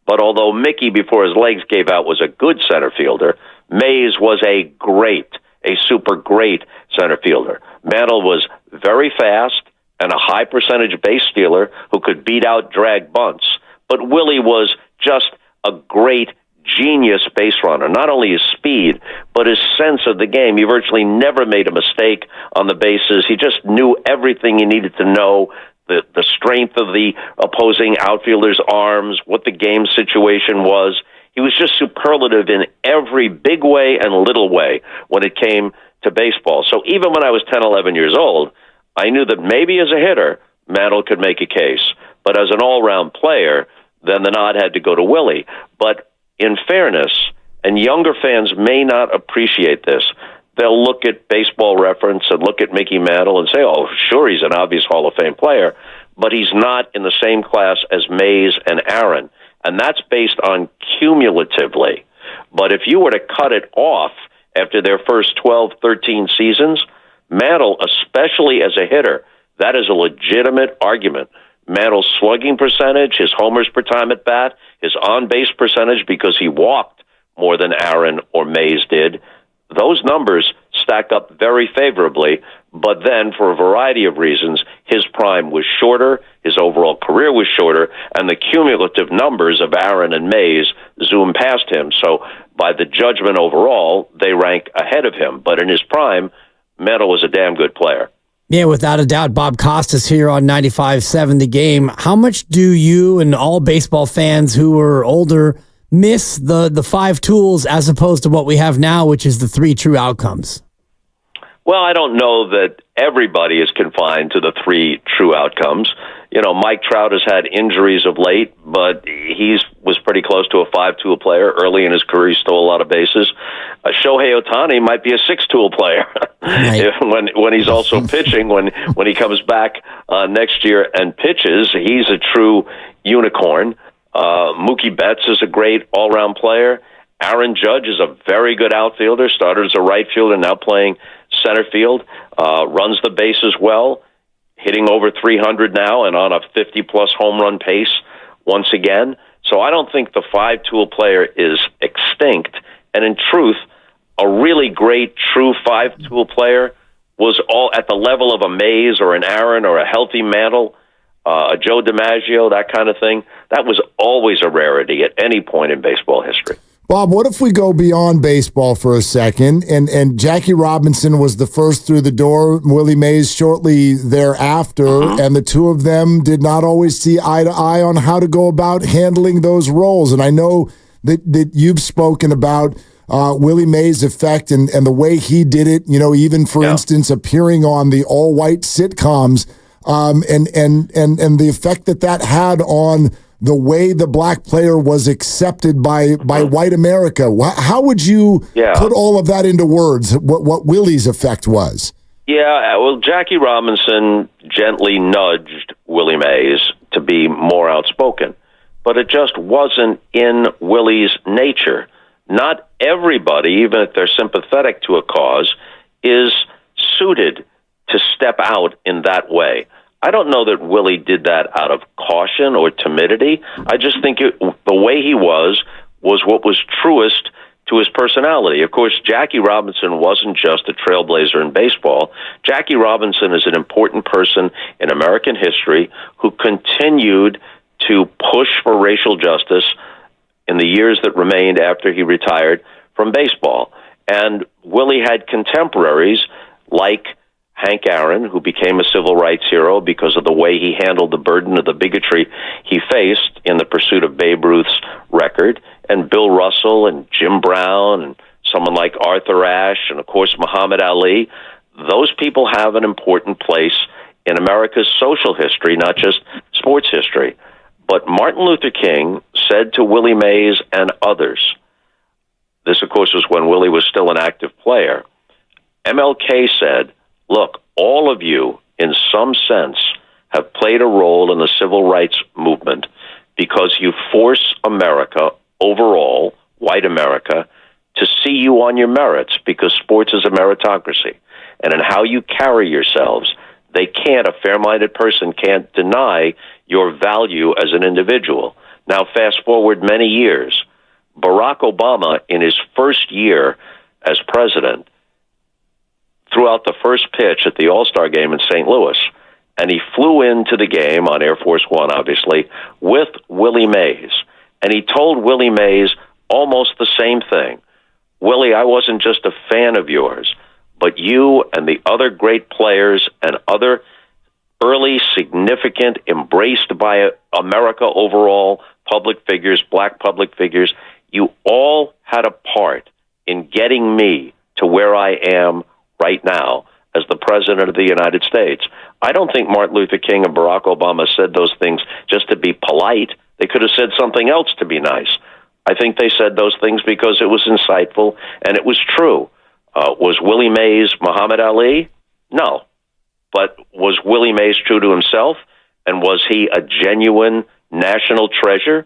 [SPEAKER 26] But although Mickey, before his legs gave out, was a good center fielder, Mays was a super great center fielder. Mantle was very fast and a high percentage base stealer who could beat out drag bunts. But Willie was just a great genius base runner, not only his speed, but his sense of the game. He virtually never made a mistake on the bases. He just knew everything he needed to know, the strength of the opposing outfielder's arms, what the game situation was. He was just superlative in every big way and little way when it came to baseball. So even when I was 10, 11 years old, I knew that maybe as a hitter, Mantle could make a case. But as an all-round player, then the nod had to go to Willie. But in fairness, and younger fans may not appreciate this, they'll look at Baseball Reference and look at Mickey Mantle and say, oh, sure, he's an obvious Hall of Fame player, but he's not in the same class as Mays and Aaron, and that's based on cumulatively. But if you were to cut it off after their first 12, 13 seasons, Mantle, especially as a hitter, that is a legitimate argument. Mantle's slugging percentage, his homers per time at bat, his on-base percentage because he walked more than Aaron or Mays did, those numbers stack up very favorably, but then for a variety of reasons, his prime was shorter, his overall career was shorter, and the cumulative numbers of Aaron and Mays zoom past him. So by the judgment overall, they rank ahead of him. But in his prime, Mantle was a damn good player.
[SPEAKER 3] Yeah, without a doubt. Bob Costas here on 95.7 The Game. How much do you and all baseball fans who are older miss the five tools as opposed to what we have now, which is the three true outcomes?
[SPEAKER 26] Well, I don't know that everybody is confined to the three true outcomes. You know, Mike Trout has had injuries of late, but he was pretty close to a five-tool player. Early in his career, he stole a lot of bases. Shohei Ohtani might be a six-tool player right. when he's also pitching. When he comes back next year and pitches, he's a true unicorn. Mookie Betts is a great all-round player. Aaron Judge is a very good outfielder, started as a right fielder, now playing center field, runs the bases well, hitting over 300 now and on a 50-plus home run pace once again. So I don't think the five-tool player is extinct. And in truth, a really great true five-tool player was all at the level of a Mays or an Aaron or a healthy Mantle, a Joe DiMaggio, that kind of thing. That was always a rarity at any point in baseball history.
[SPEAKER 12] Bob, what if we go beyond baseball for a second? And Jackie Robinson was the first through the door, Willie Mays shortly thereafter, and the two of them did not always see eye to eye on how to go about handling those roles. And I know that you've spoken about Willie Mays' effect and the way he did it, you know, even, for instance, appearing on the all-white sitcoms, and the effect that had on the way the black player was accepted by white America. How would you put all of that into words, what Willie's effect was?
[SPEAKER 26] Yeah, well, Jackie Robinson gently nudged Willie Mays to be more outspoken, but it just wasn't in Willie's nature. not everybody, even if they're sympathetic to a cause, is suited to step out in that way. I don't know that Willie did that out of caution or timidity. I just think the way he was what was truest to his personality. Of course, Jackie Robinson wasn't just a trailblazer in baseball. Jackie Robinson is an important person in American history who continued to push for racial justice in the years that remained after he retired from baseball. And Willie had contemporaries like Hank Aaron, who became a civil rights hero because of the way he handled the burden of the bigotry he faced in the pursuit of Babe Ruth's record, and Bill Russell and Jim Brown and someone like Arthur Ashe and, of course, Muhammad Ali. Those people have an important place in America's social history, not just sports history. But Martin Luther King said to Willie Mays and others, this, of course, was when Willie was still an active player, MLK said, look, all of you, in some sense, have played a role in the civil rights movement because you force America overall, white America, to see you on your merits, because sports is a meritocracy. And in how you carry yourselves, a fair-minded person can't deny your value as an individual. Now, fast forward many years, Barack Obama, in his first year as president, threw out the first pitch at the All-Star game in St. Louis, and he flew into the game on Air Force One, obviously, with Willie Mays. And he told Willie Mays almost the same thing. Willie, I wasn't just a fan of yours, but you and the other great players and other early, significant, embraced by America overall public figures, black public figures, you all had a part in getting me to where I am right now as the President of the United States. I don't think Martin Luther King and Barack Obama said those things just to be polite. They could have said something else to be nice. I think they said those things because it was insightful and it was true. Was Willie Mays Muhammad Ali? No. But was Willie Mays true to himself? And was he a genuine national treasure,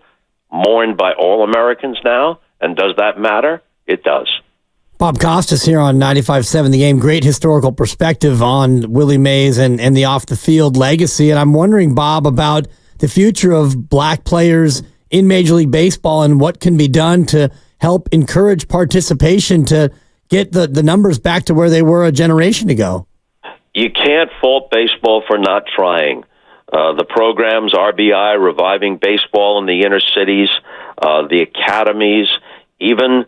[SPEAKER 26] mourned by all Americans now? And does that matter? It does.
[SPEAKER 3] Bob Costas here on 95.7 The Game. Great historical perspective on Willie Mays and the off-the-field legacy. And I'm wondering, Bob, about the future of black players in Major League Baseball and what can be done to help encourage participation to get the numbers back to where they were a generation ago.
[SPEAKER 26] You can't fault baseball for not trying. The programs, RBI, reviving baseball in the inner cities, the academies, even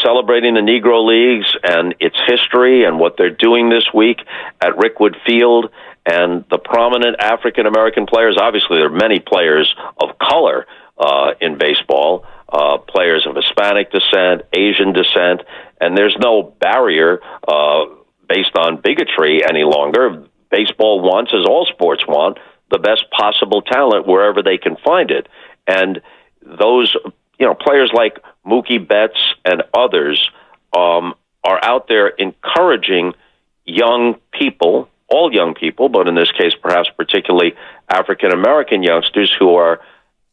[SPEAKER 26] celebrating the Negro Leagues and its history and what they're doing this week at Rickwood Field, and the prominent African-American players. Obviously, there are many players of color in baseball, players of Hispanic descent, Asian descent, and there's no barrier based on bigotry any longer. Baseball wants, as all sports want, the best possible talent wherever they can find it. And those, players like Mookie Betts and others are out there encouraging young people, all young people, but in this case perhaps particularly African-American youngsters who are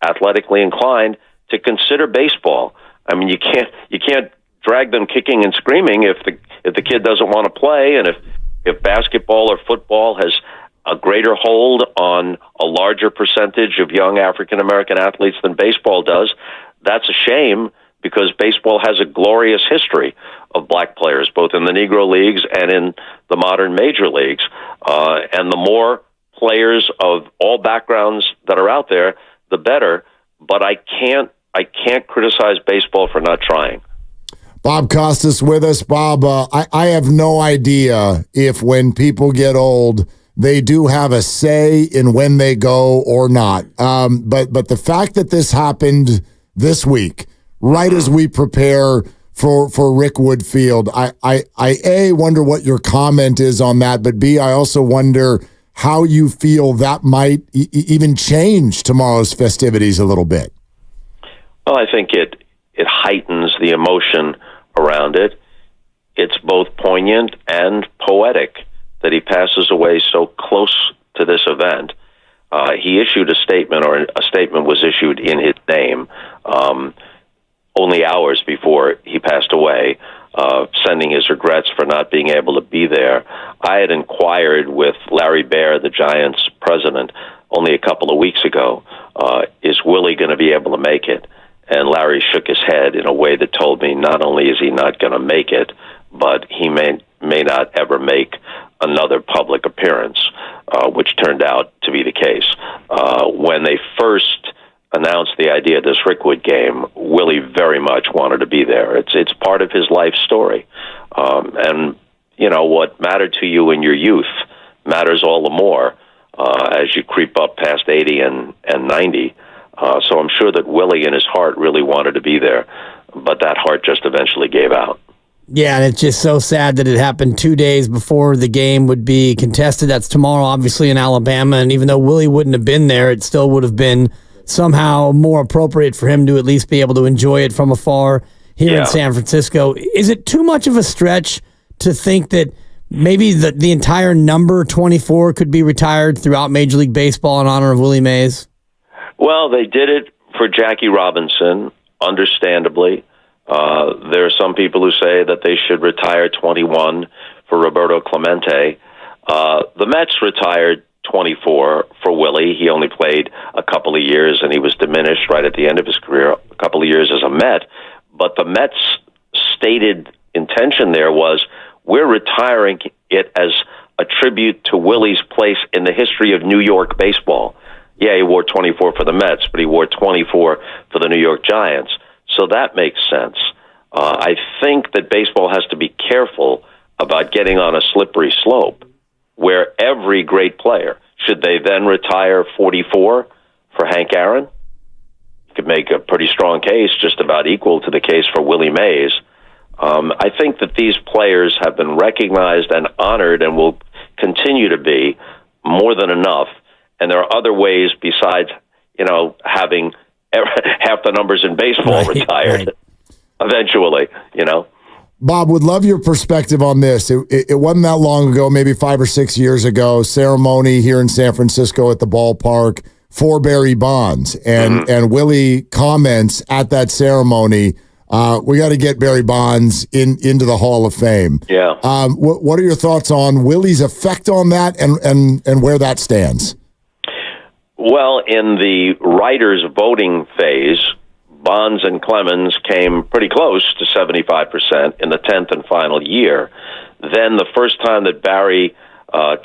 [SPEAKER 26] athletically inclined to consider baseball. I mean, you can't drag them kicking and screaming if the kid doesn't want to play, and if basketball or football has a greater hold on a larger percentage of young African-American athletes than baseball does. That's a shame, because baseball has a glorious history of black players, both in the Negro Leagues and in the modern major leagues. And the more players of all backgrounds that are out there, the better. But I can't criticize baseball for not trying.
[SPEAKER 12] Bob Costas with us. Bob, I have no idea if when people get old, they do have a say in when they go or not. But the fact that this happened this week, right as we prepare for Rickwood Field, I A, wonder what your comment is on that, but B, I also wonder how you feel that might even change tomorrow's festivities a little bit.
[SPEAKER 26] Well, I think it heightens the emotion around it. It's both poignant and poetic that he passes away so close to this event. He issued a statement, or a statement was issued in his name. only hours before he passed away, sending his regrets for not being able to be there. I had inquired with Larry Baer, the Giants president, only a couple of weeks ago, is Willie going to be able to make it? And Larry shook his head in a way that told me not only is he not going to make it, but he may not ever make another public appearance, which turned out to be the case. When they first announced the idea of this Rickwood game, Willie very much wanted to be there. It's part of his life story. And, you know, what mattered to you in your youth matters all the more as you creep up past 80 and 90. So I'm sure that Willie in his heart really wanted to be there, but that heart just eventually gave out.
[SPEAKER 3] Yeah, and it's just so sad that it happened 2 days before the game would be contested. That's tomorrow, obviously, in Alabama. And even though Willie wouldn't have been there, it still would have been somehow more appropriate for him to at least be able to enjoy it from afar here in San Francisco. Is it too much of a stretch to think that maybe the entire number 24 could be retired throughout Major League Baseball in honor of Willie Mays?
[SPEAKER 26] Well, they did it for Jackie Robinson, understandably. There are some people who say that they should retire 21 for Roberto Clemente. The Mets retired 24 for Willie. He only played a couple of years, and he was diminished right at the end of his career, a couple of years as a Met. But the Mets' stated intention there was, we're retiring it as a tribute to Willie's place in the history of New York baseball. Yeah, he wore 24 for the Mets, but he wore 24 for the New York Giants. So that makes sense. I think that baseball has to be careful about getting on a slippery slope where every great player, should they then retire 44 for Hank Aaron? You could make a pretty strong case, just about equal to the case for Willie Mays. I think that these players have been recognized and honored and will continue to be more than enough. And there are other ways besides, you know, having half the numbers in baseball retired eventually, you know.
[SPEAKER 12] Bob, would love your perspective on this. It wasn't that long ago, maybe 5 or 6 years ago, ceremony here in San Francisco at the ballpark for Barry Bonds. And Willie comments at that ceremony, we got to get Barry Bonds into the Hall of Fame.
[SPEAKER 26] Yeah.
[SPEAKER 12] What are your thoughts on Willie's effect on that and where that stands?
[SPEAKER 26] Well, in the writers' voting phase, Bonds and Clemens came pretty close to 75% in the 10th and final year. Then the first time that Barry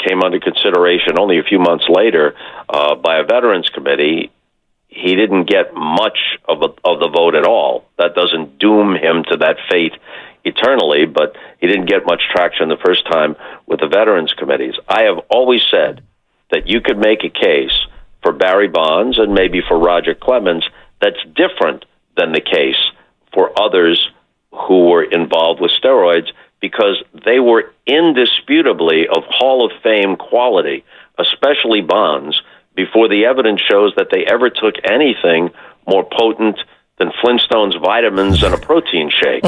[SPEAKER 26] came under consideration, only a few months later, by a Veterans Committee, he didn't get much of the vote at all. That doesn't doom him to that fate eternally, but he didn't get much traction the first time with the Veterans Committees. I have always said that you could make a case for Barry Bonds and maybe for Roger Clemens that's different than the case for others who were involved with steroids, because they were indisputably of Hall of Fame quality, especially Bonds, before the evidence shows that they ever took anything more potent than Flintstones vitamins and a protein shake.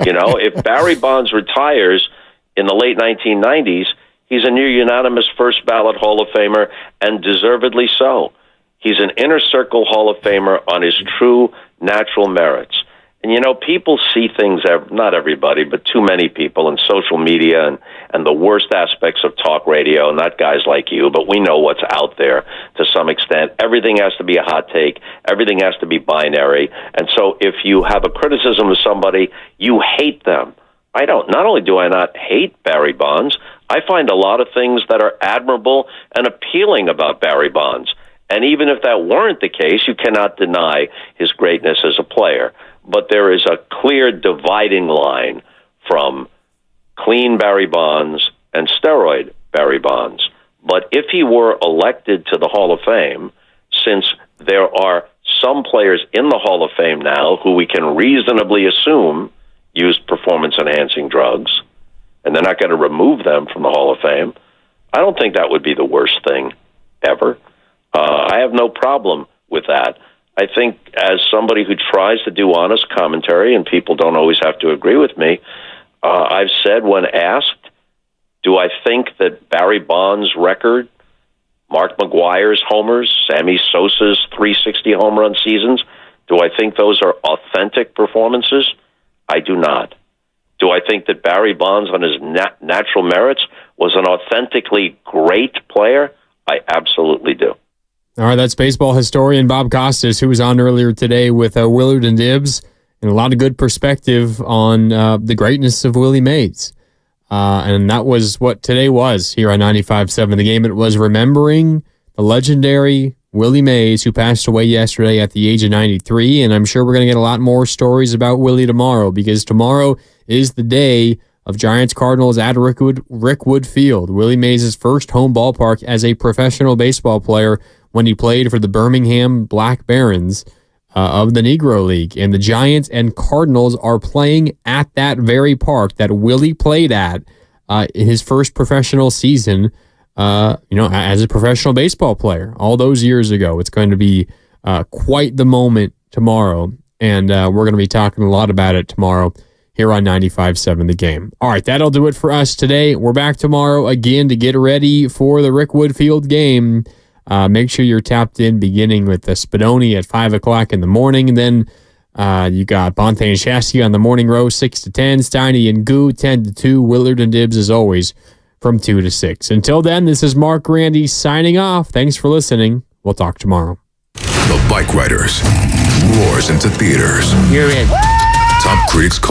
[SPEAKER 26] You know, if Barry Bonds retires in the late 1990s, he's a near unanimous first ballot Hall of Famer, and deservedly so. He's an inner circle Hall of Famer on his true natural merits. And, you know, people see things, not everybody, but too many people in social media and the worst aspects of talk radio, not guys like you, but we know what's out there to some extent. Everything has to be a hot take. Everything has to be binary. And so if you have a criticism of somebody, you hate them. Not only do I not hate Barry Bonds, I find a lot of things that are admirable and appealing about Barry Bonds. And even if that weren't the case, you cannot deny his greatness as a player. But there is a clear dividing line from clean Barry Bonds and steroid Barry Bonds. But if he were elected to the Hall of Fame, since there are some players in the Hall of Fame now who we can reasonably assume used performance-enhancing drugs, and they're not going to remove them from the Hall of Fame, I don't think that would be the worst thing ever. I have no problem with that. I think as somebody who tries to do honest commentary, and people don't always have to agree with me, I've said when asked, do I think that Barry Bonds' record, Mark McGwire's homers, Sammy Sosa's 360 home run seasons, Do I think those are authentic performances? I do not. Do I think that Barry Bonds, on his natural merits, was an authentically great player? I absolutely do.
[SPEAKER 20] All right, that's baseball historian Bob Costas, who was on earlier today with Willard and Dibbs, and a lot of good perspective on the greatness of Willie Mays. And that was what today was here on 95.7 The Game. It was remembering the legendary Willie Mays, who passed away yesterday at the age of 93. And I'm sure we're going to get a lot more stories about Willie tomorrow, because tomorrow is the day of Giants-Cardinals at Rickwood Field. Willie Mays' first home ballpark as a professional baseball player when he played for the Birmingham Black Barons of the Negro League. And the Giants and Cardinals are playing at that very park that Willie played at in his first professional season, as a professional baseball player all those years ago. It's going to be quite the moment tomorrow, and we're going to be talking a lot about it tomorrow here on 95.7 The Game. All right, that'll do it for us today. We're back tomorrow again to get ready for the Rickwood Field game. Make sure you're tapped in, beginning with the Spadoni at 5 o'clock in the morning. And then you got Bonte and Shasky on the morning row, 6 to 10. Steiny and Goo, 10 to 2. Willard and Dibbs, as always, from 2 to 6. Until then, this is Mark Randy signing off. Thanks for listening. We'll talk tomorrow.
[SPEAKER 2] The Bike Riders roars into theaters.
[SPEAKER 8] You're in.
[SPEAKER 2] Top critics call